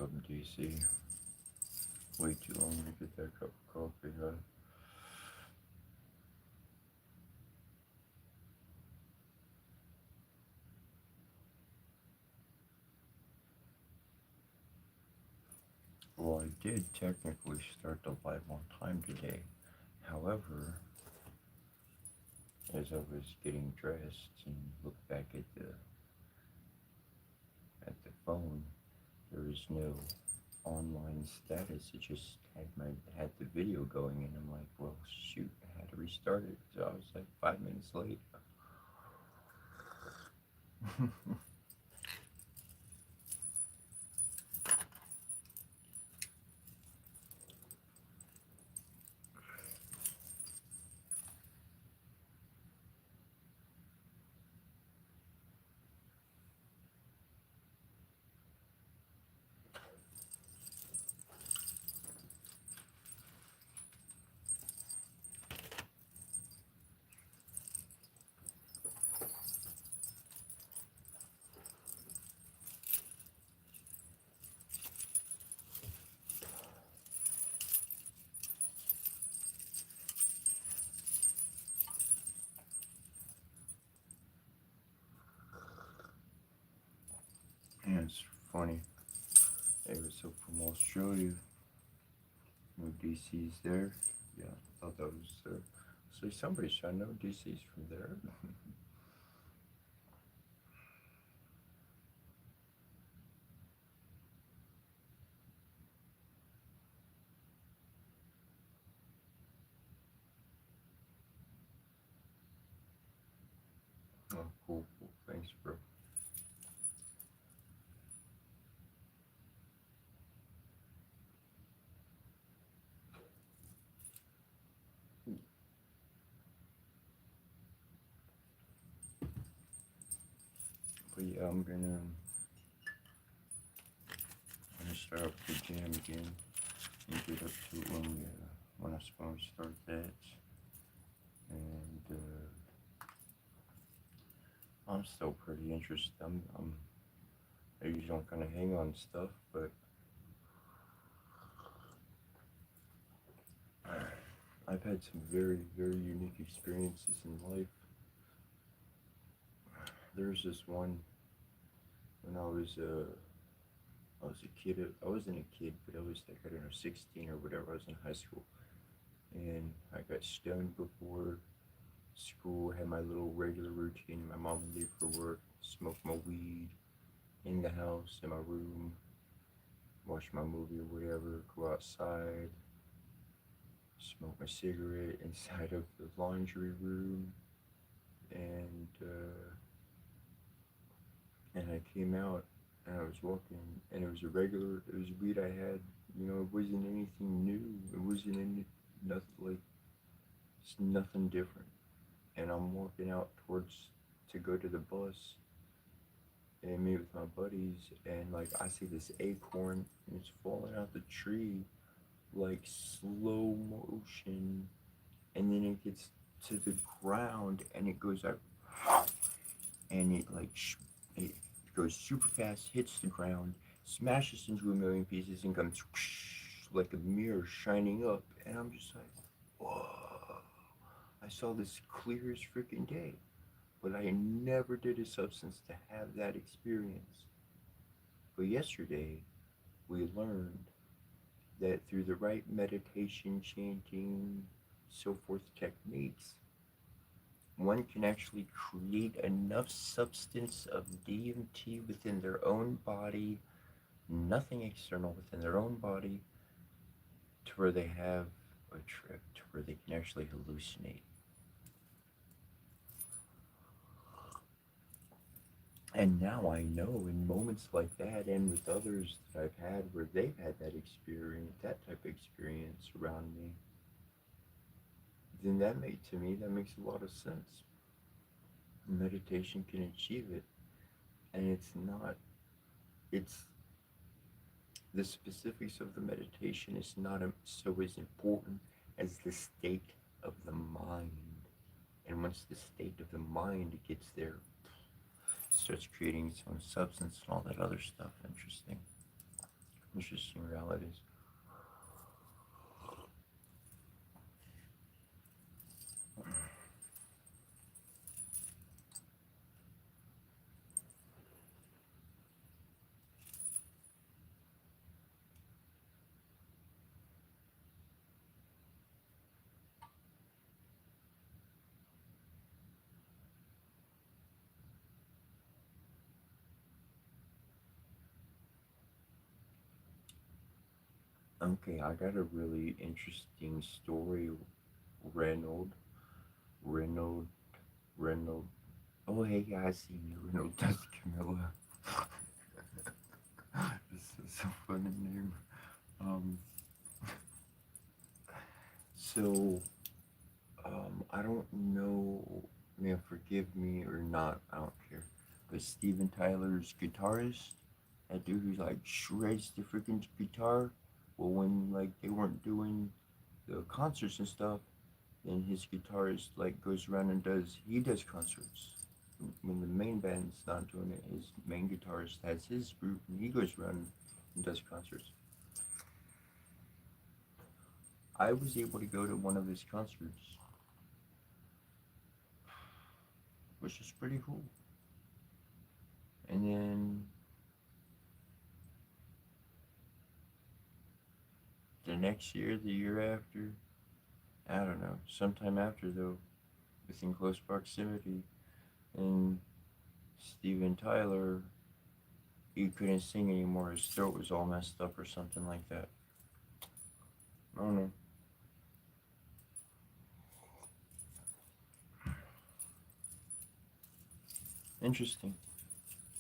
from DC. Way too long to get that cup of coffee, huh? Well, I did technically start the live on time today. However, as I was getting dressed and looked back at the phone, there was no online status. It just had the video going, and I'm like, well, shoot, I had to restart it. So I was like 5 minutes late. And it's funny. They were so from Australia. No DC's there. Yeah, I thought that was there. So somebody's trying to know DC's from there. Oh, cool, cool. Thanks, bro. But yeah, I'm gonna start up the jam again and get up to it when I'm supposed to start that. And I'm still pretty interested. I usually don't kind of hang on stuff, but I've had some very, very unique experiences in life. There's this one when I was a kid. I wasn't a kid, but I was like, I don't know, 16 or whatever. I was in high school, and I got stoned before school. Had my little regular routine. My mom would leave for work, smoke my weed in the house, in my room, watch my movie or whatever. Go outside, smoke my cigarette inside of the laundry room, and and I came out and I was walking, and it was weed I had. You know, it wasn't anything new. It wasn't any nothing like it's nothing different. And I'm walking out towards to go to the bus and meet with my buddies, and like I see this acorn and it's falling out the tree like slow motion, and then it gets to the ground and it goes like and it goes super fast, hits the ground, smashes into a million pieces, and comes like a mirror shining up. And I'm just like, whoa! I saw this clear as freaking day, but I never did a substance to have that experience. But yesterday, we learned that through the right meditation, chanting, so forth techniques, one can actually create enough substance of DMT within their own body, nothing external within their own body, to where they have a trip, to where they can actually hallucinate. And now I know in moments like that and with others that I've had where they've had that experience, that type of experience around me, then to me, that makes a lot of sense. Meditation can achieve it. And it's the specifics of the meditation is not so as important as the state of the mind. And once the state of the mind gets there, it starts creating its own substance and all that other stuff. Interesting. Interesting realities. Okay, I got a really interesting story. Reynold, Reynold, Reynold. Oh, hey guys, see me, Reynold. That's Camilla. This is a funny name. Um, so, I don't know, man, forgive me or not, I don't care. But Steven Tyler's guitarist, that dude who's like shreds the freaking guitar. Well, when like they weren't doing the concerts and stuff, then his guitarist like goes around and he does concerts. When the main band's not doing it, his main guitarist has his group and he goes around and does concerts. I was able to go to one of his concerts, which is pretty cool. And then the next year, the year after, I don't know, sometime after though, within close proximity, and Steven Tyler, he couldn't sing anymore. His throat was all messed up or something like that. I don't know. Interesting.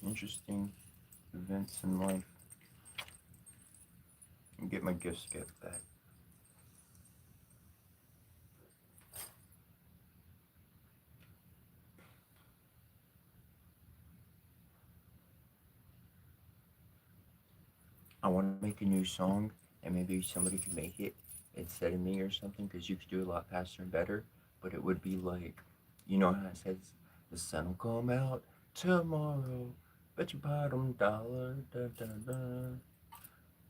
Interesting events in life. And get my gift back. I want to make a new song, and maybe somebody could make it instead of me or something, because you could do it a lot faster and better. But it would be like, you know how it says, the sun will come out tomorrow, bet your bottom dollar, da da da.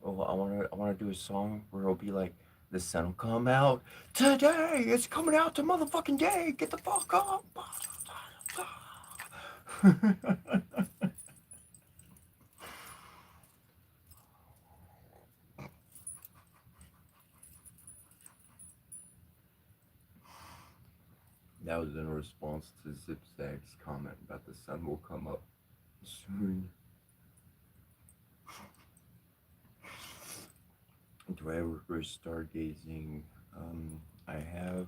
Oh, I wanna do a song where it'll be like, the sun will come out today. It's coming out to motherfucking day. Get the fuck up. That was in response to Zipzag's comment about the sun will come up soon. Do I ever go stargazing? I have,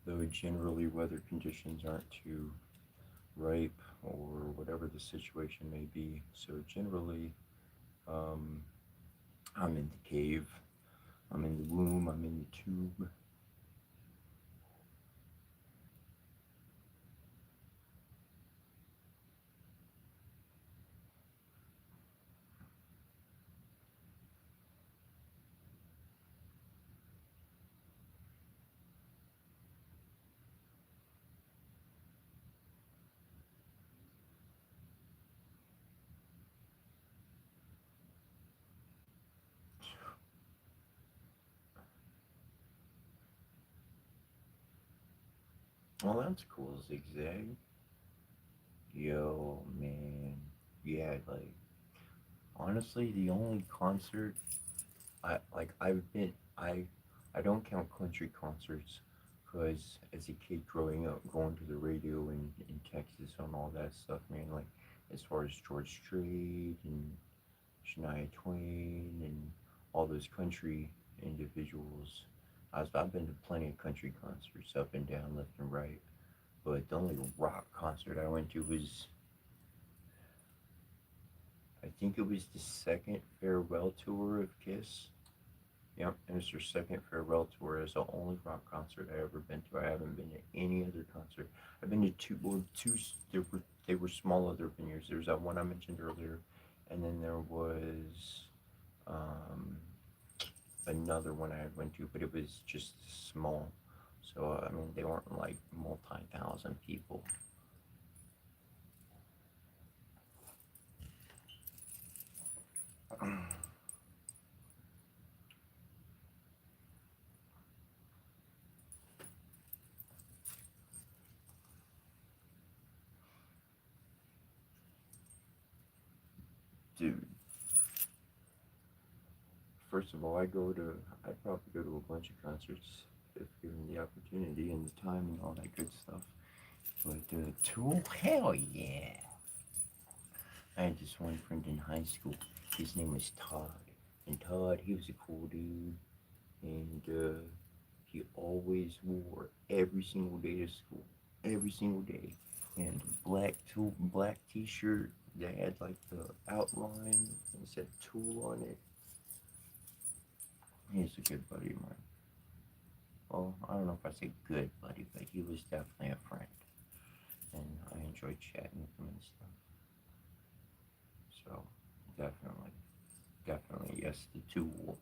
though generally weather conditions aren't too ripe or whatever the situation may be. So generally, um, I'm in the cave, I'm in the womb, I'm in the tube. Well, that's cool, Zigzag. Yo, man. Yeah, like, honestly, the only concert I don't count country concerts because as a kid growing up, going to the radio in Texas and all that stuff, man, like as far as George Strait and Shania Twain and all those country individuals, I've been to plenty of country concerts up and down, left and right. But the only rock concert I went to was, I think it was the second farewell tour of Kiss. Yep, it was their second farewell tour. It's the only rock concert I ever been to. I haven't been to any other concert. I've been to two, well, two. They were small other venues. There was that one I mentioned earlier, and then there was um, another one I went to, but it was just small. So I mean, they weren't like multi-thousand people. Dude, first of all, I'd probably go to a bunch of concerts if given the opportunity and the time and all that good stuff. But Tool, hell yeah! I had this one friend in high school. His name was Todd, and Todd, he was a cool dude, and he always wore every single day to school, every single day, and black T-shirt that had like the outline and it said Tool on it. He's a good buddy of mine. Well, I don't know if I say good buddy, but he was definitely a friend, and I enjoyed chatting with him and stuff. So definitely, definitely yes, the Tool.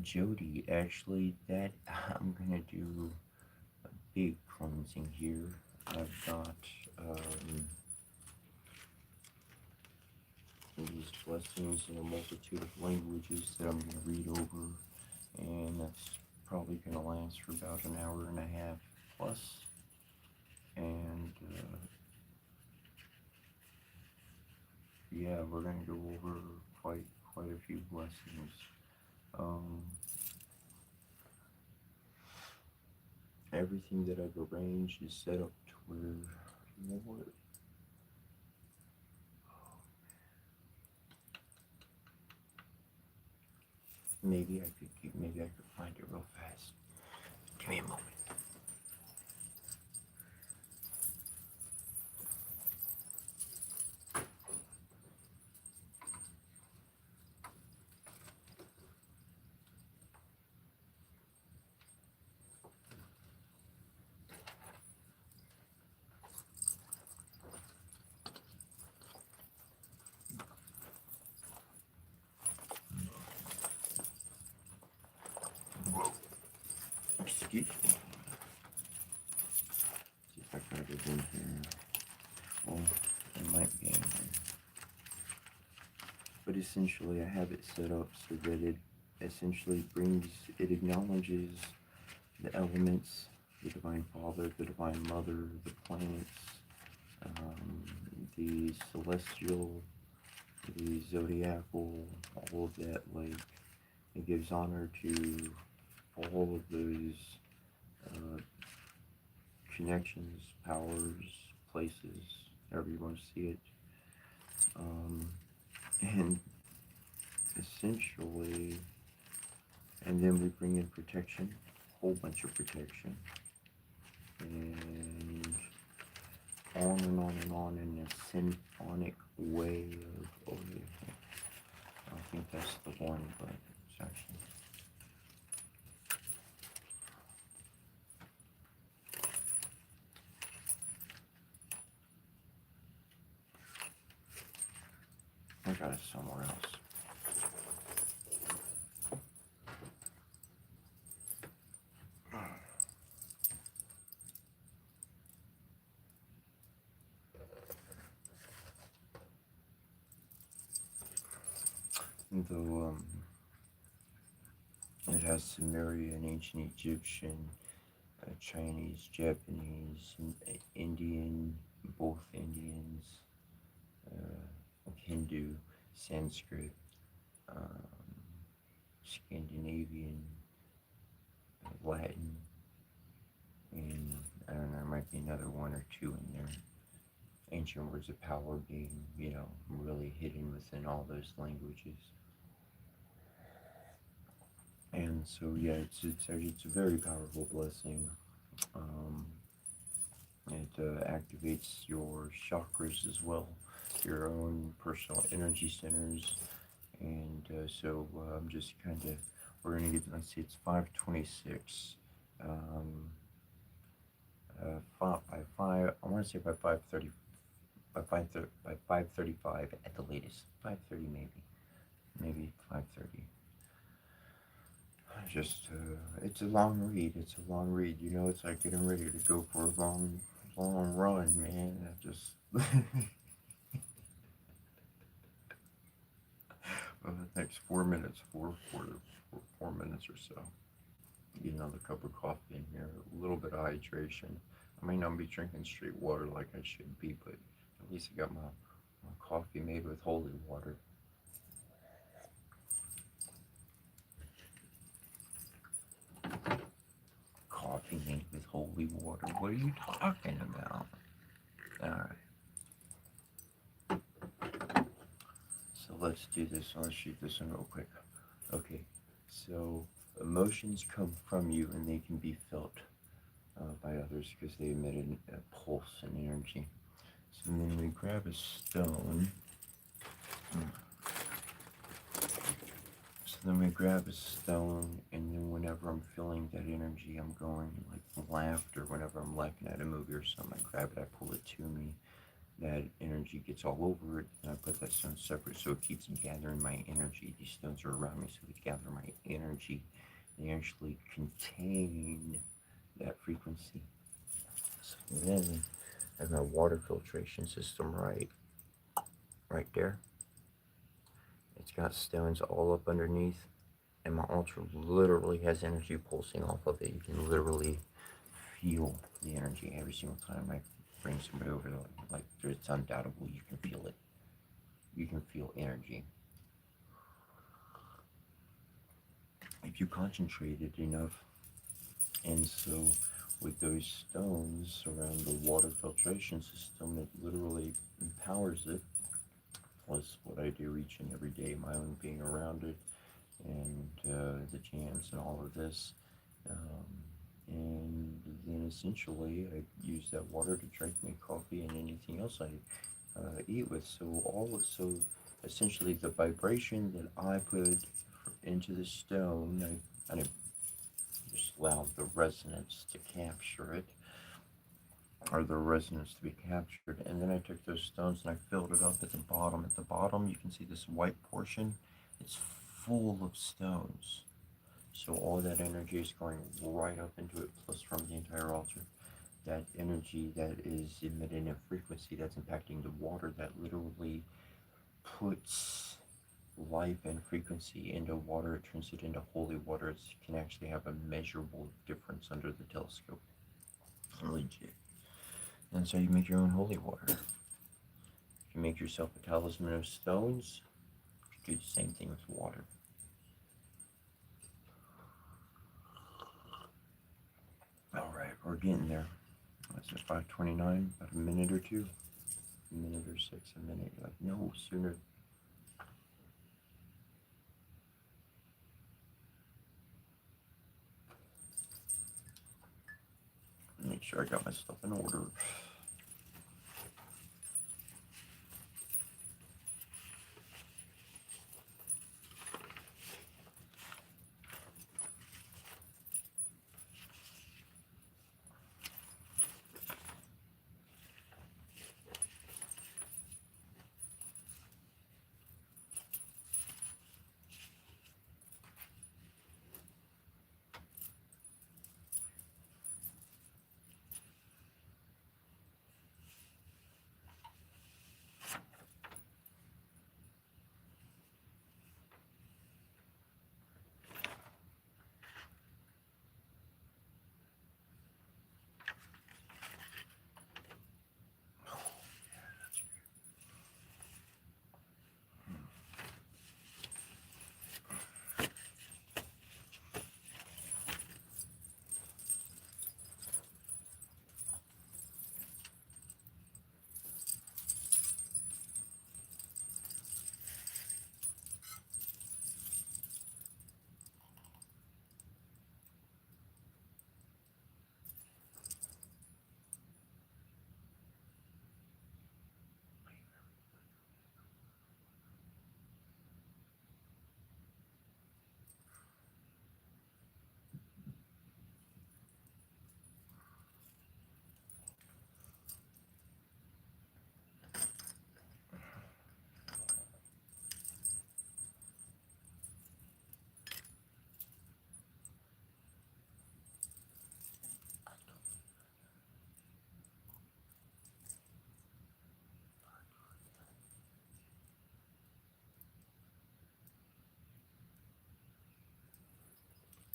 Jody, actually, that I'm gonna do a big cleansing here. I've got these blessings in a multitude of languages that I'm gonna read over, and that's probably gonna last for about an hour and a half plus. And yeah, we're gonna go over quite a few blessings. Um, Everything that I've arranged is set up to where, you know what? Maybe I could find it real fast. Give me a moment. Excuse me. See if I got it in here. Well, it might be in here. But essentially, I have it set up so that it it acknowledges the elements, the Divine Father, the Divine Mother, the planets, um, the celestial, the zodiacal, all of that. Like, it gives honor to all of those uh, connections, powers, places, however you want to see it. Um, and essentially, and then we bring in protection, whole bunch of protection, and on and on and on in a symphonic way of, oh yeah, I think that's the one, but it's actually, I got it somewhere else. Though it has Sumerian, ancient Egyptian, Chinese, Japanese, Indian, both Indians, Hindu, Sanskrit, um, Scandinavian, Latin, and I don't know, there might be another one or two in there. Ancient words of power being, really hidden within all those languages. And so, yeah, it's a very powerful blessing. Um, it activates your chakras as well, your own personal energy centers. And I'm just kind of, we're going to get, let's see, it's 5:26. Um, by 5, I want to say by 5:30, by 5:35 at the latest. 5:30 maybe 5:30. Just, it's a long read. It's a long read. It's like getting ready to go for a long run, man. I just, well, the next 4 minutes, 4 minutes or so. Get another cup of coffee in here, a little bit of hydration. I may not be drinking straight water like I should be, but at least I got my coffee made with holy water. Coffee made with holy water? What are you talking about? Alright. So let's do this. Let's shoot this one real quick. Okay, so emotions come from you and they can be felt by others because they emit a pulse and energy. So then we grab a stone. So then we grab a stone, and then whenever I'm feeling that energy, I'm going like laughter. Whenever I'm laughing at a movie or something, I grab it, I pull it to me. That energy gets all over it, and I put that stone separate so it keeps gathering my energy. These stones are around me, so they gather my energy. They actually contain that frequency. So then I have my water filtration system right there. It's got stones all up underneath, and my altar literally has energy pulsing off of it. You can literally feel the energy every single time I bring somebody over. Like it's undoubtable, you can feel it. You can feel energy. If you concentrate it enough. And so with those stones around the water filtration system, it literally empowers it. Plus what I do each and every day, my own being around it, and the chants and all of this. And then essentially I use that water to drink my coffee and anything else I eat with. So essentially the vibration that I put into the stone, I just allow the resonance to capture it, or the resonance to be captured. And then I took those stones and I filled it up at the bottom. At the bottom, you can see this white portion. It's full of stones. So all that energy is going right up into it, plus from the entire altar. That energy that is emitting a frequency that's impacting the water, that literally puts life and frequency into water. It turns it into holy water. It can actually have a measurable difference under the telescope. Legit. And so you make your own holy water. If you make yourself a talisman of stones, you do the same thing with water. Alright, we're getting there. What's it, 5:29? About a minute or two? A minute or 6, a minute. You're like, no, sooner. Make sure I got my stuff in order.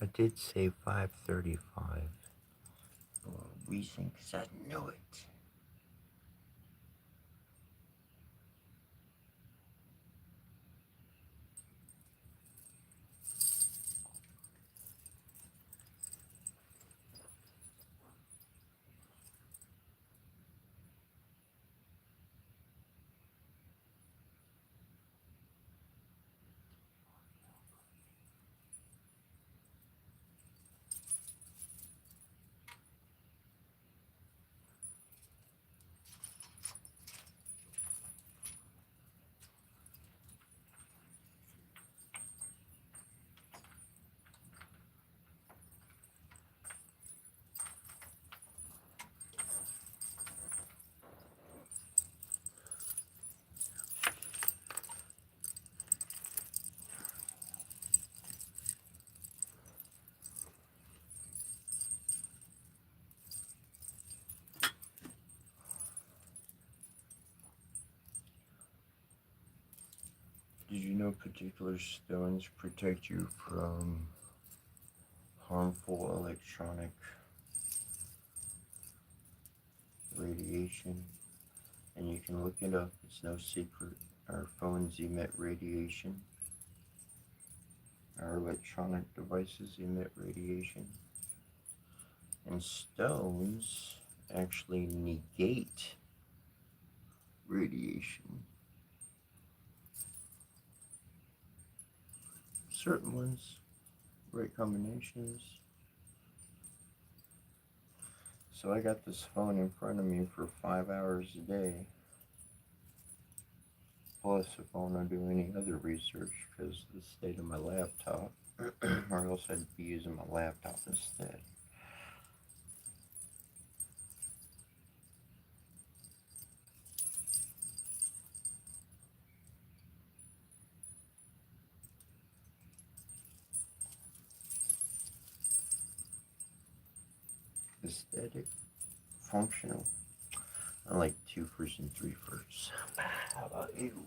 I did say 5:35. Well, reason, 'cause I know it. Did you know particular stones protect you from harmful electronic radiation? And you can look it up, it's no secret. Our phones emit radiation. Our electronic devices emit radiation. And stones actually negate radiation. Certain ones, right combinations. So I got this phone in front of me for 5 hours a day. Plus, if I want to do any other research, because of the state of my laptop, or else I'd be using my laptop instead. Aesthetic, functional. I like 2-fers and 3-fers. How about you?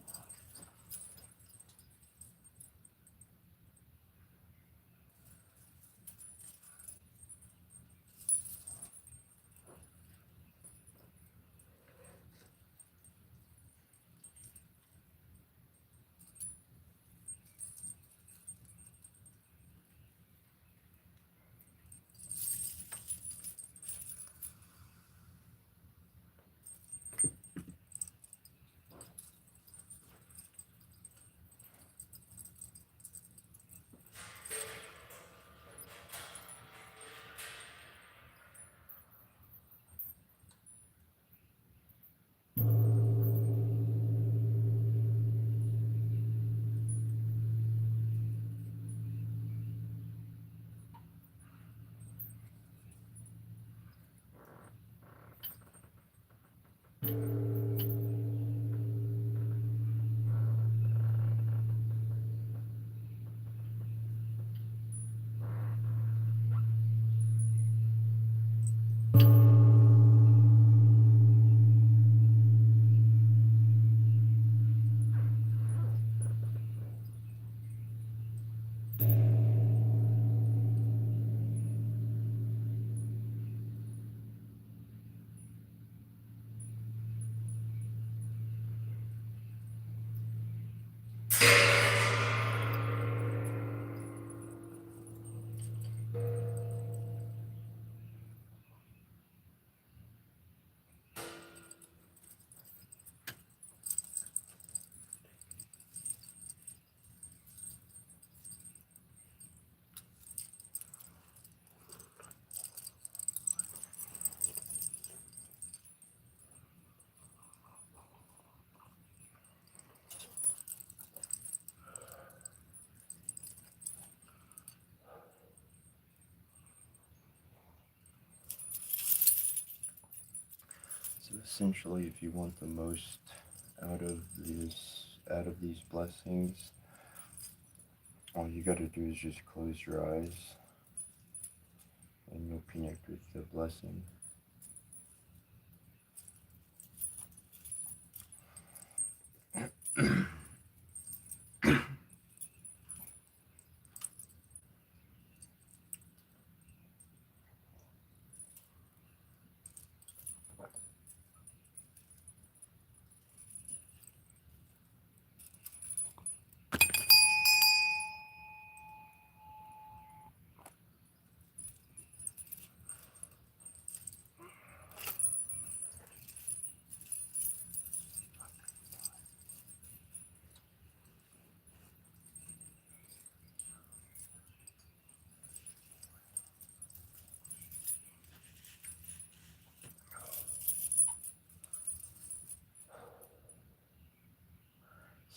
So essentially, if you want the most out of these blessings, all you got to do is just close your eyes, and you'll connect with the blessing.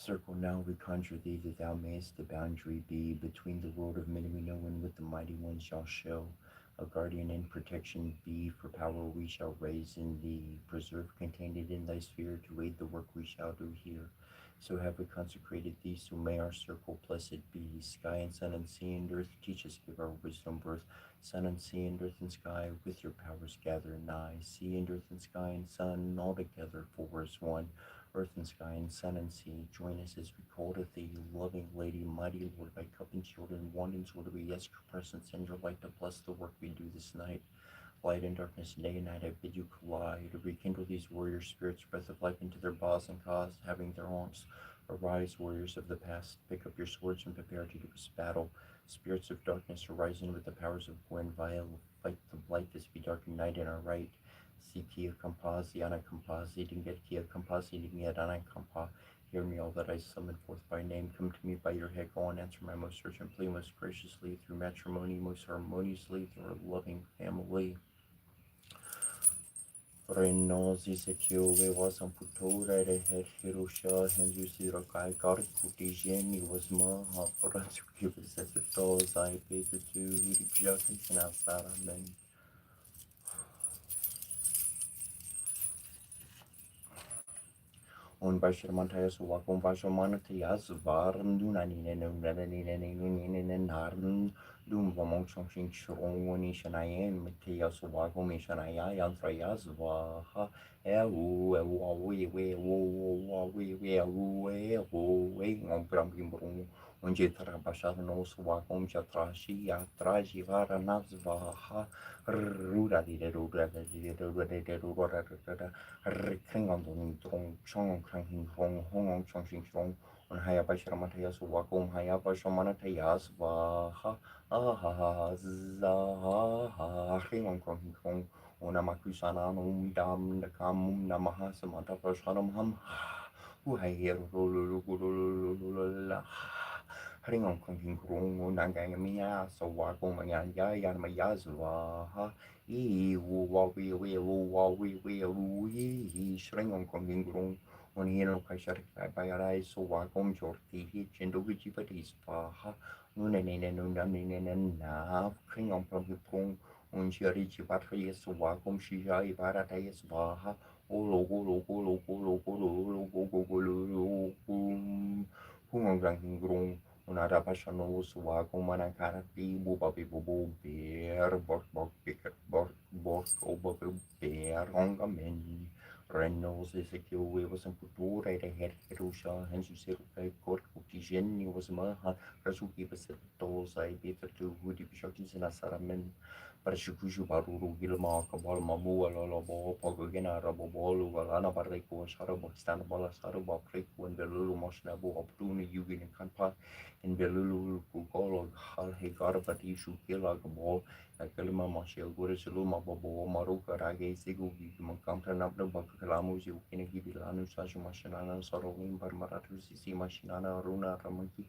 Circle now, we conjure thee that thou mayest the boundary be between the world of men we know and with the mighty one shall show. A guardian and protection be, for power we shall raise in thee. Preserve contained in thy sphere to aid the work we shall do here. So have we consecrated thee, so may our circle blessed be. Sky and sun and sea and earth, teach us, give our wisdom birth. Sun and sea and earth and sky, with your powers gather nigh. Sea and earth and sky and sun, all together for as one. Earth and sky and sun and sea, join us as we call to thee, loving Lady, mighty Lord, thy cup and children, wanting sort of we ask your presence and your light to bless the work we do this night. Light and darkness, day and night, I bid you collide, rekindle these warrior spirits, breath of life into their boss and cause, having their arms. Arise, warriors of the past, pick up your swords and prepare to do this battle. Spirits of darkness arising with the powers of Gwenvile, fight the light this be dark night in our right. Sikia Kampasi, Ana Kampasi, Dingetkia Kampasi, Dingetana Kampa. Hear me, all that I summon forth by name. Come to me by your head, go and answer my most urgent plea most graciously, through matrimony, most harmoniously, through our loving family. Renosi Sekiove was on Putora, the head Hirosha, Henry Sirokai, Garkuti Jenny was Maha, Ransuki was at the dolls, I paid the two, Hiri Piakins and Asara men. On Basharmantaya Suwakum Bashamanatias, Varam Dunanin and Nananin and Narn, Dum Vamong Shing Shroni Shanayan, Matias Suwakum Shanaya, Yantrayas, Vaha, on Brambim, on Jetra Bashano Suwakum Chatrashi, Yatraji Vara Nazvaha, Ruda de Ruda de Ruda. Kringon Dong Chong Cranking Hong Hong Chong Shing Chong on Hayabashamatayas Wakum Hayabashamanatayas Vaha Aha Zaha Kringon Cranking Hong on Amakusana Num Dam the Kam Namaha Samata Prashanam Ham who I hear Ringon Cranking Hong Nangamia so Wakum Yanmayas Vaha shreng on konging grong on hino kashar bayarai so wakom jorti hi chendo vichi patis paha nunenenenunamninenena kring on prong on shari chipatri so wakom shija ibarata yes vaha o logo logo logo logo logo logo logo hung on ranking grong Unada passion so wakom manakarati bubabi bubu bear bork picker bork over bear on a men Reynolds Ezekiel was in Putura, I had Hirusha, and you said, Court Kutigen, was Maha, Rasuki was at those I beat to Woody Bishopkins and Asaramen, Parashukushu Baruru, Gilma, Kabal Mamu, Lolobo, Pogogena, Rabobol, Valana Barreco, Sharabo, Stanabala, Sarabo, Preco, and Belulu Moshnabo, Optuni, Yugin, and Kampa, and Belulu, Kukolo, Hal Hegar, but you should kill like a ball. Kalima Marshall Gurisuluma Bobo Maruka Rage Sigu Makamtan up the Bakalamu, you can give Ilanu Sashi Mashinana, Sorowin Barmaratu Sisi Mashinana, Runa Ramaki,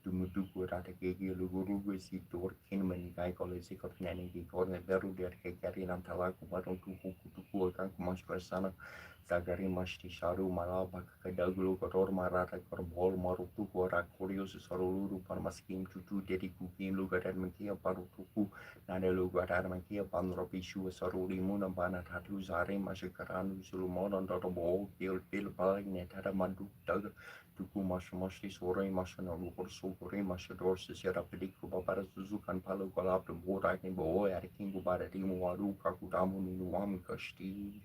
Dumuduku Ratakegi, Luguru, Sitor Kinman, Gaikole, of Nanny, Corner Beru, their Hekari and Talaku, Baton Tuku, Kankumash Zagari Mashti Sharu Malaba Kadaglu Kotor Marata Korbol Marutu Kora Curious Soruru Parmaskim Tutu Dedi Kuki Lugat Makia Parutuku Nadelu Gatarmakia Panropishu Saruri Munabana Tatu Zare Mashakaranu Sulumon on Dotobo Gil Baline Tatamandu Dug Tuku Mashmoshi Sore Mashana Urso Kore Mashador Sierra Pediku Babara Suzukan Palu Galap the Borakin Boy at Kingu Baratimu Waru Kakutamu Nuam Kashti.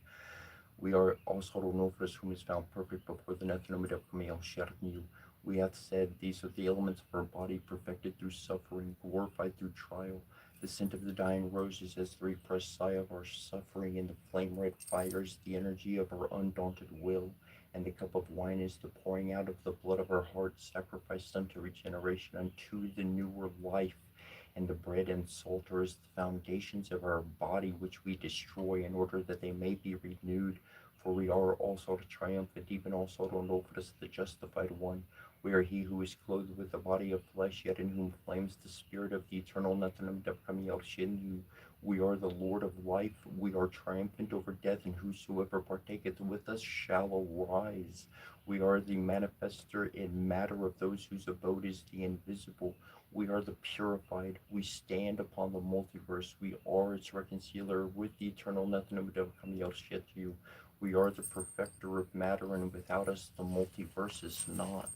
We are also Ronofris, whom is found perfect before the Nethernomid of Camille Shernu. We have said these are the elements of our body, perfected through suffering, glorified through trial. The scent of the dying roses as the repressed sigh of our suffering, and the flame red fires, the energy of our undaunted will. And the cup of wine is the pouring out of the blood of our hearts, sacrificed unto regeneration, unto the newer life. And the bread and salt are as the foundations of our body, which we destroy in order that they may be renewed. For we are also triumphant, even also Ronofus, the justified one. We are he who is clothed with the body of flesh, yet in whom flames the spirit of the eternal Nathanum Devkamiel Shinyu. We are the Lord of life. We are triumphant over death, and whosoever partaketh with us shall arise. We are the manifester in matter of those whose abode is the invisible. We are the purified. We stand upon the multiverse. We are its reconciler with the eternal nothing of you. We are the perfecter of matter, and without us the multiverse is not.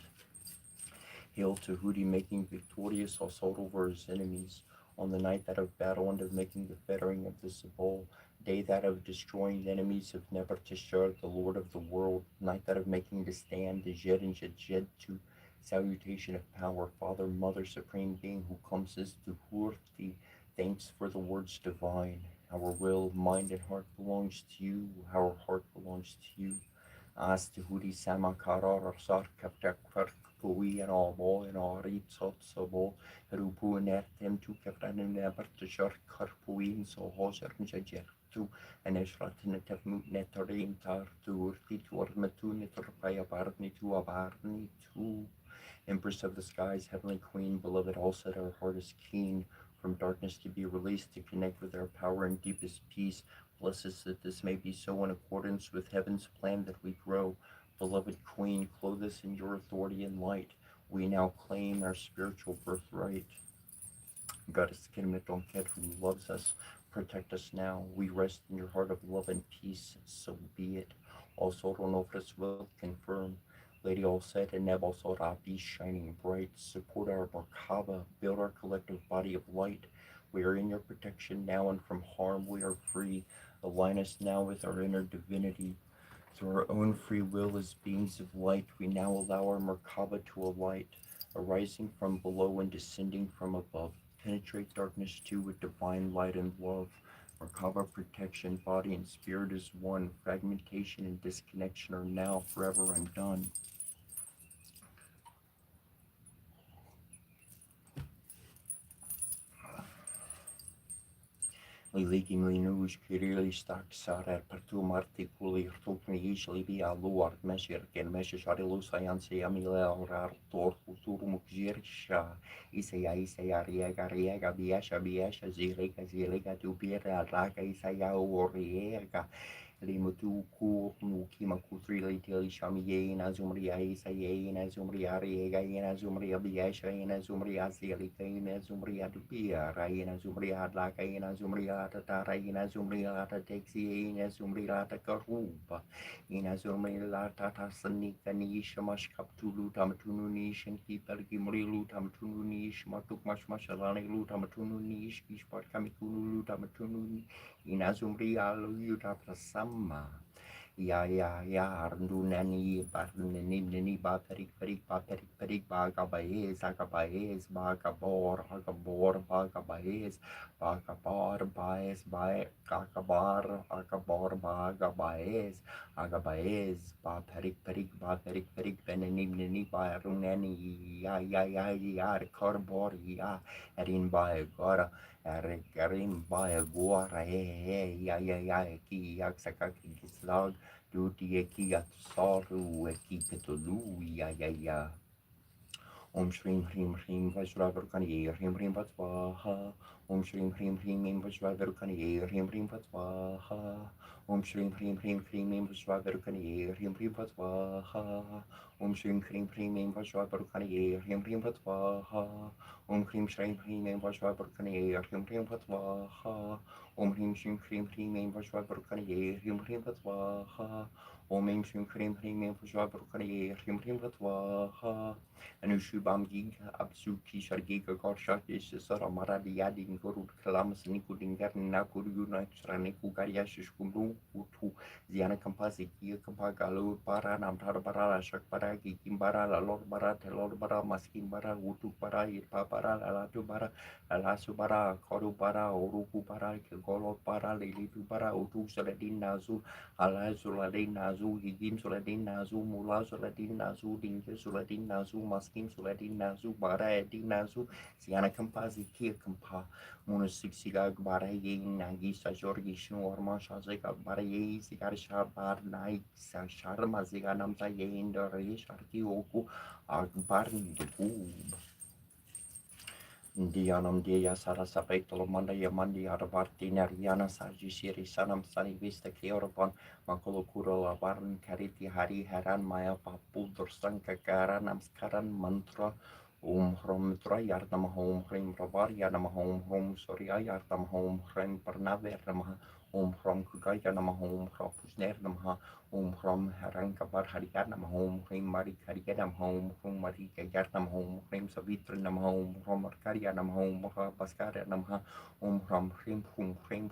Hail to Hooty, making victorious assault over his enemies, on the night that of battle and of making the fettering of the Sabal, day that of destroying the enemies of Nebuchadnezzar, the Lord of the world, night that of making the stand, the Jed and Jed to salutation of power, Father, Mother, Supreme Being, who comes as to Hurti, thanks for the words divine. Our will, mind, and heart belongs to you. Our heart belongs to you. As to Hooty Samakara or Sar Kaptak Pui and all boy and all read so Rupu and them to Captain and never to short Karpuin so Hoser and Jajertu and Eshratin at Mut Netarim Tar to Urti to Ormatun Torpaya Barni to Abarni to Empress of the skies, heavenly queen, beloved, all set our heart is keen from darkness to be released, to connect with our power and deepest peace. Bless us that this may be so in accordance with heaven's plan that we grow. Beloved queen, clothe us in your authority and light. We now claim our spiritual birthright. Goddess Kinmetonket, who loves us, protect us now. We rest in your heart of love and peace, so be it. Also, Ronofris will confirm. Lady Olset and Neb also be shining bright. Support our Merkaba, build our collective body of light. We are in your protection now, and from harm we are free. Align us now with our inner divinity. Through our own free will as beings of light, we now allow our Merkaba to alight, arising from below and descending from above. Penetrate darkness too with divine light and love. Merkaba protection, body and spirit is one. Fragmentation and disconnection are now forever undone. Liligimly news clearly stuck Sarar Pertum articuli Tukni easily be a luard measure can measure Sharilu science Amila or Tor Futurumuxirsha Isaya Riega Biasha Zirega to Pira Laga Isaya or Riega Limutu ku Mukima Kutri Tili Shami na Zumria Isaya na Zumria Riega na Zumria Biasha na Zumria Zilika na Zumria Dupia Raina Zumria Laka na Zumria Tata Raina Zumria Taxi na Zumria Takaruba Ina Zumria Tata Sanika Nish Mash Kaptulu Tamatunu Nish and Keeper Gimri Lutamtunu Nish Matuk Mashalani Lutamatunu Nish Kishpat Kamikunu Lutamatunu Ina Zumria Luta Prasama. Ardunani, Barnani, Perik, Bagabaez, Bagabar, Baez, Agabaez, Perik, Benani, Barunani, Carbor, Erin Baegora. Karim by Guara, Ki Yaksakaki Gislag, Duty Ki Soru, Ki Ketulu, ya. Shrim Vajravarkani, Hrim Vatsvaha, Shrim Vajravarkani, Hrim Vatsvaha, Shrim Vajravarkani, Hrim Vatsvaha, Shrim Vajravarkani, Hrim Vatsvaha, Shrim Vajravarkani, Hrim Vatsvaha, Shrim Vajravarkani, Hrim Vatsvaha, Shrim Vajravarkani, Hrim Vatsvaha, Anushubam Gig, Absuki Shargiga Gorshakish, Sara Maradiadi, Guru Kalamas, Nikudingar, Nakuru, Raniku Gariash, Kumbu, Utu, Ziana Kampasi, Kia Kampagalu, Para, Namtara Barala, Shakparagi, Kimbara, Lord Bara, Lord Bara, Maskin Bara, Utu Para, Papara, Alatu Bara, Alasu Bara, Koru Bara, Uruku Para, Golo Para, Lilitu Bara, Utu Saladin Nazu, Alazuladin Nazu, Higim Suladin Nazu, Mula Suladin Nazu, Dinka Suladin Nazu, Maskin Suladin Nazu, Bara Edin Nazu, Siana Kampazi, Kia Kampa, Munasixiga, Bara Yin, Nagisa Jorgishu, or Mashazika, Bara Ye, Sigarsha, Bar Nike, Sharma Ziganamta Yin, the Rish Arki Oku, Akbar Dukub. Dianam dia sarasa manda yamandi arvarti nariana saji siri sanam sani vista keorapan makolo kuro labaran kariti hari haran maya papu dorsan kakara namskaran mantra hrom mitra yarnam hom hrim rabar yanam hom surya yarnam hom hrim parnaver namaha hrom kugaya nama hom hropusner namaha hrom harang kabar harikan nama hrim mari harikan hom mari kagar nama hrim savitra nama hrom karya nama paskara nama hrim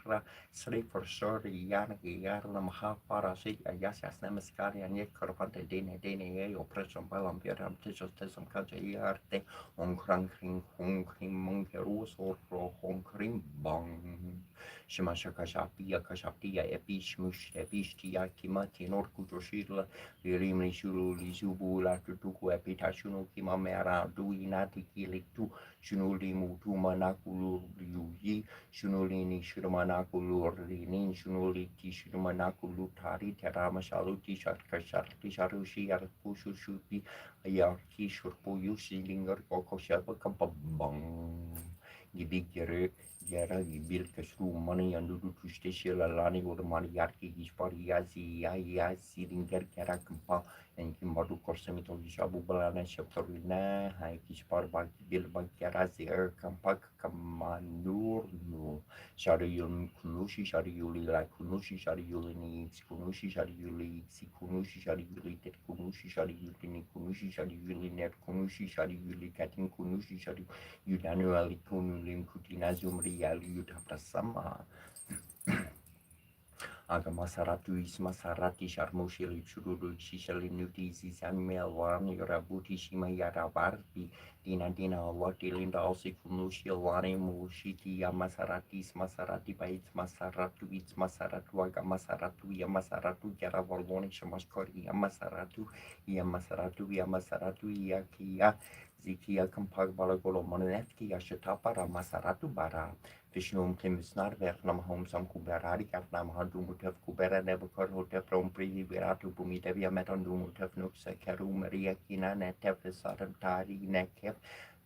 ra sri for sorry yana yar nama para sig ayasas namaskari anye korpante dene yo presum balam piram tisos tesam kaja yarte hong kring mong kerus or hong kring bang Shimashakashapia Epishmush Epishtia Kimati Norkutoshila Virimni Shulu Lizubu Latutuku Epitashuno Kimamera Duinati Kilitu Shunuli Mutuma Nakulu Yuyi Shunulini Shurmanakulu Rinin Shunuli Tishurmanakulu Tari Terama Shaluti Sharkasharti Sharushi Arpushu Shuti Ayarki Shurpu Yushi Linger Koko Shaba Kampabang Gibigere Yara bil kasru mani andu tu steshela lani or mani yarki hispari yazi dinger kara kampa en kimbadu korsemito shabu balana shaptorina hai kispar bag bil bag kara zer kampak kamandur no shari yul kunushi shari yuli la kunushi shari yuli ni kunushi shari yuli si kunushi shari yuli tet kunushi shari yuli ni kunushi shari yuli net kunushi shari yuli katin kunushi shari Yudanuali kunulim kutinazum riali yudaprasama. Agamasaratu ismasarati sharmoshili chururu shishali nuti zisanmel wani rabuti shima yarabarti dina wati linda alsi kunushi wani mushiti yamasarati ismasarati bait masaratu agamasaratu yamasaratu yaravaloni shamaskori yamasaratu yakia Zikia Kampag Balagolo Monetki Ashatapara Masaratu Bara Vishnum Kimisnar Vernam Home Sam Kuberari Katnam Handumutev Kubera Nebukar Hotep from Privi Viratu Bumitevia Metandumutev Nuksa Keru Maria Kina Netev Saram Tari Nekev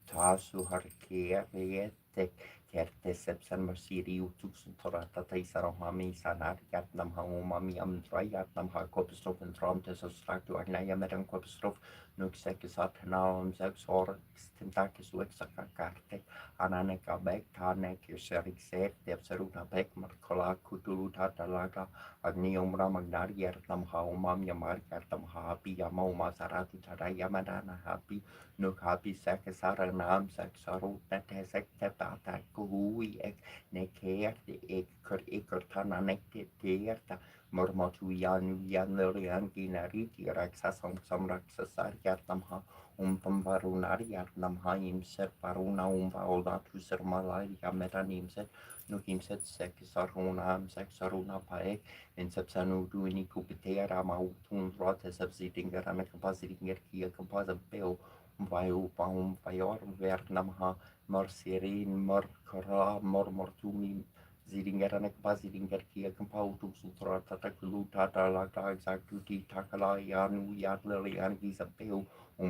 Tasu Harkea Veetek Kerte Sepsan Masiri Utuksun Torata Taisarahami Sanar Yatnam Haumami Amdra Yatnam Hakopistov and Trom Tesostrak to Agnaya Metan Kopistov Nuxekisat Naum Zexor Tentakis Wexakakarte Ananeka Bek Tanek Yuserik Set Depseruna Bek Markola Kutuluta Talaga Agnium Ramagnari Yertam Haumam Yamar Yertam Happy Yamo Masaratu Tarayamadana Happy Nuk Happy Sekasara Nam Seksaru Netesek Tepata Kuhui Ek Neker de Eker Tana Nekte Tierta Mormotu Yanu Yanurian Ginariti Raksasam Samraksasar Yatnamha Pambarunari Yatnamha Imset Paruna Vaola to Sermalai Yametanim set Nukim set Sekisarunam Seksaruna Paek in Sepsanu Duini Kupitera Mautun Rotes of Zitingarana Capacity Gerkia Composite Bill Vaiu Paum Vayor Vernamha Marsirin Markara Mormortumi Ziringerana Ziringar Kia Compautu Sutra Tatakulu Tata Laka Exactuti Takala Yanu Yadlili Angisabel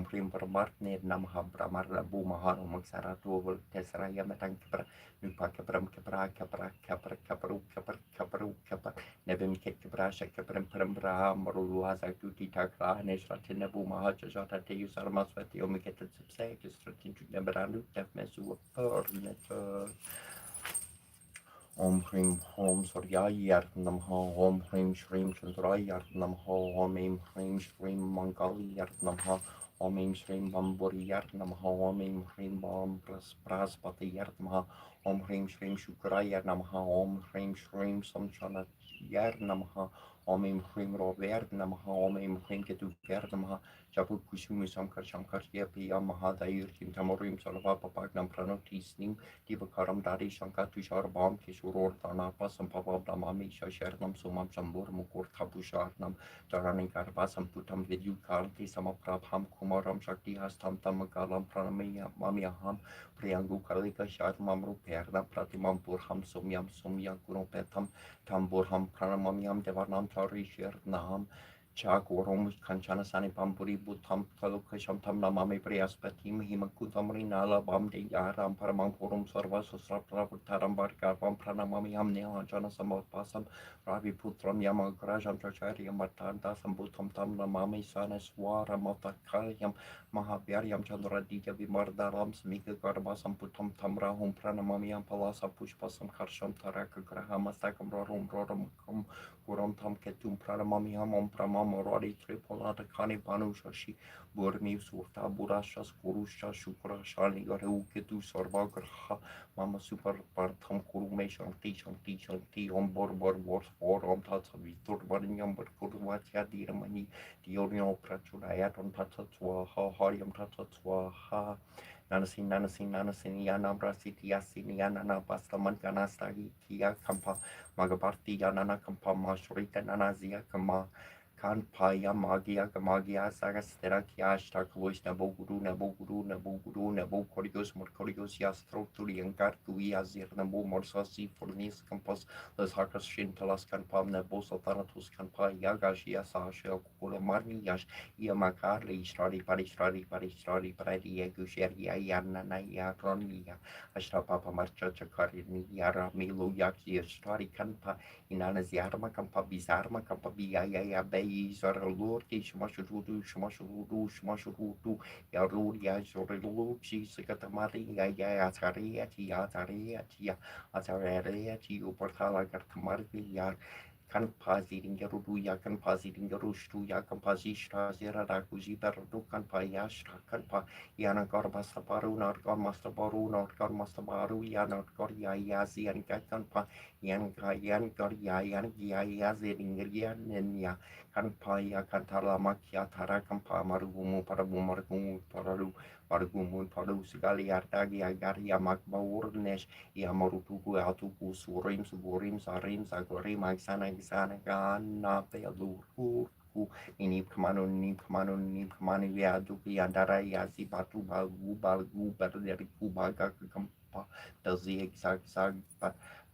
Prim Martne Namha Bramar Bumahan Maksaratu Tesra Yamatang Kapra Nupakapram Kapra Nevim Kebrasha Kapram Prambra Maruluaza Tuti Takla Neshratina Bumaha Jata Teu Sarmasvati Omiketan Subsec Stratin Nebranu Tefmesu Pernet Om Hrim Hom Surya Yarnam Om Hrim Shrim Chandra Yarnam Om Hrim Shrim Mangali Yarnam Om Shrim Bamburi Yarnam Om Hrim Bam Praspati Yarnam Om Hrim Shrim Shukra Yarnam Om Hrim Shrim Samchana Yarnam Om Hrim Rovernam Om Hrim Ketu Yarnam Jabu Kushumi Samkar Shankar Yepi Mahadayur Kim Tamorim Salva Papagnam Pranotisnim Divakaram Dari Shankar Tushar Bam Kishuror Tanapa Sampava Damami Shashernam Sumam Shambur Mukur Tabusharnam Darani Garbasam Putam Vidyu Karti Samaprabham Kumaram Shakti Hastam Tamagalam Pranamiya Mamyaham Priyangu Kalika Sharmam Ruperna Pratimam Burham Sumyam Sumya Gurupetam Tamburham Pranamamyam Devanam Tari Shernam Chakoromus kanchana sani pampuri butam kalukasham tam namami priaspatim himakutam rinala bam de yaram paramampurum sarva susrapra taram barkapam pranamami hamnila jana samotpasam ravi putram yamagrajam chachari matanda sambutam tam namami sana swara matakalyam mahabyaryam chandraditya vimardaram smika garbasam putam tamrahum pranamami ampalasa pushpasam karsham taraka grahamastakam rorum rorum Puram tam ketum pranamami hamam pramam rari tripolata kani panu shashi burmi surta burashas kurusha shukra shani garu ketu sarvagraha mama super partham kurume shanti om bor om tatsa vitur varnyam bar kurvatya diramani dioryo prachurayat on tatsa swaha haryam tatsa swaha Nanasin yanam rasiti yasin yanana pastaman kanastagi kia kampa Magabarti yanana kampa mashrita nanazia kama kanpaya magia sagastera kiashta kluis nebo korios yastroturi enkartu iazir nebo morsasi fornis kampas las hakas shintalas kanpam nebo sotanatus kanpa yagash yasashe kukula marni yash iamakali strari paradi egusheria yanana yaronia Ashrapapa marcha karini yara milu yaki strari kanpa inana ziarma kampa bizarma kampa biya bei zaralurti shmashurudu yaruria zorelu chiskatamari ya ataria ti uportala gartamari ya kan pazirin garudu ya kan pazirin garushtu ya kan pazishta zira rakuzi berdu kan payashta kan pa yana garbasta baru not garmasta baru yana garya yazian kan pa yan garya yazirin ya kan pa ya kan talama kya tara kan pa marugumu pararu segala yartagi agar ya makbaurnesh ya marutuku atuku surim sarim sagorim aksana gana pelurku ini kemanu ya duki andara ya si batu balgu dari kubaga ke kempa dari zag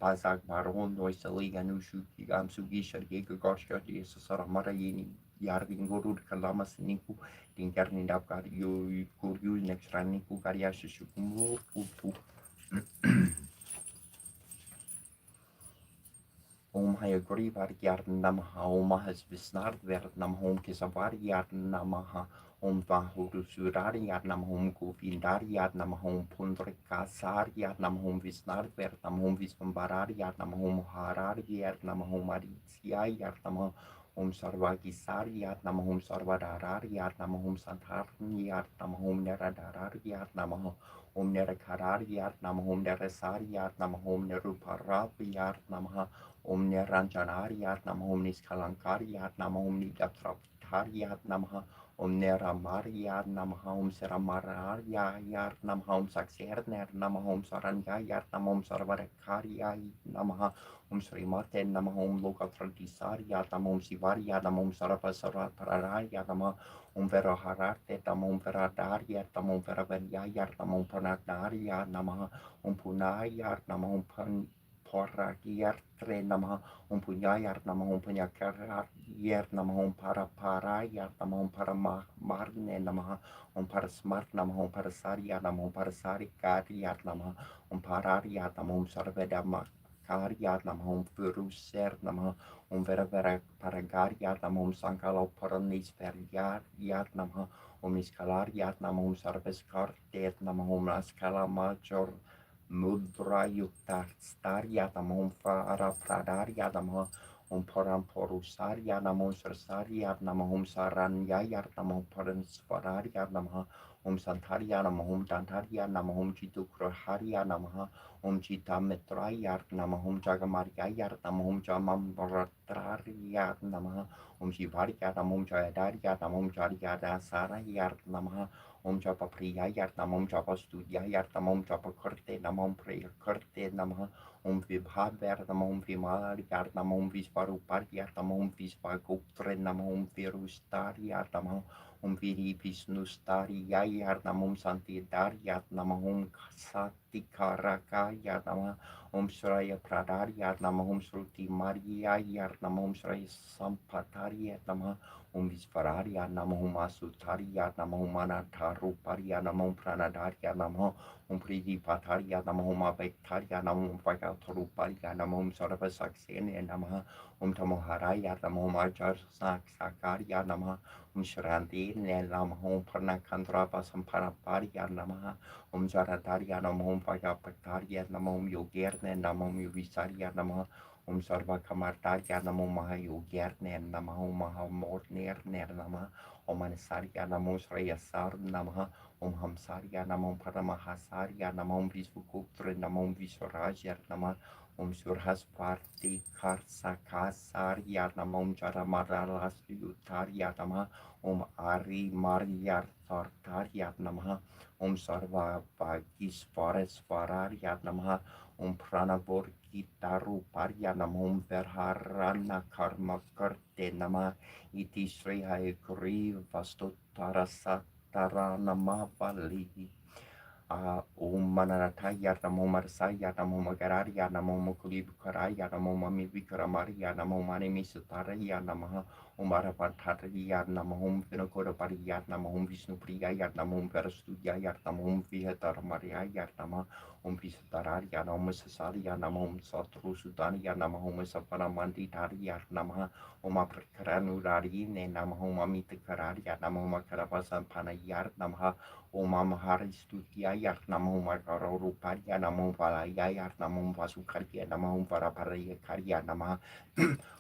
pazag baron noisali ganushu kigam sugi shargi gagosha di sesara mara ini yargin gurur kalama seniku tingkar nindap karyo kuryu next raniku karya susukumur putu Om Hayaguri Vargyar Namaha Om Hasvisnar Namahom Kisavargyar Namaha Om Vahuru Suraryar Namahom Govindaryar Namahom Pundrikasaryar Namahom Visnar Namahom Visvambararyar Namahom Hararyar Namahom Arityayar Namahom Om Sarvagisaryar Namahom Sarvadararyar Namahom Santharnyar Namahom Neradararyar Namahom Om Nerakararyar Namahom Nerasaryar Namahom Neruparavyar Namaha Om Niranjanariyat Namaha Om Niskalankariyat Namaha Om Nidatraptariyat Namaha Om Neramariyat Namaha Om Seramarayat Namaha Om Saksherner Namaha Om Saranyayat Namaha Om Sarvarakariyat Namaha Om Srimate Namaha Om Lokatratisariyat Namaha Om Sivariyat Namaha Om Sarvasaraparayat Namaha Om Veraharate Namaha Om Veradariyat Namaha Om Veraveryayat Namaha Om Panagnariyat Namaha Om Punayat Namaha Om Paragyartre Namaha Om Punyayar Namaha Om Punyakarayar Namaha Om Paraparayar Namaha Om Paramarne Namaha Om Parasmart Namaha Om Parasarya Namaha Om Parasarikaryar Namaha Om Pararyat Namaha Om Sarvedama Karyat Namaha Om Puruser Namaha Om Vera Paragaryat Namaha Om Sankala Paranisveryat Namaha Om Niskalaryat Namaha Om Sarveskartet Namaha Om Naskala Major Mudra Yukta Starya Namom Fara Pradarya Namah Om Param Porusarya Namom Sarsarya Namahom Saranyayar Namom Paran Svararya Namah Om Santarya Namahom Dantarya Namahom Chitukroharya Namah Om Chita Metrayar Namahom Jagamaryayar Namahom Jamam Baratrarya Namah Om Shivarya Namom Jayadarya Namom Jarya Sarayar Namah Om Japa Priyayar Namom Japa Studyayar Namom Japa Kurte Namom Priya Kurte Namah Om Vibhaver Namom Vimaryar Namom Visvaruparyar Namom Visvaguptre Namom Virustaryar Namah Om Viri Visnustariyayar Namom Santidaryar Namahom Satikarakayar Namah Om Shiraya Pradharya Namaha, Om Shruti Mariya Namaha, Om Shiraya Sampatarya Namaha, Om Visvararya Namaha, Om Asutarya Namaha, Om Anataruparya Namaha, Om Pranadharya Namaha, Om Priti Patarya Namaha, Om Avektarya Namaha, Om Vajataruparya Namaha, Om Sarvasaksene Namaha, Om Tamoharaya Namaha, Om Ajar Sakarya Namaha, Om Shrandine Namaha, Om Parnakandrapa Samparaparya Namaha, Om Jaratarya Namaha, Om Vajapaktarya Namaha, Om Yogerne Namaha, Om Yogisarya Namaha, Om Sarvakamartarya Namaha, Om Mahayogerne Namaha, Om Mahamornerne Namaha, Om Anasarya Namaha, Om Shreyasar Namaha, Om Hamsarya Namaha, Om Paramahasarya Namaha, Om Visvukutra Namaha, Om Viswaraja Namaha, Om Surhasparti Karsakasarya Namaha, Om Jaramaralasyutarya Namaha, Om Ari Maryar Sartarya Namaha, Om Sarva Vagisvarasvararya Namaha, Om Pranavorgitaruparya Namaha, Om Verharana Karma Karte Namaha, Iti Sri Hayagri Vastuttara Sattara Namavali. Om Mananataya Namo Marsaya Namo Magaraya Namo Mukulibukaraya Namo Mami Vikaramaria Namo Manimi Sutaraya Namaha Om Arapataraya Namo Om Vinokorapariya Namo Om Vishnupriyaya Namo Om Verastudaya Namo Om Vihataramaria Namo Om Visataraya Namo Sasariya Namo Om Satrusudaniya Namo Om Sapanamanditarya Namaha Om Aprakaranurarine Namo Om Amitakaraya Namo Om Akaravasampanayar Namaha Om Amharistutia Namo Makaruparya Namo Valaya Namo Vasukarya Namo Varaparaya Karya Nama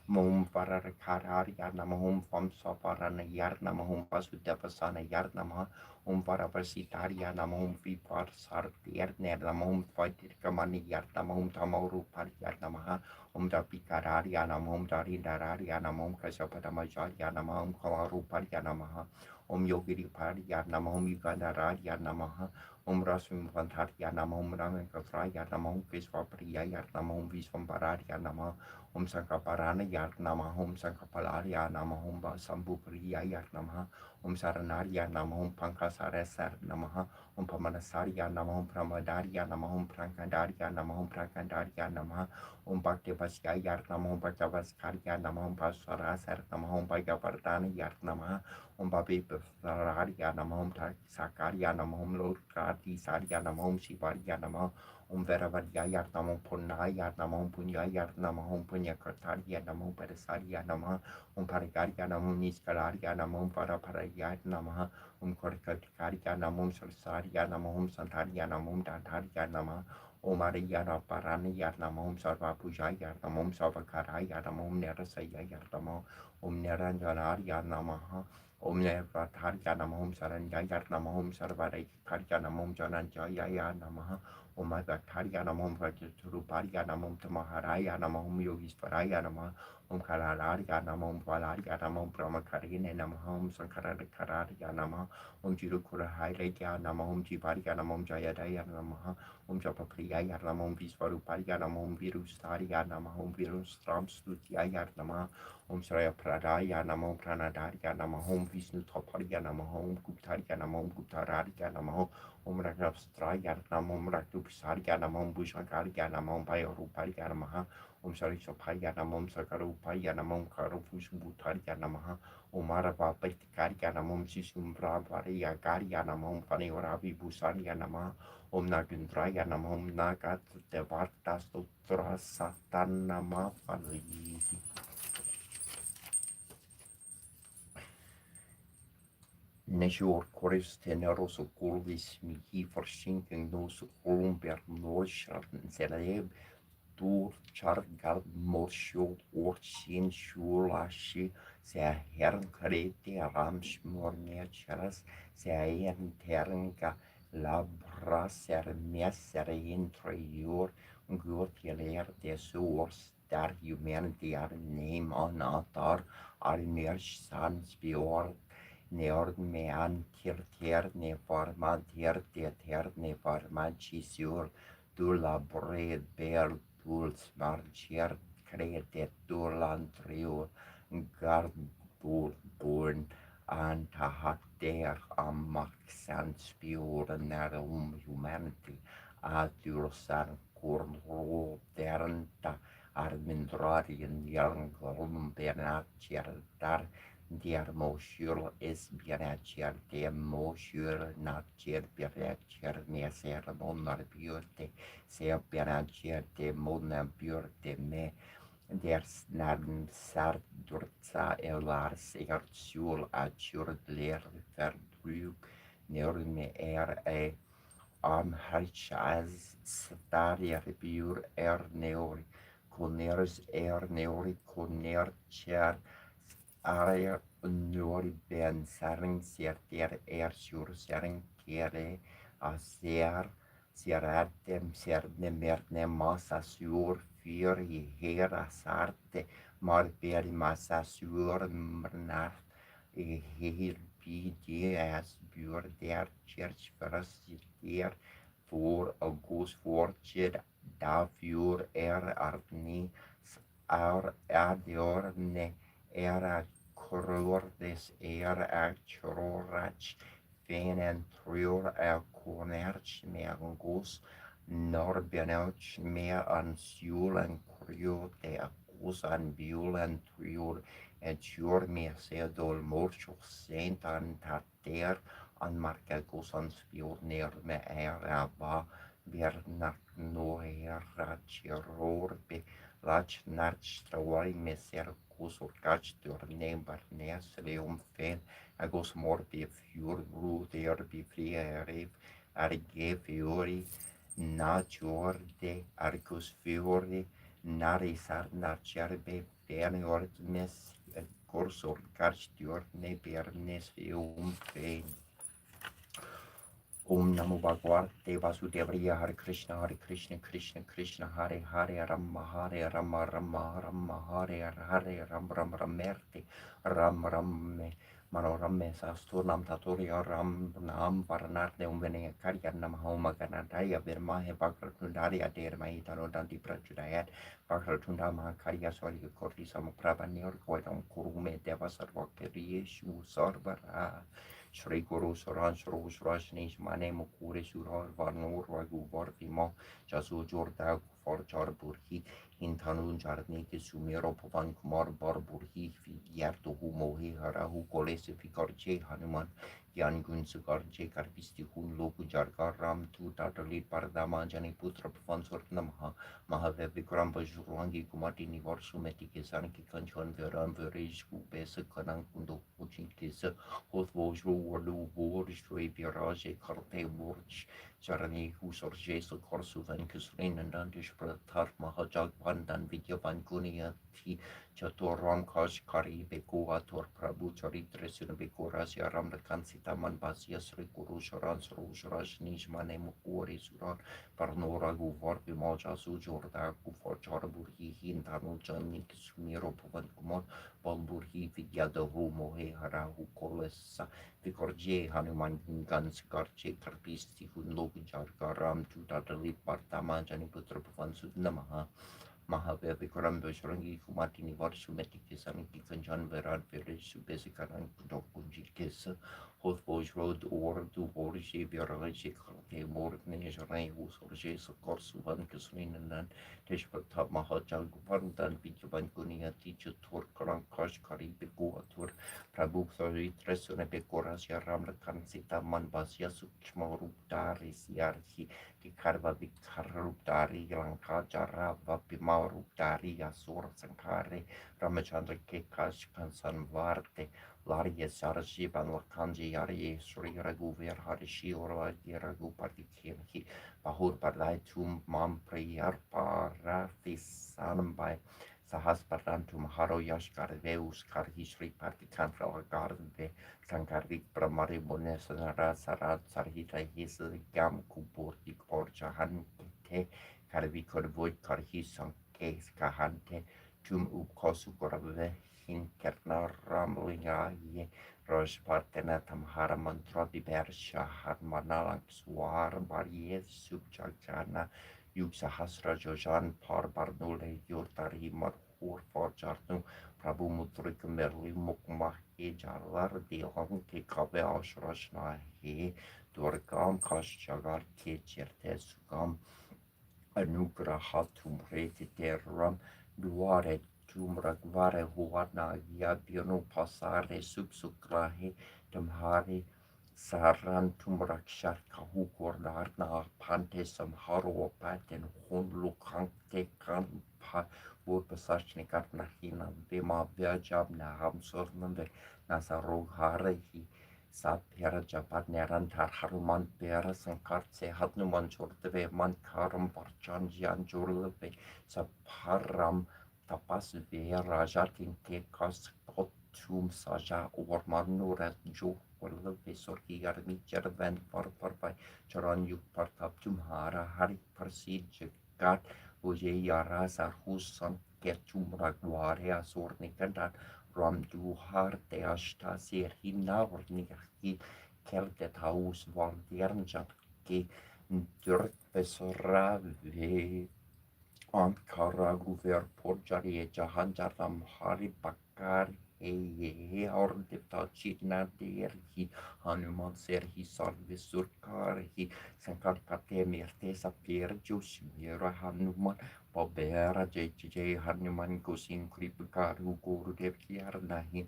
Mom Varakarya Namo Vamsaparanayar Namo Vasudevasana Yar Nama Om Varapasitarya Namo Vipar Sartir Namo Vaitirkamani Yar Namo Tamaruparya Namaha Om Dapikararya Namo Darindararya Namo Kasapatamajarya Namo Kamaruparya Namaha Om Yogiri Parya Namaha, Om Yugandaraya Namaha, Om Rasum Vantarya Namaha, Om Ramakavraya Namaha, Om Visvapriya Namaha, Om Visvambaraya Namaha, Om Sankaparanaya Namaha, Om Sankapalarya Namaha, Om Sambhupriya Namaha, Om Saranarya Namaha, Om Pankasarasar Namaha, Om Pamanasarya Namaha, Om Pramadarya Namaha, Om Prankandarya Namaha, Om Prankandarya Namaha, Om Bhaktivasyaya Namaha, Om Bhaktivaskarya Namaha, Om Pasarasar Namaha, Om Bhagavartanaya Namaha, Om Babi Sararya Namaha, Om Sakarya Namaha, Om Lorkati Sarya Namaha, Om Shivarya Namaha, Om Veravarya Namaha, Om Punaya Namaha, Om Punyaya Namaha, Om Punyakartarya Namaha, Om Parasarya Namaha, Om Parikarya Namaha, Om Niskararya Namaha, Om Paraparaya Namaha, Om Korkakarya Namaha, Om Sarsarya Namaha, Om Santarya Namaha, Om Dantarya Namaha, Om Ariyana Paranaya Namaha, Om Sarva Pujaya Namaha, Om Sarvakaraya Namaha, Om Nerasaya Namaha, Om Neranjanarya Namaha, Om Nevatarya Namaha, Om Saranyaya Namaha, Om Sarvarikarya Namaha, Om Jananjaya Namaha, Om Avatarya Namaha, Om Vajaturuparya Namaha, Om Tamaharaya Namaha, Om Yogisvaraya Namaha, Om Kalararya Namaha, Om Valarya Namaha, Om Brahmakarine Namaha, Om Sankarakararya Namaha, Om Jirukurahaya Namaha, Om Jivarya Namaha, Om Jayadaya Namaha, Om Japapriyaya Namaha, Om Visvaruparya Namaha, Om Virustarya Namaha, Om Virustramstutyaya Namaha, Om Shraya Pradaya Namaha, Om Pranadarya Namaha, Om Vishnu Taparya Namaha, Om Guptarya Namaha, Om Guptararya Namaha, Om Raghavstraya Namaha, Om Ragdupsarya Namaha, Om Bhushankarya Namaha, Om Payaruparya Namaha, Om Sarisopaya Namaha, Om Sakarupaya Namaha, Om Karupushubutarya Namaha, Om Aravapatikarya Namaha, Om Sisumbravarya Karya Namaha, Om Paneoravi Bhusarya Namaha, Om Nagundraya Namaha, Om Nagat Devarta Sutra Satanama Pali. Nesjor korris teneros och golvis mihi försinking nos olumper norschatten seleb dur chargar morsho orchin shulashi se herrn kreti ramsmornecharas se en ternga labras er messer interior gurtjeler de source där humanity är name on atar är mer sansbjörn Neord mean tir ne forma tir ne forma cisur du la bred bel duls marcher credet durlantriur gard born anta hat der am maxan spior humanity adur san kurro teranta armendrarien jarngolm benatierdar der mosjul is benatier de mosjul natjer benatier neser monar björte se benatier de monar björte me der snarn sart durza elars ertsul achur ler verdrug neurme am harchaz staria biur neori coners neori coner cher area neori ben saring serter sur saring kere a seratem serne merne massa sur fyr i hera sarte mar beri massa sur mrnar i hir BG as björ der church förasier för august fortjed dafür arni adjorne era corordes chororach fenen trior conerch meangus norbenouch mea an siulen curio de acus an biulen trior et jur me sedol morcho sentan tater an marcagos an spior ner me era va bernat no era chiror be lach nach trawai me ser cusur cach torne barnes leum fen agos mor be fjur bru der be fria rev arge fiori nature de arcus fiori nari sarna cerbe bene ordines cursor carstior ne bernes fein. Om Namo Bhagavate Vasudevaya Hare Krishna Krishna Krishna Hare Hare Rama Rama Hare Hare Ram Merte Ram me Manoramme Sasturnam Taturia Ram Nam Paranarne Umvene Karya Namahoma Ganadaya Virmahe Bakratundaria Der Mahitano Danti Prajudayat Bakratunda Mahakarya Sori Korti Samaprabha Nirkoidam Kurume Devasarvakari Shu Sarvara Shri Guru Saran Shru Shrashnish Mane Mukure Surar Varnur Vagu Varvimo Jasu Jorda Forchar Burhi Hintanun Jarni Sumero Pavan Kumar Bar Burhi Yarto Humohi Harahu Kolese Fikarche Hanuman Yan Gun Sukarche Karpisti Hun Loku Jarkar Ram Tu Tatali Pardama Jani Putra Pavan Sortnamaha Mahavikram Bajurwangi Kumati Nivar Sumeti Kisanki Kanchon Veran Verish Kubesa Kanang Kundo Kuchin Kisa Hotvojru Warlu Worish Virage Karte Vorch Jarani Husorje Korsu Vankisrin and Dandish Pratar Mahajag Vandan Vidya Vangunia T Chatoram Kash Kari Bekua Tor Prabhu Charitresun Bekurasya Ram Kansita Manbasia Sri Guru Sharan Suraj Nishmane Mukuri Suran Parnora Guvar Bimaja Sujorda Gufor Charburhi Hintanu Janik Sumiro Pavan Kumar Balburhi Vidyada Mohe Harahu Kolesa Vikorje Hanuman Gans Garche Karpisti Hunlog Jargaram Tutatali Partama Janiputra Pavan Sudnamaha Mahavikram Bashrangi Kumatini Varsumeti Kisaniki Kanjan Veran Village Subesikaran Dokunjikis Hothboj Road or do Borje Biaraji Karte Morne Jarai Usorje Sokorsuvan Kisrin and then Teshpat Mahajal Gupandan Vijaban Kunia teacher Tur Karankash Kari Begu Tur Prabhu Sari Tresune Bekoras Yaram Kansita Manbasia Sukshma Ruptaris Yarhi Karva Vikaruptari Lanka Jarava Pimaruptari Asur Sankare Ramachandra Kekash Kansan Varte Larya Sarashiban Lakanji Yari Sri Ragu Verharishi or Ragu Partikirhi Bahur Padai Tum Mam Priyar Parafis Sanambai Sahasparantum Haro Yashkar Veus Karhi Sri Partikan Garde Sankarik Pramari Bonesara Sarat Sarhita His Gam Kuburtik Orjahan Te Karvi Korvoid Karhi Sankes Kahante Tum Upkosu Gorave Hinkerna Ramlinga Ye Rosh Partena Tamhara Mantra Bibersha Harmanalang Suar Barye Subjajana Yuksahasra Jojan Par Barnule Yurtari Marhur Forjarnu Prabhu Mutrik Merli Mukmah Jalar Dilon Ke Kabe Ashrashna He Durgam Kash Jagar Ke Cherte Sugam anugrahatum retiteram duare tumragvare huana giabiono passare subsucrahe tamhare saran tumrakshar kahukordarna pante samharo paten honlu kankte kan pa urpasachne karna hina bema viajab na hamsornande nasaroharehi Sapera Japadneran tar Haruman Bera Sankar se Hadnuman Jordeve Man Karam Barchan Jan Jurleve Saparam Tapas Vera Jatin Kekas Potum Saja or Manura Jo Orleve Sorki Armi Jervan Parparpai Charan Yuk Partap Tumhara Hari Parsid Jagat Oje Yara Sarhusan Kertum Ragwarea Sornikandan Ram du har te ashta ser hinnavrnirki keltet haus valdernjatki dörpesrave Ankara guver porjari jahanjaram hari bakar he ordeta chitna derhi Hanuman serhi sarve surkarhi sankar kate mirte sapir jus mira Hanuman Babera jai Hanuman kusin kripkar guru dev kiar nahin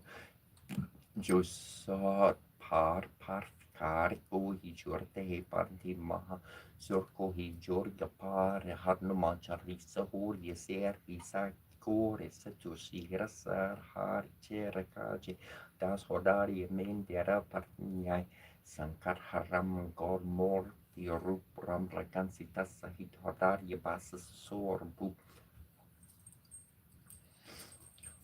Josat par kar ko hi jorte he parti maha surko hi jorga par Hanuman charisa hor ye ser isa kore sa josira sar har chera kaje das hodari men dera partnyai sankar haram gor mor Yorup ram rakansi sahit hodari basa sorbu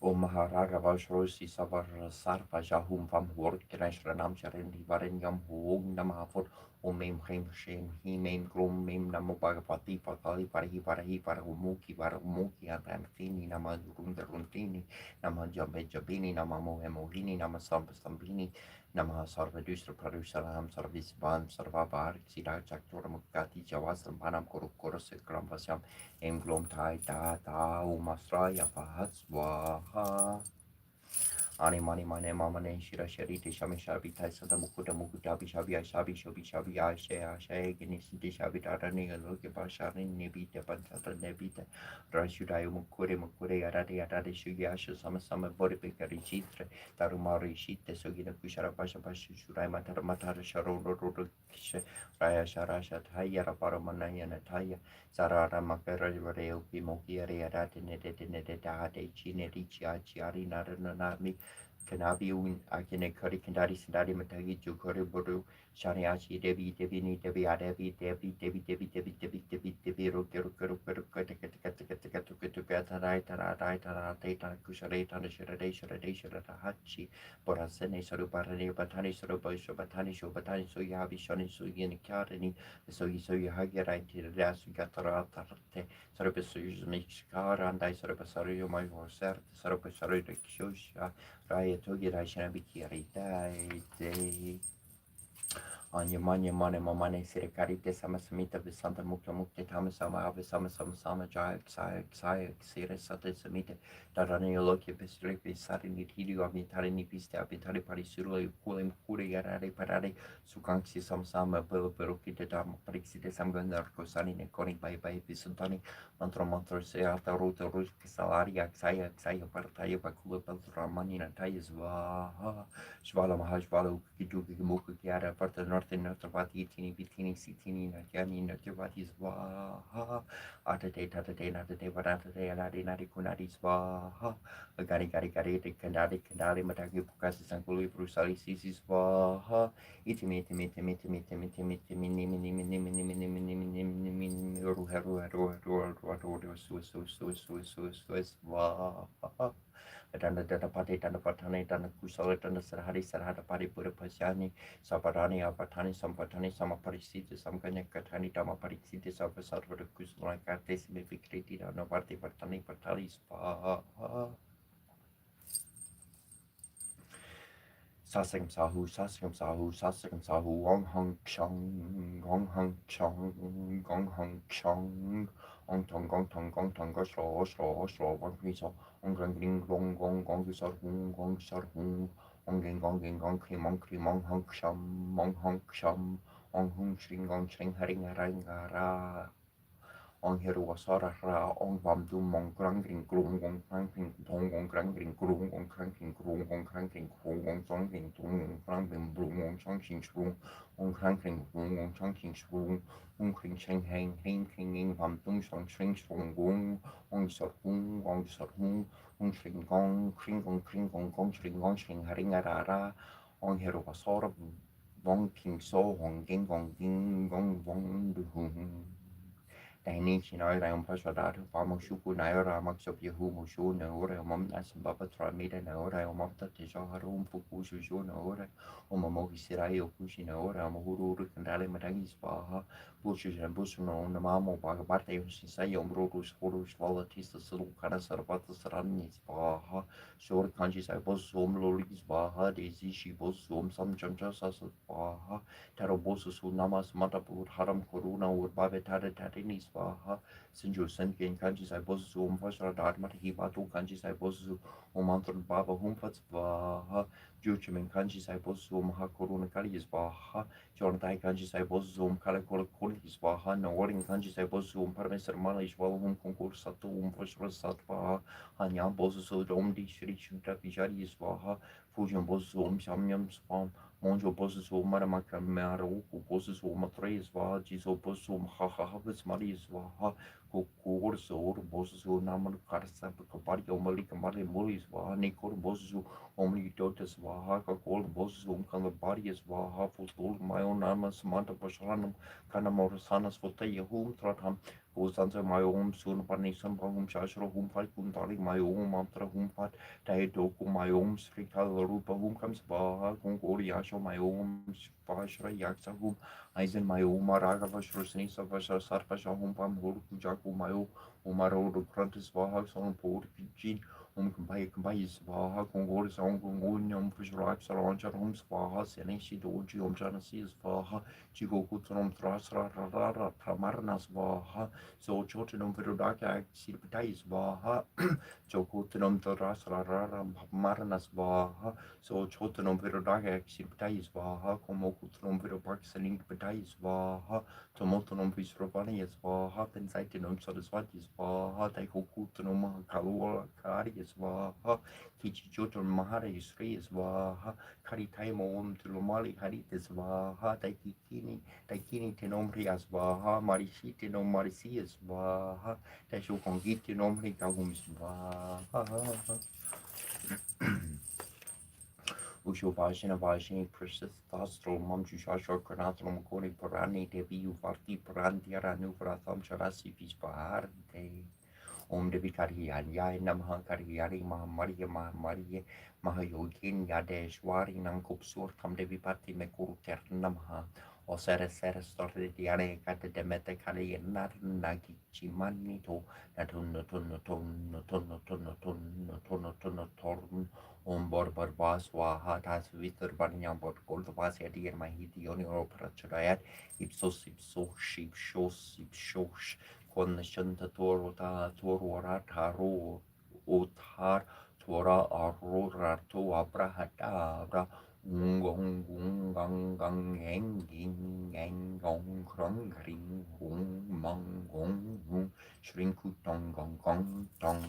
O Maharaga Vajrosi Savar Sarva Jahum Vam Horkenesh Ranam Charendi Varenyam Hong Namafur O Mem Hem Shem Himem Grum Mem Namo Bhagavati Patali Parahi Parahumuki Varumuki Antanfini Nama Runtini Nama Jambe Jabini Nama Mohemohini Nama Sambini Nama Sarva Dustra Parusalam Sarvis Van Sarva Barik Sida Jaktora Mukati Jawasam Panam Korukoros Grambasam Emglom Tai Ta Umasraya Vahaswaha Ani mani mane mama ne shira shari te shami shabi tai sada mukuta mukuta bishabi ashabi shobi shabi ashe ashe gini sinte shabi tata ne loke pashari nebite pantata nebite rashudayu mukure yarade shugi ashu sama bori pekari chitre tarumari shite sugina kushara pasha pasha shurai matara sharo roro kishe raya sharasha thaya rapara manaya nataya sarara makara vareo pimoki yarade nede dade chine richi achi nami Kanabi Akine Kari Kandari Sandari Matagi Jukori Bodu Shaniachi Devi Devini Devi Adevi Devi Rukeru Kushareta Shirade Hachi Borasene Saruparani Batani Sarubosho Batani Shobatani Soyabi Shoni Suyin Karini Soyi Hagirai Tirasu Gatara Tarte Sarabasujus Mixkara and I Sarabasario my horse Sarabasario Kishosha Raya togi rashana bikiri dai Anya manya mane mamane sirikarite sama samita visanta mukta mukte tama sama ave sama jaya ksaya ksira sate samite darane yoloki pesripi sarini hidio abitari piste abitari parisuro kulim kure yarare parare sukanksi sama belo kita dama parixite samganar kosani ne koni bai pisantani mantra se ata ruta rus salaria ksaya partaya bakula ramani nataya zwa Shvala Mahashvala Ukiduki Muku Kiara Parta Norte Notavati Tini Bitini Sitini Natyani Natyavati Swaha Atate Natate Varata Nadi Nadi Kunadi Swaha Gari Kandali Mataki Pukasi Sankuli Brusali Sisi Swaha Itimi Swaha Dana pati dana patani dana kusala dana sarhada pari pura pasyani saparani apatani sampatani sama parisiti samkanya katani dama parisiti sama sarvada kusala kate simifikriti dana parti patani patali spa Sasam sahu, Wong Hong Chong, Ong Tong, Go Slow, One Piece, Ong Gling, Gong, Sar Hung, Ong Krim, Ong Hong Sham, Ong Hung Shring, Haring, Ra. Ong heru wasara ra ong vam dum mong krang kring krung gong krang kring tong gong krang kring krung gong krang kring krung gong krang kring krung gong chong kring tung gong krang kring brung gong chong kring shrung gong krang kring krung gong chong kring shrung gong kring cheng hang hang kring ing vam dum chong shring shrung gong sor hung gong shring gong kring gong shring haring ara ong heru wasara vong king so hong gong vong du hung Dainichi naira un pasadato famo shuku naira maxo yahu mushu naura mom nasim baba tramida naura momta tishaharu fuku shushu naura momoki sirai okushi naura mohuru kandale matangi spaha bushu bushu no namamo bagabarte yoshisai omruru skuru shvala tista silu kana sarabata sarani spaha shor kanji sai bosu omloli spaha desi shi bosu sam chamcha sasa spaha Taro bosu su namas matapur haram koruna ur babe tare tatini swaha sinjo senken kanji sai bosu su umfashra dharmat hivatu kanji sai bosu su umantran baba humfat swaha juchimen kanji sai bosu su umha koruna kali swaha jorntai kanji sai bosu su umkala kola kuli swaha no waring kanji sai bosu su umparmesar mala ishwala konkur satu umfashra satvaha hanyam bosu su domdi shri shuta vijari swaha fusion bosu su shamyam swam Monjo bosu su maramaka maruku bosu su matrei swaha jiso bosu su hahahabas mari swaha kukur sur bosu su naman karsa kapari omali kamari muli swaha nikor bosu su omli dota swaha kakol bosu su kalabari swaha futul mayo nama samanta pasharanam kana morasanas fota yahum tratam Usansa mayom sun panisan bahum shashro hum fal kuntali mayom mantra hum fat Taedoku mayom srika rupa hum kam svaha kongori yasho mayom vashra yaksa hum Aizen mayom maraga vashro snisa vashra sarvasha hum pam hur kujaku mayo umaro do krantis vaha son por kijin kampai svaha kongori song kongori nyam vashra aksara anchar hum svaha seneshi doji om janasi svaha Chigoku trom trasra rara pramarna svaha so chotinum vidodaka sirpitai svaha Chokutanum Tarasrara Marana Svaha, so Chotanum Virodaga Exiptai Svaha, Komokutanum Viropaxaning Patai Svaha, Tomotanum Visrovani Svaha, Pensaitinum Sarasvati Svaha, Taikokutanum Kalua Kari Svaha, Kichichotan Mahari Sri Svaha, Karitaimo Tulumali Harit Svaha, Taikini Tenomri Svaha, Marishiti no Marisi Svaha, Tesho Kongiti Nomri Kahum Svaha. Usho Vajana Vajani Precious Thastro Mamju Shasho Karnatram Kori Parani Devi Uvarti Parantiara Nuvratham Charasi Vishpaharde Om Devi Kariyaya Namaha Kariyari Mahamariya Mahayogin Yadeshwari Nankup Surtam Devi Pati Mekuru Namaha O Sere Started Diane Kata Demete Kali Nagi Chimani to Natun Om Borbar Baswa Hatas Vitor Banyam Bot Goldvas Edir Mahiti Onio Prachayat Ipsos Sheep Shosh Kon Shanta Torota Torora Taro Otar Tora Aurora to Abrahata Ungong Gungang Gang Enging Engong Krong Ring Hung Mang Gong Shrinku Tong Gong Gong Tong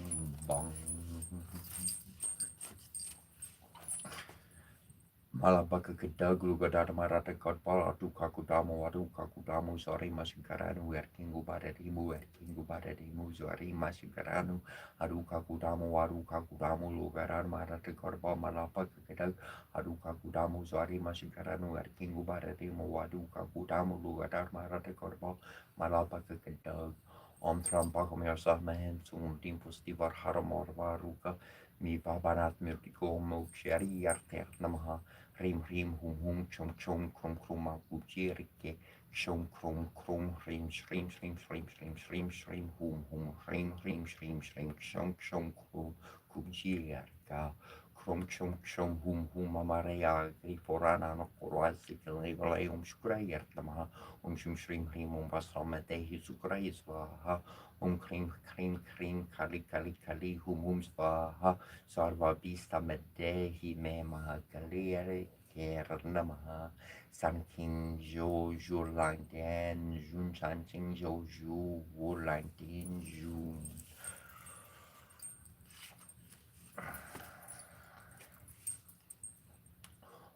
Bong Malabaka Kedaglu Gadada Marata Kodpala Adu Kakudamu Sori Masikaranu Erkingu Badadimu Zori Masikaranu Adu Kakudamu Lugaran Marata Kodpa Malapaka Kedag Adu Kakudamu Sori Masikaranu Erkingu Badadimu Adu Kakudamu Lugadar Marata Kodpa Malapaka Kedag Om Trampakam Yarsahmahen Sum Timpus Tivar Haramor Varuka Mi Babanat Mirtiko Mokshari Yarter Namaha Rim hum chum krum abujirike shum krum shrim hum shrim shum kubjirka krum chum hum amarea griforana no korwasi leum shkrayert lama shrim basramete hisukrais krim kali hum svaha Sarva vista medehi me mahakaliere Ker Namaha San King Jo Ju Lang Dan Jun Chan Ching Jo Ju Wu Lang Din Jun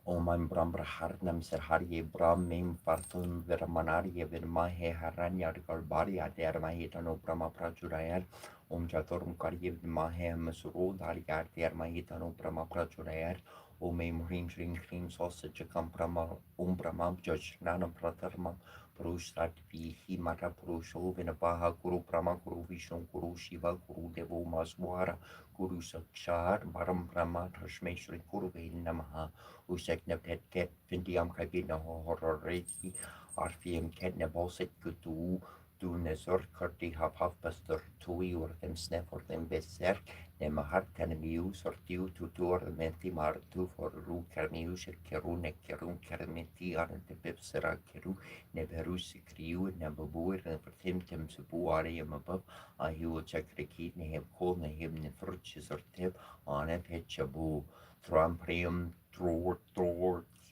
Om I'm Bram Braharnam Serhari Bram Mim Partum Vermanari Vermahe Haranya Garbari Adermahitano Brahma Prajurayar Om Jatorum Karyev Mahe Masuru Darigar Dermahitano Brahma Prajurayar Om Aim Hrim Shrim Shrim Sausage Kam Brahma Om Brahma Judge Nanam Pratarma Purush Satvi Himata Purusho Vinabaha Guru Brahma Guru Vishnu Guru Shiva Guru Devo Maswara Guru Sakshar Baram Brahma Tashmeshri Guru Namaha Ursäkta ket vindiam kai bina horroreti arfiem ket neboset kutu du nesor karti haf pastor tui or dem snef or dem beser dem har kan miu sortiu tutor menti mar tu for ru karmiu ser kerune kerun kermenti ar de bepsera keru ne berus kriu ne babuir ne vertim tem se buare am above a hu check rekit ne hem kol ne hem ne frutches or tip on a petchabu Tramprium Tror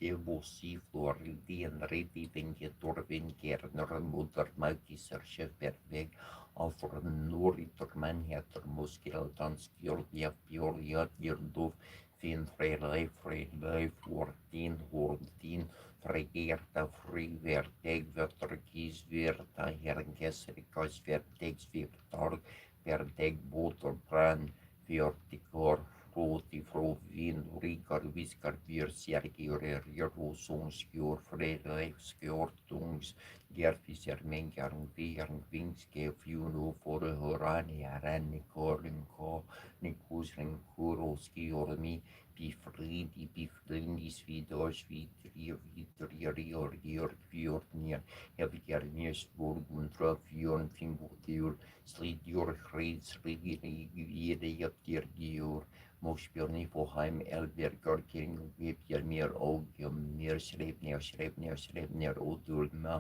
Kebossi Floridi and Redi Vinge Torvin Gerner Mutter Magis Schefberg Alfred Nori Torman Heter Muskil Danskjordia Pioria Girdov Fin Frelei Frelei 14 Fregerta Friverteg Verterkis Verta Herges Rikos Vertex Virtor Verteg Botor Brand Fjortikor Roti Frovin Rikar Viskar Vir Sergior Rosson Skjor Fredrik Skjortungs Gerfiser Mengarn Vigarn Vinske Fjuno for Horania Ranni Korinko Nikusren Kuro Skjormi Bifridi Bifrindis Vidors Vidrior Fjordnir Hevigarniers Borgun Trafjorn Fimbotiur Slidjor Hreds Rigir Mospjörni Foheim Elbergar King Vipjar mer Ogium mer Schrebner Odulma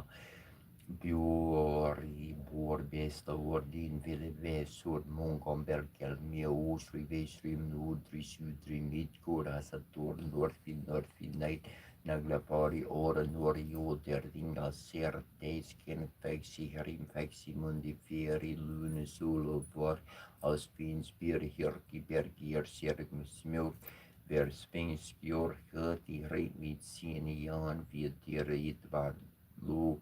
Bjori Bor Besta Ordin Ville Vesur Mongom Berkel Mia Osri Vesrim Nordri Sudri Midgård Saturn Norfin Night Naglapari Ora Nori Joder Ringa Ser Deisken Fexi Harim Fexi Mundi Feri Lune Solo Var Alspin Spir Hirki Bergier Sergm Smjörk Ver Spengskjör Höti Reitmit Sinian Vidir Idvar Lu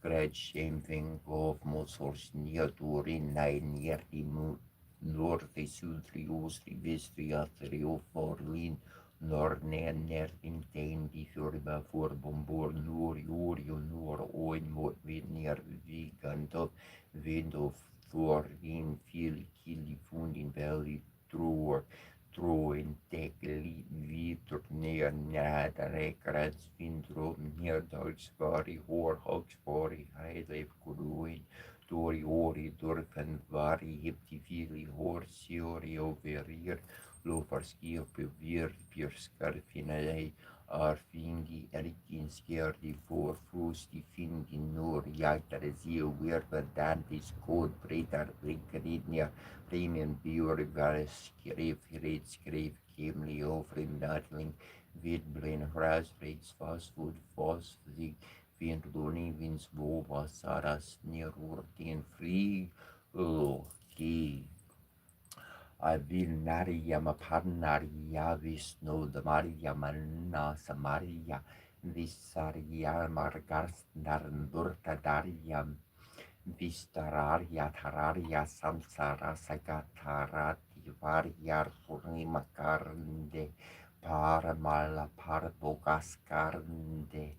Grad Shamefing of Mosors Niaturi Nine Yerti Norte Sudri Ostri Vestri Atri Forlin Nornen Nervin Tein die Fjorba voor Bombor Nor Oin Mot Vidner Vigantov Vindof Thorin Fil Kili Fundin Valley Troen Tekeli Vitor Neer Nadare Krats Vindro Neerdagsvari Hoorhogsvari Heidleif Kuruin Dori Ori Dorfen Vari Hiptivili Horsiori Overir Lofarski op weer Pierskarfinalei Arfingi Erikinskjärdi Forfus die Fingi Nor Jagtare Zio Werverdantis Kod Bretar Brinkaridnia Premium Björgare Skrev Kemli Ofrim Natling Vidbrin Hrasreits Fastfood Fosfig Vindroni Vins Vova Saras Nerurtin Fri Ki Avilnaria Maparnaria Vishnu Damaria Manna Samaria Visaria Margars Narndurta Daria Vistararia Tararia Samsara Sagatarati Variar Purnima Karnde Paramala Parbogaskarnde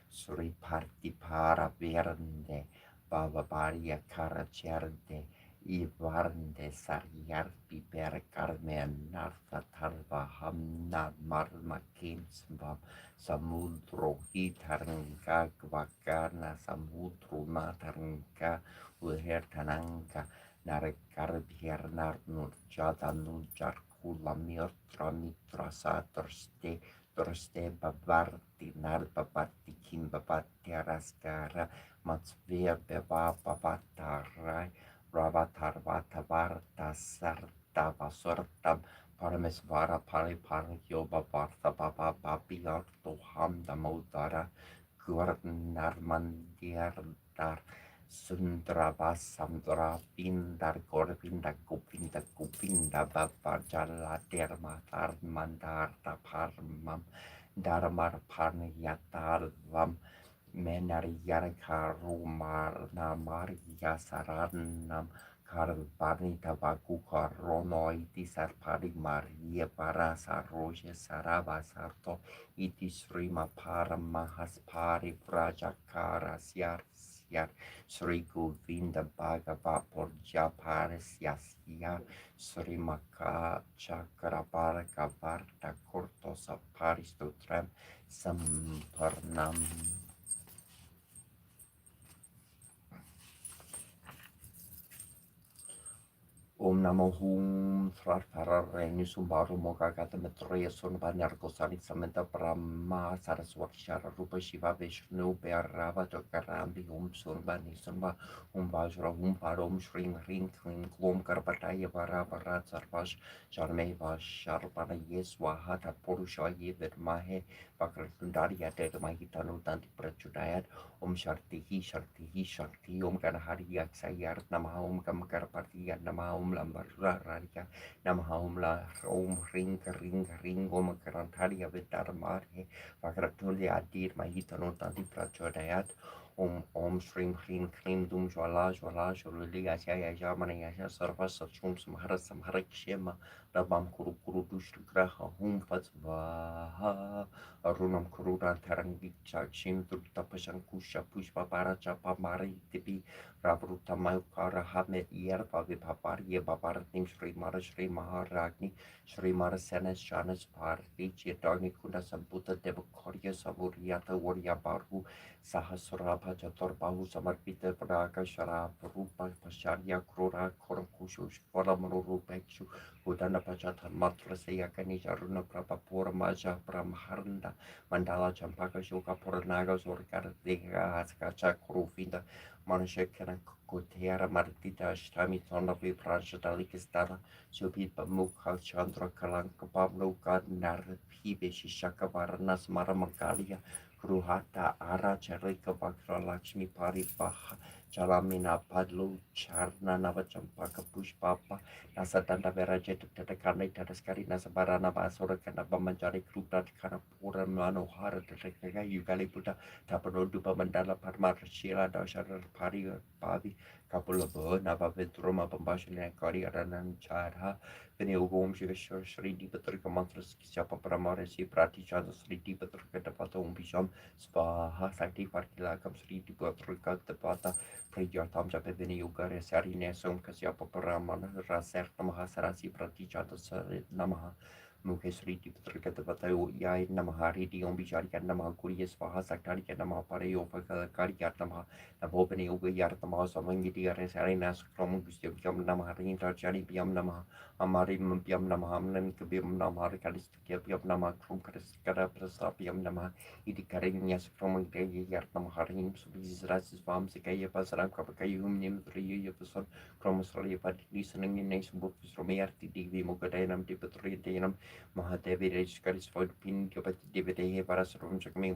Sri Parti Para Verde Baba Baria Karacherde Ivarnde Sarjarpi per Carmen Narta Tarva Hamna Marma Kimsva Samudro Hitarnga Gvakana Samudro Natarnga Uhertananga Narekarbier Narnurjada Nujar Kula Mirtra Mitra Satorste Torste Bavarti Narbabati Kimbabati Raskara Matsver Beva Bavatarai Ravatarvata Varta Sarta Vasorta Paramesvara Pari Paryoba Varta Baba Babiarto Ham Damodara Gurnar Mandiar Sundrava Samdra Pindar Gorvinda Kupinda Kupinda Baba Jala Derma Mandar Parmam Dharmar Parnyatarvam Menariyar Karumar Namariya Saranam Karbarni Tabaku Karonoi Sarpari Maria Parasa Roja Sarava Sarto Itisrima Paramahas Prajakara Syar Sri Govinda Bhagava Porja Parisya Sri Maka Chakrapara Varta Kurtosa Paristotrem Samparnam. Om Namo Hum Tharareni Sumbaru Moga Gata Maitreya Sunbanyar Gosani Samanta Brahma Saraswati Shara Rupa Shiva Vishnu Bhairava Jagarambi Om Sunbani Sunba Om Vajra Om Parom Shring Ring Kling Klom Karpataya Varavara Sarvash Sharmeva Sharpana Yeswaha Purusha Yevid Mahe Vakratundari Yaded Mahitanu Tanti Prachudayat Om Shartihi Shartihi Sharti Om Ganahari Yaksayar Namaha Om Kamkarpati Namaha Om Lambarra Raria Namaha Om Ring Ring Om Karantari Vidarmare Vakratuli Adir Mahitanu Tanti Prachudayat Om Shrim Hrim Krim Dum Jwala Shuruli Yasya Yamana Yasya Sarva Sachum Samhara Kshema Rabam Kuru Dushri Graha Hum Patsvaha Arunam Kurudan Tarangi Chakshim Tapashan Kusha Pushpa Paracha Pamari Tipi Rabruta Mayukara Hamet Yerpa Vipapari Babaratim Sri Maharagni Sri Marasenas Shanas Parthi Chetarni Kunda Samputa Devakorya Savuriata Warya Barhu Sahasrabha Chaturbahu Samarpita Praga Shara Rupa Pasharya Krura Korakushu Paramuru Rupekshu Udana Pachata Matrasaya Kanisha Runa Prabhapura Maja Brahmaranda Mandala Champaka Shuka Puranaga Zorkar Dega Haskacha Kurufinda Manashekana Kutera Martita Shtami Tonavi Prajatalikistana Subhipa Mukha Chandra Kalanka Pablo Gardner Pibe Shishaka Varanas Maramakalia Kruhata Ara Charika Bakra Lakshmi Paripaha Chalamina Padlu Charna Navachampaka Pushpapa Nasatanda Verajet Tatakane Tataskari Nasabarana Basura Kanaba Manjari Kruta Kanapura Manohara Tataka Yugali Puta Tapano Dupa Mandala Parmar Shila Dashar Pari Pavi Kapulabo Nava Venturoma Pambashina Kari Aranan Charha Vinogom Shiveshwar Sri Dipatrika Mantras Kisapa Paramarasi Prati Chanda Sri Dipatrika Tapata Umbisham Spaha Sakti Partilakam Sri Dipatrika Tapata Priyatam Japevini Ugare Sarine Som Kasyapa Paramana Raser Namaha Sarasi Prati Chanda Namaha Mukesri Dipatrika Tapata Yai Namaha Ridi Umbisharika Namaha Kuriya Swaha Saktarika Namaha Parayo Karika Namaha Navopani Uga Yartama Samangiti Sarina Skrom Gustiam Namaha Rinta Chari Piam Namaha Amarim Piam Namaha Namikabiam Namaha Kalistia Piam Nama Krum Karaskara Prasapiam Namaha Idikarinyas from Yartam Harim Subizras Vam Sikaya Pasaram Kapakayum Nim 3 Yapason Chromosolia Pat listening in nation books from RTD Mokadanam Dipatrianum Mahadevi Regis for Pin Kapat Divide Parasrum Chakmi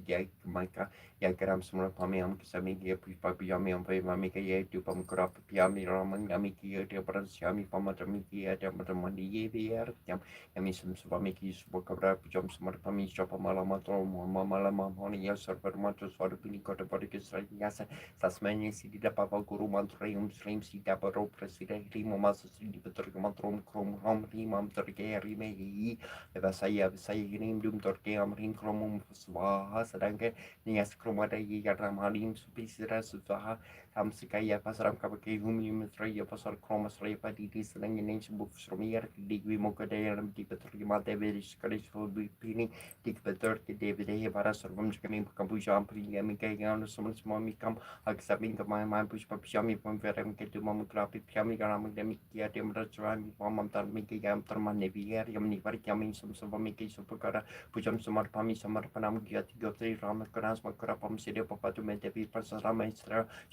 Yak Maka Yakaram Sumra Pamiam Kisami Papiamiam Pamika Tupam Krap Piami Raman Yamiki Parasiami Pamatramiki Atamatramani Yam Yamisum Svamiki Bokabra Pujam Smartami Shopamalamatro Mamalama Honia Serpermatos for the Pinicota Porticus Yasa Tasmania City Papa Guru Mantrium Stream Sita Paro President Momas City Petromantrum Crom Hom Rimam Turkey Rime Evasaya Visayim Dum Turkeyam Rim Cromum Swaha Sadanke Nias Cromata Yaram Halim Supisira Sutaha Tamsikaya Pasaram Kabaki Humim Three Pasar Chromas Repa Ditis and ancient books from here Digwi Mokadam Dipatrima David Scottish for Pini Dictator David Hevaras or Vumjamim Kampujam Priamika Summon Momicam accepting my mind push Papishami from Veram Ketumam Krapi Piami Garam Demikia Demrachami Pamam Tarmikam Tarmaneviarium Nivaricamin some Savamiki Supakara Pujam Sumar Pami Samar Panam Giati Ramakarans Makarapam City Papatume Devi Pasarama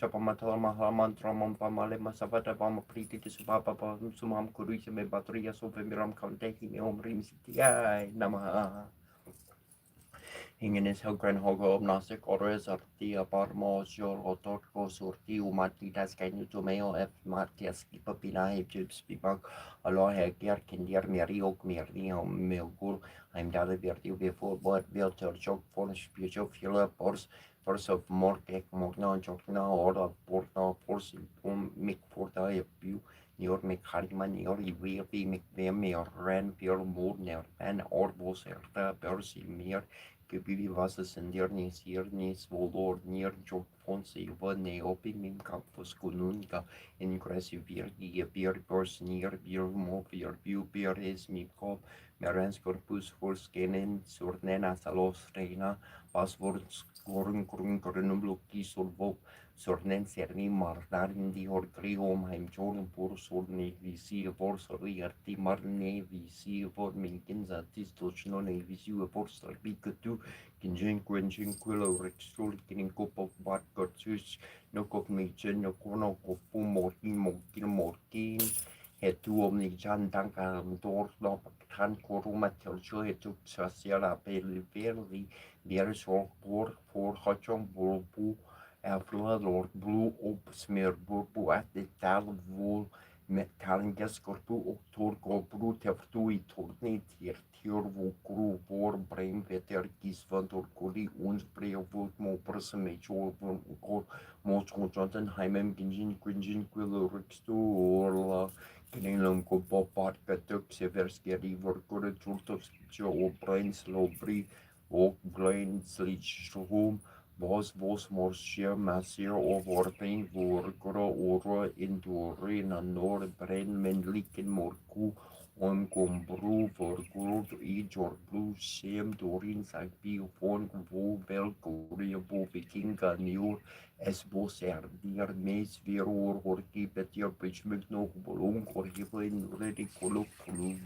Chapamato Mahaman Tramam Pamale Masavata Pama Priti Subapa Sumam Kurisame Batria Sopemiram Kanteki Om Rim City Namaha Ingenis Hogren Hogo Nasik Ores Artia Barmosio Otorko Surti Umatidas Kainutomeo F Matias Papina Egypt Spivak Aloha Ger Kindir Meriok Merio Milgur I'm Dada Verdi before but Vilter Jok for Spio Fila Pors Force of Mortek Morna Jokna or Porta Force Mik Porta Epu Nior Mekharima Nior Iwi Mik Ran Pure Mood Ner and Orbos Erta Persi Mir Gebibi was in der Niernis Volor Nier Jok Fonse Vane Opi Mim Campus Kununga in Gressivir Beer Bors Nier Beer Movier Beer is Miko Merens Corpus for Skenen Surnena Salos Reina Passwords Grun Luki Solvo Sornen Serni Mardarin di Orgrium Heim Jorn Pur Sorni Visi Vorsori Arti Marne Visi Vor Minkinza Tistochno Visi Vorsor Bikatu Kinjin Quenjin Quillo Rexul Kinin Kopov Bat Gortus Nokov Nichen Nokono Kofu Morkin Morkin Morkin Hetu Omni Jan Danka Dor Lop Tan Koruma Telcho Hetu Sasiala Peli Deres Por Hochon Burbu After Lord Blue op Smeerburbu at the Talvol Metalingas Corpu Turgo Brut of Tui Tornit hier Tiervo Gru Bor Brain Veter Gisvantor Kuli uns Breovut Mo Persamator Gor Mocho Jonathan Heimem Ginjin Quinjin Quillo Rixtu or Kinilum Kopo Part Katuk Severski River Guru Turtos Joe Brains Low Bree Walk Brains Leach Home vos morsier massier overpijn voor oro indorina nor bren men liken morku om gombru voor grod ijor blue sem dorin sag biofon vo vel korea bo vikinga nior es vos erdier mes viror horki betier pitchmik nog bolong horkiven ready kolok kolum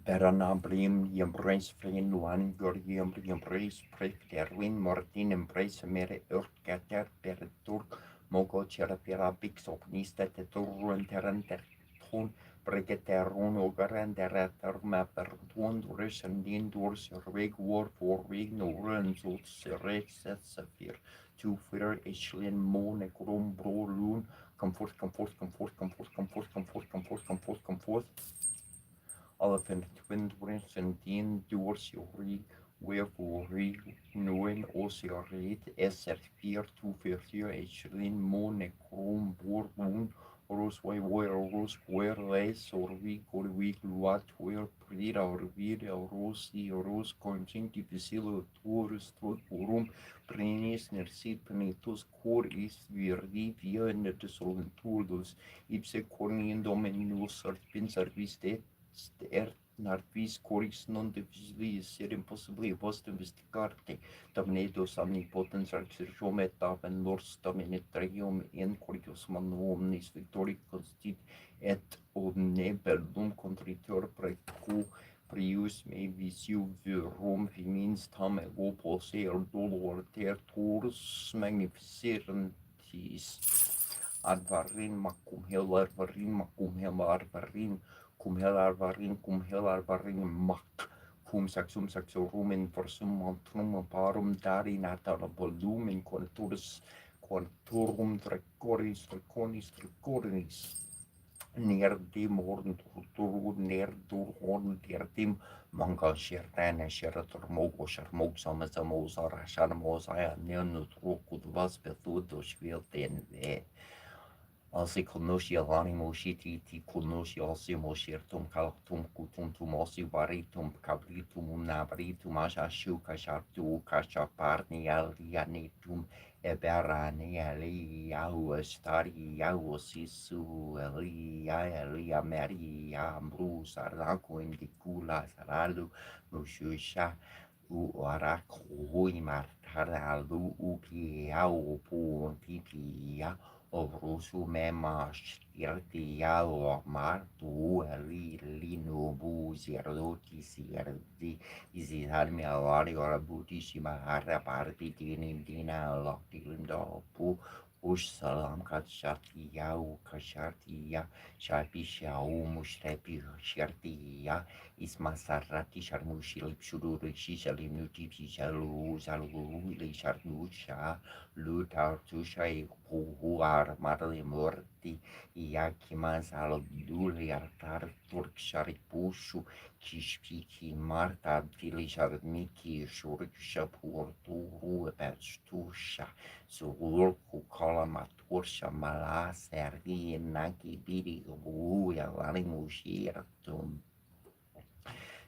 Berana Brim, Embrace Flin, Luan, Gorgi, Embrace, Prek, Derwin, Martin, Embrace, Mere, Urkater, Peretur, Mogo, Cherapira, Bix, Opnista, Teturun, Terran, Tertun, Bregeterun, Ogaran, Terraterma, Pertun, Russian, Din, Durs, Reg, War, for Rig, no Run, Zults, Reg, Safir, Two Fear, Echelin, Mo, Necrum, Bro, Loon, Comfort, Comfort, Comfort, Comfort, Comfort, Comfort, Comfort, Comfort, Comfort. Alle van twintig en 10 doors jori wherefore noen os reed SR4 244 Echelin Mon Chrome Bourboon Rosway Wire Rose Square Lace or we Luat Where Prira or Vida Rosi Rose Conjunct Difficile Tourist Forum Prenis Nersit Penitus Cor is Virdi via in the Solventurdos Ipse Cornian Dominus Serpin Service Narvis coris non difficili ser impossibili post investigarte, damnedos omnipotens arxergiometa ven lors dominatrium in corius manu omnis victori constit et omne bellum contritor precu prius me visiu virum femins tam ego poseer dolor ter turus magnificerentis advarin macum hel arvarin cum hel arvarin mac cum saxum saxorum forsum montrum parum dari natala volumen quanturum trecoris nerdim horn nerdim manga shertana sherator mogo sharmog samasa rashan mosa neon trocud vas betudo shvilten ve Alsi conosci l'animo ti conosci alsi moshertum caltum cutum alsi varitum cabritum nabritum asashu cashartu cashaparni alianitum eberani aliau estari iau sisu elia maria ambrus arlaco indicula saralu mushusha uaraku martaralu upiau pun pipia Ovrusu memas irtia o martu lino bu zeroti sierdi izarmi avari ora butissima arra parti dina loktilim dopo Ush salam kashartiya u kashartiya shabi shau mushrebi shartiya isma sarati sharmushil shururi shishalim nuti shalu shalu li sharmusha lutar tushai puhuar marli murti yakima sal duli artar turk sharik pushu kishpiki marta tili sharmiki shurik shapur tu tusha Suhul kukala matursha mala sergi naki biri buya lani mushiratum.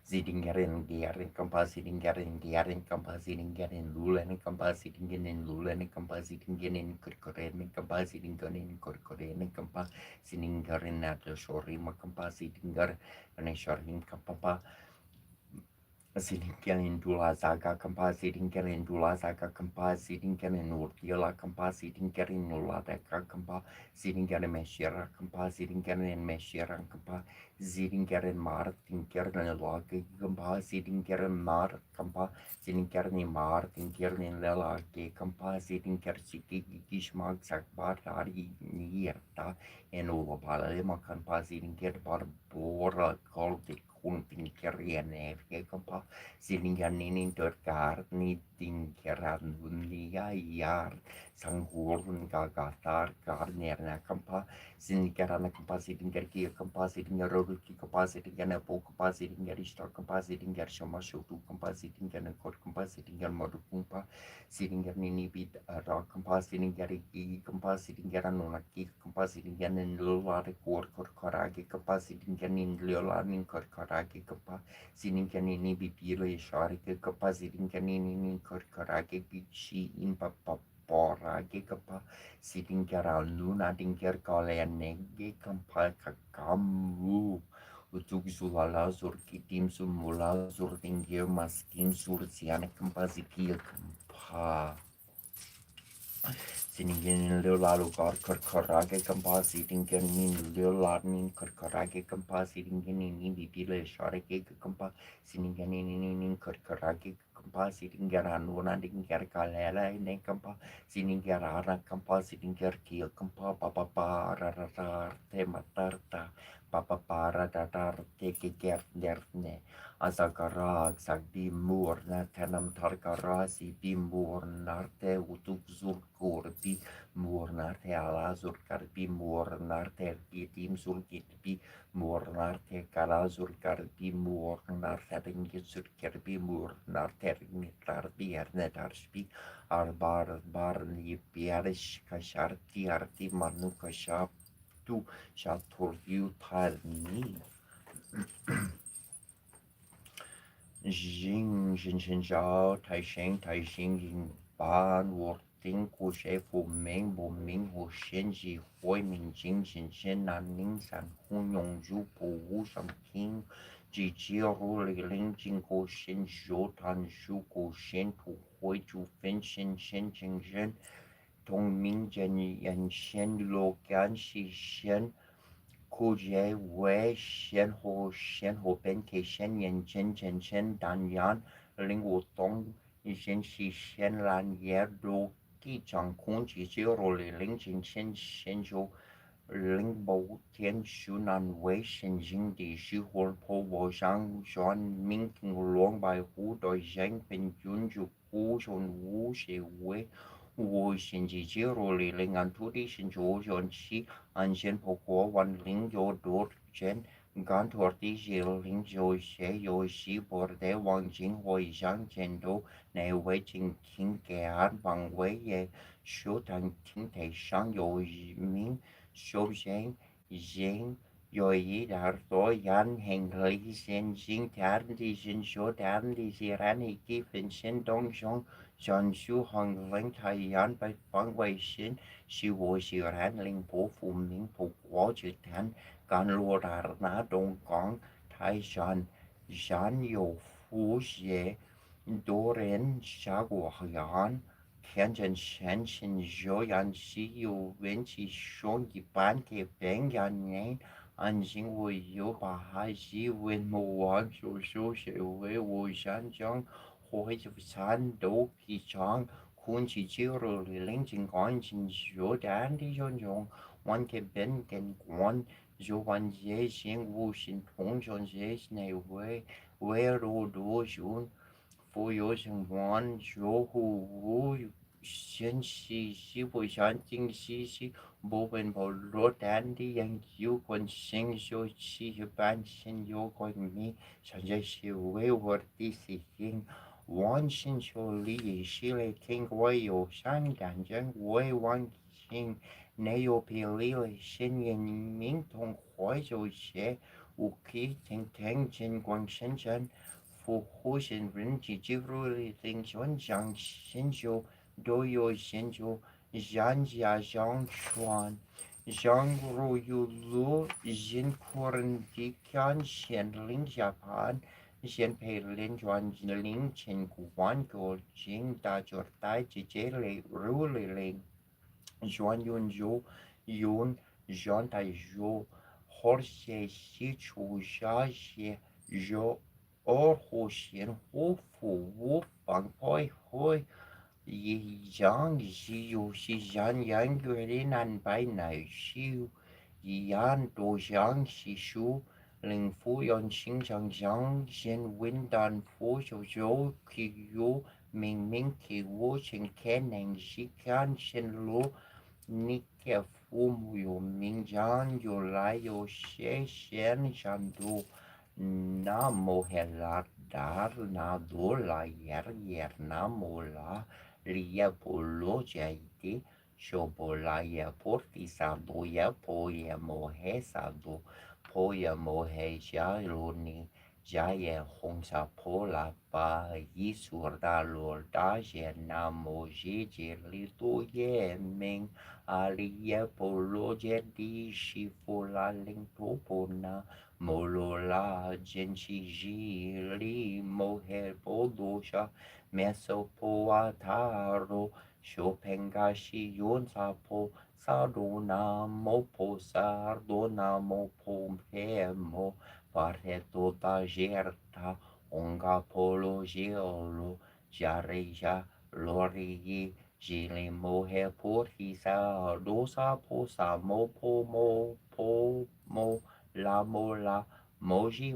Zidingarin kampa zidingarin kampa zidingarin lulen kampa zidingarin lulen kampa zidingarin kurkuren kampa zidingarin kurkuren kampa zidingarin nata shori makampa zidingar ganesharin kampa Sidinkenin dula zaga kampa sidinkenin dula zaga kampa sidinkenin urtila kampa sidinkenin nula deka kampa sidinkenin meshira kampa sidinkenin meshira kampa sidinkenin mar tinkerin lagi kampa sidinkerin mar kampa sidinkerin mar tinkerin lelagi kampa sidinker siki gishmag sakbar hari nierta en ulo palema kampa sidinker bar bora koldik kuntin kerjene kampa Silinganinin dorkar ni tinkeran dunia yar sanghurun gagatar karnerna kampa sinkerana kampa silingar ki kampa silingar roruki kampa silingar po kampa silingar istar kampa silingar shamashutu kampa silingar kor kampa silingar madu kampa silingar nini bit ra kampa silingar ki kampa silingar nonaki kampa silingar nilolare kor koragi kampa silingar nilolani koragi kampa Sininkanini bibili sharike kapa sininkanini korkorake gichi impa kapa sininkara luna dinker kalenege kampa kakamu Utuk zulala zur kitim sumula zur dingir maskin sur siane kampa zikil kampa Siningin lalu korkorage kampa sitingin lulanin korkorage kampa sitingin ini bibile sharike kampa siningin ini korkorage kampa sitingara nuna dingger kalela ini kampa siningara kampa sitingger kiel kampa papa para tematarta papa para datar tekiker derne Azagara bimur na tenam tarkara si bimur narte utuk zurkur bi mur narte ala zurkar bimur narte gitim sulkit bi mur narte kala zurkar bimur narte ringit zurkar bimur narte ringitlar bierne darsbi arbar barni biarish kasharti arti manu kashap tu shatur yu tarni Jing Jin Jin Zhao Tai Sheng Jing Ban Wo Ting Ku She Fu Meng Bu Ming Hu Shen Ji Hui Ming Jing Jin Shen Nan Ning San Hun Yong Zhu Pu Wu Shang King Ji Ji Ru Li Ling Jing Ku Shen Zhou Tan Shu Ku Shen Tu Hui Chu Fen Shen Shen Jing Zhen Tong Ming Jen Yan Shen Lo Gan Shi Shen Ku Jie Wei Shen Ho Ben Ke Shen Yen Chen Chen Shen Dan Yan Ling Wu Tong Shen Shi Shen Lan Ye Du Ki Chang Kun Ji Zero Li Ling Jing Shen Shen Zhou Ling Bo Tian Shu Nan Wei Shen Jing Di Shi Huan Po Wo Zhang Xuan Ming King Luang Bai Hu Doi Zhang Pen Jun Ju Hu Shun Wu She Wei Wu Shen Ji Zero Li Ling An Tu Di Shen Zhou Xuan Shi An Shen Po Kuo Wan Ling Yo Dur Chen Gan Tuer Di Ji Ling Yo She Yo Shi Bor De Wang Jing Hui Zhang Chen Do Nei Wei Jing King Gean Wang Wei Ye Shu Tang Ting Te Shang Yo Ming Shou Zheng Zheng Yo Yi Dar Do Yan Heng Li Shen Jing Tan Di Shen Shu Tan Di Ji Ran Hi Ki Fen Shen Dong Zhong John Shu Hong Ling Tai Yan Bai Fang Wei Shen Shi Wo Shi Ran Ling Po Fu Ming Po Guo Zhi Tan Gan Luo Dar Na Dong Gong Tai Shan Shan Yo Fu Xie Do Ren Sha Guo Yan Tian Zhen Shen Shen Zhou Yan Xi Yu Wen Qi Shong Yi Ban Ke Beng Yan Nian An Jing Wu Yu Ba Hai Xi Wen Mo Wang Shu Shu She Wei Wu Shan Jiang Hui Shan Do Ki Chang kun chỉ chiếu rồi lên trên con trên chỗ đàn đi cho nhung one cái bên cái quan chỗ quan dễ xin vô xin phong cho dễ này về rồi đồ chun phụ yếu sinh quan chỗ hữu hữu xin si với sản chính si bộ bên bộ lúa đàn đi yang chiếu quan sinh cho si ban sinh yếu quan mi sản dễ siêu về vật đi si sinh 王心说李是来听我有山感觉我王心没有比例了，新年民同怀旧些，我可以听见光深圳，复活新人之之路里听选讲新旧都有新旧，人家上传。让如有路，人可能的看先领下盘。先陪练转领前关个进大脚带直接来入来领，转用就用转带就，好些些出下些就，二号线好服务放开开。一样是有些人人个的难摆难受，一样多样是说。令夫人心上上先稳当夫就就其有明明其我先可能是看先路，你给父母有名将有来有些先上度，那么还拉达那多拉也那么拉，里也不落在一点，说不拉也不第三度也不也么还三度。po ya mo he cha lo ni ja ye hong sa po la pa yi sur da lo da ye na mo ji ji li tu ye ming a li ye po lo je di shi fo la ling to po na mo lo la jen chi ji li mo he po do sha me so po a ta ro sho penga shi yon sa po Saruna mopo sardona mopo pemo pareto da gerta onga polo geolo jareja lori gili mohe porisa dosa posa mopo mo la mola moji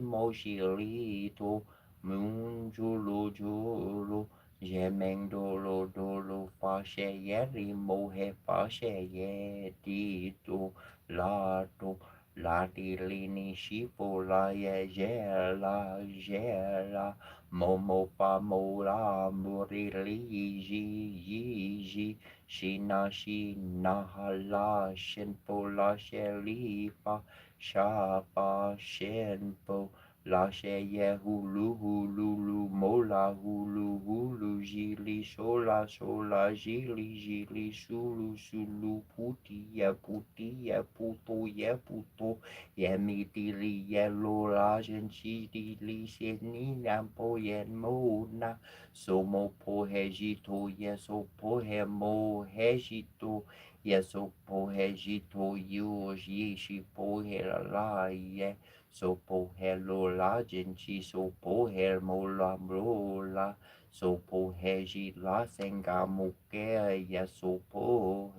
lito munjulu julu Gemeng dolo dolo fa she yeri mo he fa she ye di do la do la di li ni shi fo la ye je la mo fa mo la mo ri li ji shi na ha la shen fo la she li fa sha fa shen fo La she ye hulu mola hulu jili shola jili shulu puti ye puto ye mitili ye lola genchi li she ni nampo ye mona somo po he jito ye so po he mo he jito ye so po he jito yu ji shi po he la ye Sopo hello la genchi sopo her mola mola sopo heji la senga muke ya sopo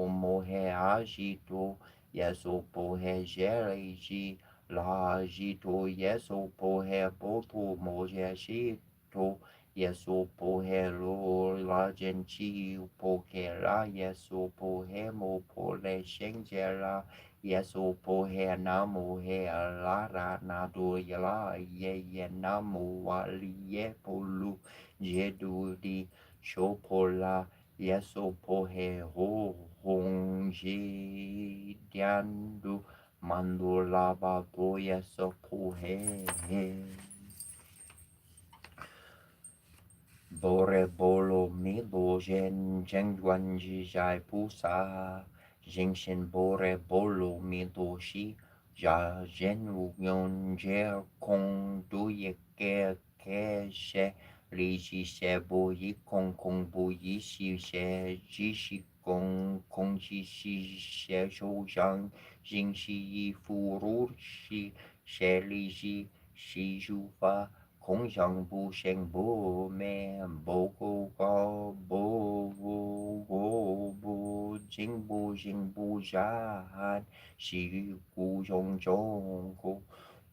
mohe agito ya sopo he jeleji la agito ya sopo he boto moje shito ya sopo hello la genchi poke la ya sopo he mo pole shengela Yeso po he namu he la ra na do ye la ye namu wali ye polu je du di sho po la yeso po he ho hong ji dian du mando la ba do yeso po he Bore bolo mi lo jen juan ji jai pu sa Jingshin bore bolo mi do shi ja jen wu yon je kong du ye ke she li ji she bo yi kong bo yi shi she ji shi kong ji shi she shou zhang jing shi yi fu ru shi she li ji shi ju fa 空相不生不灭，不垢垢不净不净不染，是故种种故，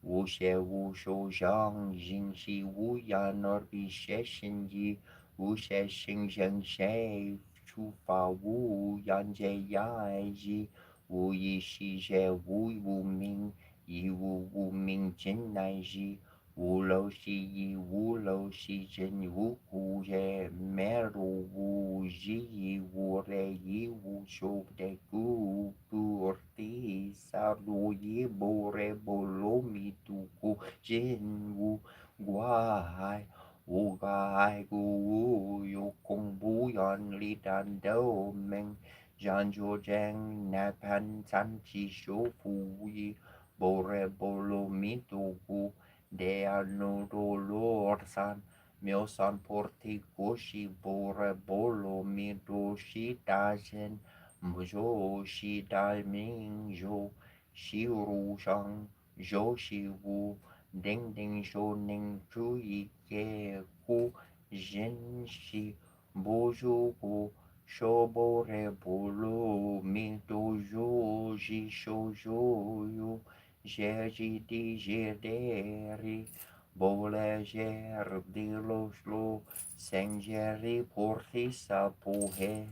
无邪无受想行识无眼耳鼻舌身意，无邪行人谁诸法无眼界眼意，无意识界无明，亦无明尽乃至。无漏悉亦无漏悉真无故也，灭如无意亦无类亦无受的故，不地萨罗耶波热波罗蜜多故，真无挂碍。无挂碍故无有空不愿力但都明，然作正乃盘参其修复亦，波热波罗蜜多故。Dea dolor san mio san porti koshi bore bolo mi do shi da zen mujo shi da ming jo shi ru shang jo shi wu ding ding sho ning chu yi ke ku jin shi bojo ku sho bore bolo mi do jo ji sho jo yo Jedi jederi, boleger diloslo, sengeri portisa pohe.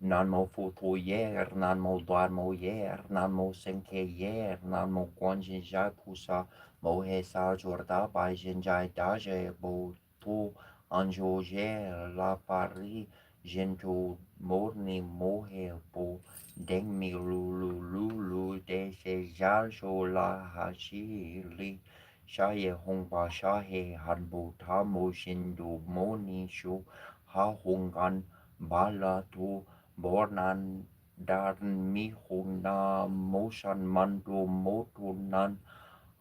Nanmo futoyer, nanmo darmoyer, nanmo senkeyer, nanmo guanjinjai pusa, mohe sa jorda bajinjai daje bo to anjoje la pari, jento morni mohe bo. Deng mi lulu lulu de se jal sho la hashi li shaye hongba shahe hanbo tamo shindo moni sho ha hongan bala to bornan darn mi hona motion mando moto nan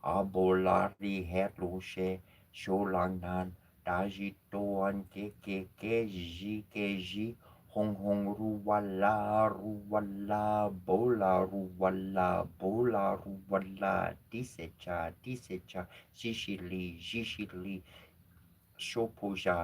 abolari hetlo she sholangan daji to an ke ji hong hong ruwala bola disecha shishili shopoja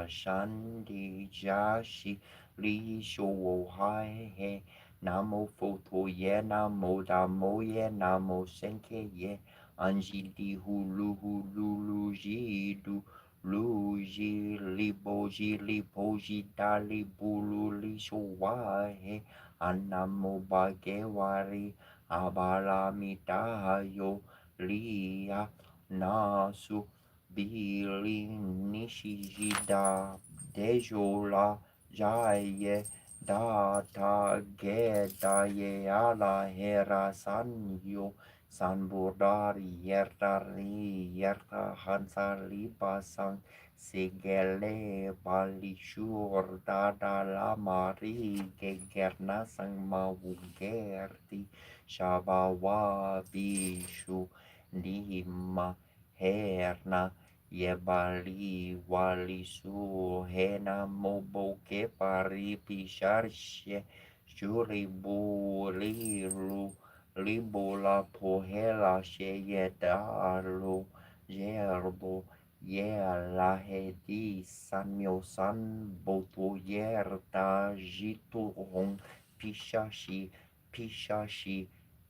shandi jashi li showo hai he namo photo ye namo damo ye namo senke ye anji di hulu jidu lu ji li poji dali bulu li showa he anamo bagewari abala mitayo liya nasu Bili Nishijida Dejola Jaye Data Gedaye Ala Hera Sanyo Sanburdari Yerta Hansali Pasang Segele Balishur Dada Lamari Gegerna Sang Mawugerti Shabawa Bishu Lima Herna Yebali Walisu Hena Moboke Pari Pisharshe Shuribu Libola Pohela Sheyedalu Yerbo Yela Hedi Sanyo San Boto Yerta Jitu Hong Pishashi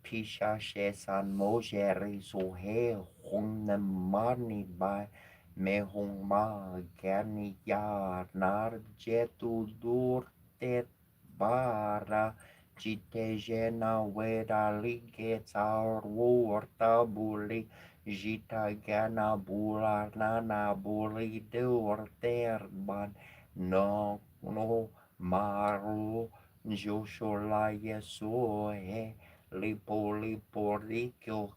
Pisha san mojeri so he hong ne marni by me hong ma gerni yar nar jetu dur tet bara jite jena weda lige tar war tabuli jita gana bular nana buli dur terban no maru Joshola yeso he lipo kyo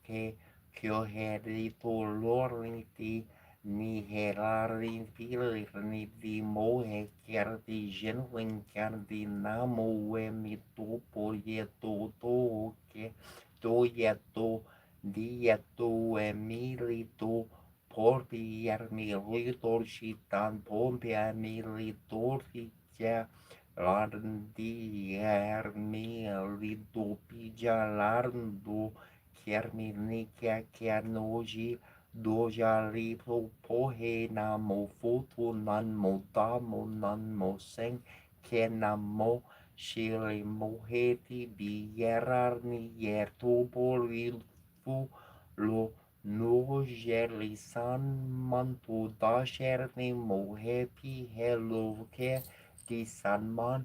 he rito lorniti ni herari filirni di mohe kerti genwin kerti namo we mi topo yeto to yeto dieto e milito porti er militor shitan pompe e militor Larndi er milito pijalarndo kermini kernoji dojari pohe namo foto nan mo damo nan mo seng kenamo shili moheti bierarni yertoboril fu lo nojeli san manto dasherni mohepi heloke di sanman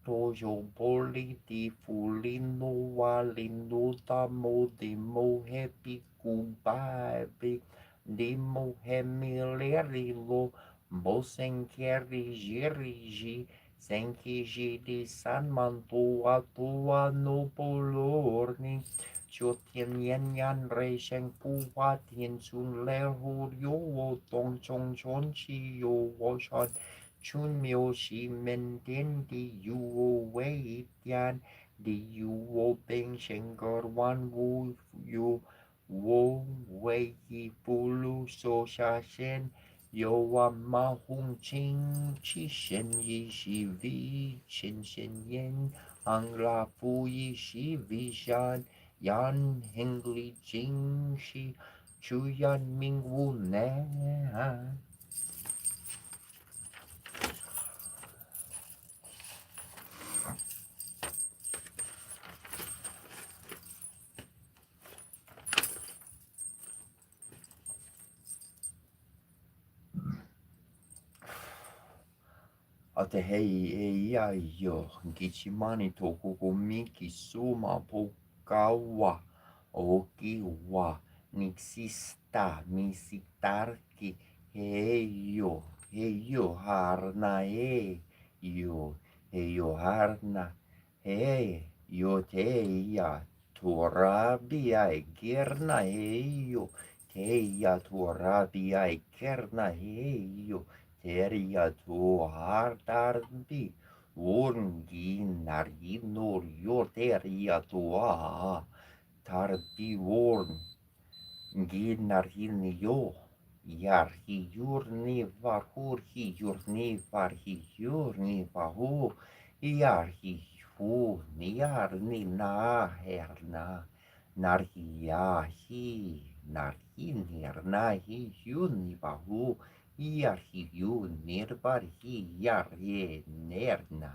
Tojo boli di fulino walino tamo di mohepi kubabi di mohemilerilo bosenkeri jiriji senkiji di san mantua tua no polorni Chotien yen yan rei sheng pu hua tien sun le hu yo wo tong chong chon chi yo wo shan chun myo shi men ten di yu wo wei tian di yu wo beng sheng gor wan wu yu wo wei yi fu lu so sha shen yo wa ma hung ching chi shen yi shi vi chen shen yen ang la fu yi shi vi shan yan hengli jing shi chu yan ming wu ne Ate hei e ia yo Gichimani toku ko miki suma po kawa o ki wa nixista misitarki hei yo harna yo harna yo te ia turabia e gerna yo te ia turabia e gerna yo Teria tu hartarbi Urgi narginor yo teria tu tarbi urn Ginarhin yo Yarhi yurni varhurhi yurni varhi yurni vahu Yarhi hu Yarni na herna Narhi yahi Narhin hernahi yurni vahu Yarhiu nirbarhi yarhe nerna.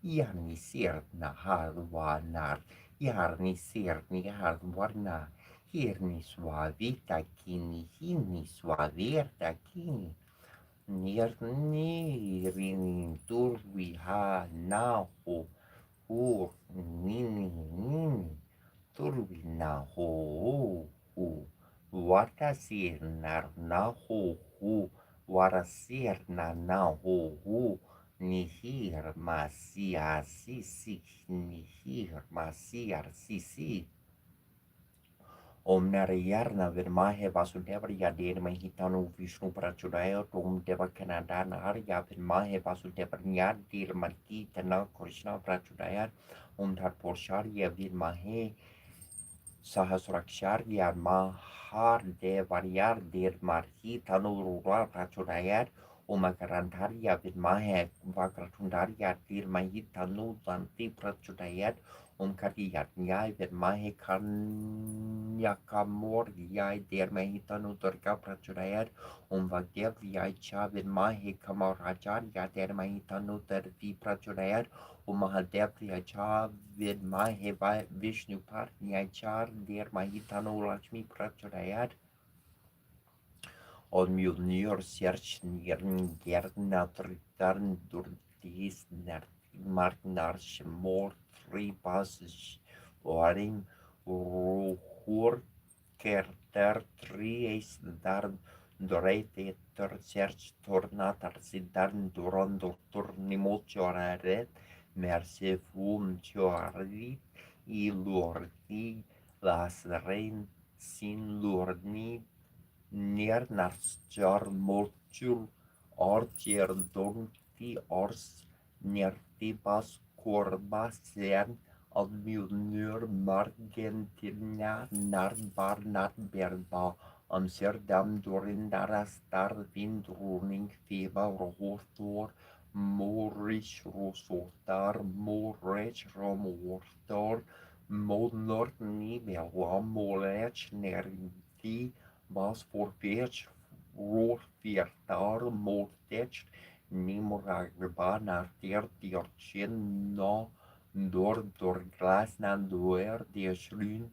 Yarni sirna harwanar. Yarni sirni harwarna. Hirni suavita kini hini suaverta kini. Nirni rini turvi ha naho. Hur nini. Turvi naho. Watasir nar naho. Warasir na hu nihir masia sisi nihir masiar sisi Om Narayana Virmahe Vasudeva Yadir Mahitanu Vishnu Prachudaya Tom Deva Kanadana Arya Virmahe Vasudeva Yadir Mahitana Krishna Prachudaya Om Tat Porshariya Virmahe Sahasraksharya Mahar Devaryar Dir Marhi Tanurura Prachudayat Omakarantarya Vidmahe Vakratundarya Dir Mahi Tanu Tanti Prachudayat Om Katiyat Nyai Vidmahe Kanyakamor Yai Dir Mahi Tanu Durga Prachudayat Om Vadev Yai Cha Vidmahe Kamaracharya Dir Mahi Tanu Durvi Prachudayat Om Mahadev Yai Cha Vidmahe Vishnu Parnyachar Dir Mahitanu Lakshmi Prachudayat Om Mjolnir Serch Nirngerna Tritarn Durdis Marknar Shmor Tripas Varim Ruhur Kerter Tries Dar Doreteter Serch Tornatar Sidarn Durandor Turnimochoraret Mercefum Chorit Ilordi Las Rein Sin Lorni Nernarschar Morchul Orcher Dorti Ors Nertibas Corbasian Admjulnur Margentina Narbar Narberba Amsterdam Dorindara Star Vindroning Feba Rohostor Morish Rosotar Morish Romortor Modnortni Molet Nerdi Bas Forfetch Rorfiertar Mortech Nimoragba Nartir Diorchin no Dor Glasna Doer Diersrün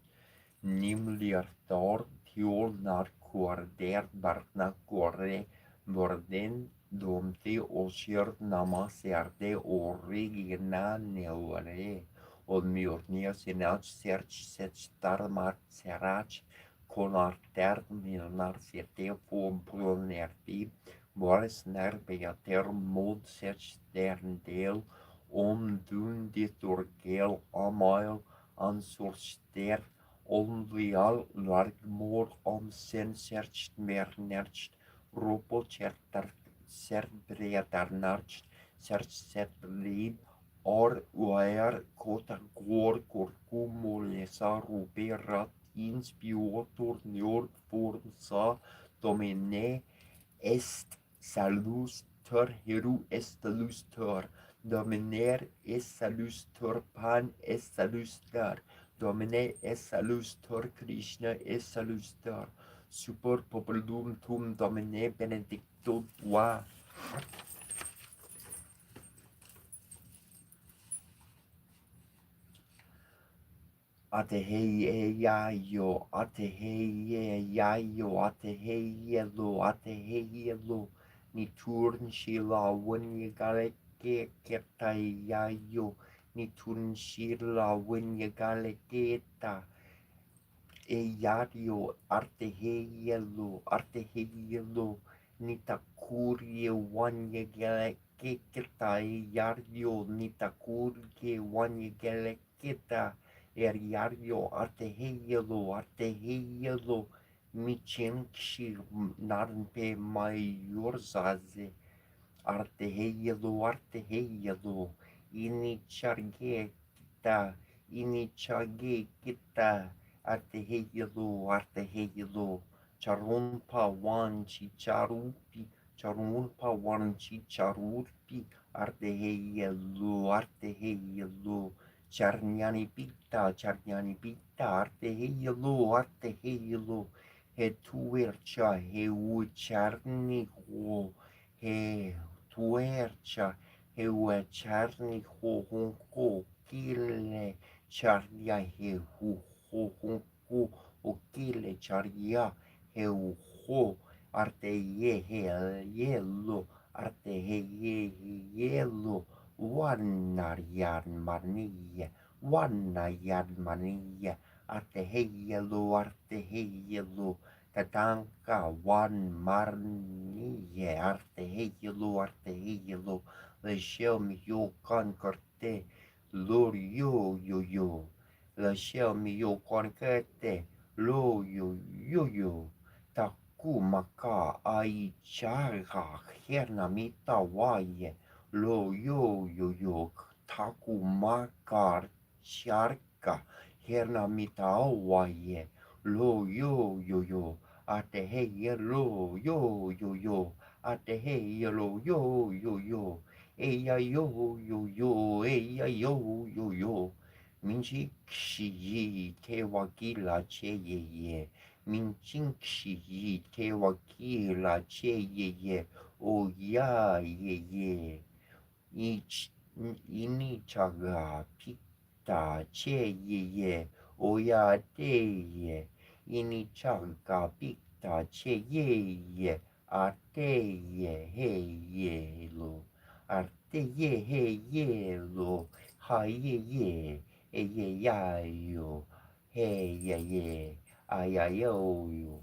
Nimliartar Tiol Narkuarder Bartna Kore Borden Domte Osir Namaserde Origina Neore Olmiornia Senach Serch Sechtar Mar Serach Konarter Milnar Sete Fobronerti Boris Nerbeater Mod Sech Derndeel Om Dun Ditorgel Amail Ansurster Onvial Largmor om sen sercht mer nercht Ropo chertar serbreatar narcht serch setlib or uair kota gor corcumulesa ruberat inspiotor neor forza domine est salus ter heru est salus ter dominer est salus ter pan est salus ter Domine es salus ter Krishna es salus ter super populum tum Domine benedicto tua. Ateheyayo, ateheyayo, ateheyelo, niturn shila winyagale ketayayo, niturn shila winyagale keta. Eyario, arteheyelo, nitakurie wanyagale keta, eyario, nitakurie wanyagale keta. Eriario arteheyelo, micenkshi narpe maiorzaze, arteheyelo, inicharge kita, arteheyelo, charunpa wanchi charupi, arteheyelo, Charniani pita, arte heilo, he tuercha, he ucharni ho, he tuercha, he ucharni ho, honko, kille, charnia, he hu, ho, honko, o kille, charnia, he ho, arte ye, he yellow, arte he yellow. Wanarian mania, arteheyelo, tatanka wan marnie, arteheyelo, leshem yo concorde, lor yo, leshem yo concorde, lo yo, takumaka aichaga, hernamita waye, lo yo taku makar sharka herna mitawaye lo yo ateheye lo yo ateheye lo yo eya yo eya yo minchi kshi te wakila cheye minchin kshi te wakila cheye o ya ye inichaga pita che ye oya ye inichaga pita che ye arte ye he lo arte ye lo ha ye ya yo he ye ayayo yo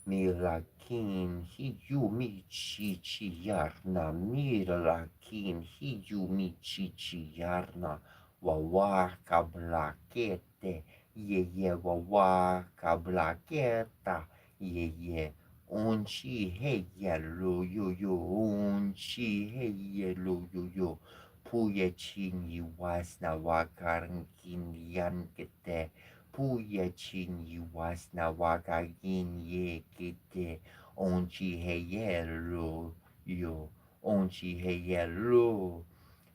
Mirakin hiyumi chichiyarna, mirakin hiyumi chichiyarna, wawaka blakete, ye wawaka blaketa, ye unchi heye lo yo, unchi heye lo yo, puye chini wasna wakarnkin yankete, Puya chini wasna wakagin ye kite onchi heyelo yo onchi heyelo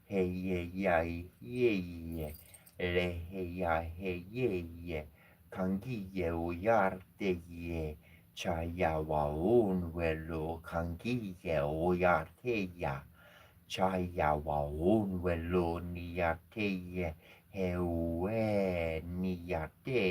heye yai ye Leheya heye, kangiye uyarte ye, chaya waun welo, kangiye uyarte ya, chaya waun welo niyate ye, hewe niyate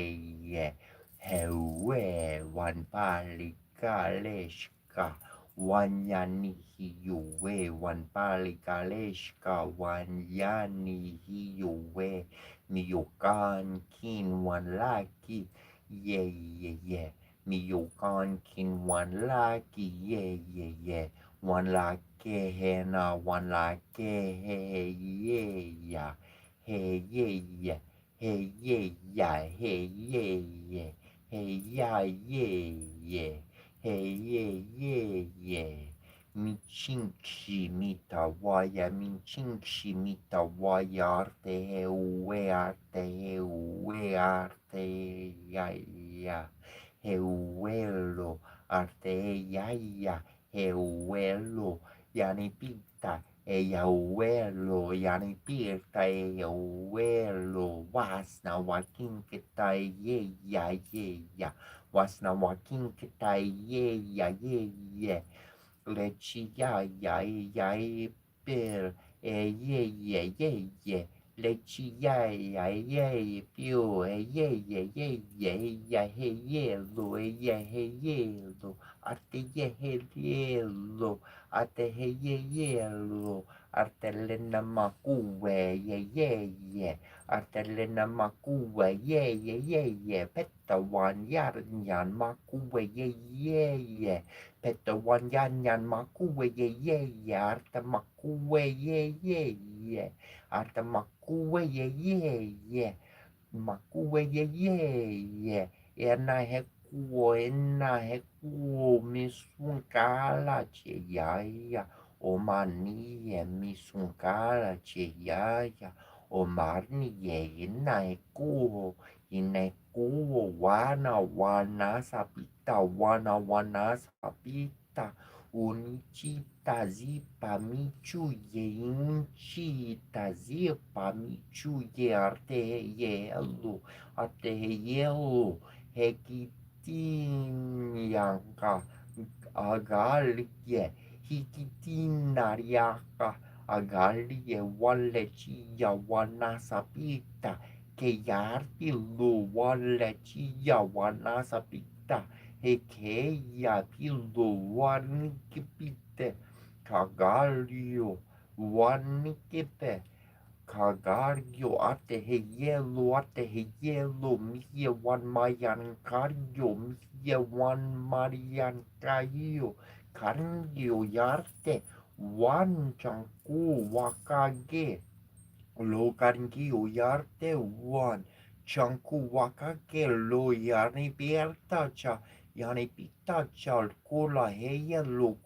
ye, hewe wanpali kaleshka, wanyani hiyuwe, wanpali kaleshka, wanyani hiyuwe, Miyokan kin one lucky, yeah, yeah, yeah. Miyokan kin one lucky, yeah, yeah, yeah. One lucky, hey, na one lucky, hey, yeah, yeah. Hey, yeah, yeah. Hey, yeah, yeah. Hey, yeah, yeah. Hey, yeah, yeah, yeah. Hey, yeah, yeah, yeah. Michinchi mitawaya, minchinchi mitawaya, arte heue, arte heue, arte ya ya, heuelo, arte ya ya, heuelo, yani pita, eyauelo, yani pita, eyauelo, wasna wakin kita ye ya ye ya, wasna wakin kita ye ya ye ye. Lechi ya ya ya per ye ye ye ye lechi ya ya ye piu ye ye ye ye ya he ye lo ye lo arte ye lo arte ye lo arte lena makuwe ye arte lena makuwe ye peta wan yan makuwe ye Peta wan yan makuwe ye arta makuwe ye arta makuwe ye makuwe ye ena he kuo misun kala che ya o mani ye misun kala che ya o marni ye ina he kuo wana sapita wana sapita unichita zipa michu ye inchita zipa michu ye arte yelo hekitin yanka agalie hikitinariaka agalie wale chia wanasapita que yarti lo wale chia wanasapita Hekeia pilo wanikipite kagalio wanikipe kagario ate heyelo mie wan mayan kario mie wan marian kaio kario yarte wan chanku wakage lo karingi uyarte wan chanku wakake lo yani piertacha yani pitacha kula heya lo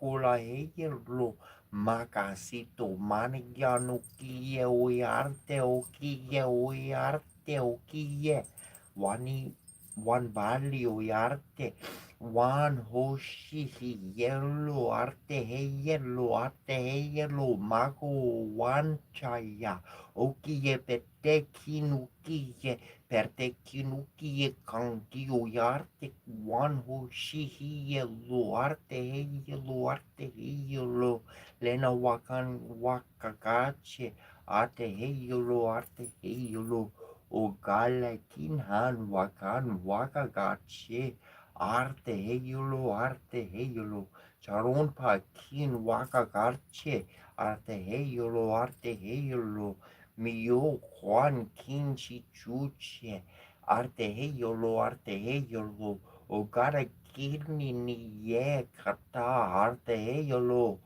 makasito manigyano kiye uyarte o kiye wani wan bali uyarte wan hoshi arte heyelo mago wan chaya Okiye pertekinukiye kankiyo yarte wan hoshihiye lo arte heyelo lena wakan wakagache arte heyelo o gala kinhan wakan wakagache arte heyelo charon pa kin wakagache arte heyelo Mio Juan Kinchi Chuche arte heyolo o gara kirni ni ye kata arte heyolo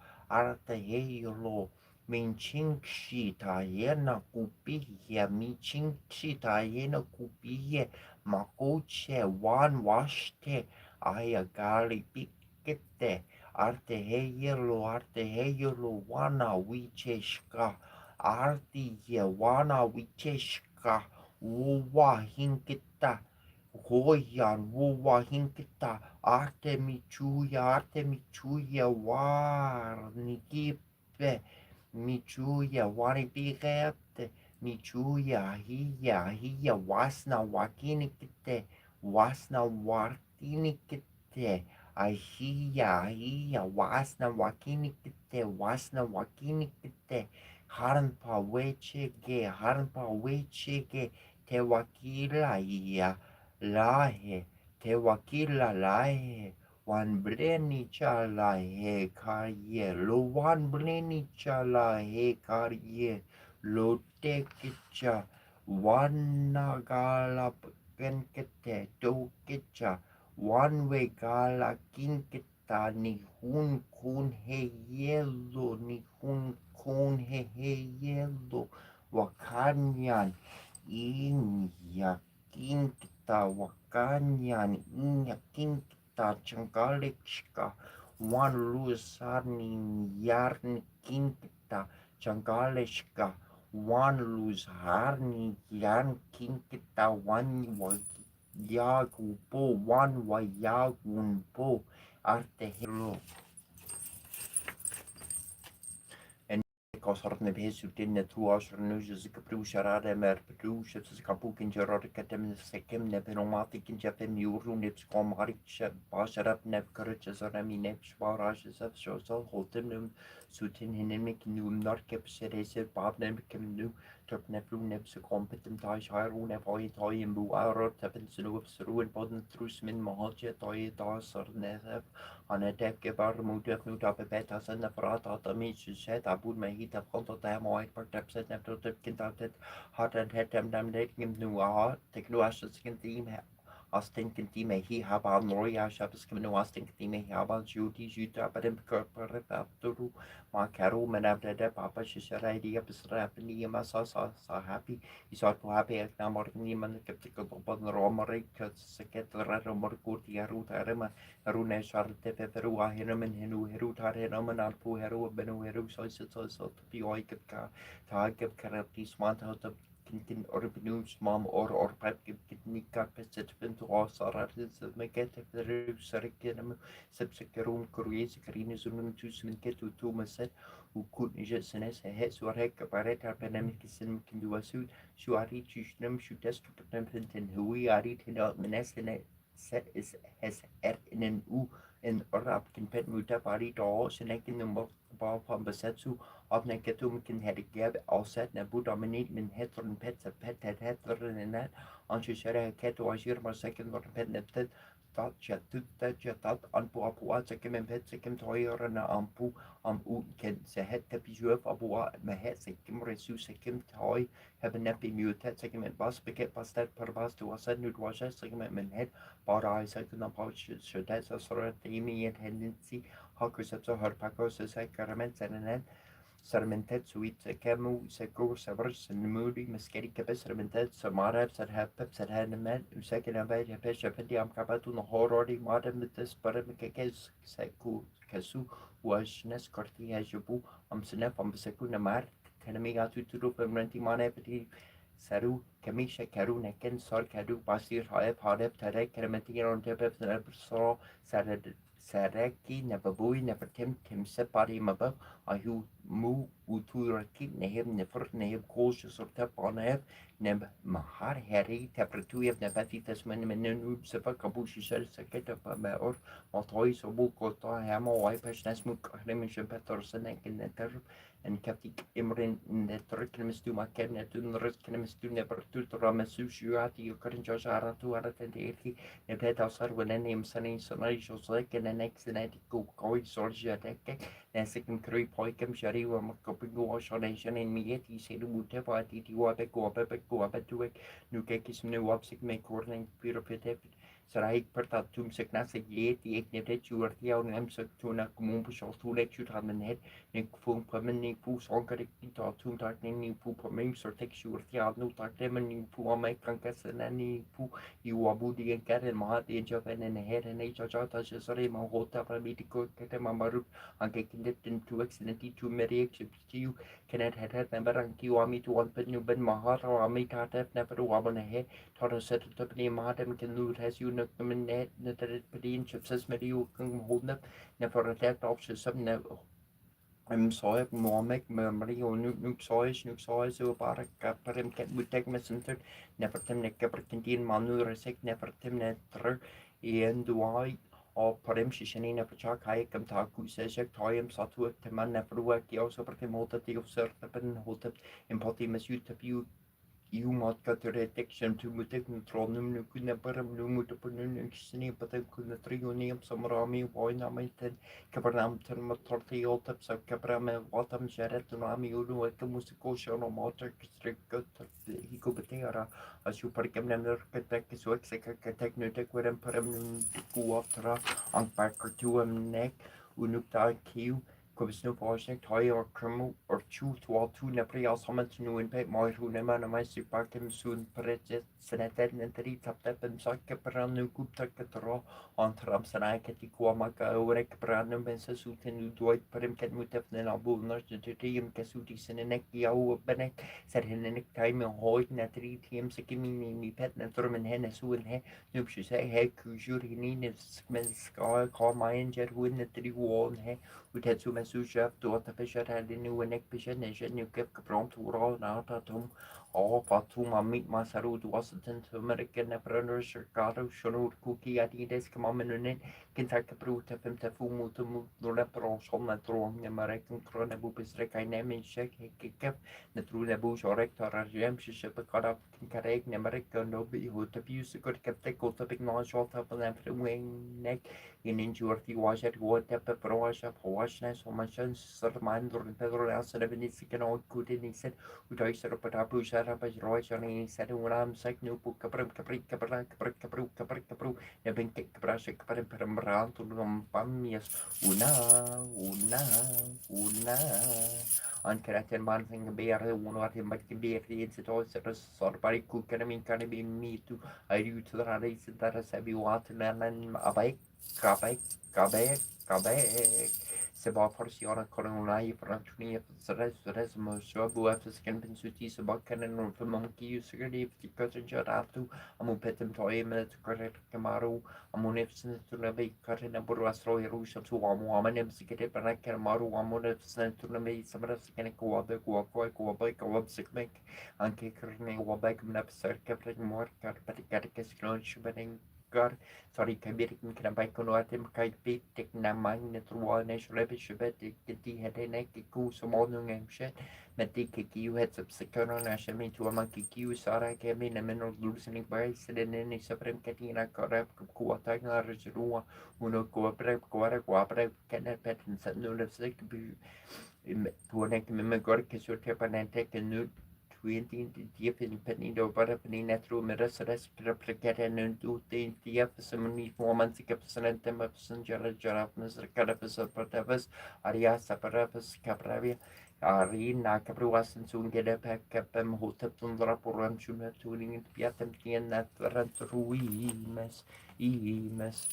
minchinchi tayena kupiye minchinchi tayena kupiye makoche wan washte ayagali pikete arte heyolo wana wicheshka Arti Yewana Wicheshka Wuwa Hinkita Hoyan Wuwa Hinkita Arte Michuya War Nikipe Michuya Wani Bigete Michuya hiya wasna wakinikite wasna wartinikite hiya wasna wakinikite harpa wechege te wakila ya lahe te wakila lahe wan bleni chala he karye lo wan bleni chala he karye lo tekicha wana gala kenkete to kicha one way gala kinkita ni hun kun he yelo ni hun kun he yelo wakanyan inya kinkita wakanyan inya kinkita changalekshka one lusarni yarni kinkita changaleshka one lose harni yan kinkita one yagu po one yagun po arte hero kosarne besu tinne tu asrnuja zikapru sharade mer pedusha zikapukin jarod katem sekem ne penomatik in jafem yuru nips komarik basharap nep courage zarami nep shwarash zef shosal holtem sutin hinemik num narkep serese bab nekem nu top neplu neps kompetent tai shairu ne voi toi in bu arot tapen snu sru en podden trusmin mahalje toi da sarnef anetek gebar mutef nu tape beta sen frata tamish set abud mahita konto tamo ek part set nep tot kintatet hat en hetem dam dating nu a teknu as skin team Austin time hi haba noria shabs kim no Austin time haba juti juta padem korpore papturu ma karu menabde de papa shishara idea pisra ni ma sa happy isot ko happy ek na mor ni man keptiko pod romare kat seket raro mor kurti aru tarema aru ne sharte pe peru a henomen henu heru tare nomen alpu heru benu heru so pi oi kepka ta kep karati smart hot kintin orbinus mam or pep kitnika peset pinto sarar me get peru sarkenam sepsekerum kuries karinus unum tusen ketu tu meset u kut nijet senes het suarek paret penam kisin kindu asu shuari chishnam shutes kapetem pintin hui ari tinot menesene set is has in an u in orap kin pet muta pari to senekin number bal pam besetsu of neketum kin had gab all set na bu dominate min hetron pets a pet hetron in that on shere keto ashir ma second or pet neptet dat chat anpu apu sekem pet sekem toyer na ampu u ken se het tepi juef apu me het sekem resu sekem toy have nepi mutet sekem bas beket pastet per bas to asad nu was sekem men het but I second approach should that's a sort of theme tendency hackers up so hard packers as I carament and sermentet suit kemu sekur savers and moody maskeri kapes sermentet samara sar have peps at hand man second about a pesh of the amkabatu no horror modern with this paramikes seku kasu was nes corti as you bu snap sekuna mar kanamiga to permanenti manepati Saru Kamisha Karu Naken Sor Kadu Pasir Haep Hadep Tarek Kermeti on Tepep Nebersor Sareki Nebabui Nevertim Tim Separi Mabab Ahu Mu Uturaki Nehem Nefer Neheb Cautious or Tep on Eb Neb Mahar Harry Tapratu of Nebati Tasman Menu Sepa Kabushi Shell Secret of Maor Maltoy Sobu Kota Hamo Wipesh Nesmuk Remission Peterson and Netter en kaptik imrin net rikkemis tu maker net tun rikkemis tu ne pertu ramesu shuati ukarin jara tu araten eki ne peta sarwen nem sani sanai josek en next ku koi sorja tek ne sekim krui poikem shari wa makopingu oshonation en mieti sedu mute pati ti wa be ku tu nu kekis ne wapsik me kornen piropete Sarai pertat tum seknas yeti ek netet chuartia on em sektuna kumum pushol tu lek chut han net ne fun pamen ni pu sonkarik ti ta tum tak ni pu pamen sor tek chuartia nu tak temen ni pu amai kankas ni pu you abudi en karen mahat en javen en her en ei cha ta sare ma hota pa mitiko kete mamaru anke kindet tin tu excellenti tu meri exceptiu kenet het member an ki ami tu on pen nu ben mahar ami ta tef never wabon he Tara set up ni madam can loot has you no net that it pedin chips as many you can hold up never attacked options some Soy Momek Mario Nuk Soy so Barak Parim Cat Butek Messenger Nefertem Nekapertindian Manu Resek Nefertem Nether Ian Duai or Parim Shishani Neferchak Hayakam Taku Sejak Toyam Satu Teman Neferuak also Pertimota of Sertapen Hotep Impotimus Utapu you mod detection to mutek tronum nukuna param numutapunun xini patak kuna trionium samrami voinamitan kabranam termatortiotap sa kabrame watam jaretunami ulu ekamusiko shono motor kistrikot hikobetera as you parkam namer katek swak sekatek nutek wedem param kuatra ang packer to neck unukta kiu Kubisnu Bosnik, Toy or Criminal or Chu to all two Nepri summon to new impact my who never my Sipakim soon Prejet Senated and three tap and Saka Branu Gupta Katro on Tramsanai Katikuamaka Orek Branum and Sasutin Dwight Perim Katmutef and Abu Nurse to Tium Kasuti Seneki Au Benek said in any time in Hoyt Natri Tium Sakimi me pet and Thurman Hennes who in he Noob should say hey Kujuri Nines Sky call my injured who in the three wall and he Utetsu Mesuja, Dota Fisher had a new neck vision, and you kept Capron to roll out at home. All Fatuma meet Masaru to Washington to American Nebrunner, Chicago, Shonu, Cookie, Adidas, Kamaman, Kentucky Brute, Femtafumu to move the Lepro, Solna Throne, American Cronabupis, Rekinam, Shek, Kip, the True Nebush or Rector, Rajem, Ship, cut up, Kinkarek, American, no be who to use a good Capteco, the big non short up on the wing neck. In injury was at what Tepe Proasha, Poashness, or Machans, Sermando, and Pedro Nelson, and Venisican or good in he said, with Oyster Patapu, Sharabas, Roy, and he said, when I'm sick, no book, Capri, Capri, Nebin Caprasha, Capri, Perambrant, Pamias, una. Unconnected man thing bear one or him but can be a toys or body cook and I mean can be me to I do to the race that as I water and a bike. Kabek. Seba Forsiana Coronai, Frantunia, Resmo, Shabu after skin pensuti, Sabakan and for monkey, you security, the cousin Jaratu, Amupetum Toy, correct Camaro, Amunifsent to Nebe, Katina Burastro, Rusha to Amuaman, Sikate, Panak, Maru, Amunifsent to Nebe, Samaraskan, Coabe, Coabe, Coab Sikmek, and Kikerne, Wabek, Napser, Captain More, Carpaticus, Clonch, Benning. Sorry, kabirin kinabai kuno atim kay pitik na mang netruwa na shrebi shibet kiti hedene kiku sumonung emshet meti kikiu heads up sekono na shemi to among kikiu sara kemi na menor loosening by sedene supreme katina korep kuata na rejruwa uno koprep koare kenet petin set nul sik bu tuonek memegor kesurte panente kenut 20 in Penido Barapani through Merasares Preplicata and 2 Semini 4 months Capsanentem of Sanjara Jarapnas Carapus of Patavas Arias Saparapus Capravia Arina Capruas and soon get a pack capem hotepun raporam chuna tuning into Piatem Tian that Ruimes Emes.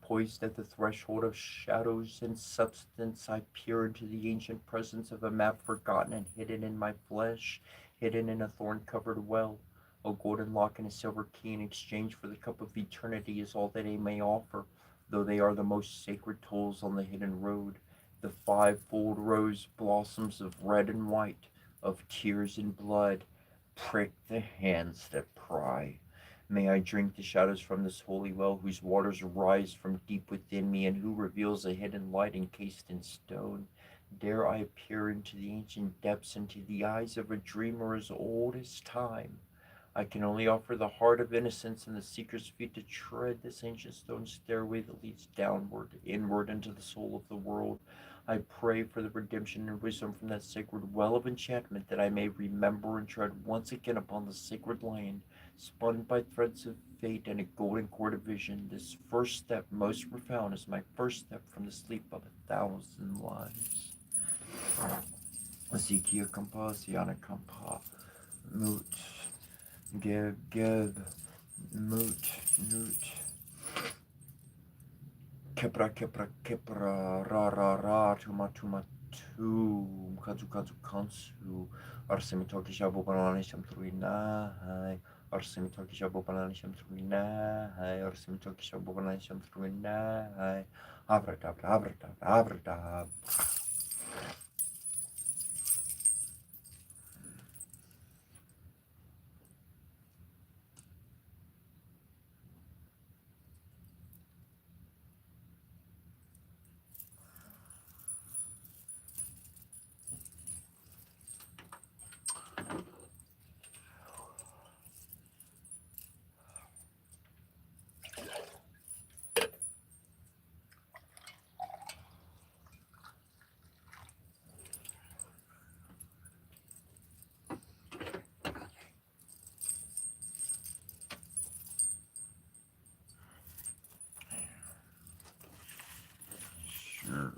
Poised at the threshold of shadows and substance, I peer into the ancient presence of a map forgotten and hidden in my flesh, hidden in a thorn-covered well. A golden lock and a silver key in exchange for the cup of eternity is all that they may offer, though they are the most sacred tolls on the hidden road. The five-fold rose blossoms of red and white, of tears and blood, prick the hands that pry. May I drink the shadows from this holy well, whose waters rise from deep within me, and who reveals a hidden light encased in stone. Dare I peer into the ancient depths, into the eyes of a dreamer as old as time. I can only offer the heart of innocence and the seeker's feet to tread this ancient stone stairway that leads downward, inward into the soul of the world. I pray for the redemption and wisdom from that sacred well of enchantment, that I may remember and tread once again upon the sacred land, spun by threads of fate and a golden cord of vision. This first step, most profound, is my first step from the sleep of 1,000 lives. Ezekiel Kampa, Siana Kampa, Moot, Geb, Moot, Kepra, Ra, Tuma, Kazu, Kansu, Arsemitoki Shabu Banani Samtruina, Arsimitoki Shabobalanisham Truina, Arsimitoki Shabobalanisham Truina, Abradab. Sure.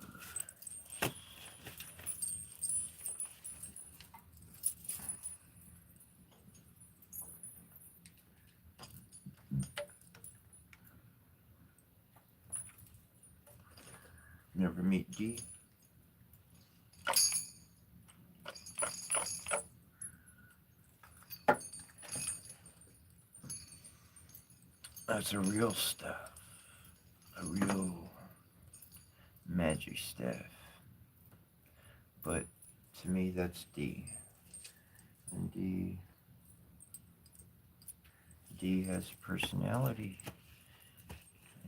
Never meet D. That's a real stuff. A real magic staff. But to me, that's D. And D has personality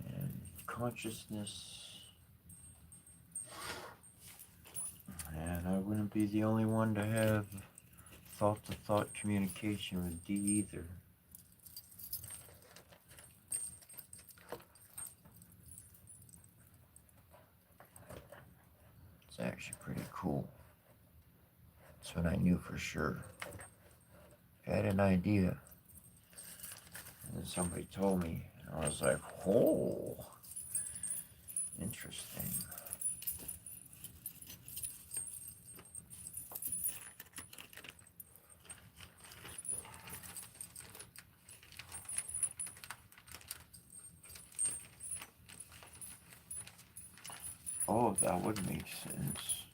and consciousness. And I wouldn't be the only one to have thought-to-thought communication with D either. It's actually pretty cool. That's what I knew for sure. I had an idea. And then somebody told me, and I was like, oh, interesting. Oh, that would make sense.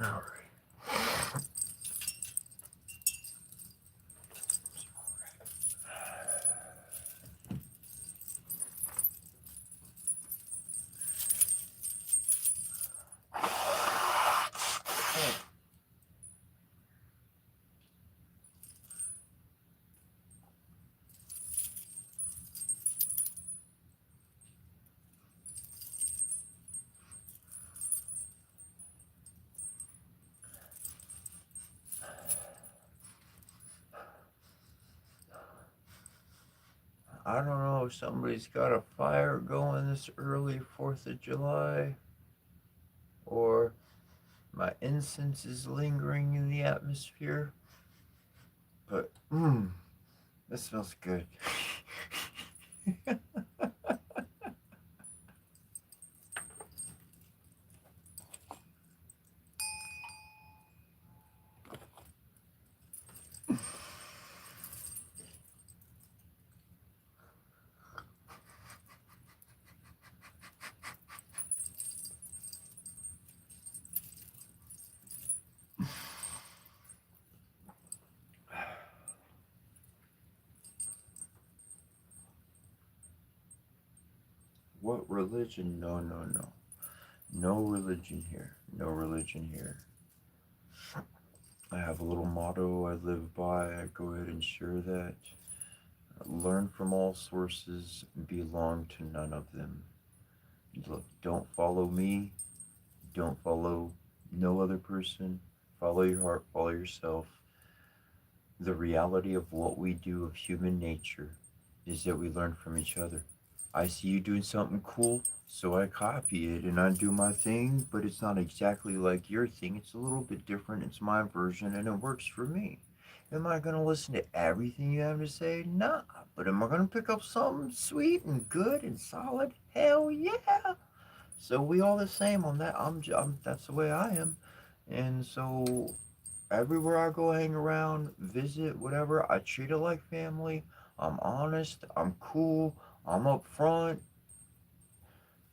All right. I don't know if somebody's got a fire going this early 4th of July, or my incense is lingering in the atmosphere, but this smells good. What religion? No. No religion here. No religion here. I have a little motto I live by. I go ahead and share that. Learn from all sources, belong to none of them. Look, don't follow me. Don't follow no other person. Follow your heart, follow yourself. The reality of what we do, of human nature, is that we learn from each other. I see you doing something cool, so I copy it and I do my thing, but it's not exactly like your thing. It's a little bit different. It's my version and it works for me. Am I going to listen to everything you have to say? Nah. But am I going to pick up something sweet and good and solid? Hell yeah. So we all the same on that. That's the way I am. And so everywhere I go hang around, visit, whatever, I treat it like family. I'm honest, I'm cool, I'm upfront,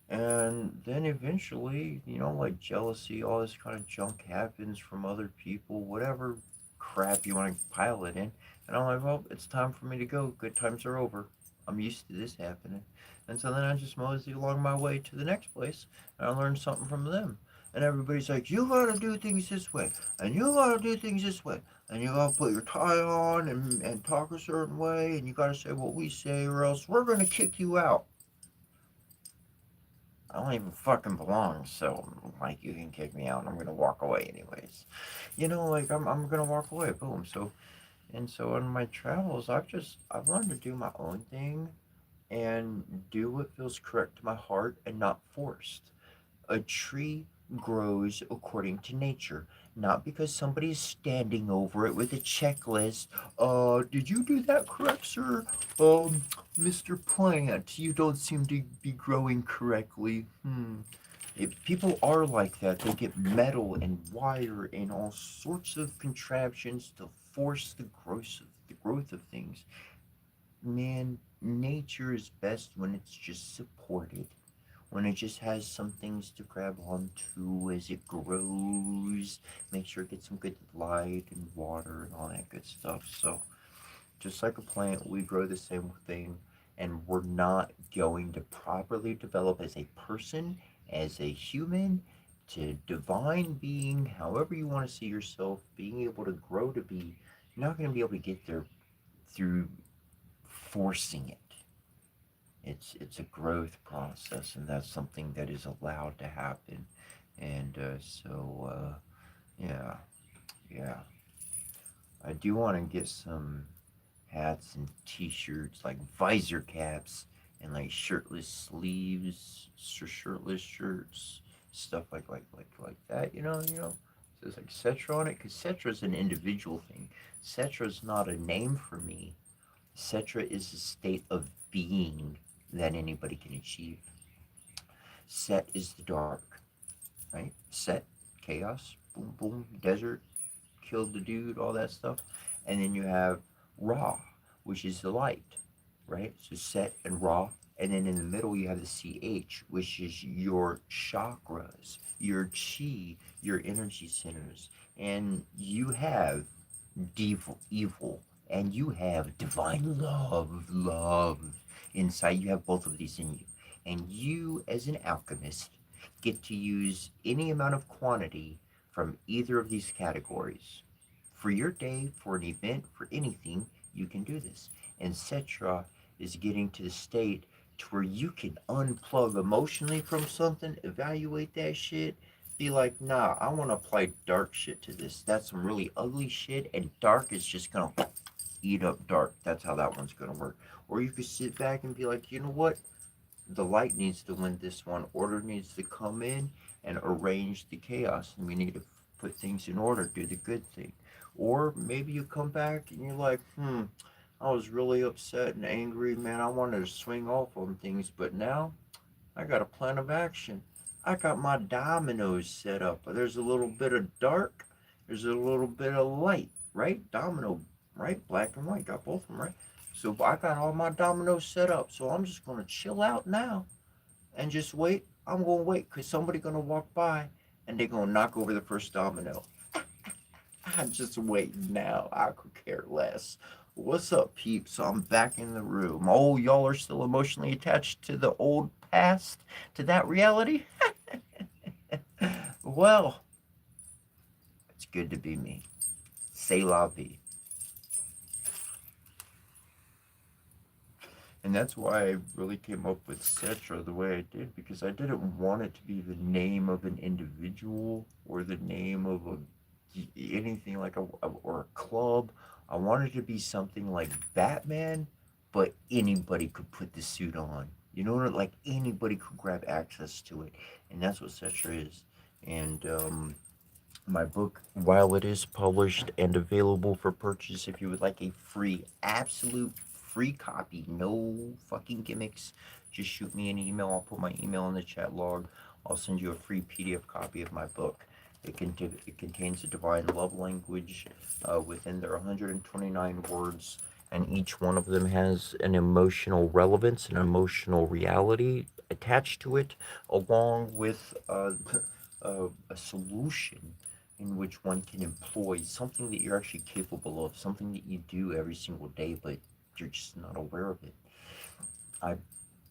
and then eventually, like jealousy, all this kind of junk happens from other people, whatever crap you want to pile it in. And I'm like, well, it's time for me to go. Good times are over. I'm used to this happening. And so then I just mosey along my way to the next place and I learn something from them. And everybody's like, you gotta do things this way, and you gotta do things this way, and you gotta put your tie on and talk a certain way, and you gotta say what we say, or else we're gonna kick you out. I don't even fucking belong, so like you can kick me out and I'm gonna walk away anyways. Like I'm gonna walk away, boom. So in my travels I've learned to do my own thing and do what feels correct to my heart and not forced. A tree grows according to nature, not because somebody's standing over it with a checklist. Did you do that correct, sir? Mr. Plant, you don't seem to be growing correctly. If people are like that, they get metal and wire and all sorts of contraptions to force the growth of things. Man, nature is best when it's just supported, when it just has some things to grab onto as it grows, make sure it gets some good light and water and all that good stuff. So, just like a plant, we grow the same thing, and we're not going to properly develop as a person, as a human, to divine being, however you want to see yourself, being able to grow to be. You're not going to be able to get there through forcing it. It's a growth process, and that's something that is allowed to happen. And yeah, yeah. I do want to get some hats and t-shirts, like visor caps, and like shirtless sleeves, shirtless shirts, stuff like that. So it's like Cetra on it, because Cetra is an individual thing. Cetra is not a name for me. Cetra is a state of being that anybody can achieve. Set is the dark, right? Set, chaos, boom, boom, desert, killed the dude, all that stuff. And then you have Ra, which is the light, right? So Set and Ra. And then in the middle, you have the CH, which is your chakras, your chi, your energy centers. And you have evil, and you have divine love inside. You have both of these in you. And you, as an alchemist, get to use any amount of quantity from either of these categories. For your day, for an event, for anything, you can do this. And Cetra is getting to the state to where you can unplug emotionally from something, evaluate that shit, be like, nah, I want to apply dark shit to this. That's some really ugly shit, and dark is just gonna eat up dark. That's how that one's gonna work. Or you could sit back and be like, you know what? The light needs to win this one. Order needs to come in and arrange the chaos, and we need to put things in order, do the good thing. Or maybe you come back and you're like, I was really upset and angry, man. I wanted to swing off on things, but now I got a plan of action. I got my dominoes set up. There's a little bit of dark, there's a little bit of light, right? Domino, right? Black and white, got both of them, right? So I got all my dominoes set up. So I'm just gonna chill out now and just wait. I'm gonna wait because somebody's gonna walk by and they're gonna knock over the first domino. I'm just waiting now. I could care less. What's up, peeps? I'm back in the room. Oh, y'all are still emotionally attached to the old past, to that reality? Well, it's good to be me. C'est la vie. And that's why I really came up with Cetra the way I did, because I didn't want it to be the name of an individual or the name of anything like or a club. I wanted to be something like Batman, but anybody could put the suit on. You know what? Like anybody could grab access to it, and that's what Cetra is. And My book, while it is published and available for purchase, if you would like a free, absolute free copy, no fucking gimmicks, just shoot me an email. I'll put my email in the chat log. I'll send you a free PDF copy of my book. It contains a divine love language within their 129 words, and each one of them has an emotional relevance, an emotional reality attached to it, along with a solution in which one can employ something that you're actually capable of, something that you do every single day, but you're just not aware of it. I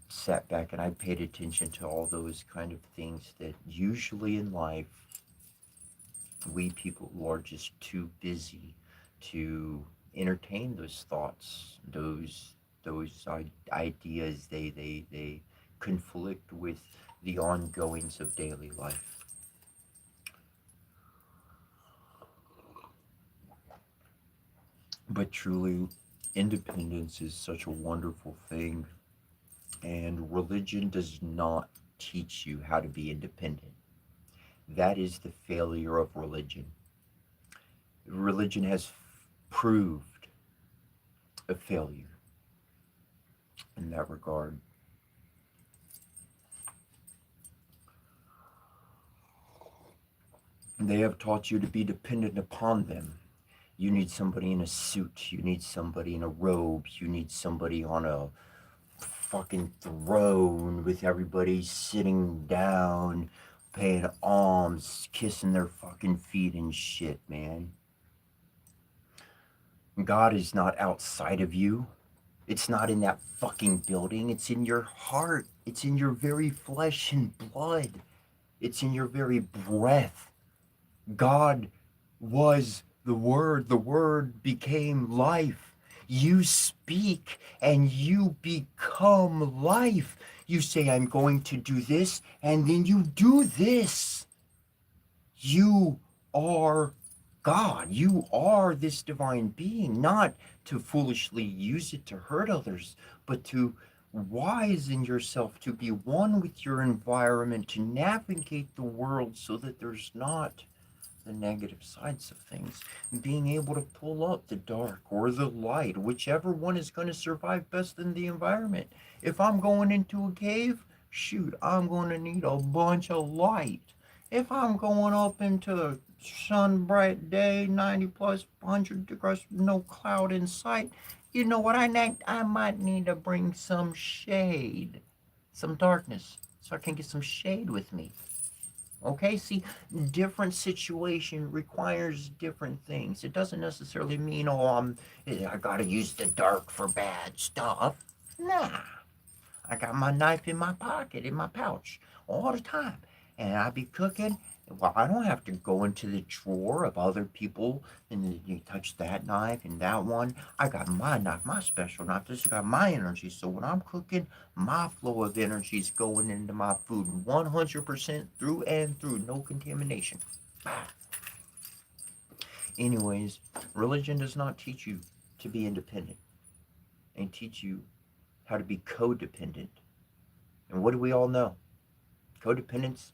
sat back and I paid attention to all those kind of things that usually in life we people are just too busy to entertain those thoughts, those ideas. They conflict with the ongoings of daily life. But truly, independence is such a wonderful thing, and religion does not teach you how to be independent. That is the failure of religion. Religion has proved a failure in that regard. They have taught you to be dependent upon them. You need somebody in a suit, you need somebody in a robe, you need somebody on a fucking throne with everybody sitting down, paying alms, kissing their fucking feet and shit, man. God is not outside of you. It's not in that fucking building. It's in your heart. It's in your very flesh and blood. It's in your very breath. God was the Word. The Word became life. You speak and you become life. You say, I'm going to do this, and then you do this. You are God. You are this divine being, not to foolishly use it to hurt others, but to wisen yourself, to be one with your environment, to navigate the world so that there's not the negative sides of things. Being able to pull up the dark or the light, whichever one is going to survive best in the environment. If I'm going into a cave, shoot, I'm going to need a bunch of light. If I'm going up into a sun bright day, 90 plus 100 degrees, no cloud in sight, you know what I need? I might need to bring some shade, some darkness, so I can get some shade with me. Okay, see, different situation requires different things. It doesn't necessarily mean, oh, I gotta use the dark for bad stuff. Nah, I got my knife in my pocket, in my pouch, all the time. And I be cooking. Well, I don't have to go into the drawer of other people and you touch that knife and that one. I got my knife, my special knife. This got my energy. So when I'm cooking, my flow of energy is going into my food 100% through and through, no contamination. Anyways, religion does not teach you to be independent and teach you how to be codependent. And what do we all know? Codependence,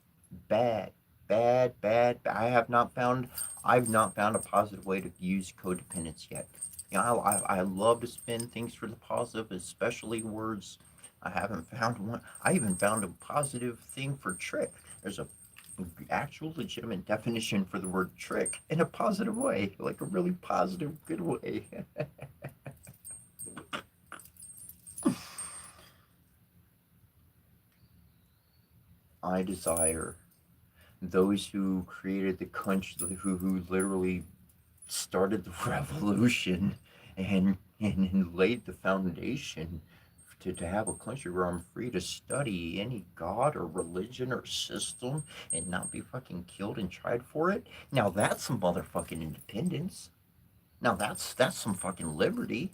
bad, bad, bad. I've not found a positive way to use codependence yet. You know, I love to spin things for the positive, especially words. I haven't found one. I even found a positive thing for trick. There's a actual legitimate definition for the word trick in a positive way, like a really positive, good way. I desire those who created the country, who literally started the revolution and laid the foundation to have a country where I'm free to study any god or religion or system and not be fucking killed and tried for it. Now that's some motherfucking independence. Now that's some fucking liberty.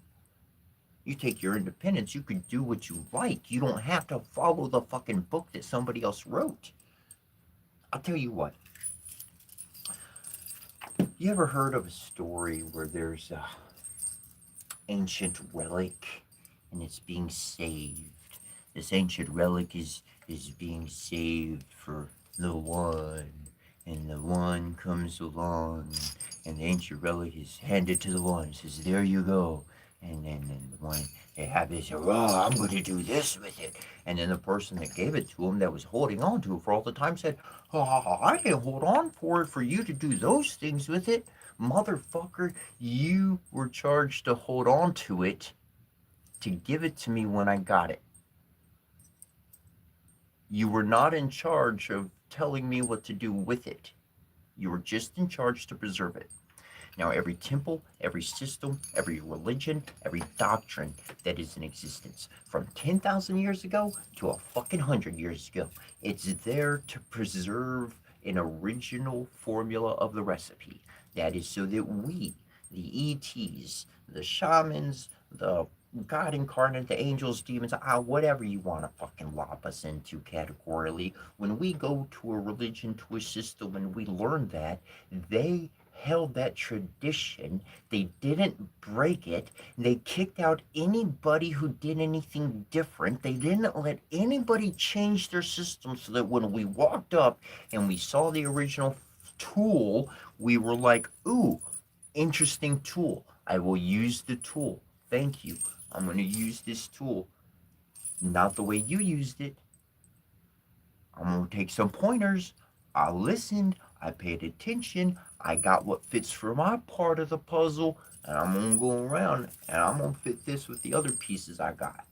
You take your independence, you can do what you like. You don't have to follow the fucking book that somebody else wrote. I'll tell you what. You ever heard of a story where there's a ancient relic and it's being saved? This ancient relic is being saved for the one, And the one comes along, and the ancient relic is handed to the one and says, there you go. And then the one, they have this, oh, I'm going to do this with it. And then the person that gave it to him that was holding on to it for all the time said, oh, I didn't hold on for it for you to do those things with it. Motherfucker, you were charged to hold on to it, to give it to me when I got it. You were not in charge of telling me what to do with it. You were just in charge to preserve it. Now, every temple, every system, every religion, every doctrine that is in existence, from 10,000 years ago to a fucking 100 years ago, it's there to preserve an original formula of the recipe. That is so that we, the ETs, the shamans, the God incarnate, the angels, demons, whatever you want to fucking lob us into categorically, when we go to a religion, to a system, and we learn that, they held that tradition. They didn't break it. They kicked out anybody who did anything different. They didn't let anybody change their system, so that when we walked up and we saw the original tool, we were like, ooh, interesting tool. I will use the tool. Thank you. I'm going to use this tool. Not the way you used it. I'm going to take some pointers. I listened. I paid attention. I got what fits for my part of the puzzle. And I'm going to go around and I'm going to fit this with the other pieces I got.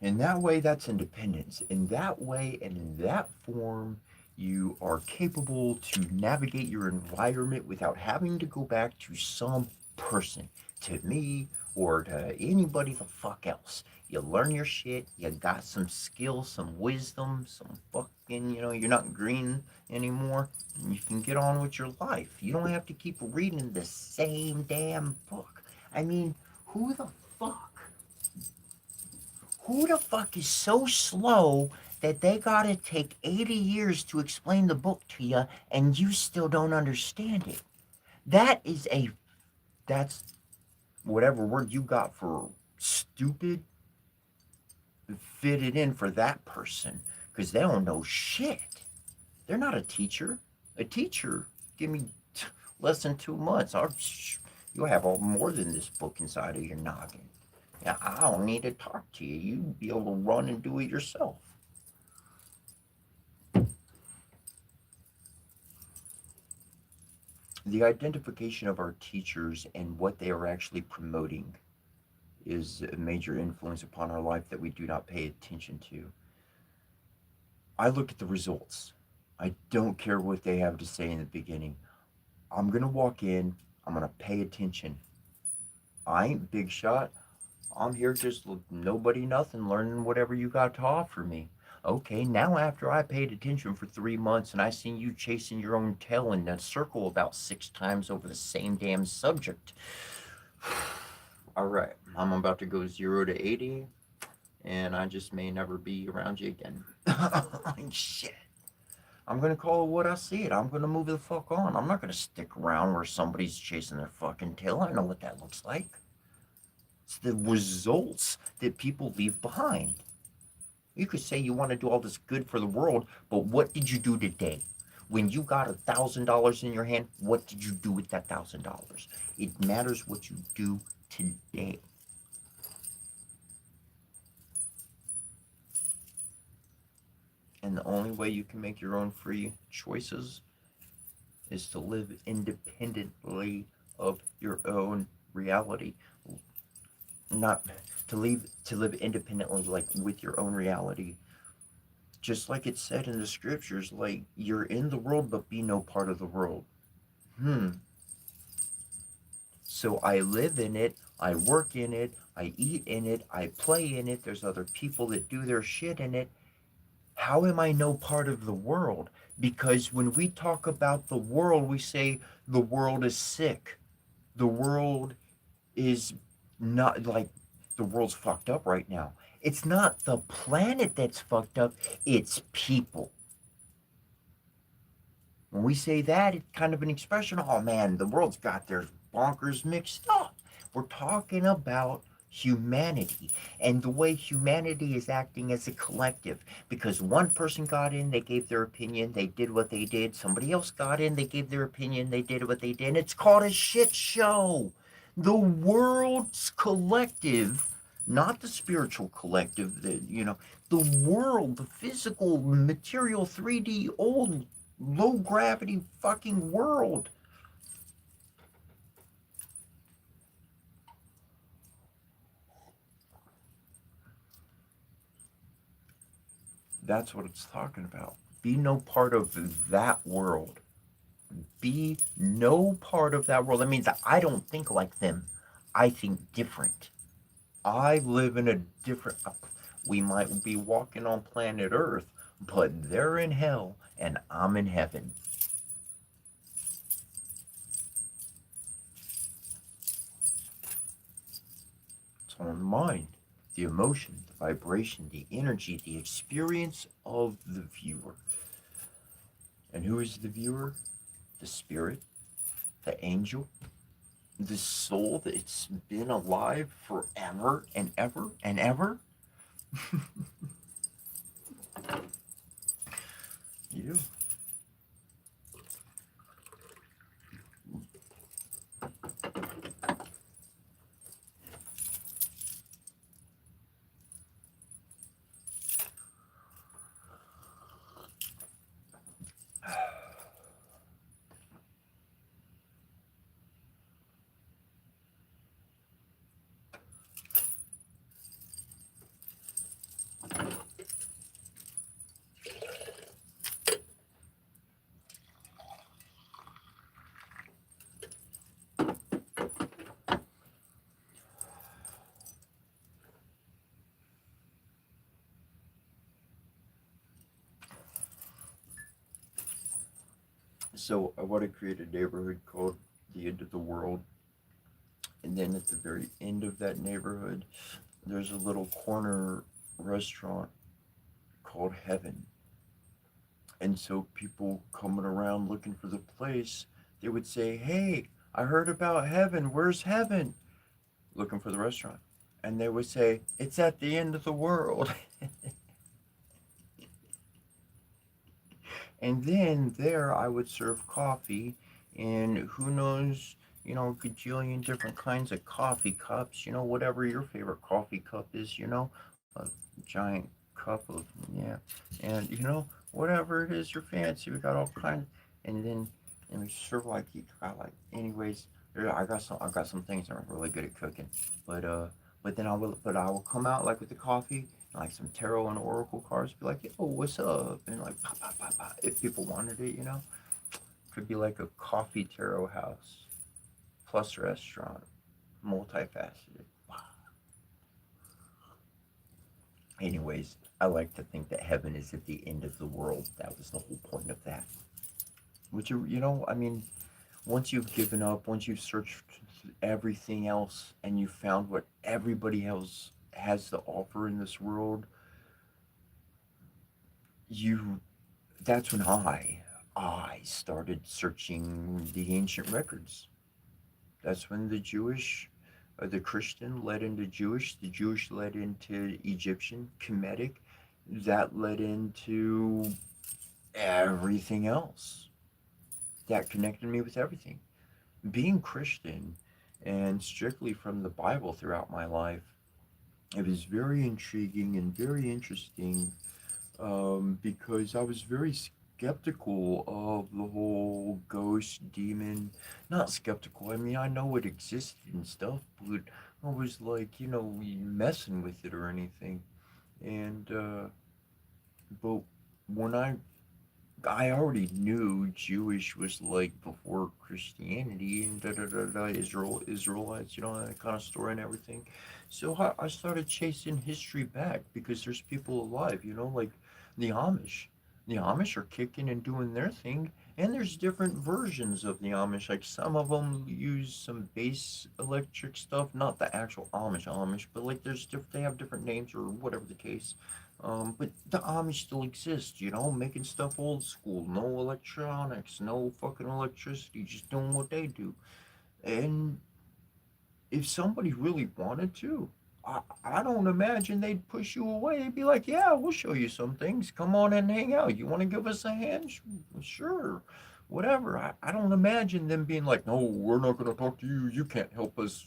In that way, that's independence. In that way and in that form, you are capable to navigate your environment without having to go back to some person, to me, or to anybody the fuck else. You learn your shit, you got some skill, some wisdom, some fucking, you're not green anymore. You can get on with your life. You don't have to keep reading the same damn book. I mean, who the fuck? Who the fuck is so slow that they gotta take 80 years to explain the book to you and you still don't understand it? That's whatever word you got for stupid, fit it in for that person, because they don't know shit. They're not a teacher. A teacher, give me less than 2 months. You'll have more than this book inside of your noggin. Yeah, I don't need to talk to you. You be able to run and do it yourself. The identification of our teachers and what they are actually promoting is a major influence upon our life that we do not pay attention to. I look at the results. I don't care what they have to say in the beginning. I'm going to walk in, I'm going to pay attention. I ain't big shot. I'm here just nobody nothing, learning whatever you got to offer me. Okay, now after I paid attention for 3 months and I seen you chasing your own tail in a circle about 6 times over the same damn subject. All right, I'm about to go 0 to 80 and I just may never be around you again. Shit. I'm gonna call it what I see it. I'm gonna move the fuck on. I'm not gonna stick around where somebody's chasing their fucking tail. I know what that looks like. It's the results that people leave behind. You could say you want to do all this good for the world, but what did you do today? When you got $1,000 in your hand, what did you do with that $1,000? It matters what you do today. And the only way you can make your own free choices is to live independently of your own reality. Not to live independently, like with your own reality. Just like it said in the scriptures, like, you're in the world, but be no part of the world. So I live in it, I work in it, I eat in it, I play in it, there's other people that do their shit in it. How am I no part of the world? Because when we talk about the world, we say the world is sick. The world is not, like, the world's fucked up right now. It's not the planet that's fucked up, it's people. When we say that, it's kind of an expression, oh man, the world's got their bonkers mixed up. We're talking about Humanity, and the way humanity is acting as a collective, because one person got in, they gave their opinion, they did what they did, somebody else got in, they gave their opinion, they did what they did, and it's called a shit show. The world's collective, not the spiritual collective, the world, the physical material 3D old low gravity fucking world. That's what it's talking about. Be no part of that world. Be no part of that world. That means that I don't think like them. I think different. I live in a different. We might be walking on planet Earth, but they're in hell and I'm in heaven. It's on the mind, the emotion, the vibration, the energy, the experience of the viewer. And who is the viewer? The spirit, the angel, the soul that's been alive forever and ever and ever. You. So I want to create a neighborhood called the End of the World, and then at the very end of that neighborhood, there's a little corner restaurant called Heaven. And so people coming around looking for the place, they would say, "Hey, I heard about Heaven. Where's Heaven?" Looking for the restaurant. And they would say, "It's at the end of the world." And then there I would serve coffee, and who knows, a gajillion different kinds of coffee cups, whatever your favorite coffee cup is, a giant cup of, yeah. And, whatever it is you're fancy, we got all kinds. And then, and we serve like, you got like, anyways, I got some things that I'm really good at cooking. But, uh, but I will come out like with the coffee, like some tarot and oracle cards, be like, "Yo, what's up?" And like, pop, pop, pop, pop. If people wanted it, could be like a coffee tarot house plus restaurant, multifaceted. Anyways, I like to think that heaven is at the end of the world. That was the whole point of that. Which I mean, once you've given up, once you've searched everything else, and you found what everybody else has to offer in this world, you that's when I started searching the ancient records. That's when the Christian led into Jewish, the Jewish led into Egyptian, Kemetic, that led into everything else. That connected me with everything. Being Christian and strictly from the Bible throughout my life, it was very intriguing and very interesting, because I was very skeptical of the whole ghost demon. Not skeptical. I mean, I know it existed and stuff, but I was like, messing with it or anything. And but when I already knew Jewish was like before Christianity and da da da da Israelites, that kind of story and everything. So I started chasing history back because there's people alive, like the Amish. The Amish are kicking and doing their thing, and there's different versions of the Amish. Like some of them use some base electric stuff, not the actual Amish, but like they have different names or whatever the case. But the Amish still exist, making stuff old school, no electronics, no fucking electricity, just doing what they do. And if somebody really wanted to, I don't imagine they'd push you away. They'd be like, yeah, we'll show you some things. Come on and hang out. You want to give us a hand? Sure. Whatever. I don't imagine them being like, no, we're not going to talk to you. You can't help us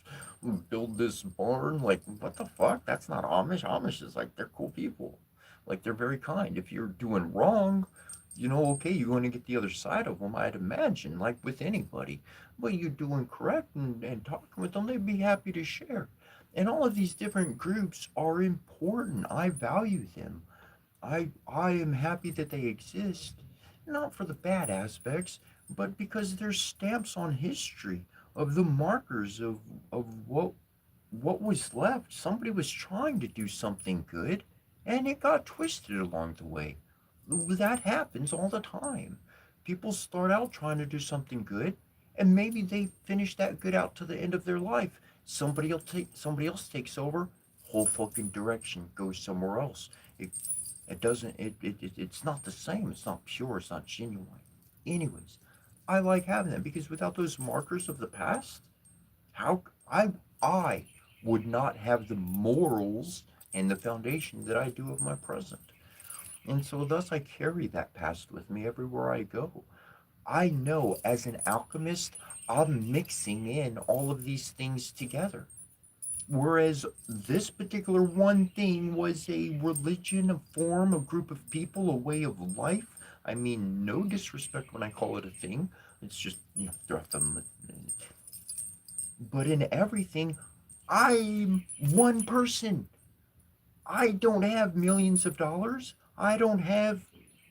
build this barn. Like, what the fuck? That's not Amish. Amish is like, they're cool people. Like, they're very kind. If you're doing wrong, okay, you're going to get the other side of them, I'd imagine, like with anybody. But you're doing correct and talking with them, they'd be happy to share. And all of these different groups are important. I value them. I am happy that they exist, not for the bad aspects, but because they're stamps on history of the markers of what was left. Somebody was trying to do something good, and it got twisted along the way. That happens all the time. People start out trying to do something good, and maybe they finish that good out to the end of their life. Somebody else takes over, whole fucking direction goes somewhere else. It doesn't it's not the same. It's not pure. It's not genuine. Anyways, I like having that because without those markers of the past, how I would not have the morals and the foundation that I do of my present. And so thus I carry that past with me everywhere I go. I know as an alchemist, I'm mixing in all of these things together. Whereas this particular one thing was a religion, a form, a group of people, a way of life. I mean, no disrespect when I call it a thing. It's just, throughout them. But in everything, I'm one person. I don't have millions of dollars. I don't have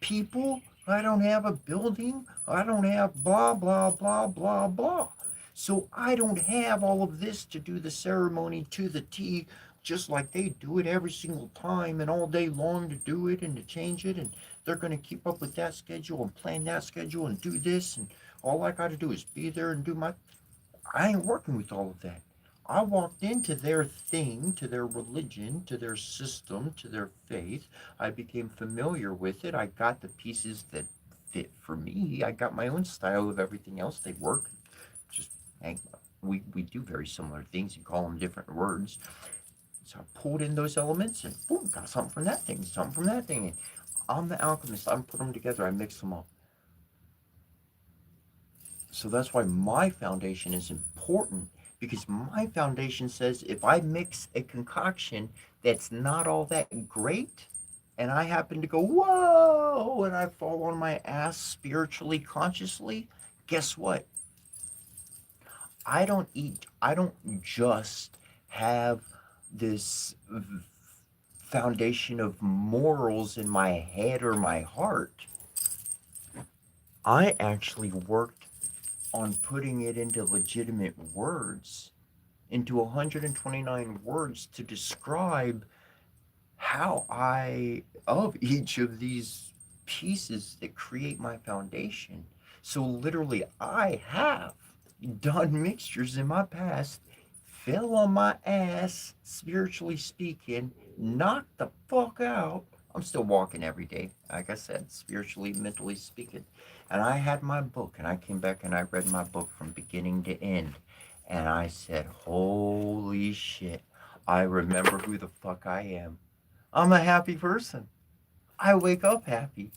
people. I don't have a building. I don't have blah, blah, blah, blah, blah. So I don't have all of this to do the ceremony to the T, just like they do it every single time and all day long to do it and to change it. And they're going to keep up with that schedule and plan that schedule and do this. And all I got to do is be there and do my. I ain't working with all of that. I walked into their thing, to their religion, to their system, to their faith. I became familiar with it. I got the pieces that fit for me. I got my own style of everything else. They work. Just hang. We do very similar things. You call them different words. So I pulled in those elements and boom, got something from that thing, something from that thing. And I'm the alchemist. I put them together. I mix them up. So that's why my foundation is important because my foundation says if I mix a concoction that's not all that great and I happen to go, whoa, and I fall on my ass spiritually, consciously, guess what? I don't just have this foundation of morals in my head or my heart. I actually worked on putting it into legitimate words, into 129 words to describe how of each of these pieces that create my foundation. So literally, I have done mixtures in my past, fell on my ass, spiritually speaking, knocked the fuck out. I'm still walking every day, like I said, spiritually, mentally speaking. And I had my book, and I came back and I read my book from beginning to end. And I said, holy shit, I remember who the fuck I am. I'm a happy person. I wake up happy.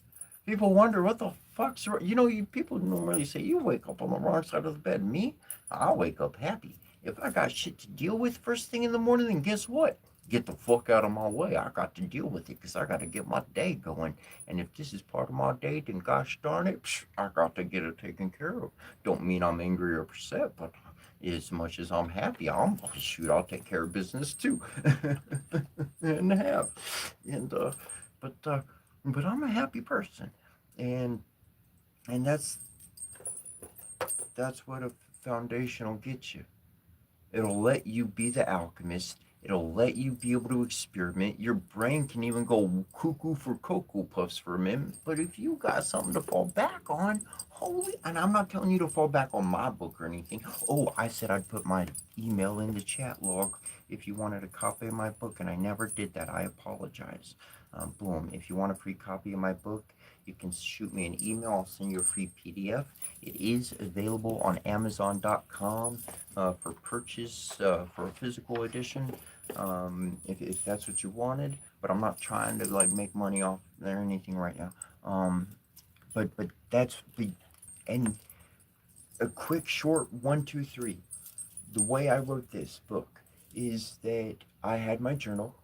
People wonder what the fuck's wrong. People normally say you wake up on the wrong side of the bed. Me, I wake up happy. If I got shit to deal with first thing in the morning, then guess what? Get the fuck out of my way. I got to deal with it because I got to get my day going. And if this is part of my day, then gosh darn it, I got to get it taken care of. Don't mean I'm angry or upset, but as much as I'm happy, I'll take care of business too, and have, and but I'm a happy person, and and that's what a foundation will get you. It'll let you be the alchemist. It'll let you be able to experiment. Your brain can even go cuckoo for Cocoa Puffs for a minute. But if you got something to fall back on, and I'm not telling you to fall back on my book or anything. Oh, I said I'd put my email in the chat log if you wanted a copy of my book, and I never did that. I apologize. Boom. If you want a free copy of my book, you can shoot me an email. I'll send you a free PDF. It is available on Amazon.com for purchase for a physical edition. If that's what you wanted, but I'm not trying to like make money off or anything right now. Um, but that's the and a quick short 1 2 3. The way I wrote this book is that I had my journal.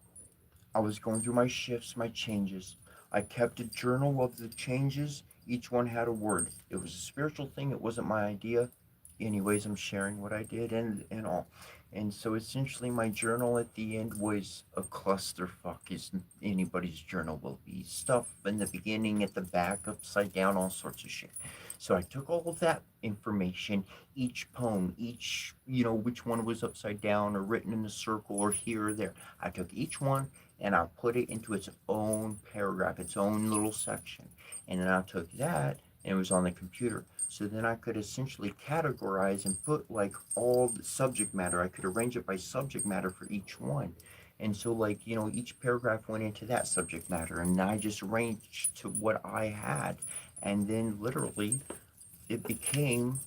I was going through my shifts, my changes. I kept a journal of the changes. Each one had a word. It was a spiritual thing. It wasn't my idea. Anyways, I'm sharing what I did and all. And so essentially, my journal at the end was a clusterfuck, as anybody's journal will be. Stuff in the beginning, at the back, upside down, all sorts of shit. So I took all of that information, each poem, each, which one was upside down or written in a circle or here or there. I took each one and I put it into its own paragraph, its own little section. And then I took that and it was on the computer. So then I could essentially categorize and put like all the subject matter. I could arrange it by subject matter for each one. And so, like, each paragraph went into that subject matter, and I just arranged to what I had. And then, literally, it became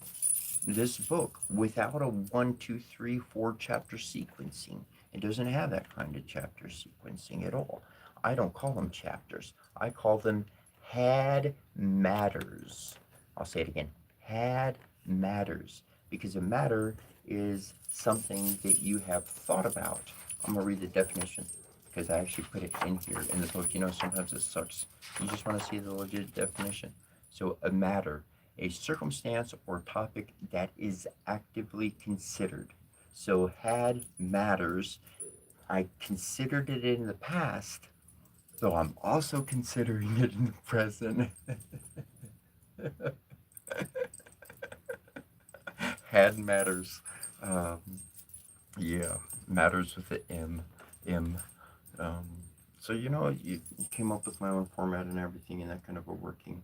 this book without a 1 2 3 4 chapter sequencing. It doesn't have that kind of chapter sequencing at all. I don't call them chapters. I call them had matters. I'll say it again. Had matters. Because a matter is something that you have thought about. I'm going to read the definition because I actually put it in here in the book. Sometimes it sucks. You just want to see the legit definition. So, a matter, a circumstance or topic that is actively considered. So, had matters. I considered it in the past, so I'm also considering it in the present. Had matters. Um, yeah, matters with the M. M. Um, so, you came up with my own format and everything, and that kind of a working.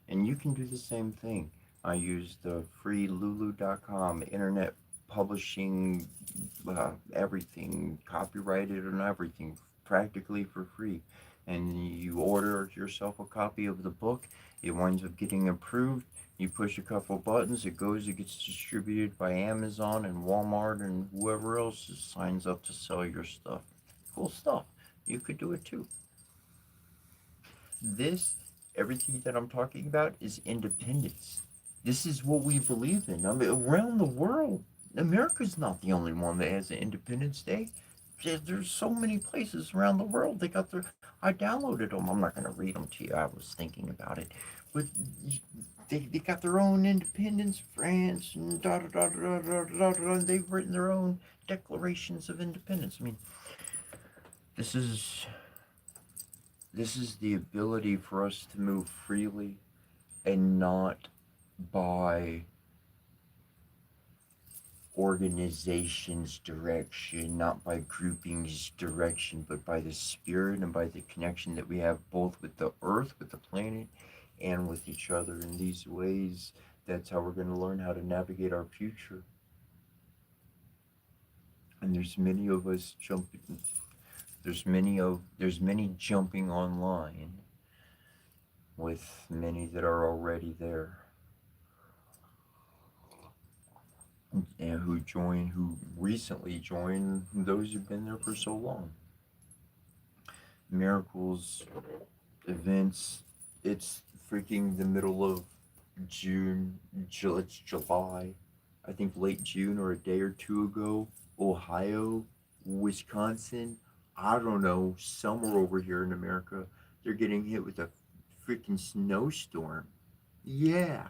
And you can do the same thing. I used the free lulu.com internet publishing, everything, copyrighted and everything, practically for free. And you order yourself a copy of the book, it winds up getting approved. You push a couple buttons, it gets distributed by Amazon and Walmart and whoever else signs up to sell your stuff. Cool stuff. You could do it too. This, everything that I'm talking about, is independence. This is what we believe in. I mean, around the world, America's not the only one that has an Independence Day. There's so many places around the world. They got their. I downloaded them. I'm not going to read them to you. I was thinking about it, but they got their own independence. France and da da da da da da da. And they've written their own declarations of independence. I mean, this is this is the ability for us to move freely and not by organization's direction, not by groupings direction, but by the spirit and by the connection that we have both with the earth, with the planet, and with each other. In these ways, that's how we're going to learn how to navigate our future. And there's many of us jumping. There's many jumping online with many that are already there. And who recently joined those who've been there for so long. Miracles, events, it's freaking the middle of June, it's July, I think late June or a day or two ago, Ohio, Wisconsin, I don't know, somewhere over here in America, they're getting hit with a freaking snowstorm. Yeah,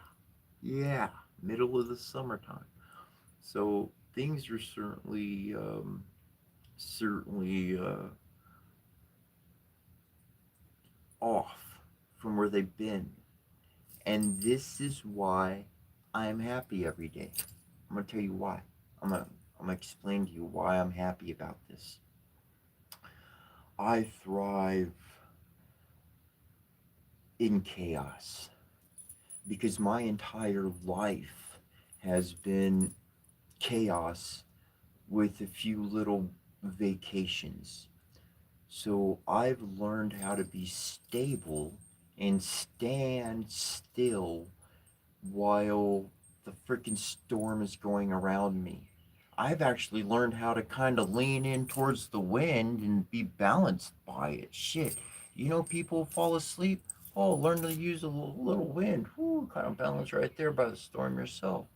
yeah, middle of the summertime. So things are certainly off from where they've been, and this is why I'm happy every day. I'm gonna tell you why. I'm gonna explain to you why I'm happy about this. I thrive in chaos because my entire life has been chaos with a few little vacations. So I've learned how to be stable and stand still while the freaking storm is going around me. I've actually learned how to kind of lean in towards the wind and be balanced by it. Shit. You know, people fall asleep. Oh, learn to use a little wind. Whoo, kind of balance right there by the storm yourself.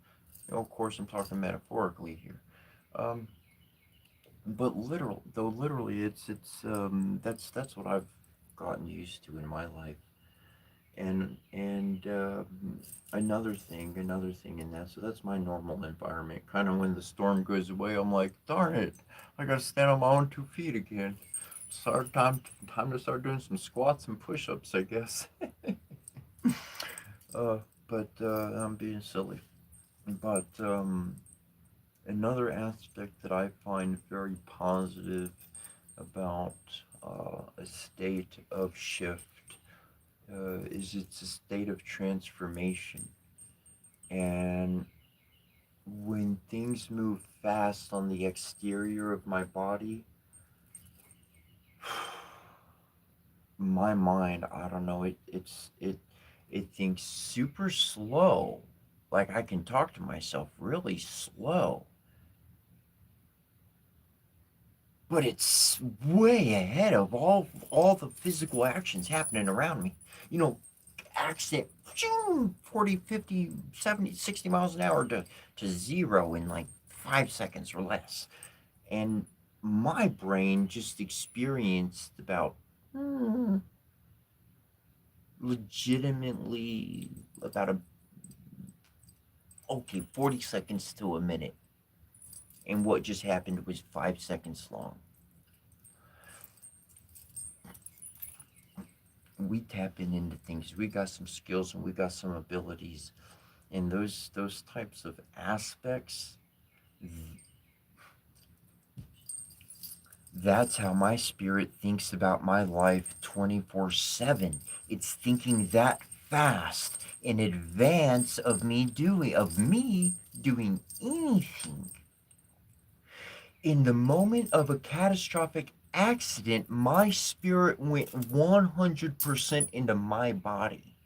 You know, of course, I'm talking metaphorically here. Um, but literally, that's what I've gotten used to in my life. And another thing in that. So that's my normal environment. Kind of when the storm goes away, I'm like, darn it, I gotta stand on my own 2 feet again. Start time to start doing some squats and push-ups, I guess. uh, but I'm being silly. But another aspect that I find very positive about a state of shift is it's a state of transformation. And when things move fast on the exterior of my body, my mind, I don't know, it thinks super slow. Like I can talk to myself really slow. But it's way ahead of all the physical actions happening around me. You know, accident 40, 50, 70, 60 miles an hour to zero in like 5 seconds or less. And my brain just experienced about legitimately about a okay 40 seconds to a minute, and what just happened was 5 seconds long. We tapping into things, we got some skills and we got some abilities, and those types of aspects, that's how my spirit thinks about my life 24/7. It's thinking that fast in advance of me doing anything. In the moment of a catastrophic accident, my spirit went 100% into my body.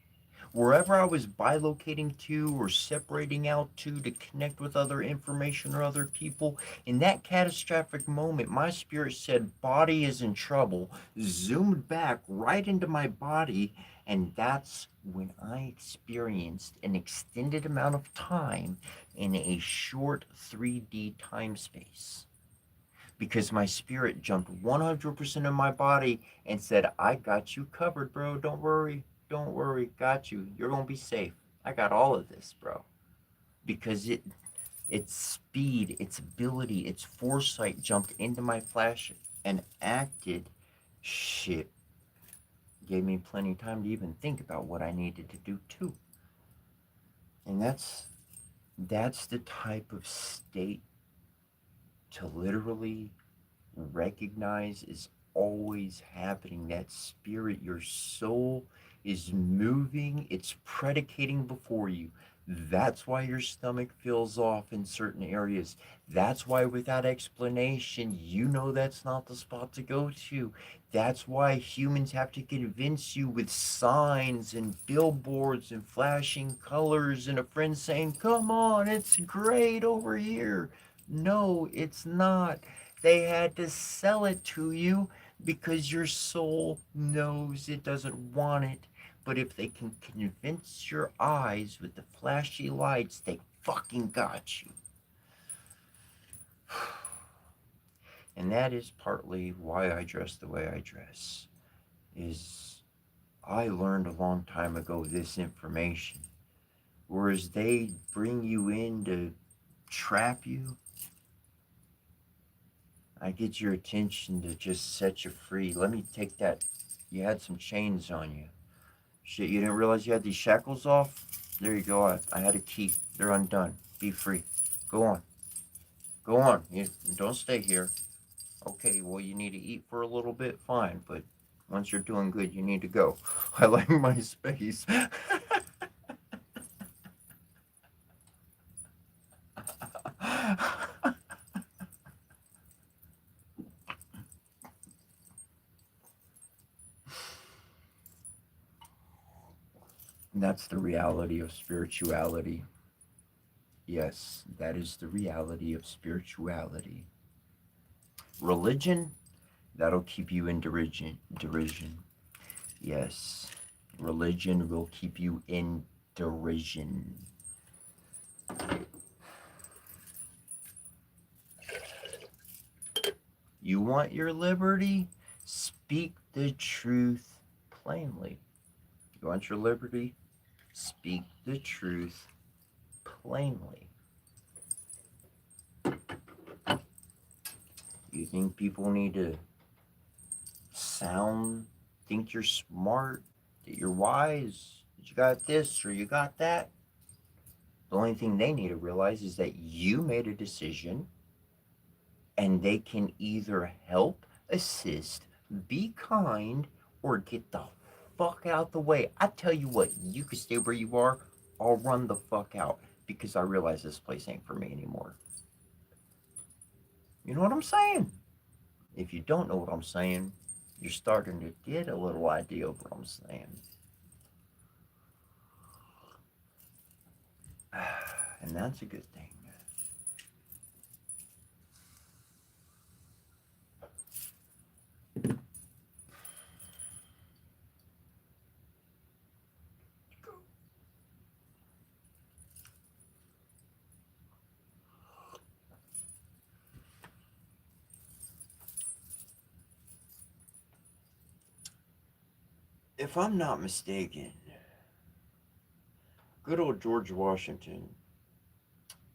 Wherever I was bilocating to or separating out to connect with other information or other people, in that catastrophic moment, my spirit said, body is in trouble, zoomed back right into my body, and that's when I experienced an extended amount of time in a short 3D time space. Because my spirit jumped 100% in my body and said, I got you covered, bro. Don't worry. Don't worry. Got you. You're going to be safe. I got all of this, bro. Because its speed, its ability, its foresight jumped into my flash and acted. Shit. Gave me plenty of time to even think about what I needed to do too. And that's the type of state to literally recognize is always happening. That spirit, your soul is moving, it's predicating before you. That's why your stomach feels off in certain areas. That's why, without explanation, you know that's not the spot to go to. That's why humans have to convince you with signs and billboards and flashing colors and a friend saying, come on, it's great over here. No, it's not. They had to sell it to you because your soul knows it doesn't want it. But if they can convince your eyes with the flashy lights, they fucking got you. And that is partly why I dress the way I dress. Is I learned a long time ago this information. Whereas they bring you in to trap you, I get your attention to just set you free. Let me take that. You had some chains on you. Shit, you didn't realize you had these shackles off? There you go. I had a key. They're undone. Be free. Go on. Go on. You don't stay here. Okay, well, you need to eat for a little bit. Fine. But once you're doing good, you need to go. I like my space. That's the reality of spirituality. Yes, that is the reality of spirituality. Religion, that'll keep you in derision. Yes, religion will keep you in derision. You want your liberty? Speak the truth plainly. You want your liberty? Speak the truth plainly. You think people need to think you're smart, that you're wise, that you got this or you got that? The only thing they need to realize is that you made a decision and they can either help, assist, be kind, or get the fuck out the way. I tell you what, you can stay where you are. I'll run the fuck out because I realize this place ain't for me anymore. You know what I'm saying? If you don't know what I'm saying, you're starting to get a little idea of what I'm saying. And that's a good thing. If I'm not mistaken, good old George Washington,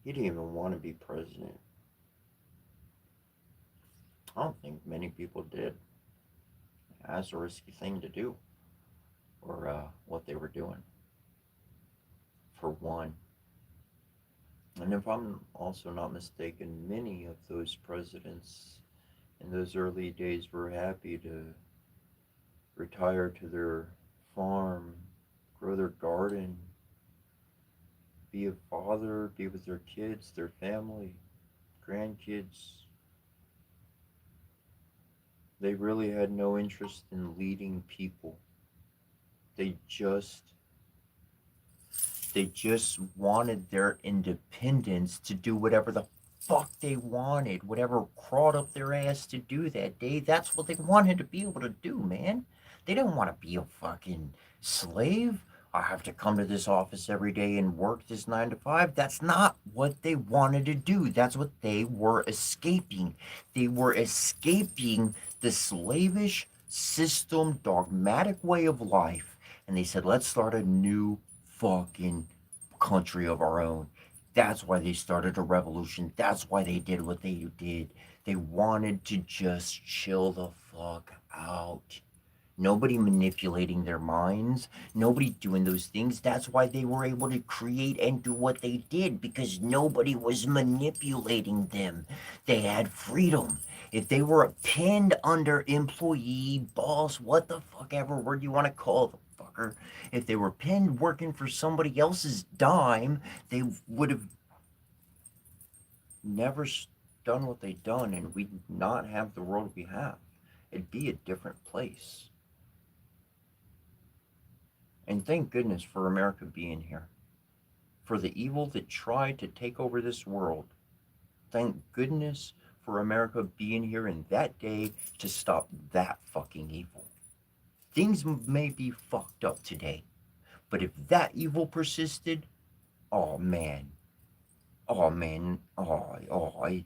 he didn't even want to be president. I don't think many people did. That's a risky thing to do, or what they were doing, for one. And if I'm also not mistaken, many of those presidents in those early days were happy to retire to their farm, grow their garden, be a father, be with their kids, their family, grandkids. They really had no interest in leading people. They just they just wanted their independence to do whatever the fuck they wanted, whatever crawled up their ass to do that day. That's what they wanted to be able to do, man. They didn't want to be a fucking slave. I have to come to this office every day and work this 9 to 5. That's not what they wanted to do. That's what they were escaping. They were escaping the slavish system, dogmatic way of life. And they said, let's start a new fucking country of our own. That's why they started a revolution. That's why they did what they did. They wanted to just chill the fuck out. Nobody manipulating their minds, nobody doing those things. That's why they were able to create and do what they did, because nobody was manipulating them. They had freedom. If they were pinned under employee, boss, what the fuck ever word you want to call the fucker, if they were pinned working for somebody else's dime, they would have never done what they done, and we'd not have the world we have. It'd be a different place. And thank goodness for America being here. For the evil that tried to take over this world. Thank goodness for America being here in that day to stop that fucking evil. Things may be fucked up today, but if that evil persisted, oh man, oh man, I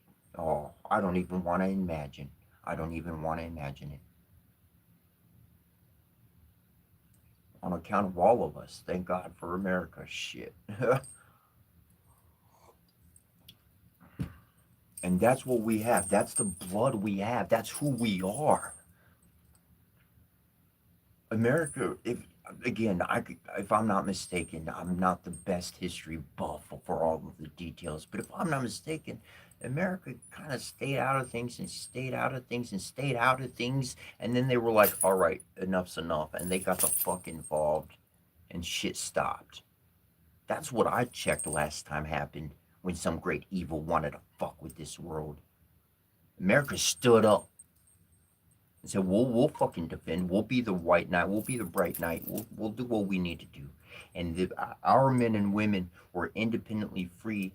don't even want to imagine. I don't even want to imagine it. On account of all of us. Thank God for America. Shit. And that's what we have. That's the blood we have. That's who we are. America, if I'm not mistaken, I'm not the best history buff for all of the details, but if I'm not mistaken, America kind of stayed out of things and stayed out of things and stayed out of things, and then they were like, all right, enough's enough, and they got the fuck involved, and shit stopped. That's what I checked last time happened when some great evil wanted to fuck with this world. America stood up and said, we'll fucking defend. We'll be the white knight. We'll be the bright knight. We'll do what we need to do. And our men and women were independently free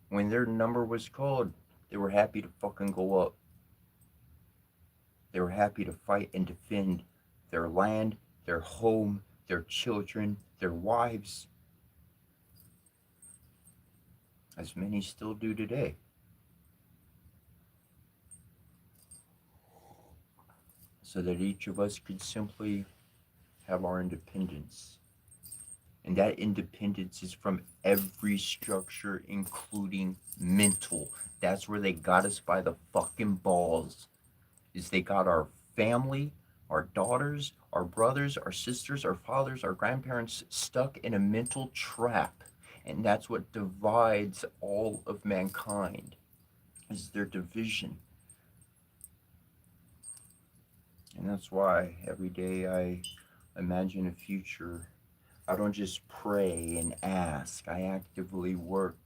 When their number was called, they were happy to fucking go up. They were happy to fight and defend their land, their home, their children, their wives, as many still do today. So that each of us could simply have our independence. And that independence is from every structure, including mental. That's where they got us by the fucking balls. Is they got our family, our daughters, our brothers, our sisters, our fathers, our grandparents stuck in a mental trap. And that's what divides all of mankind, is their division. And that's why every day I imagine a future. I don't just pray and ask. I actively work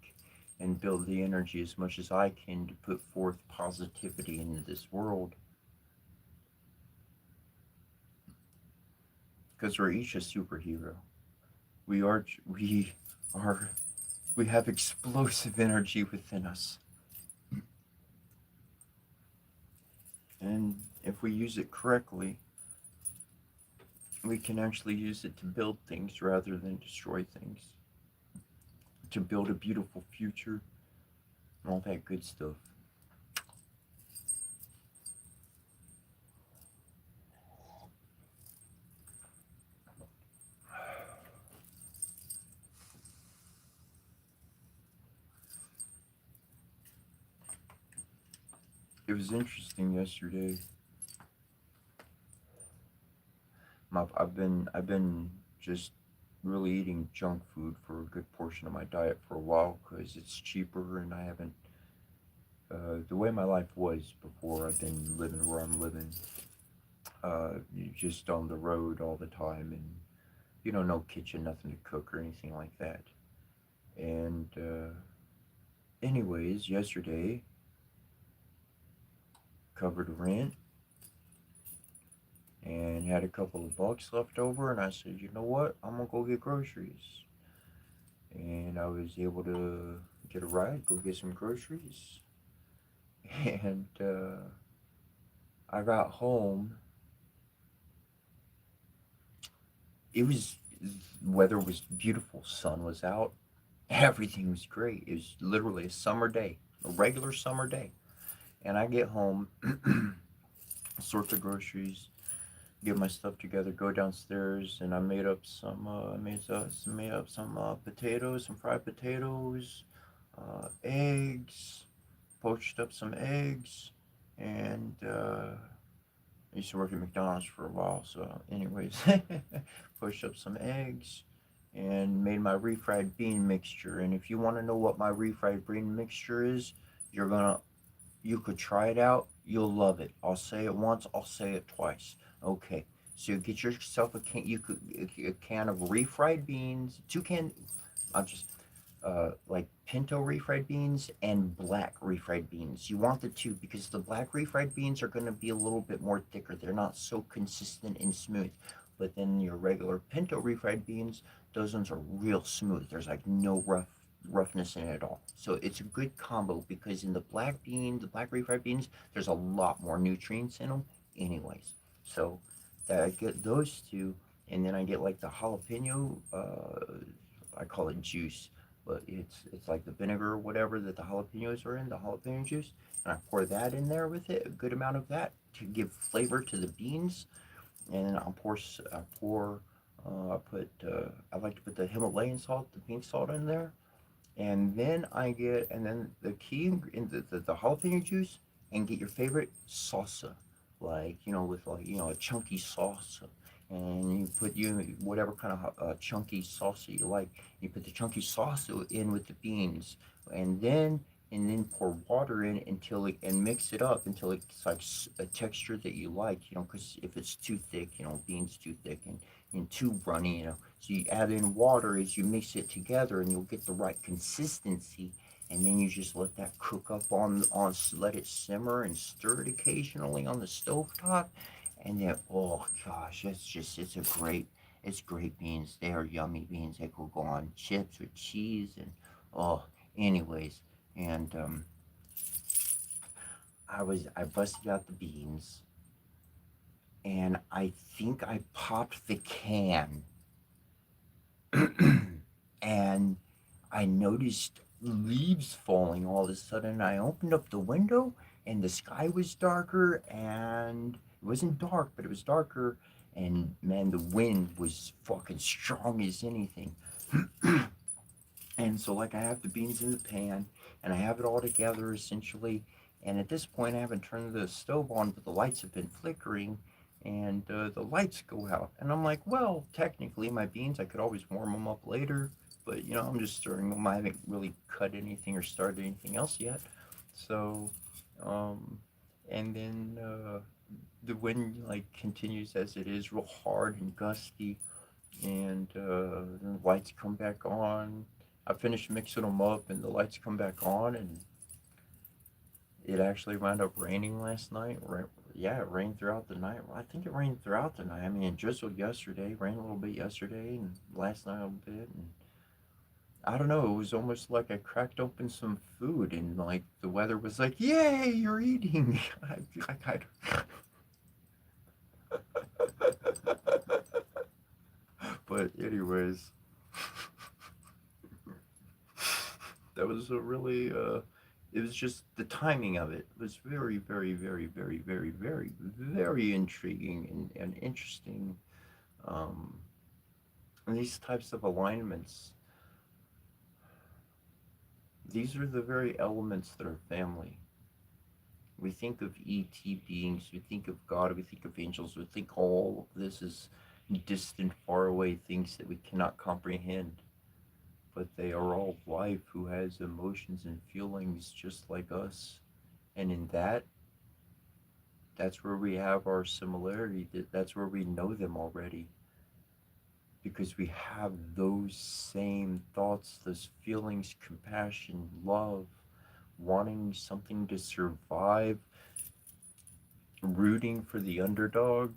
and build the energy as much as I can to put forth positivity into this world. Because we're each a superhero. We are we are we have explosive energy within us. And if we use it correctly, we can actually use it to build things rather than destroy things. To build a beautiful future and all that good stuff. It was interesting yesterday. I've been just really eating junk food for a good portion of my diet for a while because it's cheaper and I haven't the way my life was before. I've been living where I'm living, just on the road all the time, and no kitchen, nothing to cook or anything like that. And anyways, yesterday covered rent and had a couple of bucks left over, and I said, you know what, I'm gonna go get groceries. And I was able to get a ride, go get some groceries. And I got home. It was Weather was beautiful, sun was out, everything was great. It was literally a summer day, a regular summer day. And I get home, sort the groceries, get my stuff together, go downstairs, and I made up some made up some potatoes, some fried potatoes, eggs, poached up some eggs, and I used to work at McDonald's for a while. So, anyways, poached up some eggs and made my refried bean mixture. And if you want to know what my refried bean mixture is, you're gonna you could try it out. You'll love it. I'll say it once. I'll say it twice. Okay. So get yourself a can. You could a can of refried beans. Two can. I'll just like pinto refried beans and black refried beans. You want the two because the black refried beans are going to be a little bit more thicker. They're not so consistent and smooth. But then your regular pinto refried beans, those ones are real smooth. There's like no roughness in it at all. So it's a good combo because in the black refried beans, there's a lot more nutrients in them anyways. So that I get those two, and then I get like the jalapeno, I call it juice, but it's like the vinegar or whatever that the jalapenos are in, the jalapeno juice, and I pour that in there with it, a good amount of that to give flavor to the beans, and then I like to put the Himalayan salt, the pink salt in there, and then the key in the jalapeno juice, and get your favorite salsa, like with like a chunky salsa, and you put whatever kind of chunky salsa you like. You put the chunky salsa in with the beans, and then pour water in until it and mix it up until it's like a texture that you like. Because if it's too thick, beans too thick and too runny, so you add in water as you mix it together, and you'll get the right consistency. And then you just let that cook up let it simmer and stir it occasionally on the stove top. And then, oh gosh, it's great beans. They are yummy beans. They could go on chips with cheese and, oh, anyways. And I busted out the beans, and I think I popped the can, and I noticed leaves falling all of a sudden. I opened up the window, and the sky was darker, and it wasn't dark, but it was darker. And man, the wind was fucking strong as anything. And so, like, I have the beans in the pan, and I have it all together essentially. And at this point, I haven't turned the stove on, but the lights have been flickering, and the lights go out. And I'm like, well, technically, my beans, I could always warm them up later, but I'm just stirring them. I haven't really cut anything or started anything else yet. So, um, and then the wind like continues as it is, real hard and gusty, and the lights come back on. I finished mixing them up, and the lights come back on, and it actually wound up raining last night. Yeah, it rained throughout the night. Well, I think it rained throughout the night. I mean, it drizzled yesterday, rained a little bit yesterday, and last night a little bit. And I don't know. It was almost like I cracked open some food, and like the weather was like, "Yay, you're eating!" I kind of. But anyways, that was a really it was just the timing of it was very, very, very, very, very, very, very intriguing and interesting. Um, and these types of alignments, these are the very elements that are family. We think of ET beings, we think of God, we think of angels, we think all of this is distant, faraway things that we cannot comprehend. But they are all life who has emotions and feelings just like us. And in that, that's where we have our similarity. That's where we know them already. Because we have those same thoughts, those feelings, compassion, love, wanting something to survive, rooting for the underdog.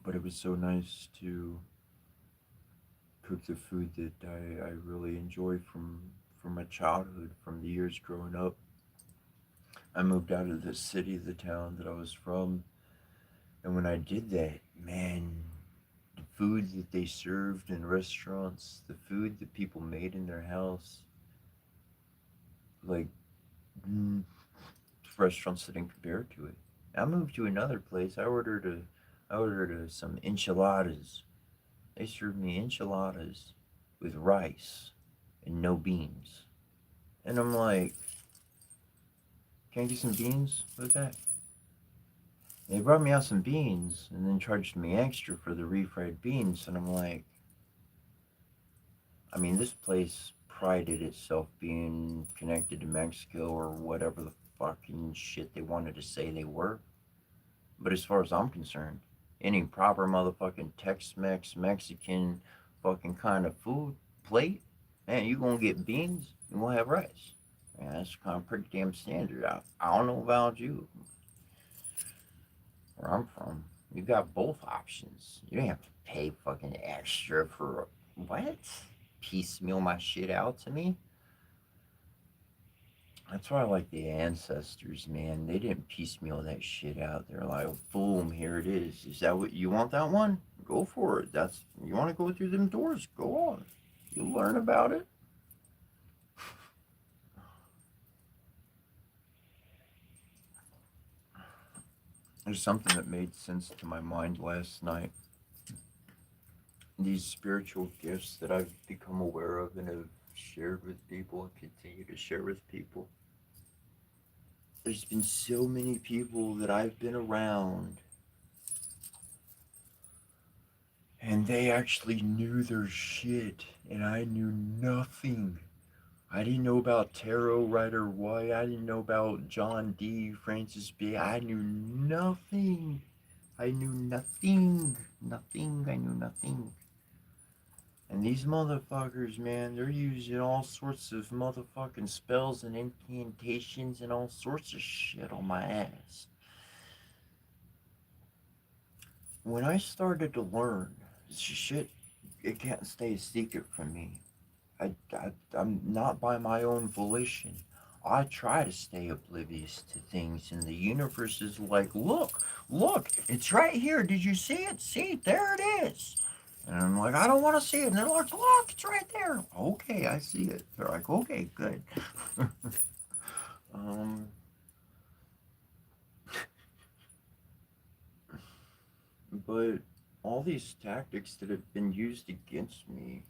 But it was so nice to cook the food that I really enjoy from my childhood, from the years growing up. I moved out of the city, the town that I was from, and when I did that, man, the food that they served in restaurants, the food that people made in their house, like mm, restaurants didn't compare to it. I moved to another place. I ordered some enchiladas. They served me enchiladas with rice and no beans. And I'm like, can I get some beans with that? They brought me out some beans and then charged me extra for the refried beans. And I'm like, I mean, this place prided itself being connected to Mexico or whatever the fucking shit they wanted to say they were. But as far as I'm concerned, any proper motherfucking Tex-Mex Mexican fucking kind of food plate, man, you gonna get beans, you gonna have rice. Man, that's kind of pretty damn standard. I don't know about you, where I'm from. You got both options. You don't have to pay fucking extra for what? Piecemeal my shit out to me. That's why I like the ancestors, man. They didn't piecemeal that shit out. They're like, boom, here it is. Is that what you want? That one? Go for it. That's you want to go through them doors? Go on. You'll learn about it. There's something that made sense to my mind last night. These spiritual gifts that I've become aware of and have shared with people and continue to share with people. There's been so many people that I've been around And they actually knew their shit, and I knew nothing. I didn't know about Tarot Rider White. I didn't know about John D. Francis B. I knew nothing. I knew nothing. Nothing. I knew nothing. And these motherfuckers, man, they're using all sorts of motherfucking spells and incantations and all sorts of shit on my ass. When I started to learn, shit, it can't stay a secret from me. I'm not by my own volition. I try to stay oblivious to things, and the universe is like, look, it's right here. Did you see it? See, there it is. And I'm like, I don't want to see it. And they're like, look, it's right there. Okay, I see it. They're like, okay, good. um, but all these tactics that have been used against me,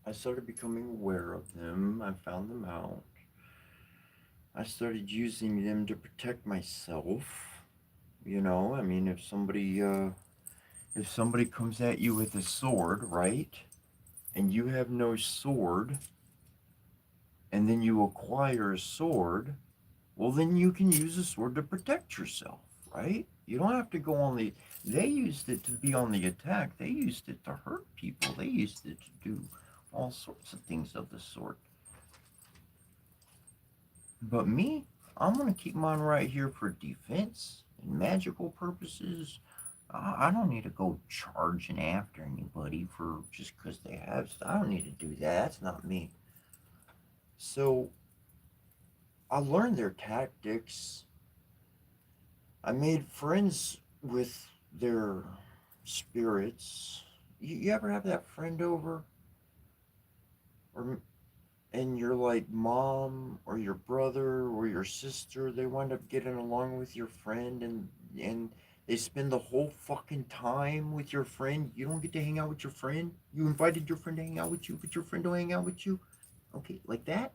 I started becoming aware of them. I found them out. I started using them to protect myself. You know, I mean, if somebody comes at you with a sword, right, and you have no sword, and then you acquire a sword, well, then you can use a sword to protect yourself, right? You don't have to go on the. They used it to be on the attack. They used it to hurt people. They used it to do all sorts of things of the sort. But me, I'm gonna keep mine right here for defense and magical purposes. I don't need to go charging after anybody for just because they have. I don't need to do that. That's not me. So I learned their tactics. I made friends with their spirits. You ever have that friend over, or and your like mom or your brother or your sister, they wind up getting along with your friend, and they spend the whole fucking time with your friend. You don't get to hang out with your friend. You invited your friend to hang out with you, but your friend don't hang out with you. Okay, like that.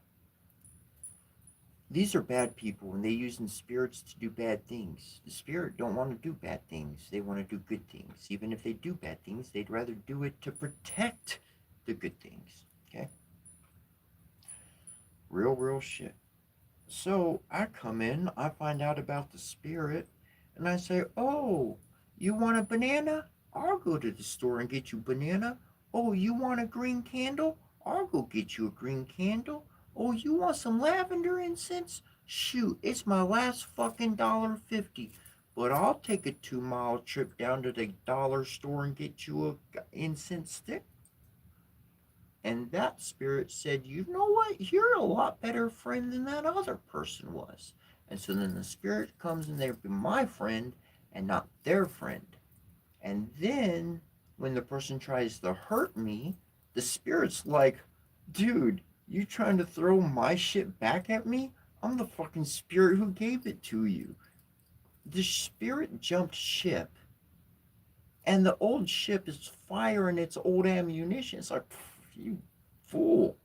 These are bad people, and they using spirits to do bad things. The spirit don't want to do bad things. They want to do good things. Even if they do bad things, they'd rather do it to protect the good things. Okay? Real shit. So I come in, I find out about the spirit, and I say, "Oh, you want a banana? I'll go to the store and get you a banana. Oh, you want a green candle? I'll go get you a green candle. Oh, you want some lavender incense? Shoot, it's my last fucking $1.50. But I'll take a 2 mile trip down to the dollar store and get you a incense stick." And that spirit said, "You know what? You're a lot better friend than that other person was." And so then the spirit comes and they be my friend and not their friend. And then when the person tries to hurt me, the spirit's like, "Dude, you trying to throw my shit back at me? I'm the fucking spirit who gave it to you." The spirit jumped ship, and the old ship is firing its old ammunition. It's like, "You fool."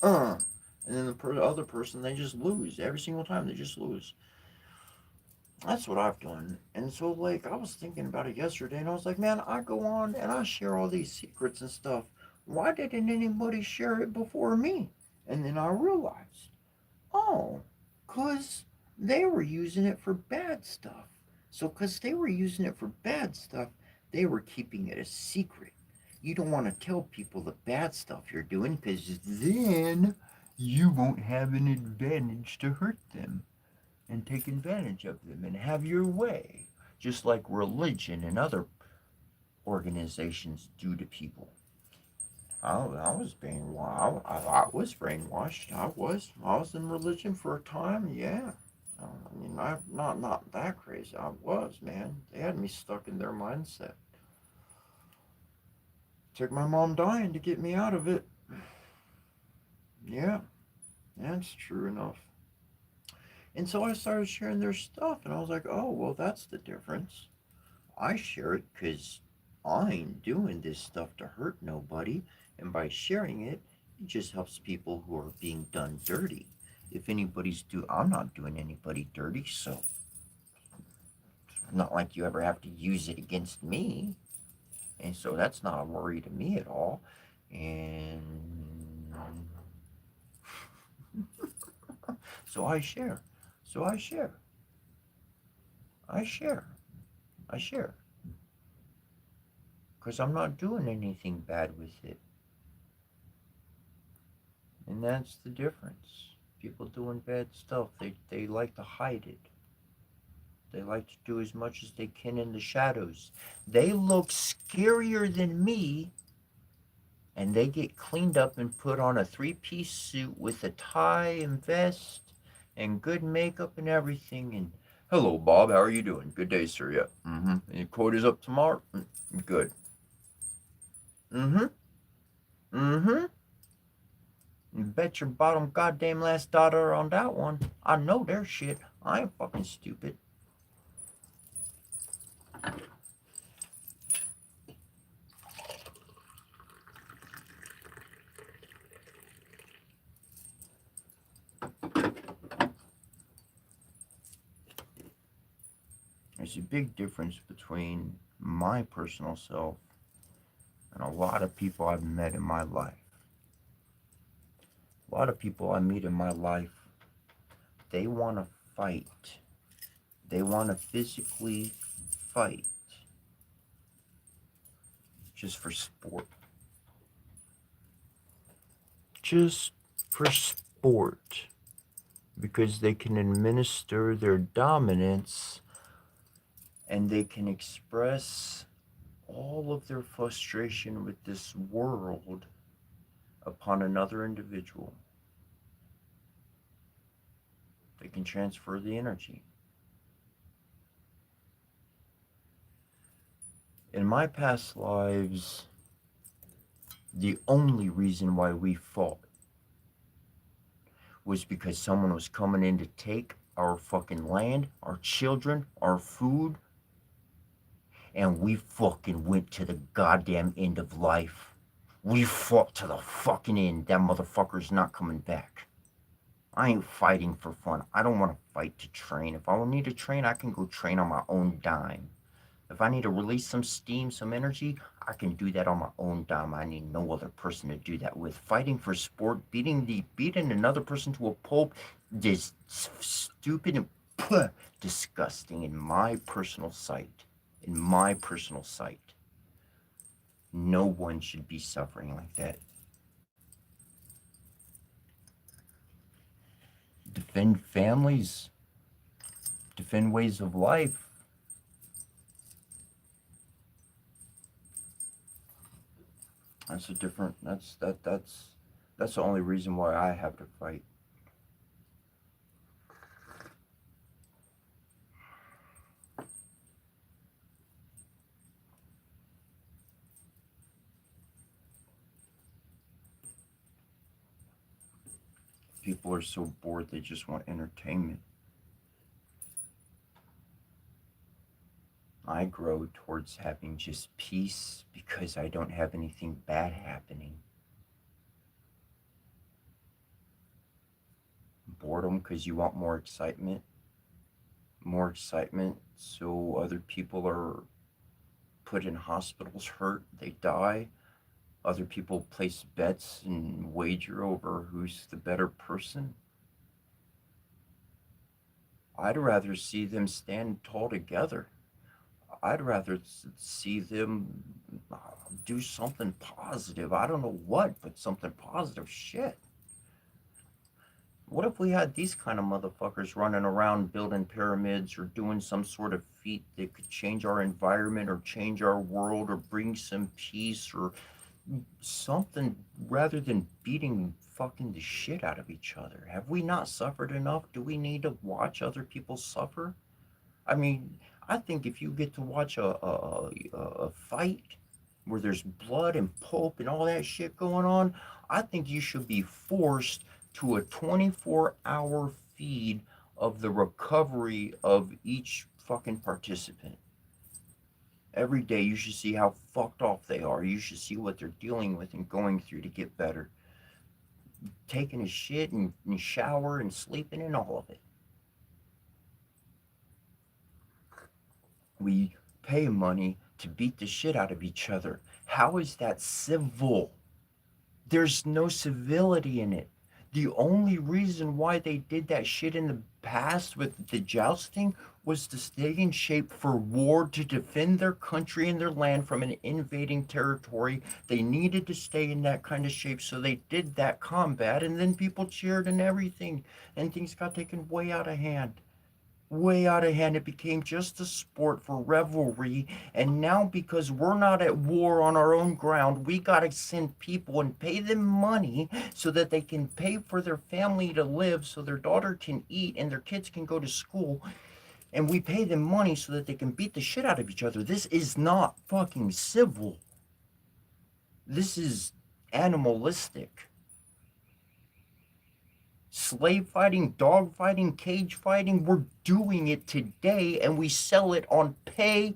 uh, and then the other person, they just lose every single time. They just lose. That's what I've done. And so, like, I was thinking about it yesterday, and I was like, man, I go on and I share all these secrets and stuff. Why didn't anybody share it before me? And then I realized, oh, because they were using it for bad stuff. So, because they were using it for bad stuff, they were keeping it a secret. You don't want to tell people the bad stuff you're doing, because then you won't have an advantage to hurt them and take advantage of them and have your way, just like religion and other organizations do to people. I was brainwashed. I was brainwashed. I was in religion for a time. Yeah. I mean, I'm not that crazy. I was, man. They had me stuck in their mindset. Took my mom dying to get me out of it. Yeah, that's true enough. And so I started sharing their stuff, and I was like, oh, well, that's the difference. I share it because I ain't doing this stuff to hurt nobody, and by sharing it, it just helps people who are being done dirty. If I'm not doing anybody dirty, so it's not like you ever have to use it against me. And so that's not a worry to me at all. And so I share. So I share. I share. I share. Because I'm not doing anything bad with it. And that's the difference. People doing bad stuff, they like to hide it. They like to do as much as they can in the shadows. They look scarier than me, and they get cleaned up and put on a three-piece suit with a tie and vest and good makeup and everything. And hello, Bob. How are you doing? Good day, sir. Yeah. Mm-hmm. And your quota's up tomorrow. Good. Mm-hmm. Mm-hmm. Bet your bottom goddamn last dollar on that one. I know their shit. I ain't fucking stupid. There's a big difference between my personal self and a lot of people I've met in my life. A lot of people I meet in my life, they want to fight. They want to physically fight just for sport. Just for sport. Because they can administer their dominance and they can express all of their frustration with this world upon another individual. They can transfer the energy. In my past lives, the only reason why we fought was because someone was coming in to take our fucking land, our children, our food, and we fucking went to the goddamn end of life. We fought to the fucking end. That motherfucker's not coming back. I ain't fighting for fun. I don't want to fight to train. If I need to train, I can go train on my own dime. If I need to release some steam, some energy, I can do that on my own dime. I need no other person to do that with. Fighting for sport, beating another person to a pulp is stupid and disgusting in my personal sight. In my personal sight. No one should be suffering like that. Defend families. Defend ways of life. That's a different. That's the only reason why I have to fight. People are so bored they just want entertainment. I grow towards having just peace because I don't have anything bad happening. Boredom because you want more excitement. More excitement so other people are put in hospitals, hurt, they die. Other people place bets and wager over who's the better person. I'd rather see them stand tall together. I'd rather see them do something positive. I don't know what, but something positive. Shit. What if we had these kind of motherfuckers running around building pyramids or doing some sort of feat that could change our environment or change our world or bring some peace or something rather than beating fucking the shit out of each other? Have we not suffered enough? Do we need to watch other people suffer? I mean, I think if you get to watch a fight where there's blood and pulp and all that shit going on, I think you should be forced to a 24-hour feed of the recovery of each fucking participant. Every day you should see how fucked off they are. You should see what they're dealing with and going through to get better. Taking a shit and shower and sleeping and all of it. We pay money to beat the shit out of each other. How is that civil? There's no civility in it. The only reason why they did that shit in the past with the jousting was to stay in shape for war, to defend their country and their land from an invading territory. They needed to stay in that kind of shape, so they did that combat, and then people cheered and everything, and things got taken way out of hand. Way out of hand. It became just a sport for revelry. And now, because we're not at war on our own ground, we got to send people and pay them money so that they can pay for their family to live, so their daughter can eat and their kids can go to school. And we pay them money so that they can beat the shit out of each other. This is not fucking civil. This is animalistic. Slave fighting, dog fighting, cage fighting, we're doing it today, and we sell it on pay-per-view.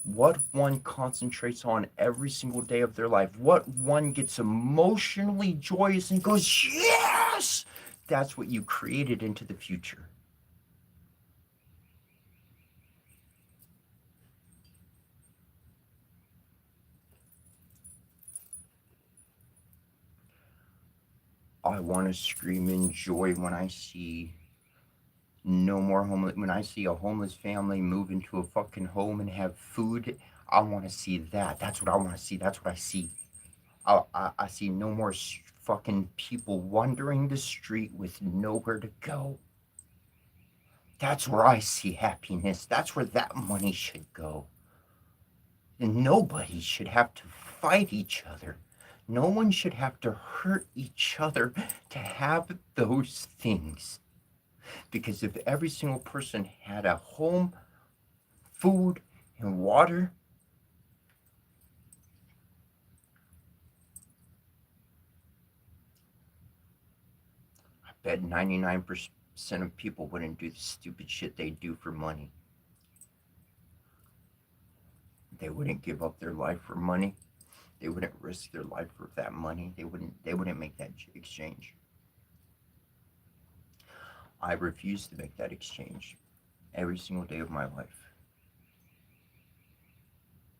What one concentrates on every single day of their life, what one gets emotionally joyous and goes, yes! That's what you created into the future. I want to scream in joy when I see no more homeless. When I see a homeless family move into a fucking home and have food, I want to see that. That's what I want to see. That's what I see. I see no more fucking people wandering the street with nowhere to go. That's where I see happiness. That's where that money should go. And nobody should have to fight each other. No one should have to hurt each other to have those things. Because if every single person had a home, food, and water, I bet 99% of people wouldn't do the stupid shit they do for money. They wouldn't give up their life for money. They wouldn't risk their life for that money. They wouldn't make that exchange. I refuse to make that exchange every single day of my life.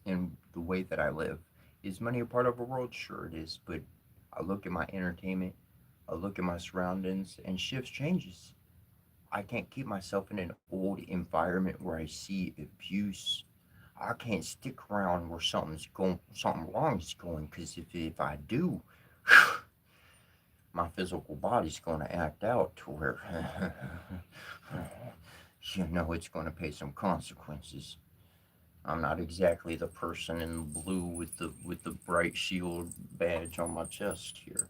And the way that I live, is money a part of a world? Sure it is, but I look at my entertainment, I look at my surroundings, and shifts changes. I can't keep myself in an old environment where I see abuse. I can't stick around where something wrong is going, because if I do, my physical body's going to act out to where it's going to pay some consequences. I'm not exactly the person in blue with the bright shield badge on my chest here.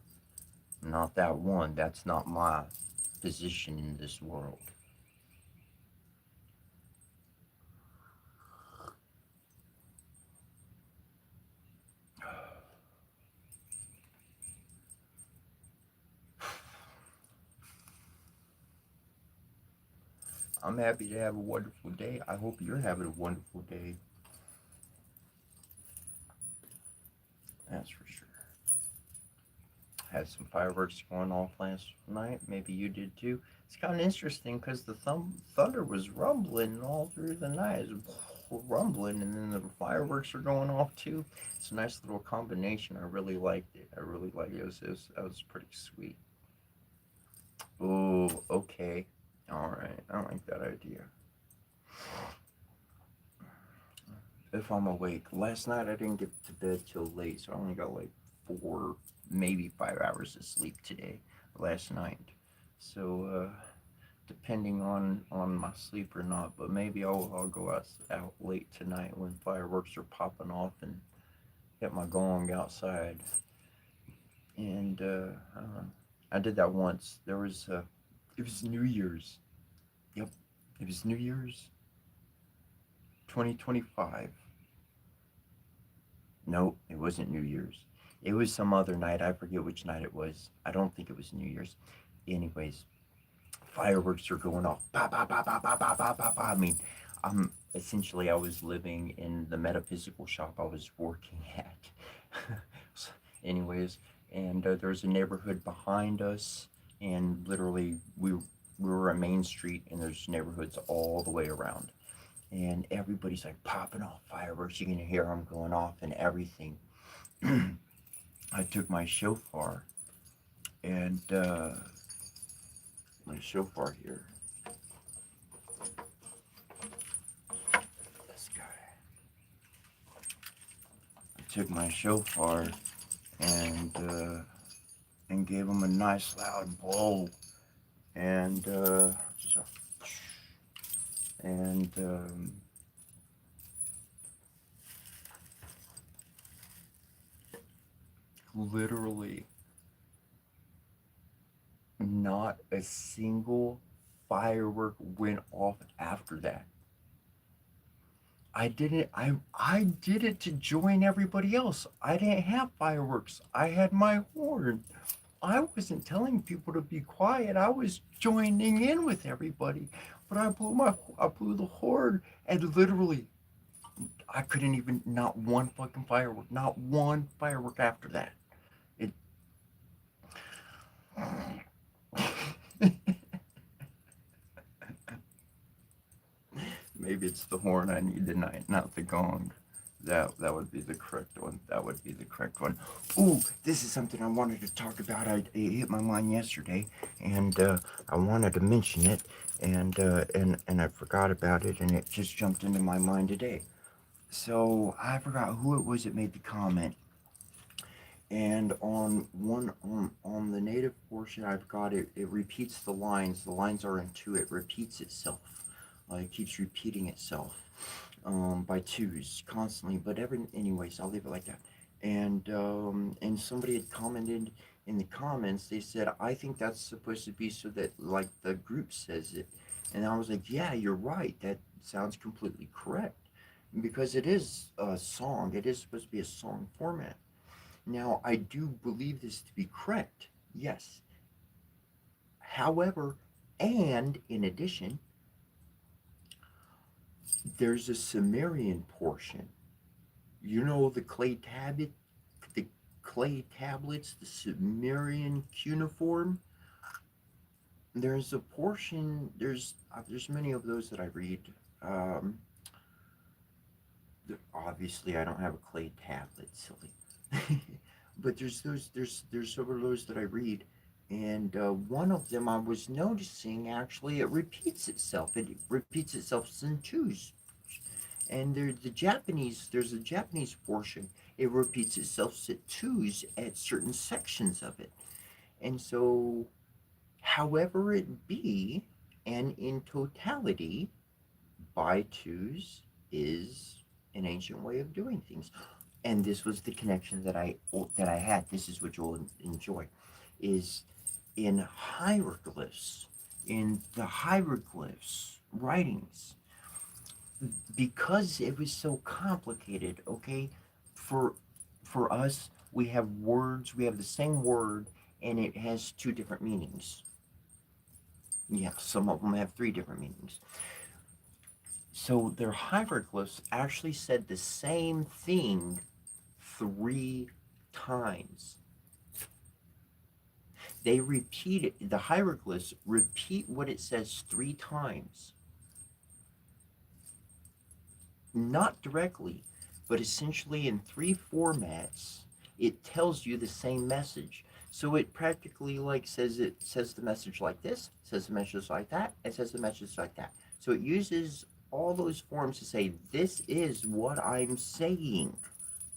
I'm not that one. That's not my position in this world. I'm happy to have a wonderful day. I hope you're having a wonderful day. That's for sure. Had some fireworks going off last night. Maybe you did too. It's kind of interesting because the thunder was rumbling all through the night. It was rumbling, and then the fireworks are going off too. It's a nice little combination. I really liked it. I really liked it. That was pretty sweet. Oh, okay. All right. I like that idea. If I'm awake. Last night I didn't get to bed till late, so I only got like 4, maybe 5 hours of sleep today, last night. So, depending on my sleep or not, but maybe I'll go out late tonight when fireworks are popping off and get my gong outside. And I don't know. I did that once. It was New Year's. Yep, it was New Year's 2025. No, it wasn't New Year's. It was some other night. I forget which night it was. I don't think it was New Year's. Anyways, fireworks are going off. Bah, bah, bah, bah, bah, bah, bah, bah, bah. I mean, essentially, I was living in the metaphysical shop I was working at. Anyways, and there was a neighborhood behind us, and literally we were on Main Street, and there's neighborhoods all the way around, and everybody's like popping off fireworks. You can hear them going off and everything. I took my shofar, and my shofar here. This guy. I took my shofar and gave him a nice loud blow, and just a, and literally not a single firework went off after that. I did it to join everybody else. I didn't have fireworks. I had my horn. I wasn't telling people to be quiet. I was joining in with everybody. But I blew the horn, and literally I couldn't even, not one fucking firework, not one firework after that. It Maybe it's the horn I need tonight, not the gong. That would be the correct one. That would be the correct one. Ooh, this is something I wanted to talk about. It hit my mind yesterday, and I wanted to mention it, and I forgot about it, and it just jumped into my mind today. So I forgot who it was that made the comment, and on the native portion I've got it. It repeats the lines. The lines are in two. It repeats itself. It keeps repeating itself by twos constantly. But anyways, I'll leave it like that. And somebody had commented in the comments. They said, I think that's supposed to be so that like the group says it. And I was like, yeah, you're right. That sounds completely correct because it is a song. It is supposed to be a song format. Now, I do believe this to be correct. Yes. However, and in addition, there's a Sumerian portion. You know the clay tablets, the Sumerian cuneiform. There's a portion. There's many of those that I read. Um, Obviously, I don't have a clay tablet, silly. But there's several of those that I read, and one of them I was noticing actually it repeats itself. It repeats itself in twos. And there's a Japanese portion. It repeats itself at twos at certain sections of it. And so, however it be, and in totality, by twos is an ancient way of doing things. And this was the connection that I had. This is what you'll enjoy, is in hieroglyphs, in the hieroglyphs writings, because it was so complicated. Okay, for for us, we have words. We have the same word, and it has two different meanings. Yeah, some of them have three different meanings. So their hieroglyphs actually said the same thing three times. They repeat it. The hieroglyphs repeat what it says three times. Not directly, but essentially in three formats. It tells you the same message. So it practically like says the message like this, says the message like that, and says the message like that. So it uses all those forms to say this is what I'm saying.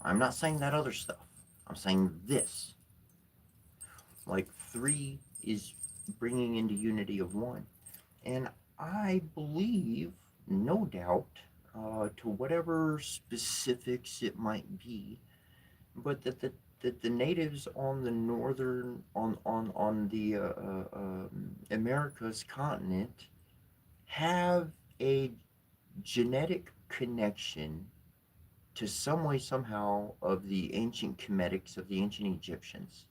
I'm not saying that other stuff. I'm saying this. Like three is bringing into unity of one. And I believe, no doubt, to whatever specifics it might be, but that the natives on the northern on the Americas continent have a genetic connection to some way somehow of the ancient Kemetics of the ancient Egyptians.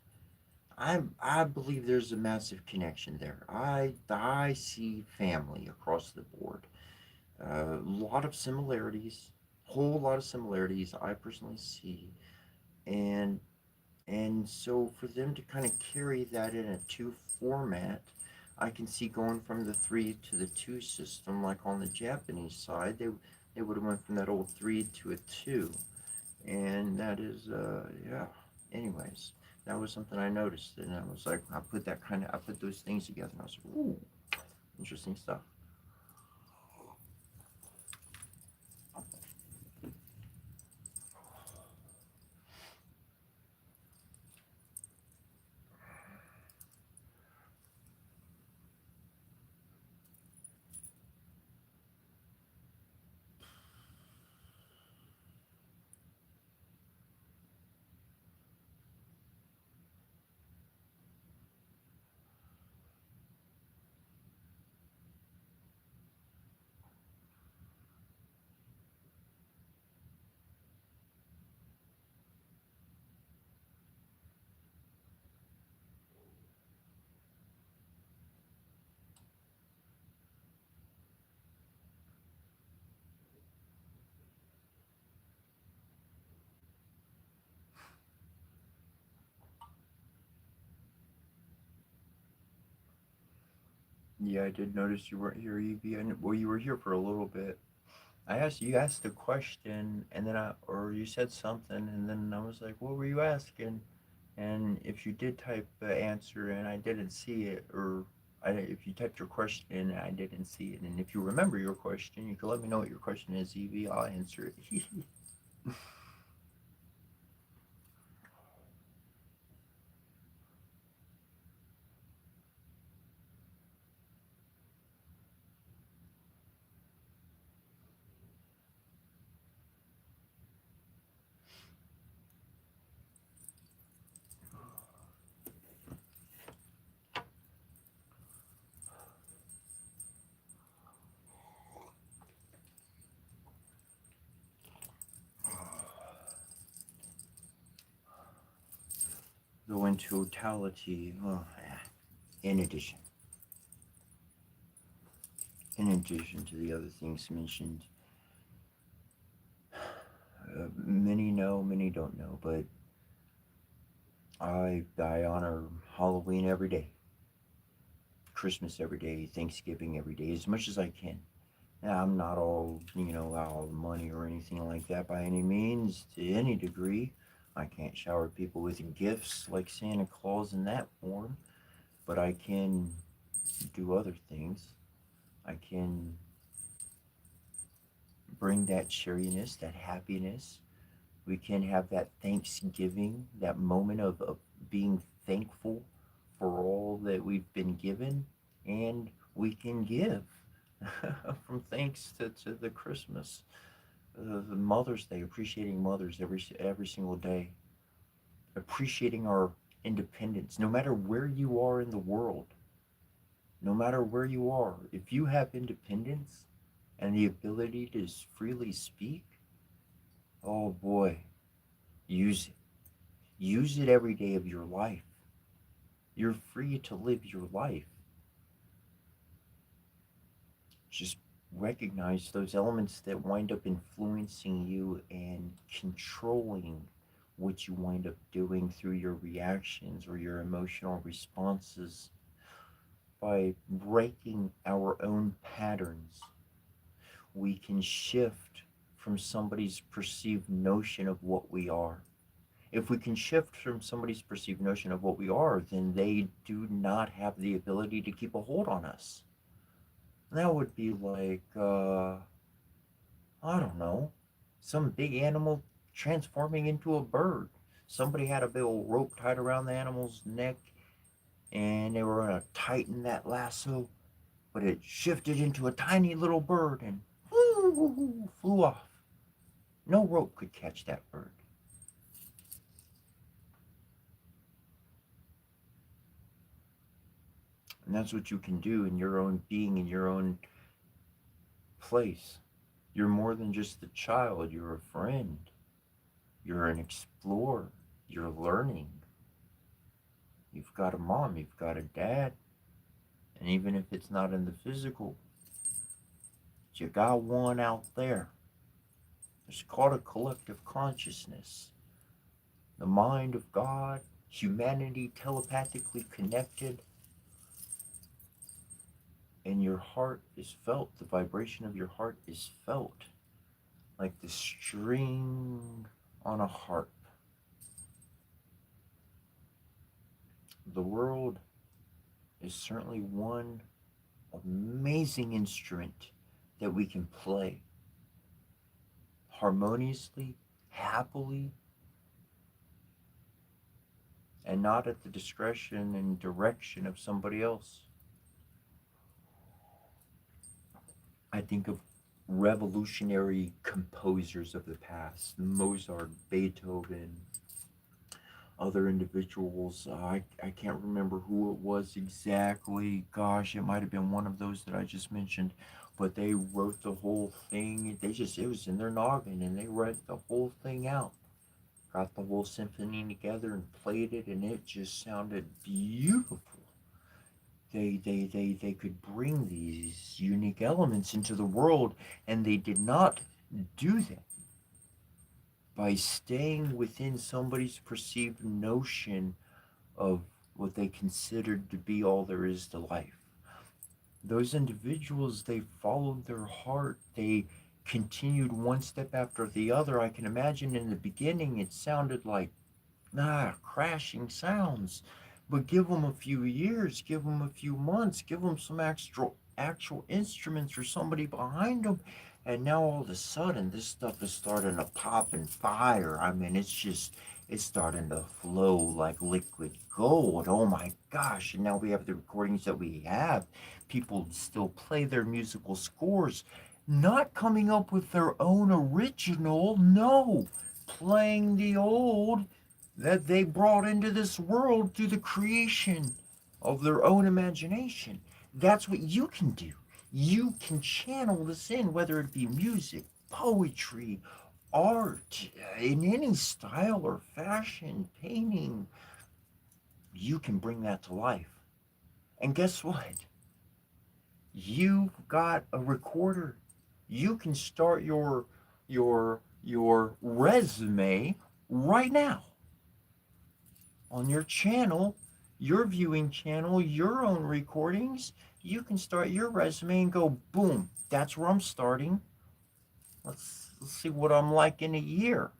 I believe there's a massive connection there. I see family across the board. A lot of similarities, whole lot of similarities I personally see, and And so for them to kind of carry that in a 2 format, I can see going from the 3 to the 2 system, like on the Japanese side, they would have went from that old 3 to a 2. And that is, yeah. Anyways, that was something I noticed, and I was like, I put those things together, and I was like, ooh, interesting stuff. Yeah, I did notice you weren't here, Evie. Well, you were here for a little bit. You asked a question, and then or you said something, and then I was like, what were you asking? And if you did type the answer and I didn't see it, or if you typed your question in and I didn't see it, and if you remember your question, you can let me know what your question is, Evie. I'll answer it. Go in totality. Oh, yeah. In addition, in addition to the other things mentioned, many know, many don't know, but I honor Halloween every day, Christmas every day, Thanksgiving every day, as much as I can. Now, I'm not all, all money or anything like that by any means, to any degree. I can't shower people with gifts like Santa Claus in that form, but I can do other things. I can bring that cheeriness, that happiness. We can have that Thanksgiving, that moment of being thankful for all that we've been given, and we can give from thanks to the Christmas, the Mother's Day, appreciating mothers every single day, appreciating our independence, no matter where you are in the world, no matter where you are, if you have independence and the ability to freely speak, oh boy, use it. Use it every day of your life. You're free to live your life. Just recognize those elements that wind up influencing you and controlling what you wind up doing through your reactions or your emotional responses by breaking our own patterns. We can shift from somebody's perceived notion of what we are. If we can shift from somebody's perceived notion of what we are, then they do not have the ability to keep a hold on us. That would be like, I don't know, some big animal transforming into a bird. Somebody had a big old rope tied around the animal's neck and they were going to tighten that lasso, but it shifted into a tiny little bird and flew off. No rope could catch that bird. And that's what you can do in your own being, in your own place. You're more than just a child, you're a friend, you're an explorer, you're learning. You've got a mom, you've got a dad, and even if it's not in the physical, you got one out there. It's called a collective consciousness. the mind of God, humanity telepathically connected, and your heart is felt, the vibration of your heart is felt like the string on a harp. The world is certainly one amazing instrument that we can play harmoniously, happily, and not at the discretion and direction of somebody else. I think of revolutionary composers of the past, Mozart, Beethoven, other individuals. I can't remember who it was exactly. Gosh, it might have been one of those that I just mentioned. But they wrote the whole thing. It was in their noggin and they wrote the whole thing out. Got the whole symphony together and played it, and it just sounded beautiful. They could bring these unique elements into the world, and they did not do that by staying within somebody's perceived notion of what they considered to be all there is to life. Those individuals, they followed their heart. They continued one step after the other. I can imagine in the beginning it sounded like crashing sounds. But give them a few years, give them a few months, give them some actual instruments or somebody behind them, and now all of a sudden this stuff is starting to pop and fire. I mean, it's starting to flow like liquid gold. Oh my gosh! And now we have the recordings that we have. People still play their musical scores, not coming up with their own original. No, playing the old that they brought into this world through the creation of their own imagination. That's what you can do. You can channel this in, whether it be music, poetry, art, in any style or fashion, painting. You can bring that to life. And guess what? You've got a recorder. You can start your resume right now on your channel, your viewing channel, your own recordings. You can start your resume and go, boom, that's where I'm starting. Let's see what I'm like in a year.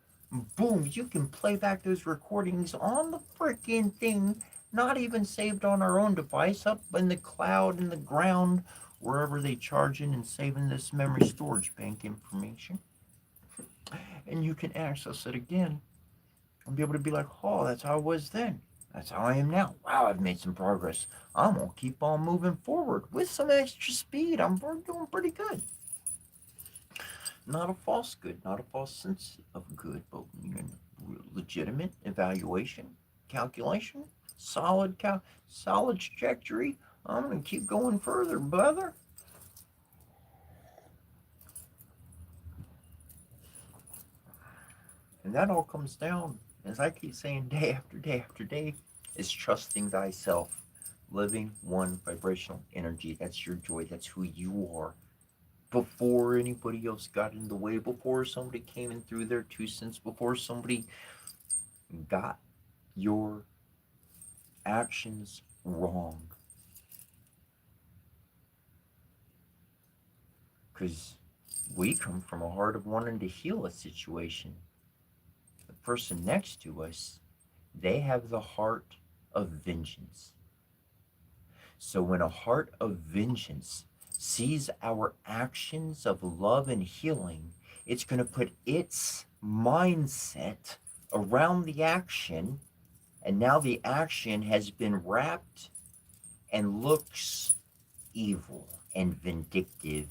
Boom, you can play back those recordings on the freaking thing, not even saved on our own device, up in the cloud, in the ground, wherever they charging and saving this memory storage bank information. And you can access it again and be able to be like, oh, that's how I was then. That's how I am now. Wow, I've made some progress. I'm going to keep on moving forward with some extra speed. I'm doing pretty good. Not a false good, not a false sense of good, but legitimate evaluation, calculation, solid trajectory. I'm going to keep going further, brother. And that all comes down, as I keep saying day after day after day, is trusting thyself. Living one vibrational energy. That's your joy. That's who you are. Before anybody else got in the way, before somebody came in through their 2 cents, before somebody got your actions wrong. Because we come from a heart of wanting to heal a situation. The person next to us, they have the heart of vengeance. So when a heart of vengeance sees our actions of love and healing, it's going to put its mindset around the action, and now the action has been wrapped and looks evil and vindictive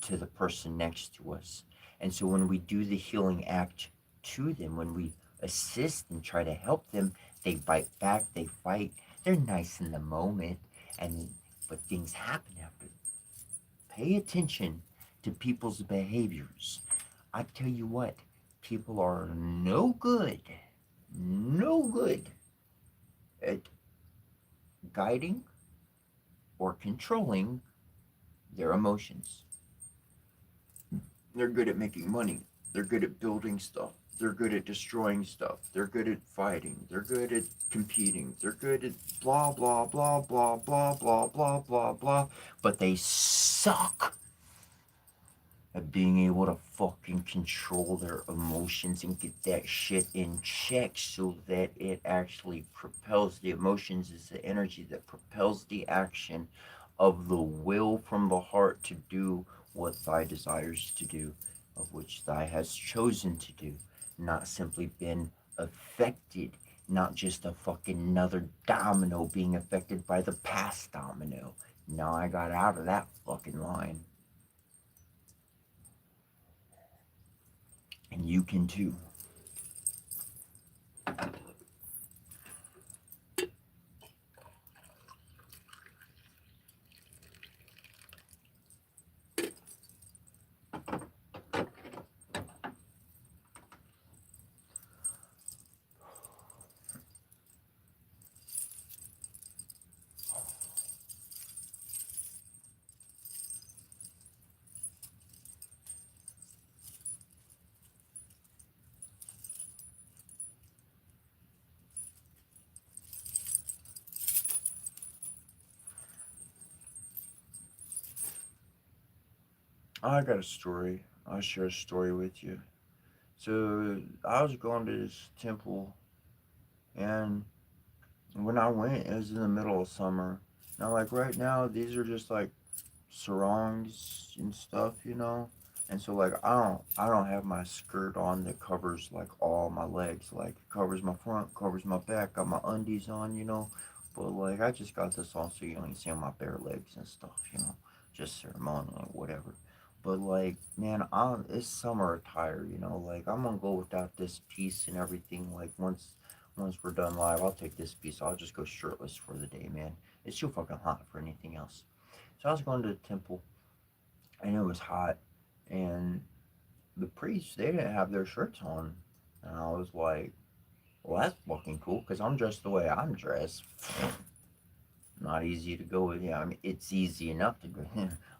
to the person next to us. And so when we do the healing act to them, when we assist and try to help them, they bite back, they fight. They're nice in the moment, but things happen after. Pay attention to people's behaviors. I tell you what, people are no good at guiding or controlling their emotions. They're good at making money. They're good at building stuff. They're good at destroying stuff. They're good at fighting. They're good at competing. They're good at blah, blah, blah, blah, blah, blah, blah, blah, blah. But they suck at being able to fucking control their emotions and get that shit in check so that it actually propels. The emotions is the energy that propels the action of the will from the heart to do what thy desires to do, of which thy has chosen to do, not simply been affected, not just a fucking another domino being affected by the past domino. Now I got out of that fucking line. And you can too. I got a story. I'll share a story with you. So I was going to this temple, and when I went, it was in the middle of summer. Now, like right now, these are just like sarongs and stuff, you know. And so like I don't have my skirt on that covers like all my legs. Like it covers my front, covers my back. Got my undies on, you know. But like I just got this on so you don't see my bare legs and stuff, you know. Just ceremonial, whatever. But like, man, it's summer attire, you know. Like I'm gonna go without this piece and everything. Like once we're done live, I'll take this piece. I'll just go shirtless for the day, man. It's too fucking hot for anything else. So I was going to the temple, and it was hot, and the priests they didn't have their shirts on, and I was like, well, that's fucking cool because I'm dressed the way I'm dressed. Not easy to go with. Yeah, I mean, it's easy enough to go.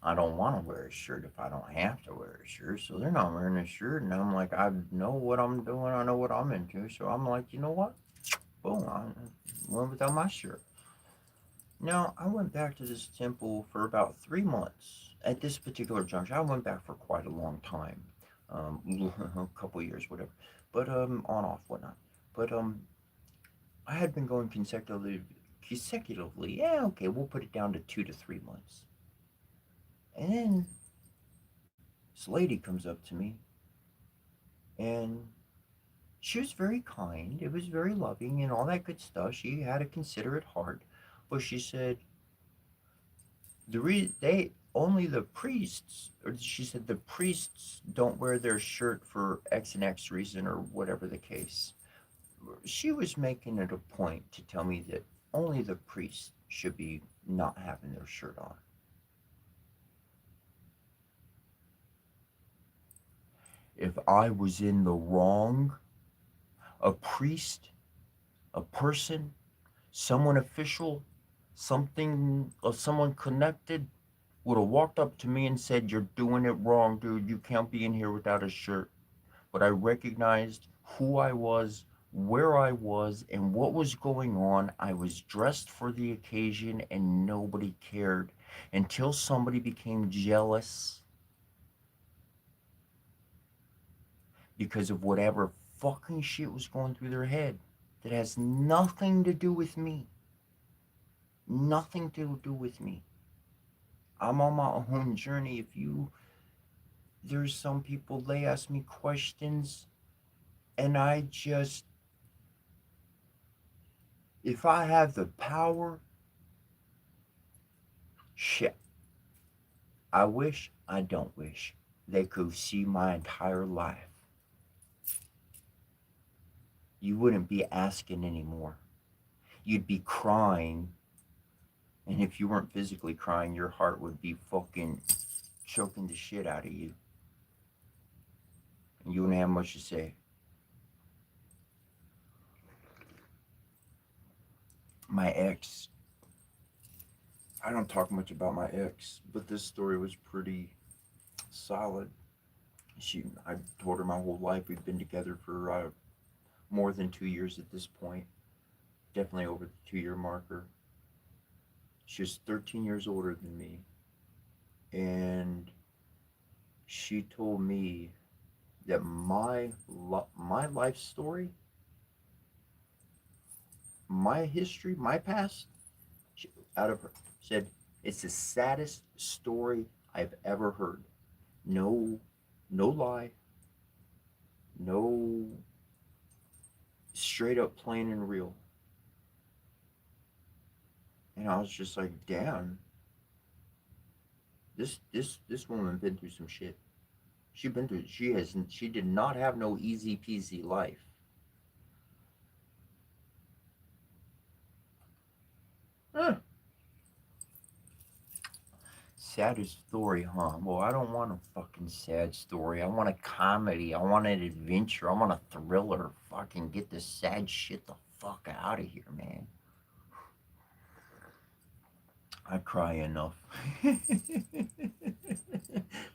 I don't want to wear a shirt if I don't have to wear a shirt. So they're not wearing a shirt, and I'm like, I know what I'm doing. I know what I'm into. So I'm like, you know what? Boom, I went without my shirt. Now, I went back to this temple for about 3 months. At this particular juncture, I went back for quite a long time, a couple years, whatever. But on off, whatnot. But I had been going consecutively. Yeah, okay, we'll put it down to 2 to 3 months. And then this lady comes up to me, and she was very kind. It was very loving and all that good stuff. She had a considerate heart, but she said, they only the priests, or she said the priests don't wear their shirt for X and X reason or whatever the case. She was making it a point to tell me that only the priests should be not having their shirt on. If I was in the wrong, a priest, a person, someone official, someone connected would have walked up to me and said, "You're doing it wrong, dude. You can't be in here without a shirt." But I recognized who I was, where I was, and what was going on. I was dressed for the occasion and nobody cared until somebody became jealous because of whatever fucking shit was going through their head that has nothing to do with me. Nothing to do with me. I'm on my own journey. There's some people, they ask me questions, and if I have the power, shit, I wish, I don't wish, they could see my entire life. You wouldn't be asking anymore. You'd be crying, and if you weren't physically crying, your heart would be fucking choking the shit out of you. And you wouldn't have much to say. My ex, I don't talk much about my ex, but this story was pretty solid. I told her my whole life. We've been together for more than 2 years at this point. Definitely over the 2 year marker. She's 13 years older than me. And she told me that my life story, my history, my past, she, out of her, said, it's the saddest story I've ever heard. No, no lie, no, straight up plain and real. And I was just like, damn, this woman been through some shit. She did not have no easy peasy life. Huh. Saddest story, huh? Well, I don't want a fucking sad story. I want a comedy. I want an adventure. I want a thriller. Fucking get this sad shit the fuck out of here, man. I cry enough.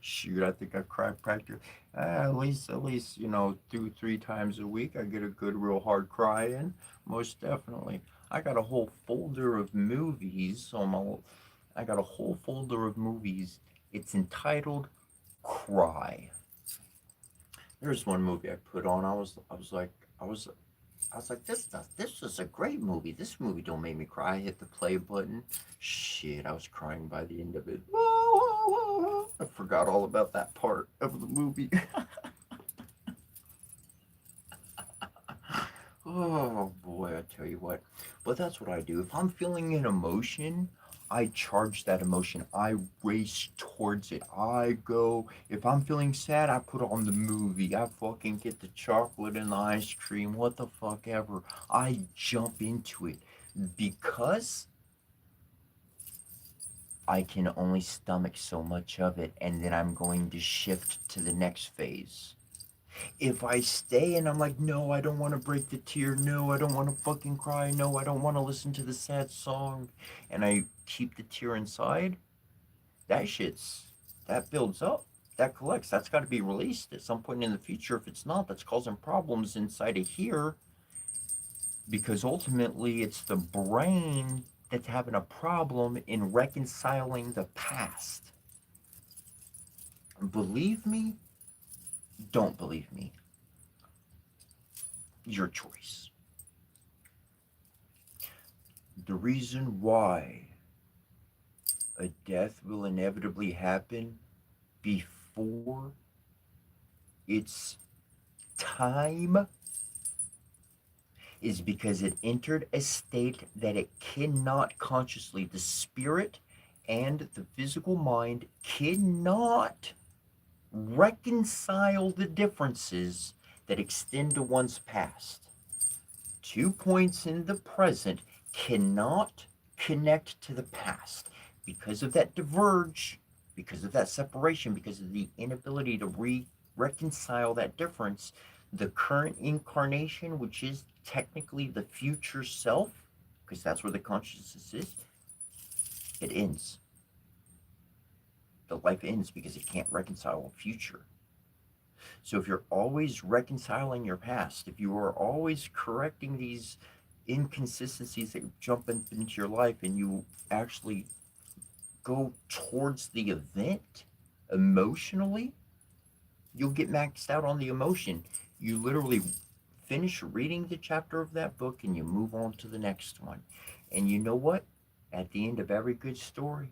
Shoot, I think I cry practically. At least, 2, 3 times a week. I get a good, real hard cry in. Most definitely. I got a whole folder of movies on my. I got a whole folder of movies. It's entitled Cry. There's one movie I put on. I was like, this is a great movie. This movie don't make me cry. I hit the play button. Shit, I was crying by the end of it. I forgot all about that part of the movie. Oh boy, I tell you what. But that's what I do. If I'm feeling an emotion, I charge that emotion. I race towards it. I go, if I'm feeling sad, I put on the movie. I fucking get the chocolate and the ice cream, what the fuck ever. I jump into it because I can only stomach so much of it, and then I'm going to shift to the next phase. If I stay and I'm like, no, I don't want to break the tear. No, I don't want to fucking cry. No, I don't want to listen to the sad song. And I keep the tear inside, that builds up. That collects. That's got to be released at some point in the future. If it's not, that's causing problems inside of here because ultimately it's the brain that's having a problem in reconciling the past. Believe me, don't believe me. Your choice. The reason why a death will inevitably happen before its time is because it entered a state that it cannot consciously, the spirit and the physical mind cannot reconcile the differences that extend to one's past. 2 points in the present cannot connect to the past because of that diverge, because of that separation, because of the inability to reconcile that difference. The current incarnation, which is technically the future self, because that's where the consciousness is, it ends. The life ends because it can't reconcile a future. So if you're always reconciling your past, if you are always correcting these inconsistencies that jump into your life and you actually go towards the event emotionally, you'll get maxed out on the emotion. You literally finish reading the chapter of that book and you move on to the next one. And you know what? At the end of every good story,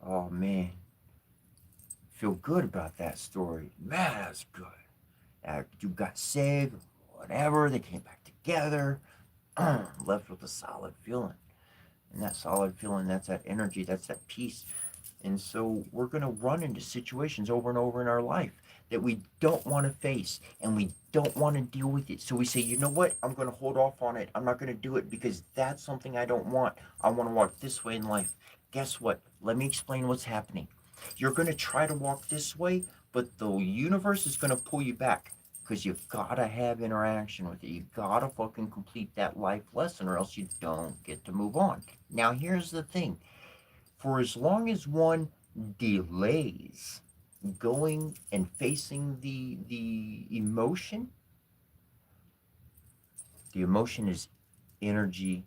oh man, feel good about that story. Man, that's good. You got saved, whatever, they came back together, left with a solid feeling. And that solid feeling, that's that energy, that's that peace. And so we're going to run into situations over and over in our life that we don't want to face and we don't want to deal with it. So we say, you know what? I'm going to hold off on it. I'm not going to do it because that's something I don't want. I want to walk this way in life. Guess what? Let me explain what's happening. You're going to try to walk this way, but the universe is going to pull you back because you've got to have interaction with it. You got to fucking complete that life lesson or else you don't get to move on. Now, here's the thing. For as long as one delays going and facing the emotion. The emotion is energy.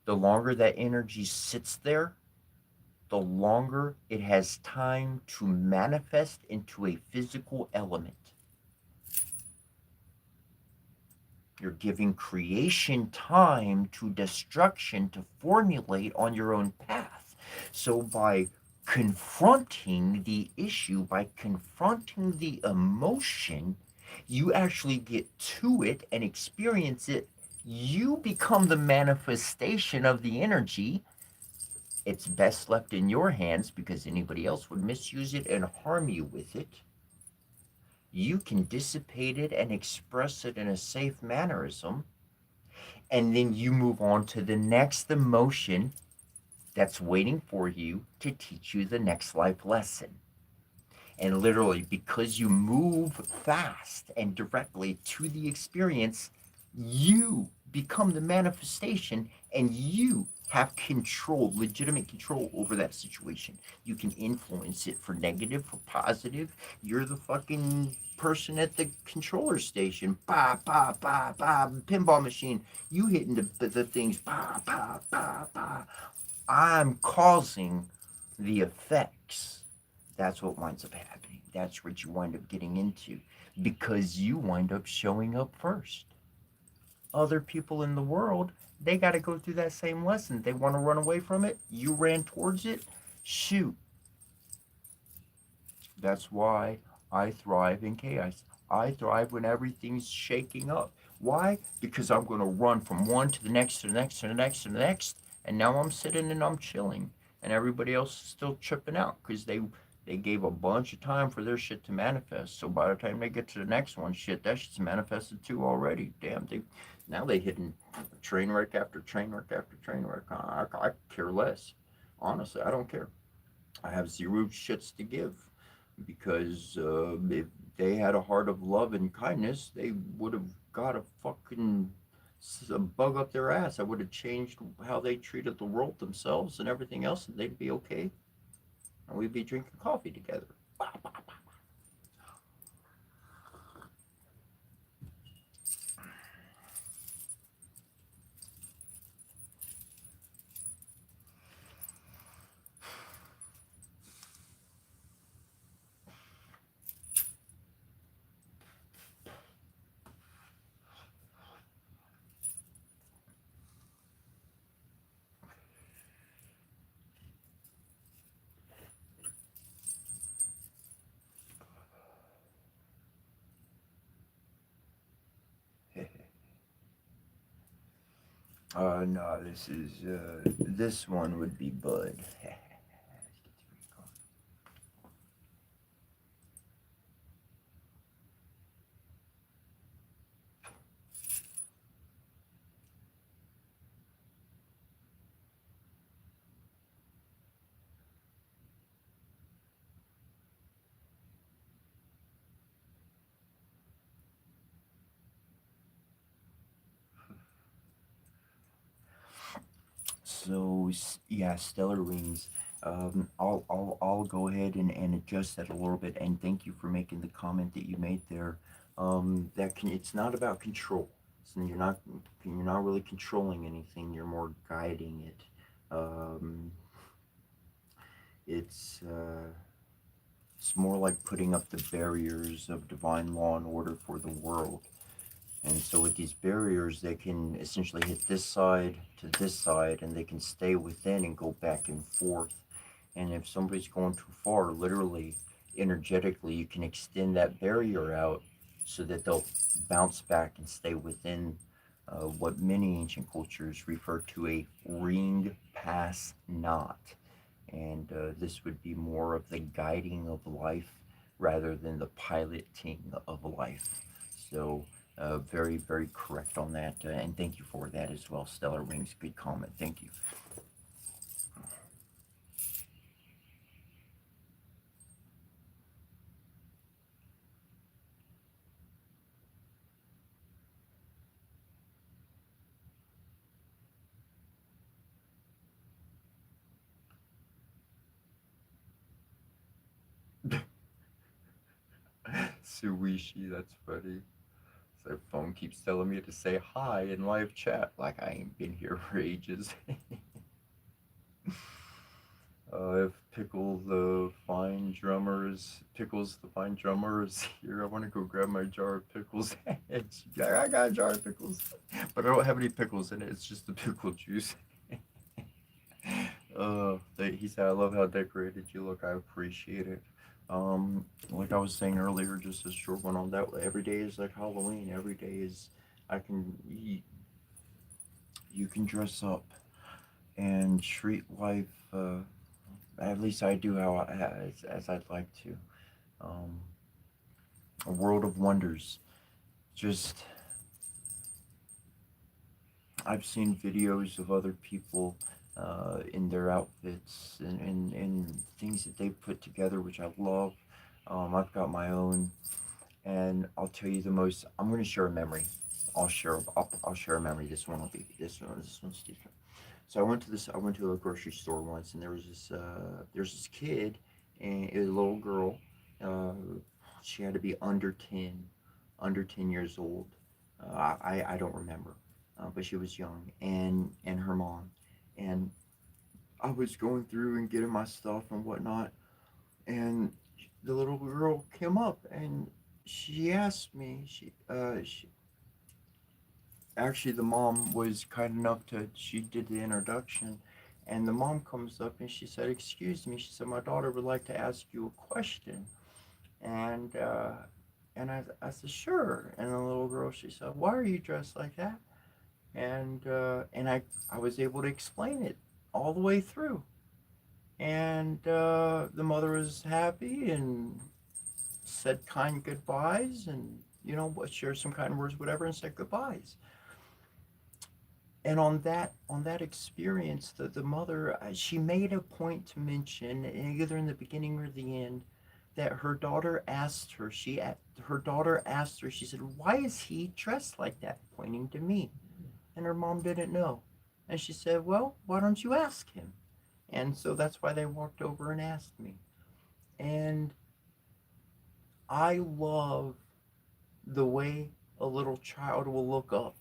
The longer that energy sits there, the longer it has time to manifest into a physical element. You're giving creation time to destruction to formulate on your own path. So by confronting the issue, by confronting the emotion, you actually get to it and experience it. You become the manifestation of the energy. It's best left in your hands because anybody else would misuse it and harm you with it. You can dissipate it and express it in a safe mannerism, and then you move on to the next emotion that's waiting for you to teach you the next life lesson. And literally, because you move fast and directly to the experience, you become the manifestation and you have control, legitimate control over that situation. You can influence it for negative, for positive. You're the fucking person at the controller station. Bah, bah, bah, bah, pinball machine. You hitting the things. Bah, bah, bah, bah. I'm causing the effects. That's what winds up happening. That's what you wind up getting into because you wind up showing up first. Other people in the world, they got to go through that same lesson. They want to run away from it. You ran towards it. Shoot. That's why I thrive in chaos. I thrive when everything's shaking up. Why? Because I'm going to run from one to the next, to the next, to the next, to the next. And now I'm sitting and I'm chilling. And everybody else is still tripping out because they gave a bunch of time for their shit to manifest. So by the time they get to the next one, shit, that shit's manifested too already. Damn, now they hitting train wreck after train wreck after train wreck. I care less. Honestly, I don't care. I have zero shits to give because if they had a heart of love and kindness, they would have got a fucking bug up their ass. I would have changed how they treated the world, themselves, and everything else, and they'd be okay. And we'd be drinking coffee together. No, this one would be Bud. So yeah, stellar rings. I'll go ahead and adjust that a little bit. And thank you for making the comment that you made there. It's not about control. So you're not really controlling anything. You're more guiding it. Um, it's it's more like putting up the barriers of divine law and order for the world. And so with these barriers, they can essentially hit this side to this side, and they can stay within and go back and forth. And if somebody's going too far, literally, energetically, you can extend that barrier out so that they'll bounce back and stay within what many ancient cultures refer to a ring pass knot. And this would be more of the guiding of life rather than the piloting of life. So very, very correct on that. And thank you for that as well, Stellar Rings. Good comment. Thank you. Suishi, that's funny. So phone keeps telling me to say hi in live chat, like I ain't been here for ages. If Pickles the fine drummer is here, I want to go grab my jar of pickles. I got a jar of pickles, but I don't have any pickles in it. It's just the pickle juice. He said, I love how decorated you look. I appreciate it. Like I was saying earlier, just a short one on that. Every day is like Halloween. Every day is I can eat. You can dress up and treat life. At least I do as I'd like to. Um, a world of wonders. Just I've seen videos of other people in their outfits and things that they put together, which I love. I've got my own, and I'll tell you the most. I'm going to share a memory. I'll share a memory. This one will be this one's different. So I went to a grocery store once, and there's this kid and a little girl. Uh, she had to be under 10 years old. I don't remember, but she was young, and her mom, and I was going through and getting my stuff and whatnot, and the little girl came up and she asked me. She actually, the mom was kind enough to, she did the introduction, and the mom comes up and she said, excuse me, she said, my daughter would like to ask you a question. And I said, sure. And the little girl, she said, why are you dressed like that? And I was able to explain it all the way through. And the mother was happy and said kind goodbyes, and shared some kind words, whatever, and said goodbyes. And on that experience, the mother, she made a point to mention, either in the beginning or the end, that her daughter asked her. Her daughter asked her. She said, "Why is he dressed like that?" Pointing to me, and her mom didn't know. And she said, "Well, why don't you ask him?" And so that's why they walked over and asked me. And I love the way a little child will look up.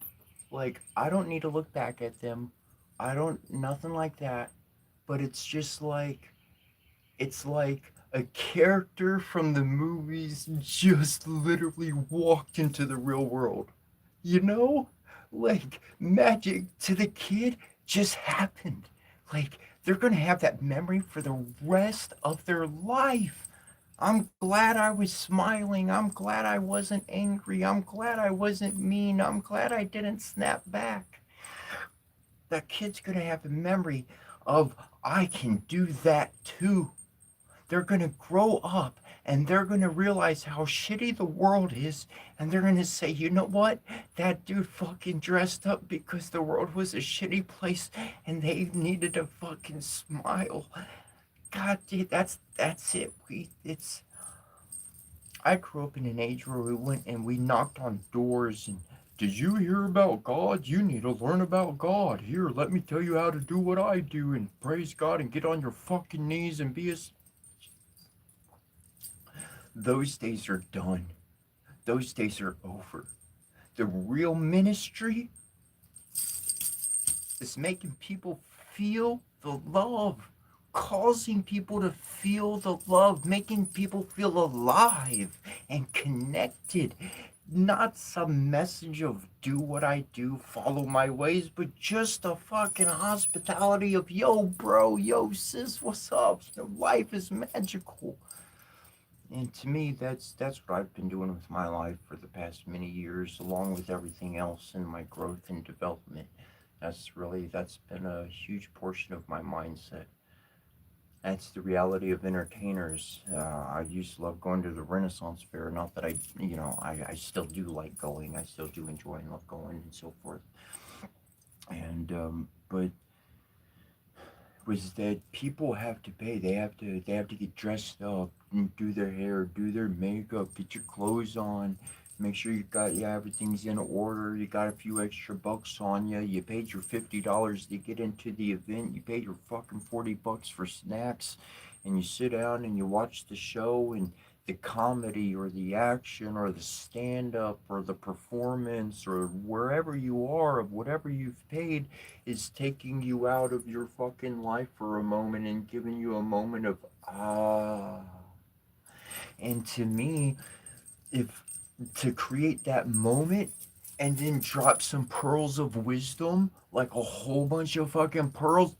Like, I don't need to look back at them. I don't, nothing like that. But it's like a character from the movies just literally walked into the real world. You know? Like, magic to the kid just happened. Like, they're going to have that memory for the rest of their life. I'm glad I was smiling. I'm glad I wasn't angry. I'm glad I wasn't mean. I'm glad I didn't snap back. That kid's going to have a memory of, I can do that too. They're going to grow up and they're going to realize how shitty the world is. And they're going to say, you know what? That dude fucking dressed up because the world was a shitty place and they needed to fucking smile. God, dude, that's it. I grew up in an age where we went and we knocked on doors and, did you hear about God? You need to learn about God. Here, let me tell you how to do what I do and praise God and get on your fucking knees and be a. Those days are done. Those days are over. The real ministry is making people feel the love, causing people to feel the love, making people feel alive and connected. Not some message of do what I do, follow my ways, but just a fucking hospitality of, yo, bro, yo, sis, what's up? Life is magical. And to me, that's what I've been doing with my life for the past many years, along with everything else in my growth and development. That's been a huge portion of my mindset. That's the reality of entertainers. I used to love going to the Renaissance Fair. Not that I still do like going. I still do enjoy and love going and so forth. And but was that people have to pay. They have to get dressed up and do their hair, do their makeup, get your clothes on, make sure everything's in order. You got a few extra bucks on you. You paid your $50 to get into the event. You paid your fucking $40 for snacks, and you sit down and you watch the show, and the comedy or the action or the stand-up or the performance or wherever you are of whatever you've paid is taking you out of your fucking life for a moment and giving you a moment of and to me, if to create that moment and then drop some pearls of wisdom, like a whole bunch of fucking pearls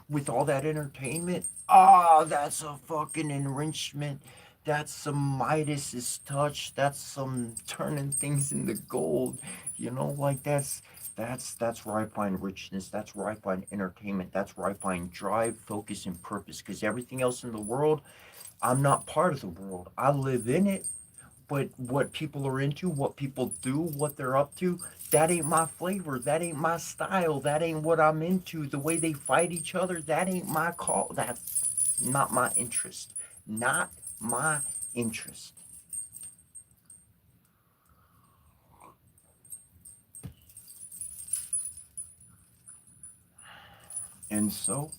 with all that entertainment. That's a fucking enrichment. That's some Midas's touch. That's some turning things into gold. You know, like that's where I find richness. That's where I find entertainment. That's where I find drive, focus, and purpose. Because everything else in the world, I'm not part of the world. I live in it, but what people are into, what people do, what they're up to, that ain't my flavor. That ain't my style. That ain't what I'm into. The way they fight each other, that ain't my call. That's not my interest. Not my interest. And so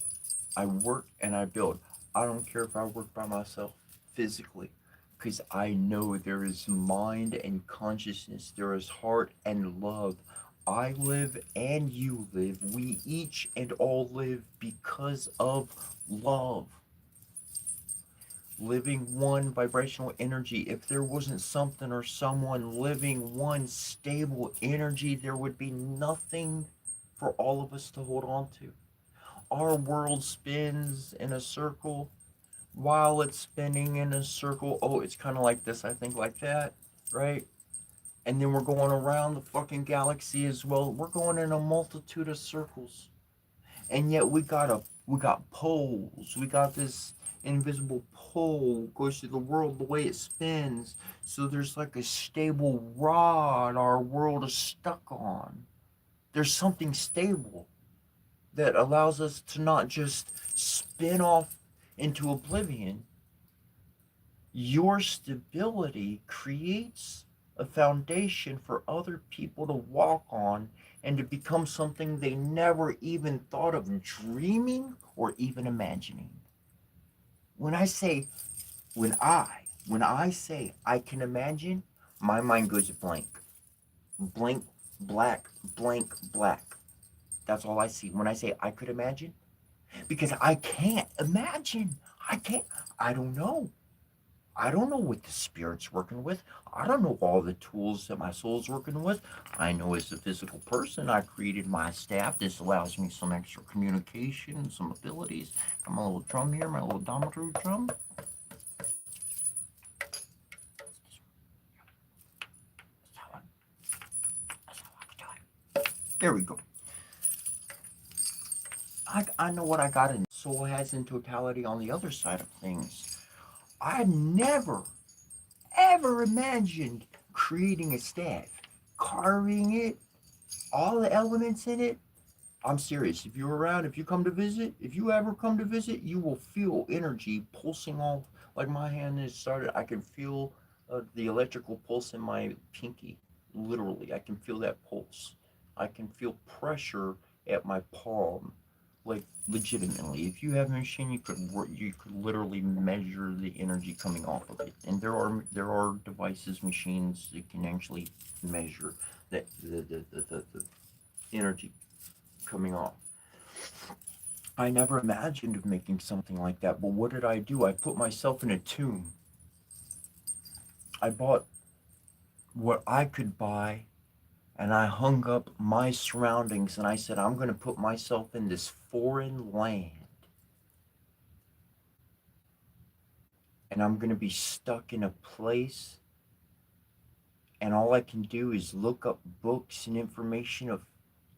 I work and I build. I don't care if I work by myself physically, because I know there is mind and consciousness, there is heart and love. I live and you live. We each and all live because of love. Living one vibrational energy. If there wasn't something or someone living one stable energy, there would be nothing for all of us to hold on to. Our world spins in a circle. While it's spinning in a circle, oh, it's kind of like this, I think, like that, right? And then we're going around the fucking galaxy as well. We're going in a multitude of circles, and yet we got poles. We got this invisible pole goes through the world the way it spins. So there's like a stable rod our world is stuck on. There's something stable that allows us to not just spin off into oblivion. Your stability creates a foundation for other people to walk on and to become something they never even thought of dreaming or even imagining. When I say, when I say I can imagine, my mind goes blank. Blank, black, blank, black. That's all I see. When I say I could imagine, because I can't imagine. I can't. I don't know. I don't know what the spirit's working with. I don't know all the tools that my soul's working with. I know as a physical person, I created my staff. This allows me some extra communication, some abilities. Got my little drum here, my little Domatru drum. There we go. I know what I got in soul has in totality on the other side of things. I never, ever imagined creating a staff, carving it, all the elements in it. I'm serious. If you're around, if you come to visit, if you ever come to visit, you will feel energy pulsing off. Like my hand has started, I can feel the electrical pulse in my pinky. Literally, I can feel that pulse. I can feel pressure at my palm, like legitimately. If you have a machine, you could literally measure the energy coming off of it. And there are devices, machines that can actually measure the energy coming off. I never imagined of making something like that, but what did I do? I put myself in a tomb. I bought what I could buy and I hung up my surroundings and I said, I'm going to put myself in this foreign land and I'm going to be stuck in a place and all I can do is look up books and information of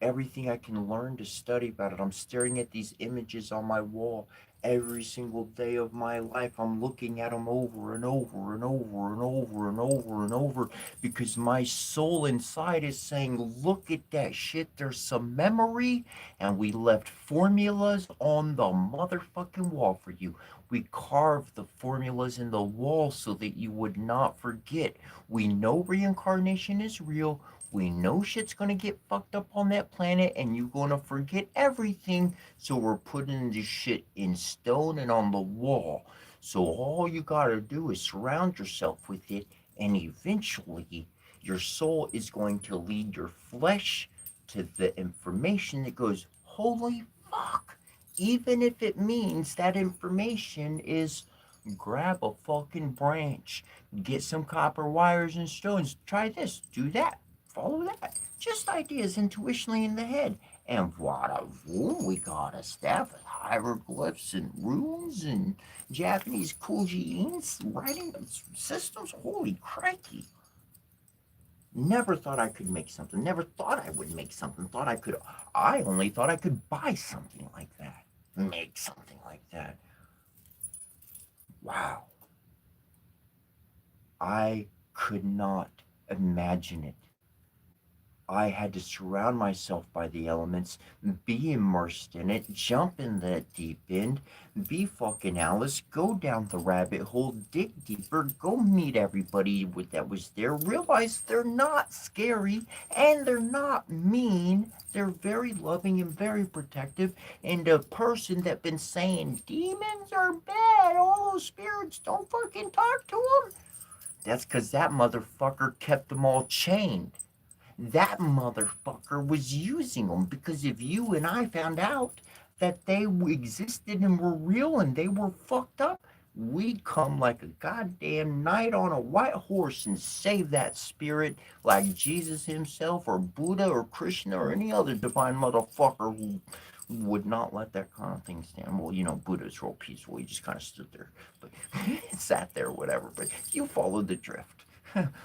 everything I can learn to study about it. I'm staring at these images on my wall every single day of my life. I'm looking at them over and over and over and over and over and over because my soul inside is saying, look at that shit. There's some memory and we left formulas on the motherfucking wall for you. We carved the formulas in the wall so that you would not forget. We know reincarnation is real. We know shit's gonna get fucked up on that planet and you're gonna forget everything. So we're putting this shit in stone and on the wall. So all you gotta do is surround yourself with it, and eventually your soul is going to lead your flesh to the information that goes, holy fuck. Even if it means that information is grab a fucking branch, get some copper wires and stones, try this, do that, follow that. Just ideas intuitionally in the head. And voila, boom, we got a staff with hieroglyphs and runes and Japanese kuji writing systems. Holy crikey. Never thought I could make something. Never thought I would make something. I only thought I could buy something like that. Make something like that. Wow. I could not imagine it. I had to surround myself by the elements, be immersed in it, jump in that deep end, be fucking Alice, go down the rabbit hole, dig deeper, go meet everybody that was there, realize they're not scary and they're not mean. They're very loving and very protective. And a person that been saying demons are bad, all those spirits, don't fucking talk to them. That's because that motherfucker kept them all chained. That motherfucker was using them, because if you and I found out that they existed and were real and they were fucked up, we'd come like a goddamn knight on a white horse and save that spirit like Jesus himself or Buddha or Krishna or any other divine motherfucker who would not let that kind of thing stand. Well, Buddha's real peaceful. He just kind of stood there, but sat there, whatever. But you followed the drift.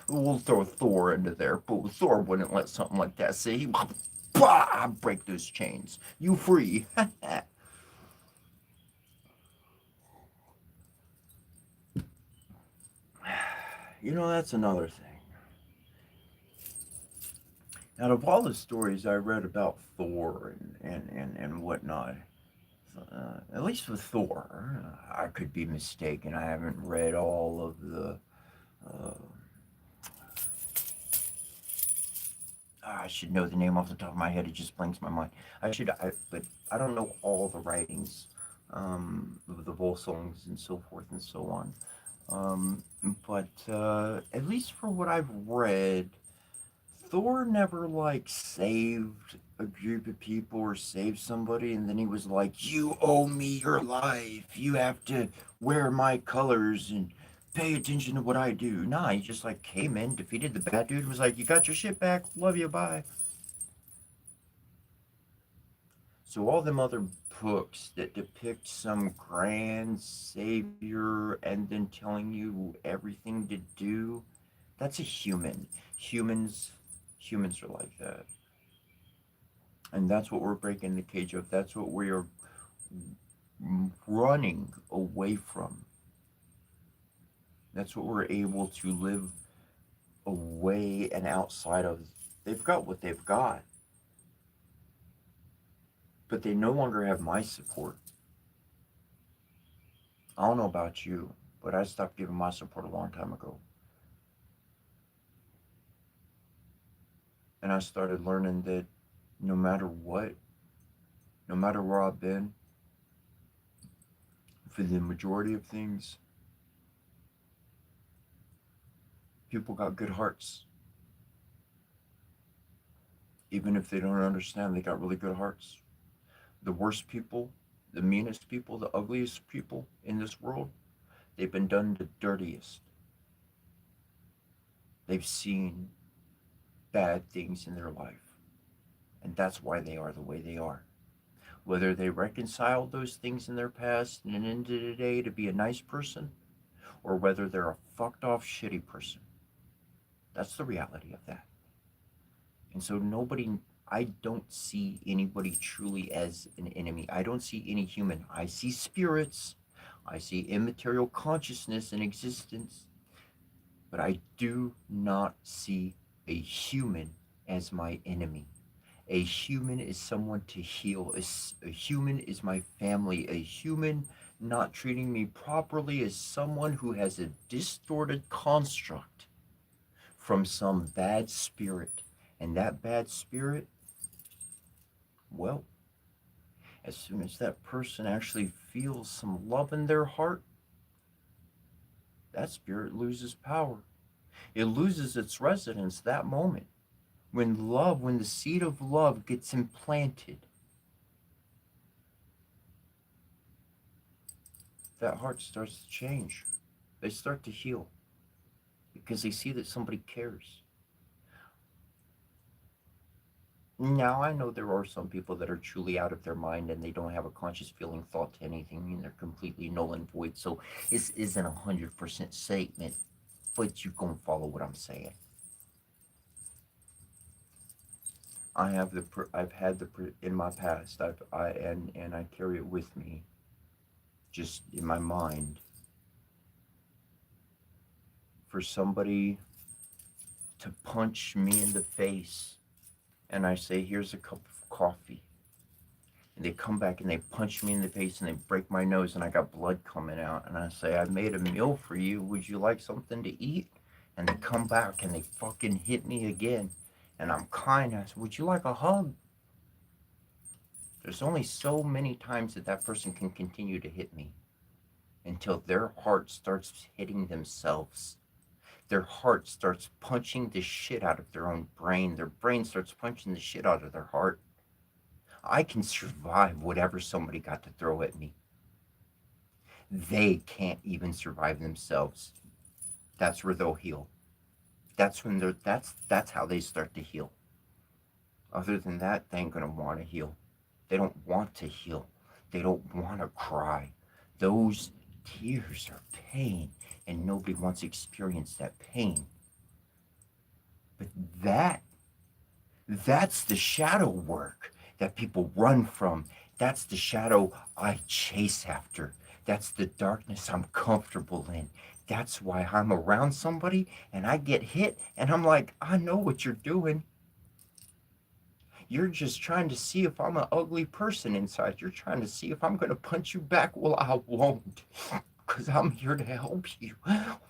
We'll throw Thor into there, but Thor wouldn't let something like that say. He, bah, break those chains. You free. That's another thing. Out of all the stories I read about Thor and whatnot, at least with Thor, I could be mistaken. I haven't read all of the. Uh, I should know the name off the top of my head. It just blanks my mind. But I don't know all the writings, of the Volsungs and so forth and so on. But at least for what I've read, Thor never like saved a group of people or saved somebody, and then he was like, "You owe me your life. You have to wear my colors and pay attention to what I do." Nah, he just like came in, defeated the bad dude, was like, "You got your shit back. Love you. Bye." So all them other books that depict some grand savior and then telling you everything to do, that's a human. Humans are like that. And that's what we're breaking the cage of. That's what we are running away from. That's what we're able to live away and outside of. They've got what they've got, but they no longer have my support. I don't know about you, but I stopped giving my support a long time ago. And I started learning that no matter what, no matter where I've been, for the majority of things, people got good hearts. Even if they don't understand, they got really good hearts. The worst people, the meanest people, the ugliest people in this world, they've been done the dirtiest. They've seen bad things in their life. And that's why they are the way they are. Whether they reconciled those things in their past and ended today to be a nice person, or whether they're a fucked off shitty person. That's the reality of that. And so I don't see anybody truly as an enemy. I don't see any human. I see spirits. I see immaterial consciousness and existence. But I do not see a human as my enemy. A human is someone to heal. A human is my family. A human not treating me properly is someone who has a distorted construct from some bad spirit. And that bad spirit, well, as soon as that person actually feels some love in their heart, that spirit loses power. It loses its resonance that moment. When the seed of love gets implanted, that heart starts to change. They start to heal because they see that somebody cares. Now, I know there are some people that are truly out of their mind and they don't have a conscious feeling, thought to anything, and they're completely null and void. So this isn't 100% statement, but you gonna follow what I'm saying. I've had in my past. And I carry it with me, just in my mind, for somebody to punch me in the face, and I say, "Here's a cup of coffee." And they come back and they punch me in the face and they break my nose and I got blood coming out. And I say, "I made a meal for you. Would you like something to eat?" And they come back and they fucking hit me again. And I'm kind. I say, "Would you like a hug?" There's only so many times that person can continue to hit me until their heart starts hitting themselves. Their heart starts punching the shit out of their own brain. Their brain starts punching the shit out of their heart. I can survive whatever somebody got to throw at me. They can't even survive themselves. That's where they'll heal. That's how they start to heal. Other than that, they ain't gonna want to heal. They don't want to heal. They don't want to cry. Those tears are pain, and nobody wants to experience that pain. But that's the shadow work that people run from. That's the shadow I chase after. That's the darkness I'm comfortable in. That's why I'm around somebody and I get hit and I'm like, "I know what you're doing. You're just trying to see if I'm an ugly person inside. You're trying to see if I'm going to punch you back." Well, I won't, because I'm here to help you.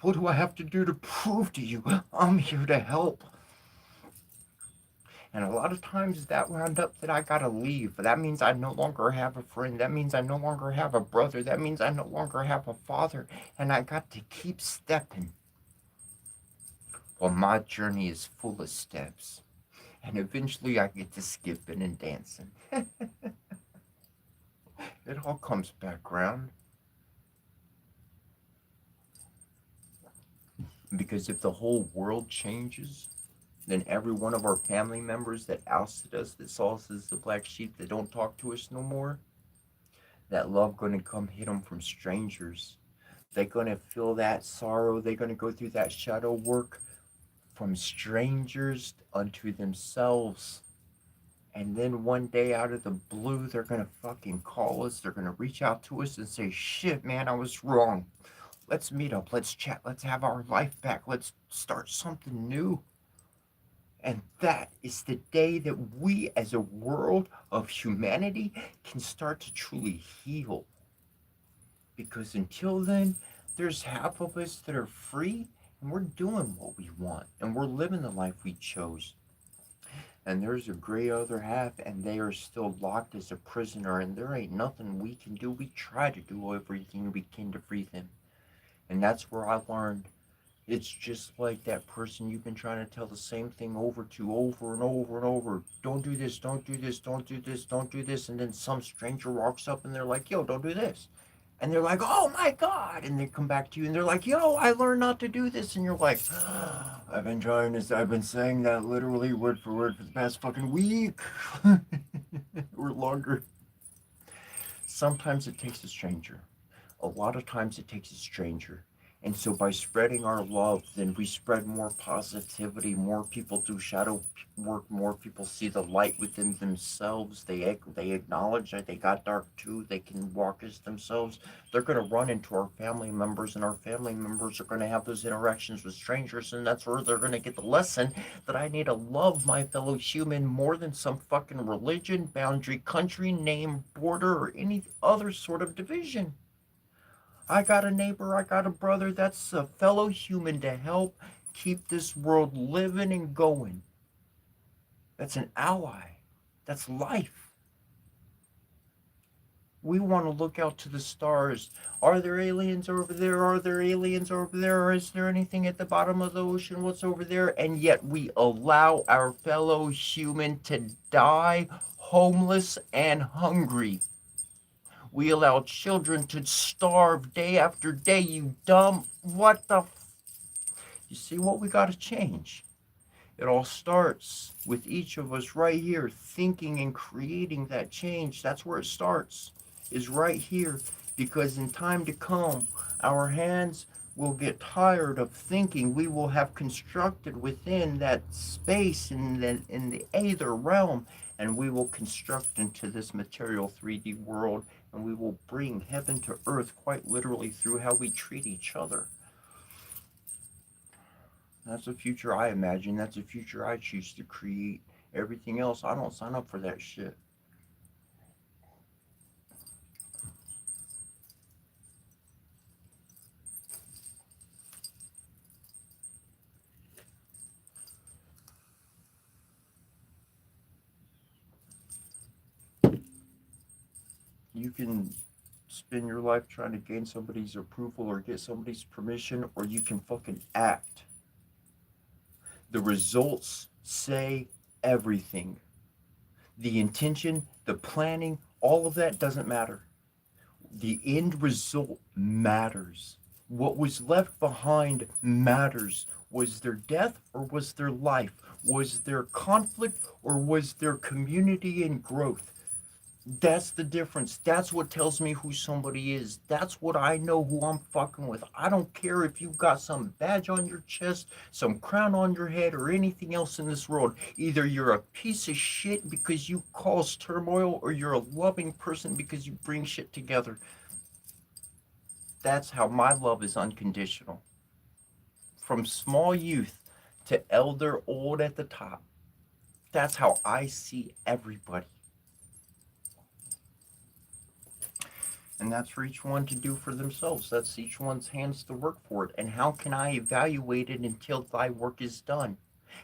What do I have to do to prove to you I'm here to help? And a lot of times that wound up that I gotta leave. That means I no longer have a friend. That means I no longer have a brother. That means I no longer have a father. And I got to keep stepping. Well, my journey is full of steps. And eventually I get to skipping and dancing. It all comes back around. Because if the whole world changes, then every one of our family members that ousted us, that saw us as the black sheep, that don't talk to us no more, that love going to come hit them from strangers. They're going to feel that sorrow. They're going to go through that shadow work from strangers unto themselves. And then one day out of the blue, they're going to fucking call us. They're going to reach out to us and say, "Shit, man, I was wrong. Let's meet up. Let's chat. Let's have our life back. Let's start something new." And that is the day that we as a world of humanity can start to truly heal. Because until then, there's half of us that are free and we're doing what we want and we're living the life we chose. And there's a gray other half and they are still locked as a prisoner and there ain't nothing we can do. We try to do everything we can to free them. And that's where I learned. It's just like that person you've been trying to tell the same thing over and over and over. "Don't do this, don't do this, don't do this, don't do this." And then some stranger walks up and they're like, "Yo, don't do this." And they're like, "Oh my God." And they come back to you and they're like, "Yo, I learned not to do this." And you're like, I've been saying that literally word for word for the past fucking week or longer." Sometimes it takes a stranger. A lot of times it takes a stranger. And so by spreading our love, then we spread more positivity. More people do shadow work. More people see the light within themselves. They acknowledge that they got dark too. They can walk as themselves. They're going to run into our family members, and our family members are going to have those interactions with strangers, and that's where they're going to get the lesson that I need to love my fellow human more than some fucking religion, boundary, country, name, border, or any other sort of division. I got a neighbor, I got a brother, that's a fellow human to help keep this world living and going. That's an ally. That's life. We want to look out to the stars. Are there aliens over there? Are there aliens over there? Or is there anything at the bottom of the ocean? What's over there? And yet we allow our fellow human to die homeless and hungry. We allow children to starve day after day. You dumb. What the? You see what we got to change? It all starts with each of us right here thinking and creating that change. That's where it starts, is right here. Because in time to come, our hands will get tired of thinking. We will have constructed within that space in the aether realm, and we will construct into this material 3D world, and we will bring heaven to earth quite literally through how we treat each other. That's a future I imagine. That's a future I choose to create. Everything else, I don't sign up for that shit. You can spend your life trying to gain somebody's approval or get somebody's permission, or you can fucking act. The results say everything. The intention, the planning, all of that doesn't matter. The end result matters. What was left behind matters. Was there death or was there life? Was there conflict or was there community and growth? That's the difference. That's what tells me who somebody is. That's what I know who I'm fucking with. I don't care if you've got some badge on your chest, some crown on your head, or anything else in this world. Either you're a piece of shit because you cause turmoil, or you're a loving person because you bring shit together. That's how my love is unconditional. From small youth to elder old at the top. That's how I see everybody. And that's for each one to do for themselves. That's each one's hands to work for it. And how can I evaluate it until thy work is done?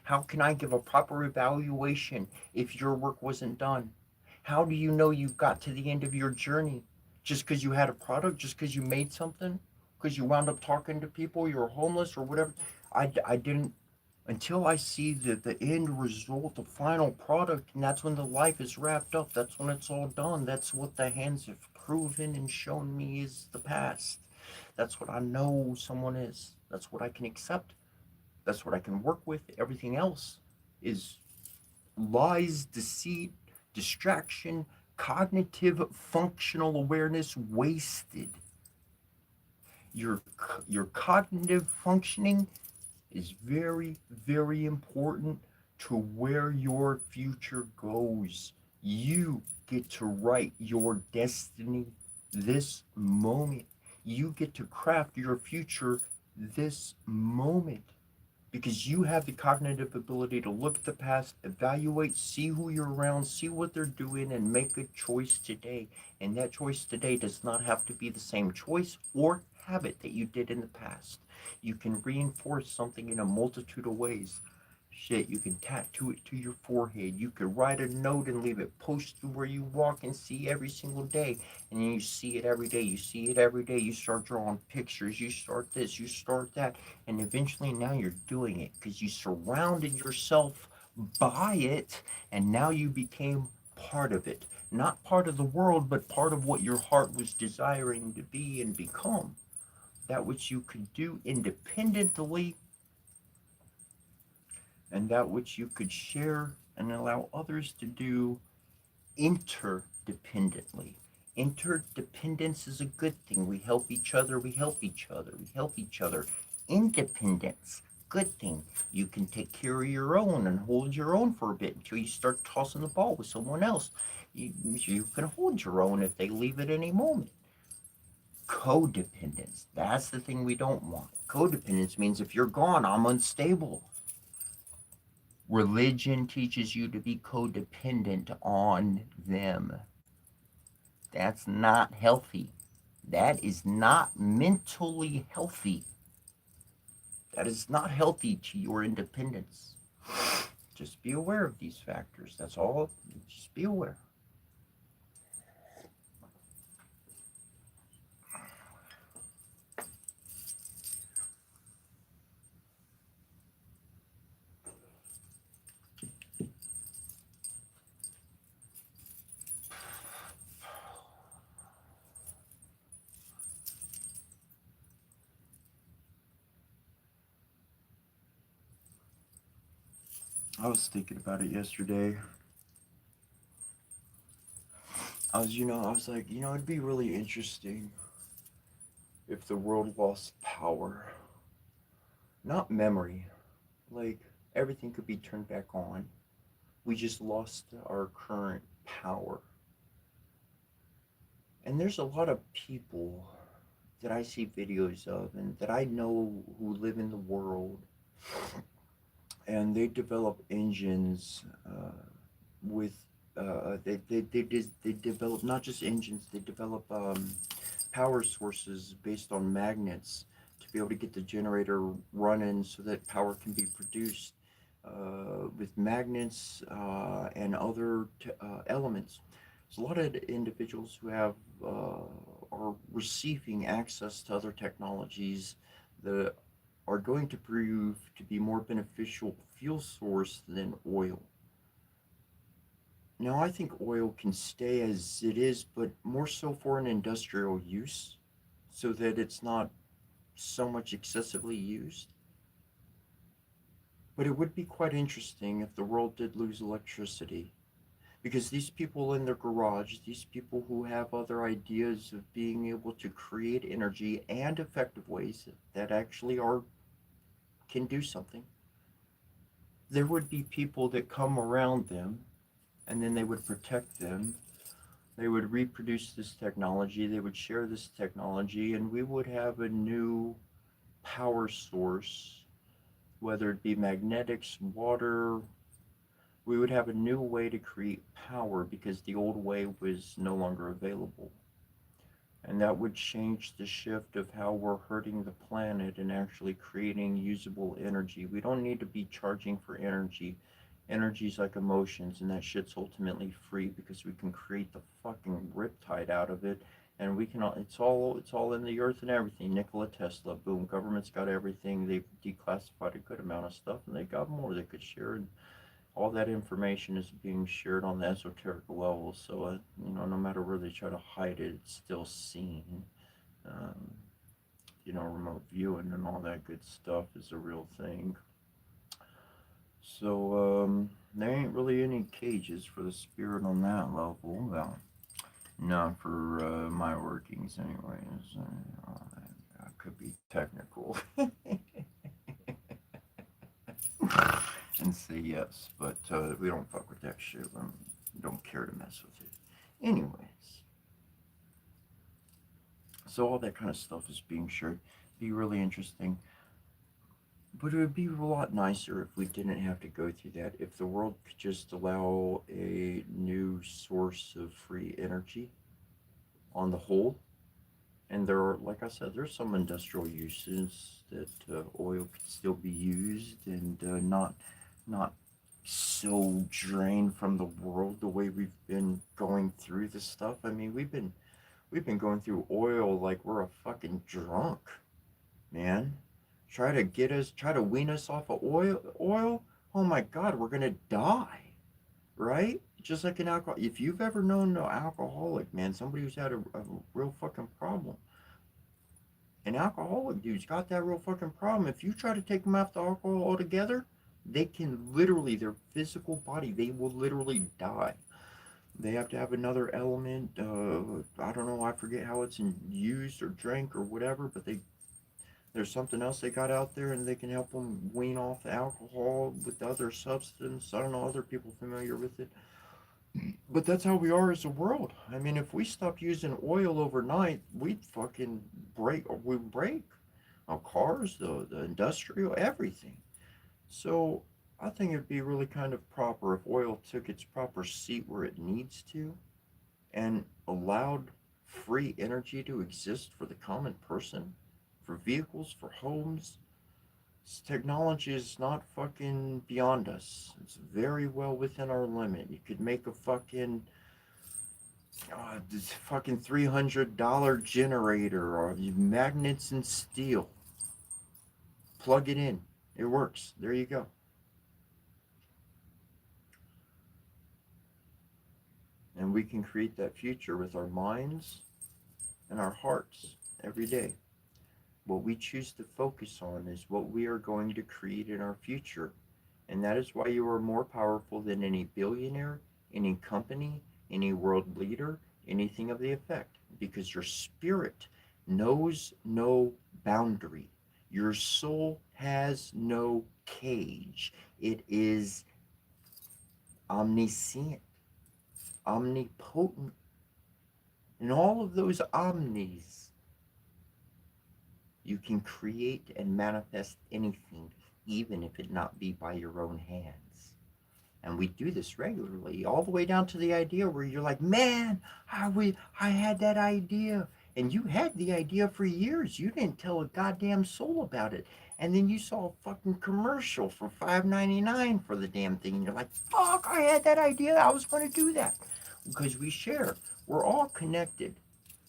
How can I give a proper evaluation if your work wasn't done? How do you know you've got to the end of your journey? Just because you had a product, just because you made something, because you wound up talking to people, you're homeless or whatever. I didn't, until I see the end result, the final product, and that's when the life is wrapped up. That's when it's all done. That's what the hands have proven and shown me is the past. That's what I know someone is. That's what I can accept. That's what I can work with. Everything else is lies, deceit, distraction, cognitive functional awareness wasted. Your cognitive functioning is very, very important to where your future goes. You get to write your destiny this moment. You get to craft your future this moment, because you have the cognitive ability to look at the past, evaluate, see who you're around, see what they're doing, and make a choice today. And that choice today does not have to be the same choice or habit that you did in the past. You can reinforce something in a multitude of ways. Shit, you can tattoo it to your forehead. You could write a note and leave it posted where you walk and see every single day. And then you see it every day. You see it every day. You start drawing pictures. You start this. You start that. And eventually now you're doing it because you surrounded yourself by it. And now you became part of it. Not part of the world, but part of what your heart was desiring to be and become. That which you could do independently, and that which you could share and allow others to do interdependently. Interdependence is a good thing. We help each other, we help each other, we help each other. Independence, good thing. You can take care of your own and hold your own for a bit until you start tossing the ball with someone else. You can hold your own if they leave at any moment. Codependence, that's the thing we don't want. Codependence means if you're gone, I'm unstable. Religion teaches you to be codependent on them. That's not healthy. That is not mentally healthy. That is not healthy to your independence. Just be aware of these factors. That's all. Just be aware. I was thinking about it yesterday. I was like, it'd be really interesting if the world lost power. Not memory. Like, everything could be turned back on. We just lost our current power. And there's a lot of people that I see videos of and that I know who live in the world, and they develop engines with they develop not just engines, they develop power sources based on magnets to be able to get the generator running so that power can be produced with magnets and other elements. There's a lot of individuals who have are receiving access to other technologies that are going to prove to be more beneficial fuel source than oil. Now, I think oil can stay as it is, but more so for an industrial use, so that it's not so much excessively used. But it would be quite interesting if the world did lose electricity, because these people in their garage, these people who have other ideas of being able to create energy and effective ways that actually are can do something, there would be people that come around them, and then they would protect them. They would reproduce this technology, they would share this technology, and we would have a new power source, whether it be magnetics, water. We would have a new way to create power because the old way was no longer available. And that would change the shift of how we're hurting the planet and actually creating usable energy. We don't need to be charging for energy. Energy's like emotions, and that shit's ultimately free because we can create the fucking riptide out of it, and we can. It's all in the earth and everything. Nikola Tesla, boom. Government's got everything. They've declassified a good amount of stuff, and they got more they could share. And all that information is being shared on the esoteric level. So no matter where they try to hide it, it's still seen. Um, remote viewing and all that good stuff is a real thing. So there ain't really any cages for the spirit on that level. Well, not for my workings, anyways. That could be technical. And say yes, but we don't fuck with that shit. We don't care to mess with it. Anyways, so all that kind of stuff is being shared. Be really interesting. But it would be a lot nicer if we didn't have to go through that. If the world could just allow a new source of free energy on the whole. And there are, like I said, there's some industrial uses that oil could still be used and not so drained from the world the way we've been going through this stuff. I mean, we've been going through oil like we're a fucking drunk, man. Try to wean us off of oil. Oh my God, we're gonna die, right? Just like an alcohol. If you've ever known an alcoholic, man, somebody who's had a real fucking problem, an alcoholic dude's got that real fucking problem. If you try to take them off the alcohol altogether, they can literally, their physical body, they will literally die. They have to have another element. I don't know. I forget how it's used or drank or whatever, but there's something else they got out there, and they can help them wean off the alcohol with the other substance. I don't know other people familiar with it, but that's how we are as a world. I mean, if we stopped using oil overnight, we'd fucking break. We break our cars, the industrial, everything. So I think it'd be really kind of proper if oil took its proper seat where it needs to and allowed free energy to exist for the common person, for vehicles, for homes. This technology is not fucking beyond us. It's very well within our limit. You could make a fucking this fucking $300 generator or magnets and steel. Plug it in. It works. There you go. And we can create that future with our minds and our hearts every day. What we choose to focus on is what we are going to create in our future. And that is why you are more powerful than any billionaire, any company, any world leader, anything of the effect. Because your spirit knows no boundary. Your soul has no cage. It is omniscient, omnipotent, and all of those omnis. You can create and manifest anything, even if it not be by your own hands. And we do this regularly, all the way down to the idea where you're like, man, I had that idea. And you had the idea for years. You didn't tell a goddamn soul about it. And then you saw a fucking commercial for $5.99 for the damn thing. And you're like, fuck, I had that idea. I was going to do that. Because we share. We're all connected.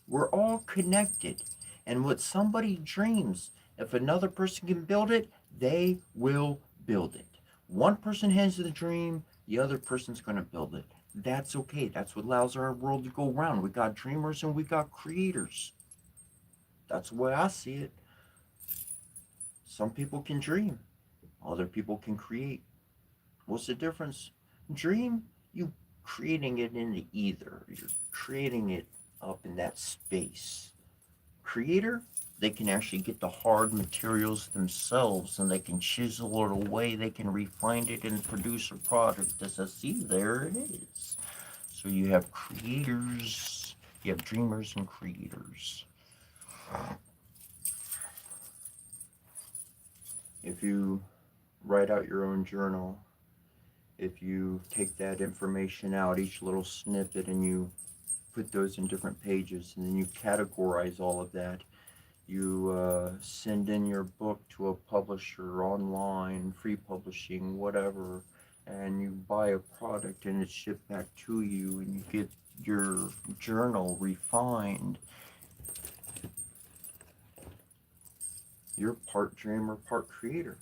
We're all connected. And what somebody dreams, if another person can build it, they will build it. One person has the dream, the other person's going to build it. That's okay. That's what allows our world to go round. We got dreamers and we got creators. That's the way I see it. Some people can dream, other people can create. What's the difference? Dream, you creating it in the ether. You're creating it up in that space. Creator, they can actually get the hard materials themselves and they can chisel it away, they can refine it and produce a product. As I see, there it is. So you have creators, you have dreamers and creators. If you write out your own journal, if you take that information out, each little snippet, and you put those in different pages, and then you categorize all of that, you send in your book to a publisher online, free publishing, whatever, and you buy a product and it's shipped back to you, and you get your journal refined. You're part dreamer, part creator.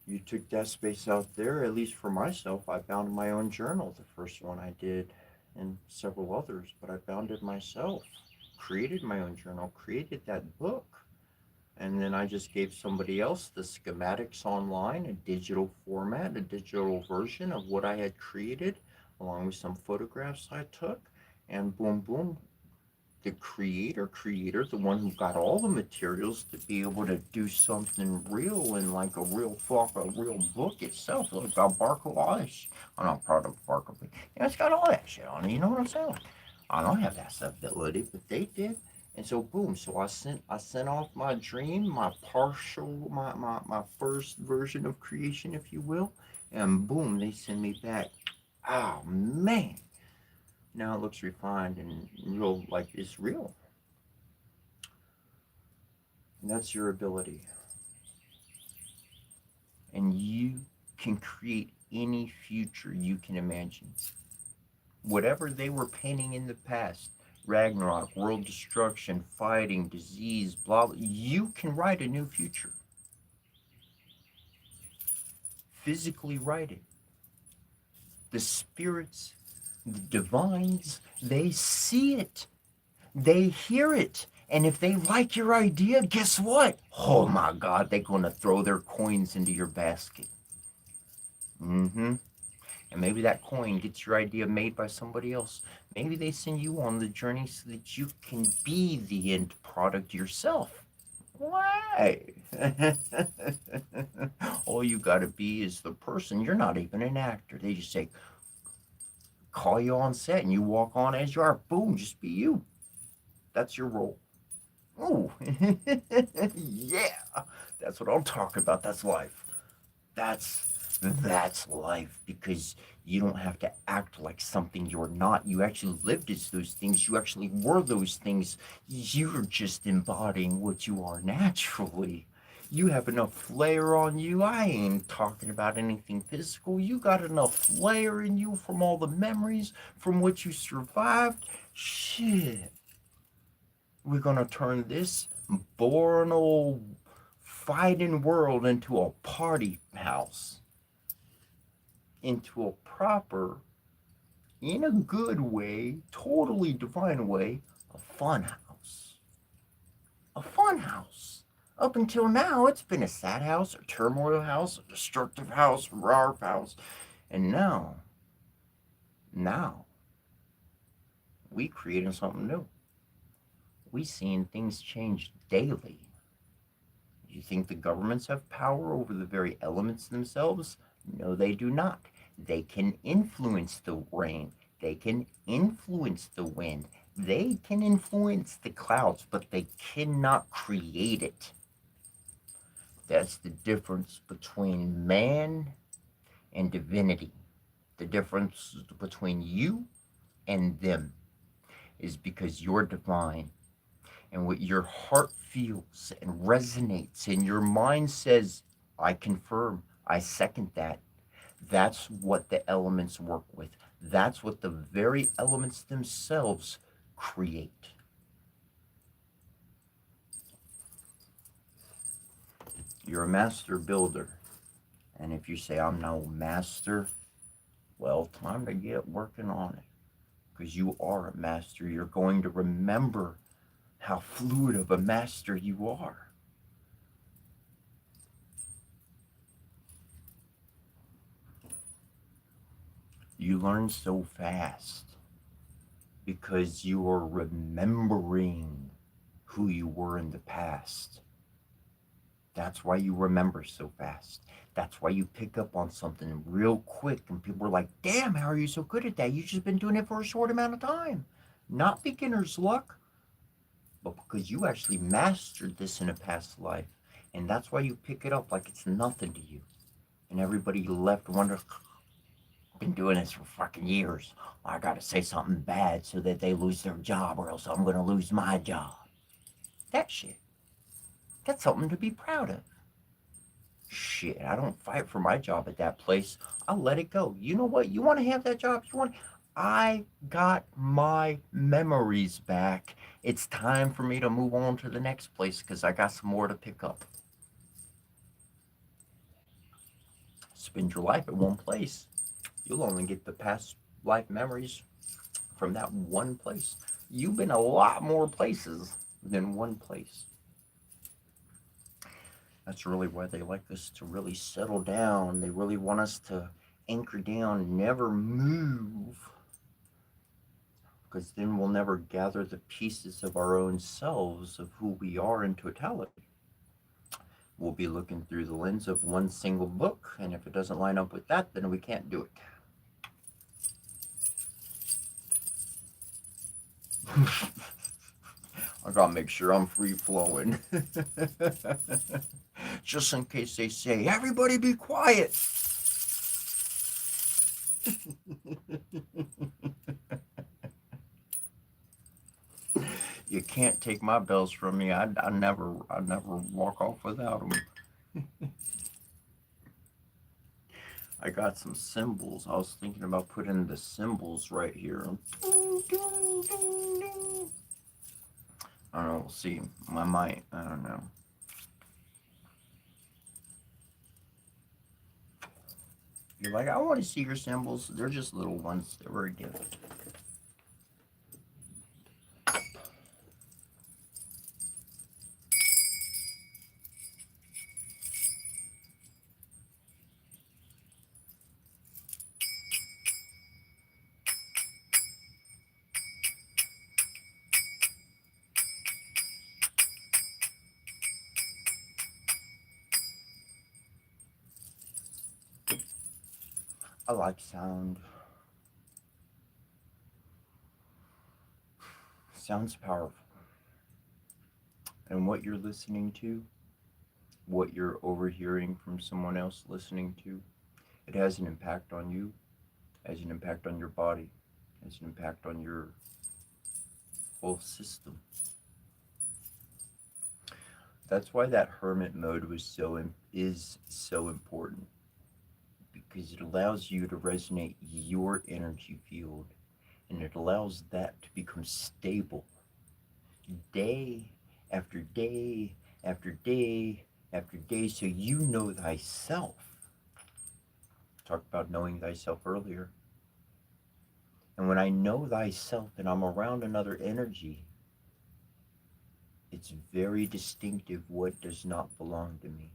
You took that space out there, at least for myself. I bound my own journal, the first one I did, and several others, but I bound it myself, created my own journal, created that book. And then I just gave somebody else the schematics online, a digital format, a digital version of what I had created, along with some photographs I took. And boom, boom, the creator, the one who got all the materials to be able to do something real and like a real book itself. Look, got barcode, all that shit. I'm not proud of barcode, but it's got all that shit on it. You know what I'm saying? I don't have that ability, but they did. And so boom, so I sent off my dream, my partial, my first version of creation, if you will, and boom, they send me back. Oh man, now it looks refined and real, like it's real. And that's your ability. And you can create any future you can imagine. Whatever they were painting in the past, Ragnarok, world destruction, fighting, disease, blah, blah, you can write a new future. Physically write it. The spirits, the divines, they see it. They hear it. And if they like your idea, guess what? Oh my God, they're going to throw their coins into your basket. Mm-hmm. And maybe that coin gets your idea made by somebody else. Maybe they send you on the journey so that you can be the end product yourself. Why? All you got to be is the person. You're not even an actor. They just say, call you on set and you walk on as you are. Boom, just be you. That's your role. Oh, yeah. That's what I'm talking about. That's life. That's life, because you don't have to act like something you're not. You actually lived as those things. You actually were those things. You're just embodying what you are naturally. You have enough flair on you. I ain't talking about anything physical. You got enough flair in you from all the memories, from what you survived. Shit. We're gonna turn this boring old fighting world into a party house, into a proper, in a good way, totally divine way, a fun house. A fun house. Up until now, it's been a sad house, a turmoil house, a destructive house, a raw house. And now, we creating something new. We seeing things change daily. You think the governments have power over the very elements themselves? No, they do not. They can influence the rain. They can influence the wind. They can influence the clouds, but they cannot create it. That's the difference between man and divinity. The difference between you and them is because you're divine, and what your heart feels and resonates and your mind says, I confirm, I second that. That's what the elements work with. That's what the very elements themselves create. You're a master builder. And if you say, I'm no master, well, time to get working on it. Because you are a master. You're going to remember how fluid of a master you are. You learn so fast because you are remembering who you were in the past. That's why you remember so fast. That's why you pick up on something real quick and people are like, damn, how are you so good at that? You've just been doing it for a short amount of time. Not beginner's luck, but because you actually mastered this in a past life. And that's why you pick it up like it's nothing to you. And everybody left wondering, been doing this for fucking years. I gotta say something bad so that they lose their job or else I'm gonna lose my job. That shit. That's something to be proud of. Shit, I don't fight for my job at that place. I'll let it go. You know what? You want to have that job? I got my memories back. It's time for me to move on to the next place because I got some more to pick up. Spend your life at one place. You'll only get the past life memories from that one place. You've been a lot more places than one place. That's really why they like us to really settle down. They really want us to anchor down, never move. Because then we'll never gather the pieces of our own selves of who we are in totality. We'll be looking through the lens of one single book, and if it doesn't line up with that, then we can't do it. I gotta make sure I'm free flowing. Just in case they say, everybody be quiet. You can't take my bells from me. I never walk off without them. I got some cymbals. I was thinking about putting the cymbals right here. I don't know. We'll see. I might. I don't know. You're like, I want to see your cymbals. They're just little ones. They're very different. I like sound. Sound's powerful. And what you're listening to, what you're overhearing from someone else listening to, it has an impact on you, has an impact on your body, has an impact on your whole system. That's why that hermit mode is so important, because it allows you to resonate your energy field, and it allows that to become stable day after day after day after day, so you know thyself. Talked about knowing thyself earlier. And when I know thyself and I'm around another energy, It's very distinctive what does not belong to me.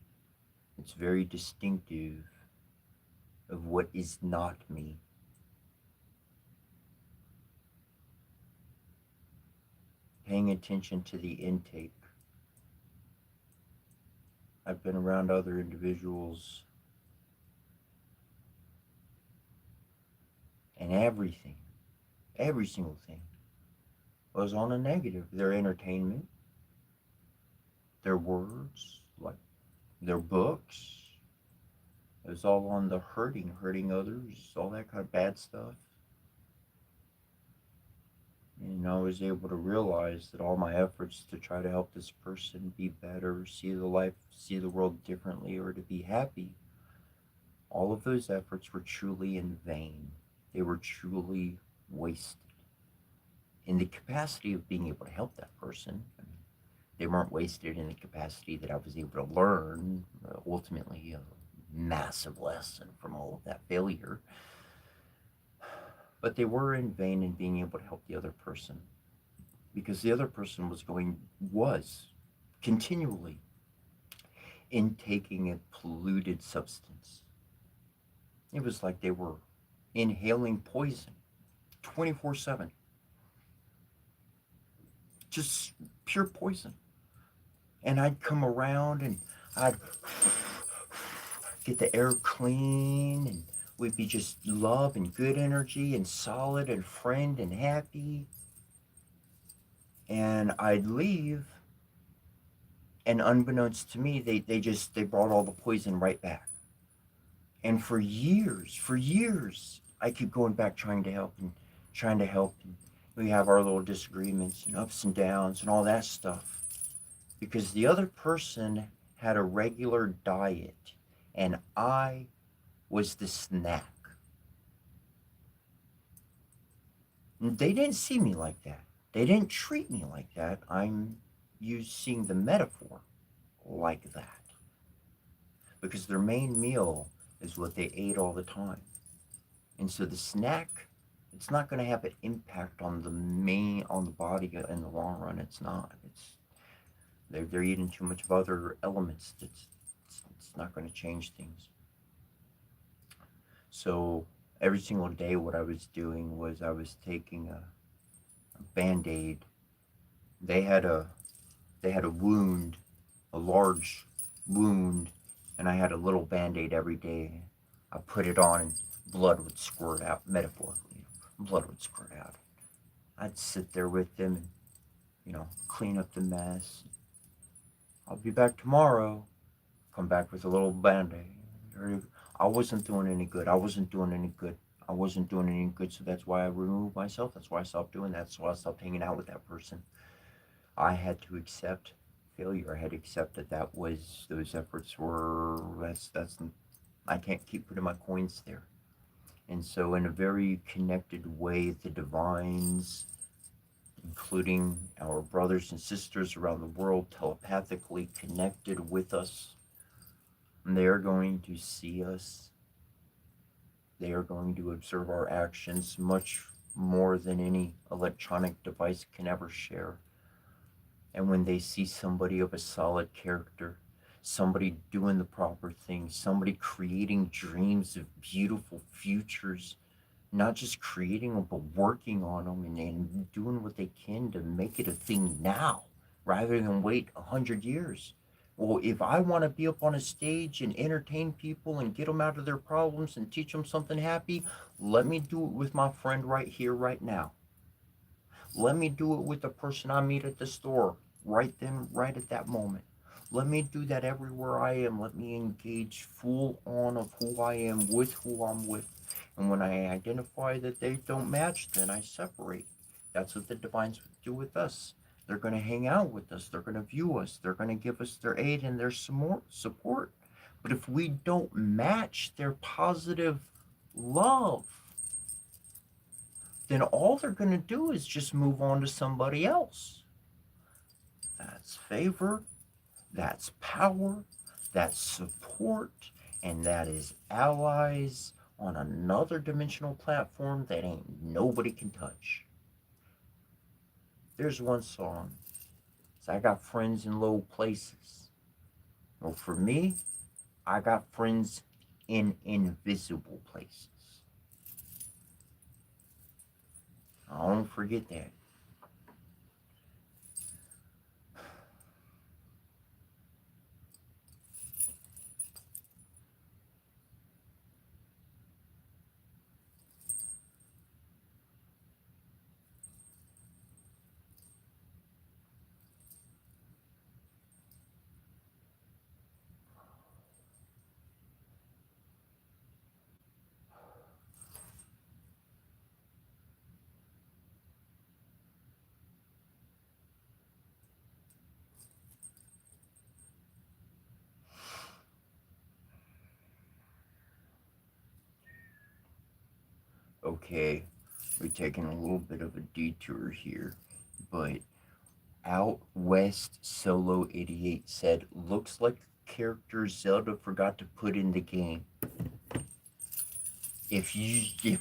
It's very distinctive of what is not me. Paying attention to the intake. I've been around other individuals, and every single thing, was on a negative. Their entertainment, their words, like their books, it was all on the hurting others, all that kind of bad stuff. And I was able to realize that all my efforts to try to help this person be better, see the world differently, or to be happy, all of those efforts were truly in vain. They were truly wasted. In the capacity of being able to help that person, I mean, they weren't wasted in the capacity that I was able to learn, ultimately, a massive lesson from all of that failure. But they were in vain in being able to help the other person, because the other person was continually intaking a polluted substance. It was like they were inhaling poison 24/7, just pure poison. And I'd come around and I'd get the air clean, and we'd be just love and good energy and solid and friend and happy. And I'd leave, and unbeknownst to me, they brought all the poison right back. And for years, I keep going back trying to help and trying to help. And we have our little disagreements and ups and downs and all that stuff, because the other person had a regular diet and I was the snack. And they didn't see me like that. They didn't treat me like that. I'm using the metaphor like that, because their main meal is what they ate all the time. And so the snack, it's not going to have an impact on the body in the long run. It's not. They're eating too much of other elements. It's not going to change things. So every single day, what I was doing was I was taking a Band-Aid. They had a wound, a large wound, and I had a little Band-Aid every day. I put it on and blood would squirt out, metaphorically. Blood would squirt out. I'd sit there with them and, clean up the mess. I'll be back tomorrow. Come back with a little Band-Aid. I wasn't doing any good. I wasn't doing any good, so that's why I removed myself. That's why I stopped doing that. That's why I stopped hanging out with that person. I had to accept failure. I had to accept that those efforts were, I can't keep putting my coins there. And so in a very connected way, the divines, including our brothers and sisters around the world, telepathically connected with us, and they are going to see us. They are going to observe our actions much more than any electronic device can ever share. And when they see somebody of a solid character, somebody doing the proper things, somebody creating dreams of beautiful futures, not just creating them, but working on them and doing what they can to make it a thing now, rather than wait 100 years. Well, if I want to be up on a stage and entertain people and get them out of their problems and teach them something happy, let me do it with my friend right here, right now. Let me do it with the person I meet at the store, right then, right at that moment. Let me do that everywhere I am. Let me engage full on of who I am with who I'm with. And when I identify that they don't match, then I separate. That's what the divines do with us. They're going to hang out with us. They're going to view us. They're going to give us their aid and their support. But if we don't match their positive love, then all they're going to do is just move on to somebody else. That's favor, that's power, that's support, and that is allies on another dimensional platform that ain't nobody can touch. There's one song So I got friends in low places. Well, for me, I got friends in invisible places. I don't forget that. Okay, we're taking a little bit of a detour here, but Out West Solo 88 said, looks like character Zelda forgot to put in the game. If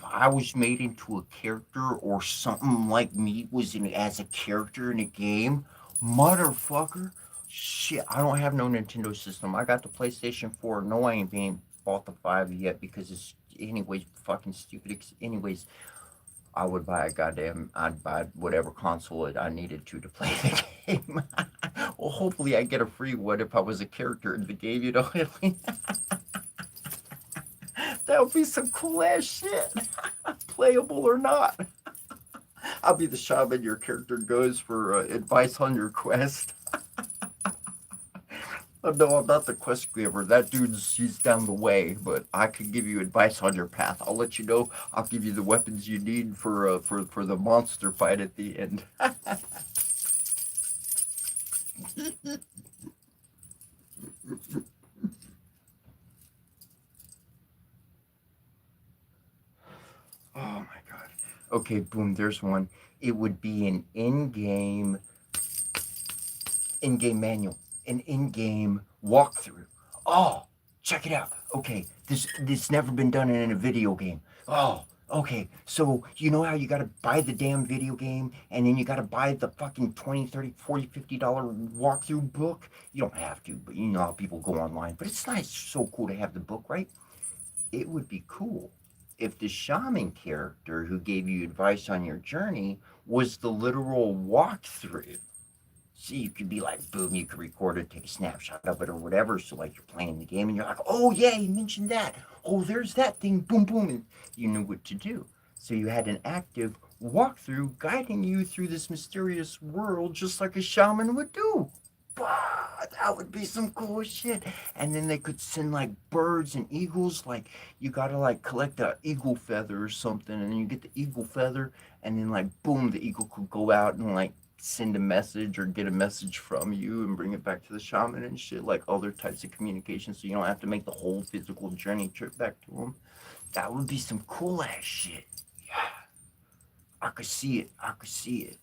I was made into a character or something like me was in as a character in a game, motherfucker, shit, I don't have no Nintendo system. I got the PlayStation 4. No, I ain't being bought the 5 yet because it's anyways fucking stupid. Anyways, I'd buy whatever console I needed to play the game. Well, hopefully I get a free one if I was a character in the game, you know what I mean? That would be some cool ass shit. Playable or not. I'll be the shaman your character goes for advice on your quest. No, I'm not the quest giver. That he's down the way, but I can give you advice on your path. I'll let you know. I'll give you the weapons you need for the monster fight at the end. Oh my god. Okay, boom, there's one. It would be an in-game manual, an in-game walkthrough. Oh, check it out. Okay, this never been done in a video game. Oh, okay. So you know how you gotta buy the damn video game and then you gotta buy the fucking 20, 30, 40, $50 walkthrough book? You don't have to, but you know how people go online. But it's nice, so cool to have the book, right? It would be cool if the shaman character who gave you advice on your journey was the literal walkthrough. See, you could be like, boom, you could record it, take a snapshot of it or whatever. So, like, you're playing the game and you're like, oh, yeah, he mentioned that. Oh, there's that thing, boom, boom. And you knew what to do. So, you had an active walkthrough guiding you through this mysterious world, just like a shaman would do. That would be some cool shit. And then they could send like birds and eagles. Like you gotta like collect a eagle feather or something, and then you get the eagle feather, and then like boom, the eagle could go out and like send a message or get a message from you and bring it back to the shaman and shit. Like other types of communication, so you don't have to make the whole physical journey trip back to them. That would be some cool ass shit. Yeah, I could see it. I could see it.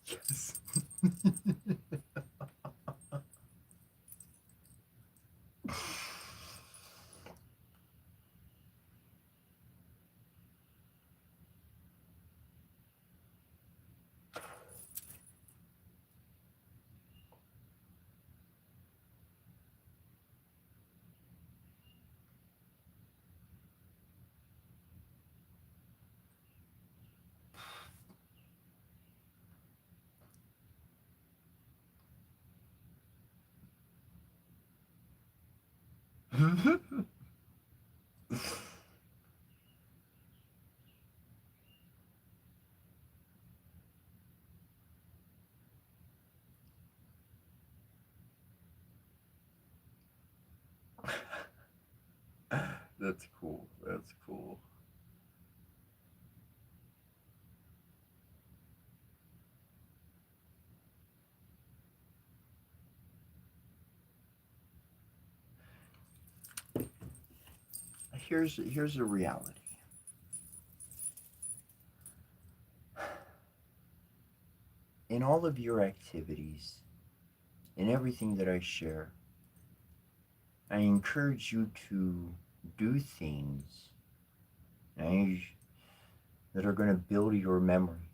Yes. That's cool. That's cool. Here's a reality. In all of your activities, in everything that I share, I encourage you to do things and that are going to build your memory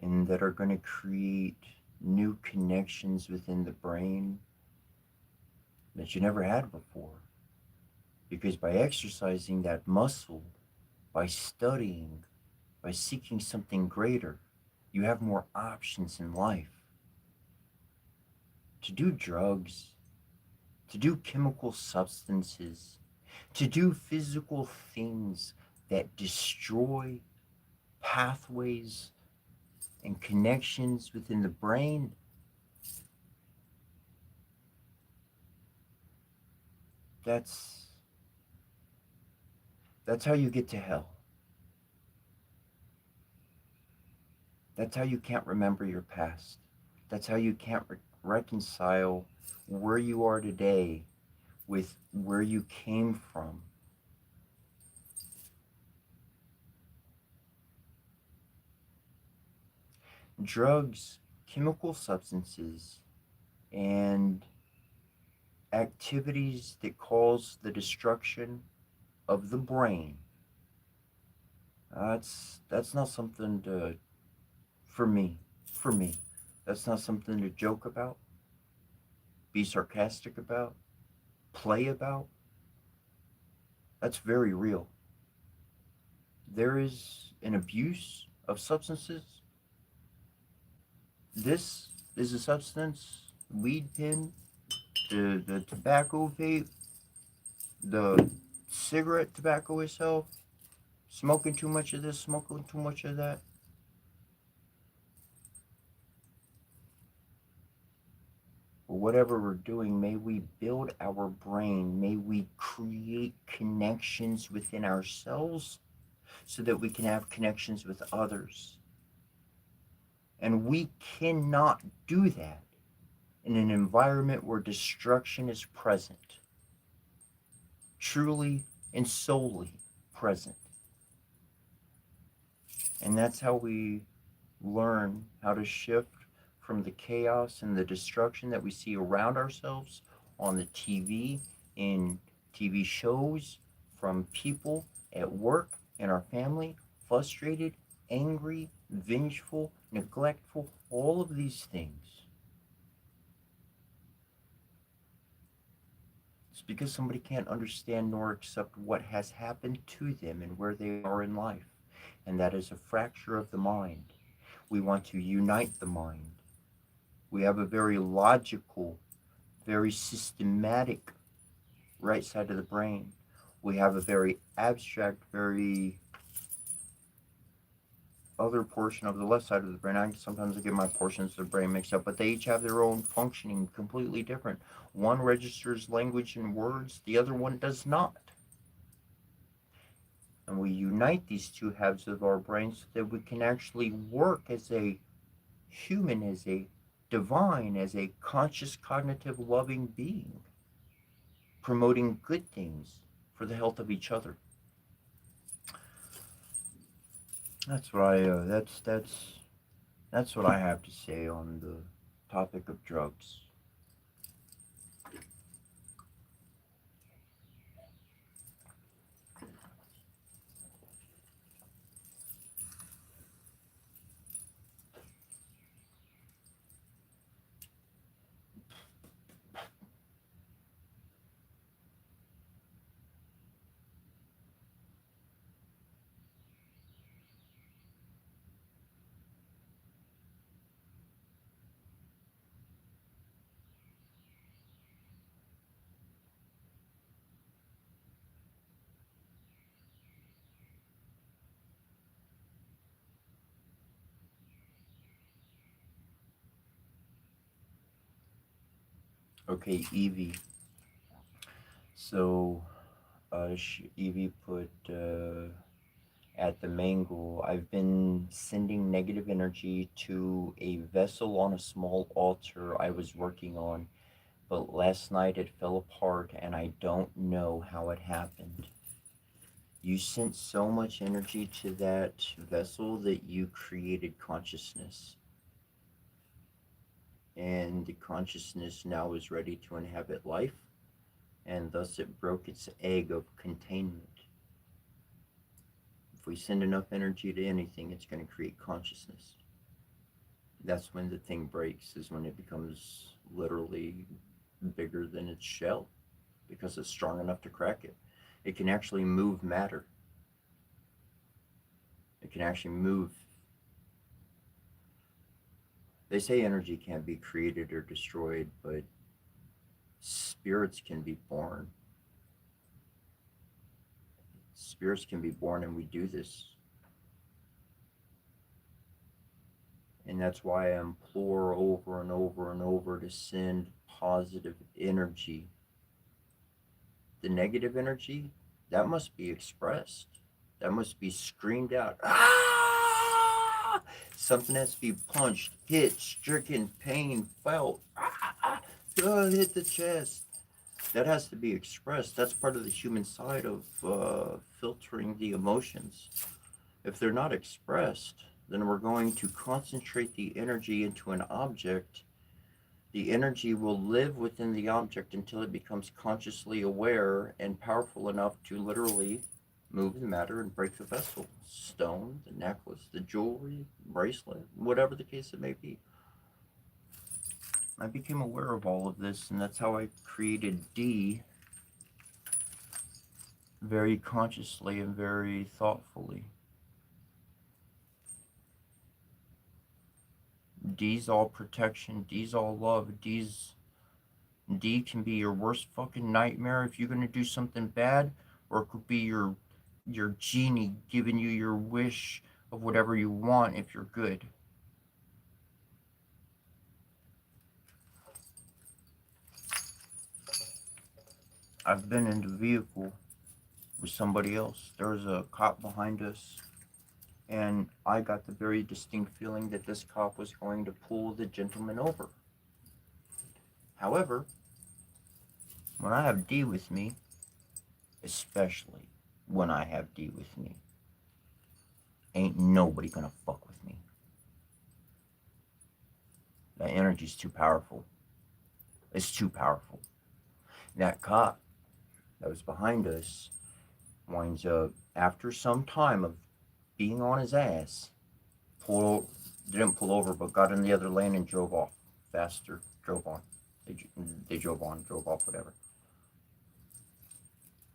and that are going to create new connections within the brain that you never had before. Because by exercising that muscle, by studying, by seeking something greater, you have more options in life. To do drugs, to do chemical substances, to do physical things that destroy pathways and connections within the brain, that's that's how you get to hell. That's how you can't remember your past. That's how you can't reconcile where you are today with where you came from. Drugs, chemical substances, and activities that cause the destruction of the brain. That's not something to for me. For me, that's not something to joke about, be sarcastic about, play about. That's very real. There is an abuse of substances. This is a substance, weed pen, the tobacco vape, the cigarette tobacco itself, smoking too much of this, smoking too much of that. But whatever we're doing, may we build our brain, may we create connections within ourselves so that we can have connections with others. And we cannot do that in an environment where destruction is present, truly and solely present. And that's how we learn how to shift from the chaos and the destruction that we see around ourselves on the TV, in TV shows, from people at work, in our family, frustrated, angry, vengeful, neglectful, all of these things. It's because somebody can't understand nor accept what has happened to them and where they are in life. And that is a fracture of the mind. We want to unite the mind. We have a very logical, very systematic right side of the brain. We have a very abstract, very other portion of the left side of the brain. Sometimes I get my portions of the brain mixed up, but they each have their own functioning, completely different. One registers language and words, the other one does not. And we unite these two halves of our brain so that we can actually work as a human, as a divine, as a conscious, cognitive, loving being, promoting good things for the health of each other. That's what that's what I have to say on the topic of drugs. Okay, Evie. So, Evie put at the mango, I've been sending negative energy to a vessel on a small altar I was working on, but last night it fell apart and I don't know how it happened. You sent so much energy to that vessel that you created consciousness. And the consciousness now is ready to inhabit life. and thus it broke its egg of containment. If we send enough energy to anything, it's going to create consciousness. That's when the thing breaks, is when it becomes literally bigger than its shell, because it's strong enough to crack it. It can actually move matter. It can actually move. They say energy can't be created or destroyed, but spirits can be born. Spirits can be born, and we do this. And that's why I implore over and over and over to send positive energy. The negative energy, that must be expressed. That must be screamed out. Ah! Something has to be punched, hit, stricken, pain, felt. Ah! Hit the chest. That has to be expressed. That's part of the human side of filtering the emotions. If they're not expressed, then we're going to concentrate the energy into an object. The energy will live within the object until it becomes consciously aware and powerful enough to literally move the matter and break the vessel. Stone, the necklace, the jewelry, bracelet, whatever the case it may be. I became aware of all of this, and that's how I created D very consciously and very thoughtfully. D's all protection, D's all love, D can be your worst fucking nightmare if you're gonna do something bad, or it could be your genie giving you your wish of whatever you want if you're good. I've been in the vehicle with somebody else. There was a cop behind us, and I got the very distinct feeling that this cop was going to pull the gentleman over. However, when I have D with me, especially when I have D with me, ain't nobody gonna fuck with me. That energy's too powerful. It's too powerful. That cop that was behind us winds up, after some time of being on his ass, didn't pull over, but got in the other lane and drove off faster, drove on. They drove on, drove off, whatever.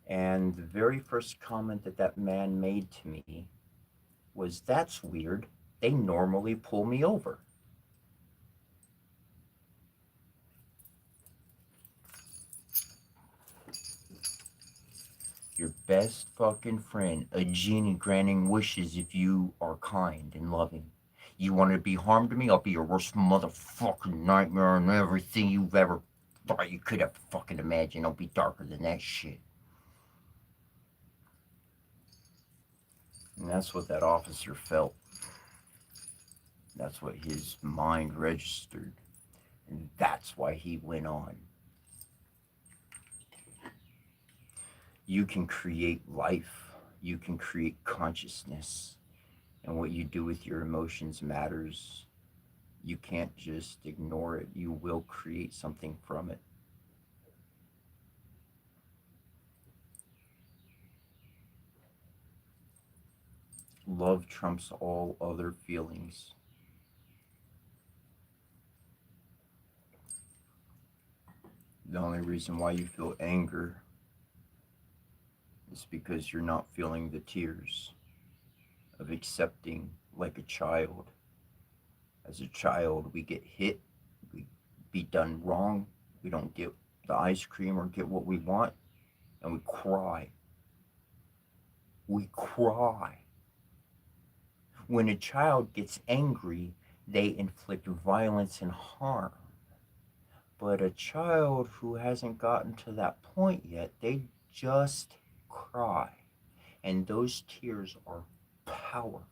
And the very first comment that man made to me was, "That's weird. They normally pull me over." Your best fucking friend, a genie granting wishes if you are kind and loving. You want to be harmed to me? I'll be your worst motherfucking nightmare, and everything you've ever thought you could have fucking imagined. I'll be darker than that shit. And that's what that officer felt. That's what his mind registered. And that's why he went on. You can create life. You can create consciousness. And what you do with your emotions matters. You can't just ignore it. You will create something from it. Love trumps all other feelings. The only reason why you feel anger is because you're not feeling the tears of accepting, like a child. As a child, we get hit, we be done wrong, we don't get the ice cream or get what we want, and we cry. We cry. When a child gets angry, they inflict violence and harm. But a child who hasn't gotten to that point yet, they just cry. And those tears are powerful.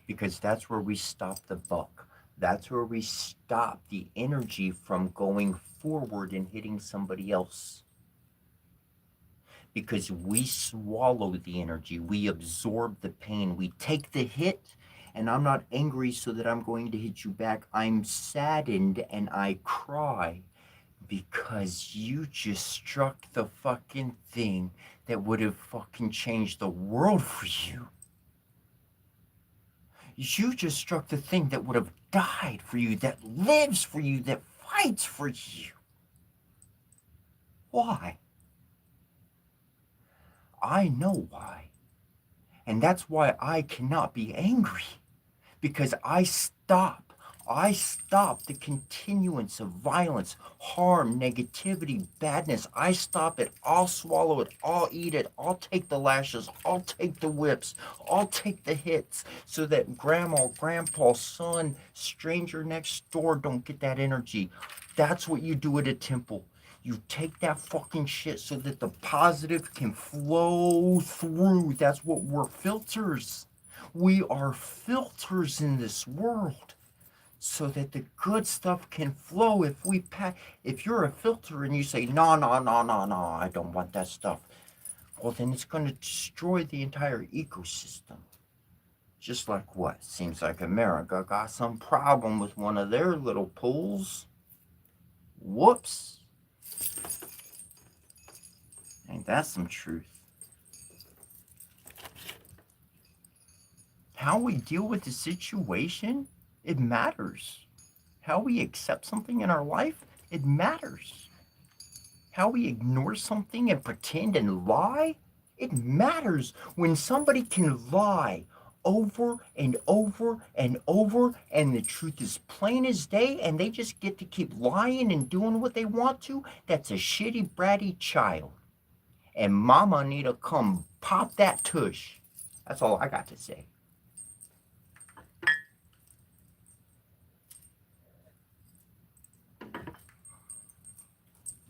Because that's where we stop the buck. That's where we stop the energy from going forward and hitting somebody else. Because we swallow the energy, we absorb the pain, we take the hit, and I'm not angry so that I'm going to hit you back. I'm saddened and I cry Because you just struck the fucking thing that would have fucking changed the world for you. You just struck the thing that would have died for you, that lives for you, that fights for you. Why? I know why. And that's why I cannot be angry. Because I stop the continuance of violence, harm, negativity, badness. I stop it. I'll swallow it. I'll eat it. I'll take the lashes. I'll take the whips. I'll take the hits so that grandma, grandpa, son, stranger next door don't get that energy. That's what you do at a temple. You take that fucking shit so that the positive can flow through. That's what we're filters. We are filters in this world so that the good stuff can flow. If you're a filter and you say, no, I don't want that stuff, well, then it's going to destroy the entire ecosystem. Just like what? Seems like America got some problem with one of their little pools. Whoops. Ain't that some truth? How we deal with the situation, it matters. How we accept something in our life, it matters. How we ignore something and pretend and lie, it matters. When somebody can lie over and over and over, and the truth is plain as day, and they just get to keep lying and doing what they want to, that's a shitty, bratty child. And mama need to come pop that tush. That's all I got to say.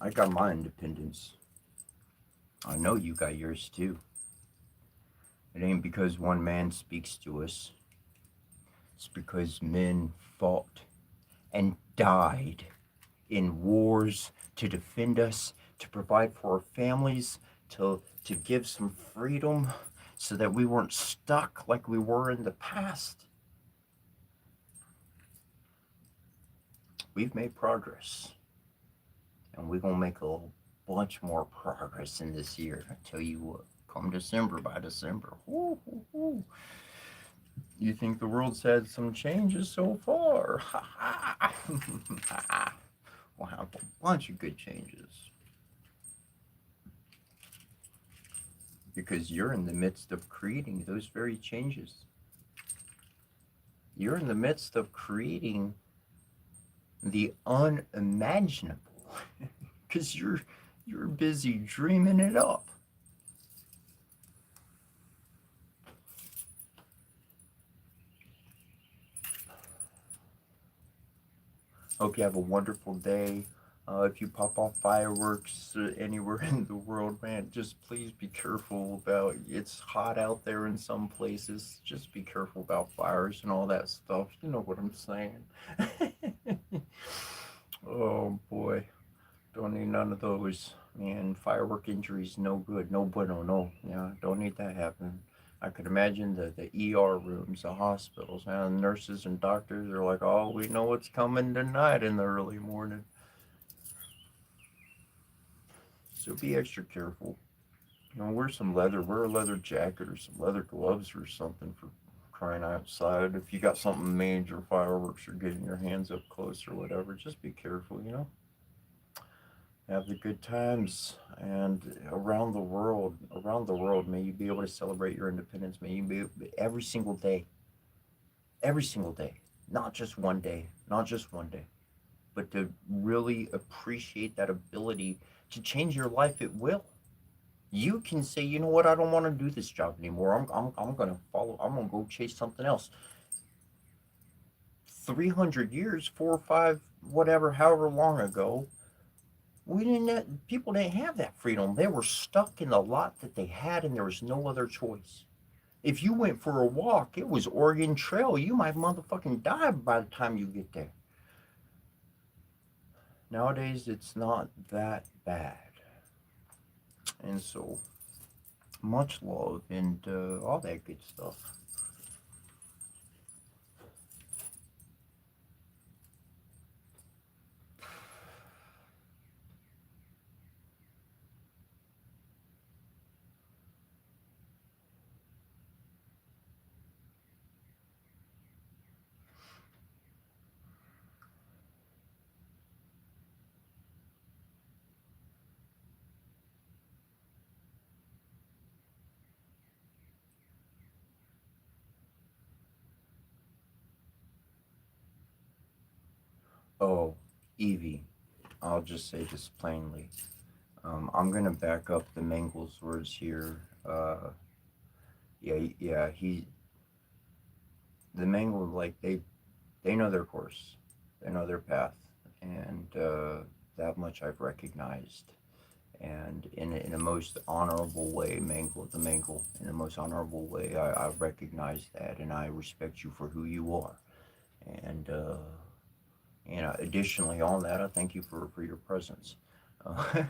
I got my independence. I know you got yours too. It ain't because one man speaks to us. It's because men fought and died in wars to defend us, to provide for our families, to give some freedom so that we weren't stuck like we were in the past. We've made progress. And we're going to make a bunch more progress in this year. I tell you what, come December, by December. Woo, woo, woo. You think the world's had some changes so far? We'll have a bunch of good changes. Because you're in the midst of creating those very changes. You're in the midst of creating the unimaginable. Because you're busy dreaming it up. Hope you have a wonderful day. If you pop off fireworks anywhere in the world, man, just please be careful about, it's hot out there in some places. Just be careful about fires and all that stuff. You know what I'm saying. Oh boy. Don't need none of those. Man, firework injuries, no good. No bueno, no. Yeah, don't need that happening. I could imagine the ER rooms, the hospitals, and nurses and doctors are like, oh, we know what's coming tonight in the early morning. So be extra careful. You know, wear a leather jacket or some leather gloves or something for crying outside. If you got something major, fireworks, or getting your hands up close or whatever, just be careful, you know. Have the good times, and around the world, may you be able to celebrate your independence. May you be every single day, not just one day, but to really appreciate that ability to change your life. It will. You can say, you know what, I don't want to do this job anymore. I'm gonna go chase something else. 300 years, 4 or 5, whatever, however long ago, people didn't have that freedom. They were stuck in the lot that they had, and there was no other choice. If you went for a walk, it was Oregon Trail. You might motherfucking die by the time you get there. Nowadays, it's not that bad. And so, much love and all that good stuff. Oh, Evie, I'll just say this plainly. I'm gonna back up the Mangle's words here. Yeah, the Mangle, like, they know their course, they know their path, and that much I've recognized. And in a most honorable way, the Mangle, in the most honorable way, I recognize that, and I respect you for who you are. And additionally on that, I thank you for your presence. Uh,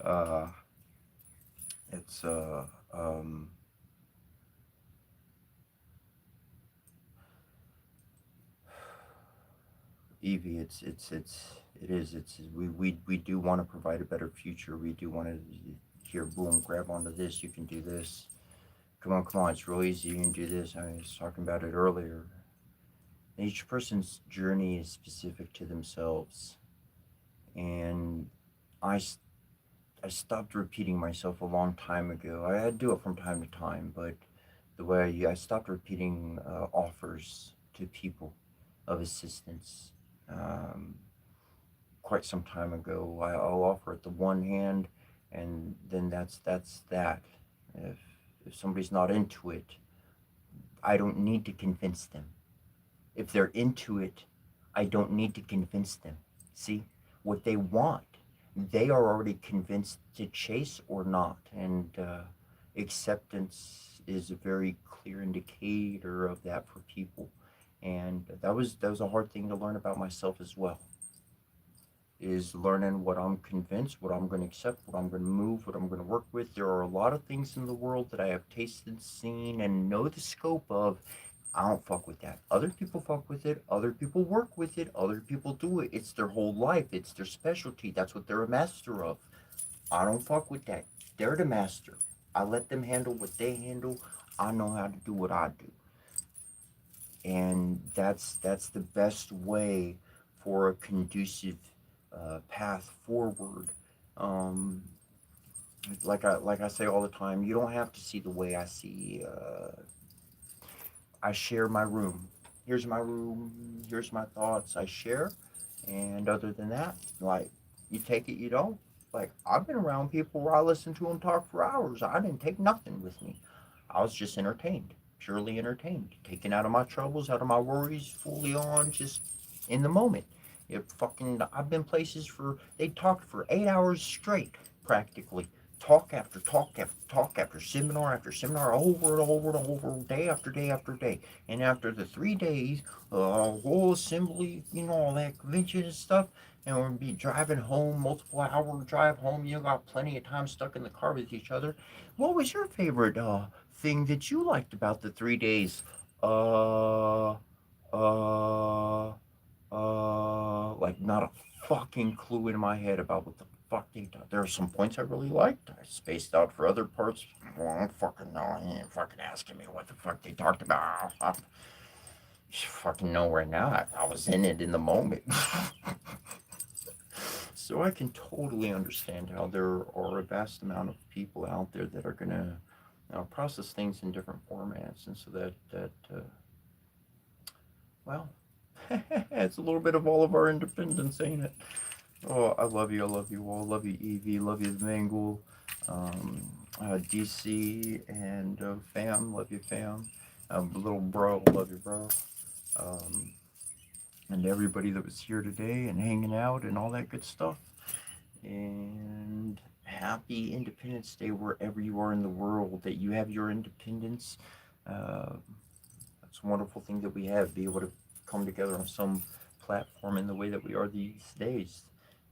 uh, it's Evie, we do want to provide a better future. We do want to, here, boom, grab onto this. You can do this. Come on, it's real easy. You can do this. I was talking about it earlier. Each person's journey is specific to themselves, and I I stopped repeating myself a long time ago. I do it from time to time, but the way I stopped repeating offers to people of assistance. Um, Quite some time ago, I'll offer it the one hand, and then that's that. If if somebody's not into it, I don't need to convince them. If they're into it, I don't need to convince them. See, what they want, they are already convinced to chase or not. And acceptance is a very clear indicator of that for people. And that was a hard thing to learn about myself as well. Is learning what I'm convinced, what I'm going to accept, what I'm going to move, what I'm going to work with. There are a lot of things in the world that I have tasted, seen, and know the scope of. I don't fuck with that. Other people fuck with it. Other people work with it. Other people do it. It's their whole life. It's their specialty. That's what they're a master of. I don't fuck with that. They're the master. I let them handle what they handle. I know how to do what I do. And that's the best way for a conducive path forward. Um, like I say all the time, you don't have to see the way I see. I share my room. Here's my room. Here's my thoughts. I share, and other than that, like, you take it, you don't. Like, I've been around people where I listened to them talk for hours. I didn't take nothing with me. I was just entertained, purely entertained, taken out of my troubles, out of my worries, fully on, just in the moment. I've been places for, they talked for 8 hours straight, practically. Talk after talk after talk after seminar, over and over and over, day after day after day. And after the 3 days, whole assembly, all that convention and stuff, and we'll be driving home, multiple hour drive home. You got plenty of time stuck in the car with each other. What was your favorite thing that you liked about the 3 days? Uh, uh, like, not a fucking clue in my head about what the fuck they talk. There are some points I really liked. I spaced out for other parts. Well, I don't fucking know. He ain't fucking asking me what the fuck they talked about. I fucking know right now. I was in it in the moment. So I can totally understand how there are a vast amount of people out there that are gonna process things in different formats, and so well, it's a little bit of all of our independence, ain't it? Oh, I love you. I love you all. Love you, Evie. Love you, Mangle, DC, and fam. Love you, fam. Little bro. Love you, bro. Um, and everybody that was here today and hanging out and all that good stuff. And happy Independence Day wherever you are in the world, that you have your independence. Uh, that's a wonderful thing that we have, be able to come together on some platform in the way that we are these days.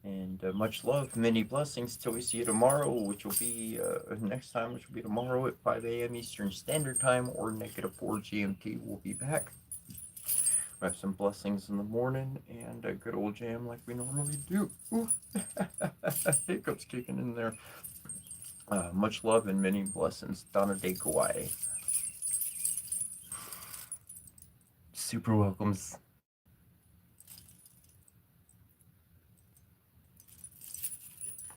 And much love, many blessings till we see you tomorrow, which will be next time, which will be tomorrow at 5 a.m. Eastern Standard Time or -4 GMT. We'll be back. We have some blessings in the morning and a good old jam like we normally do. Hiccups kicking in there. Much love and many blessings. Donna De Kauai. Super welcomes.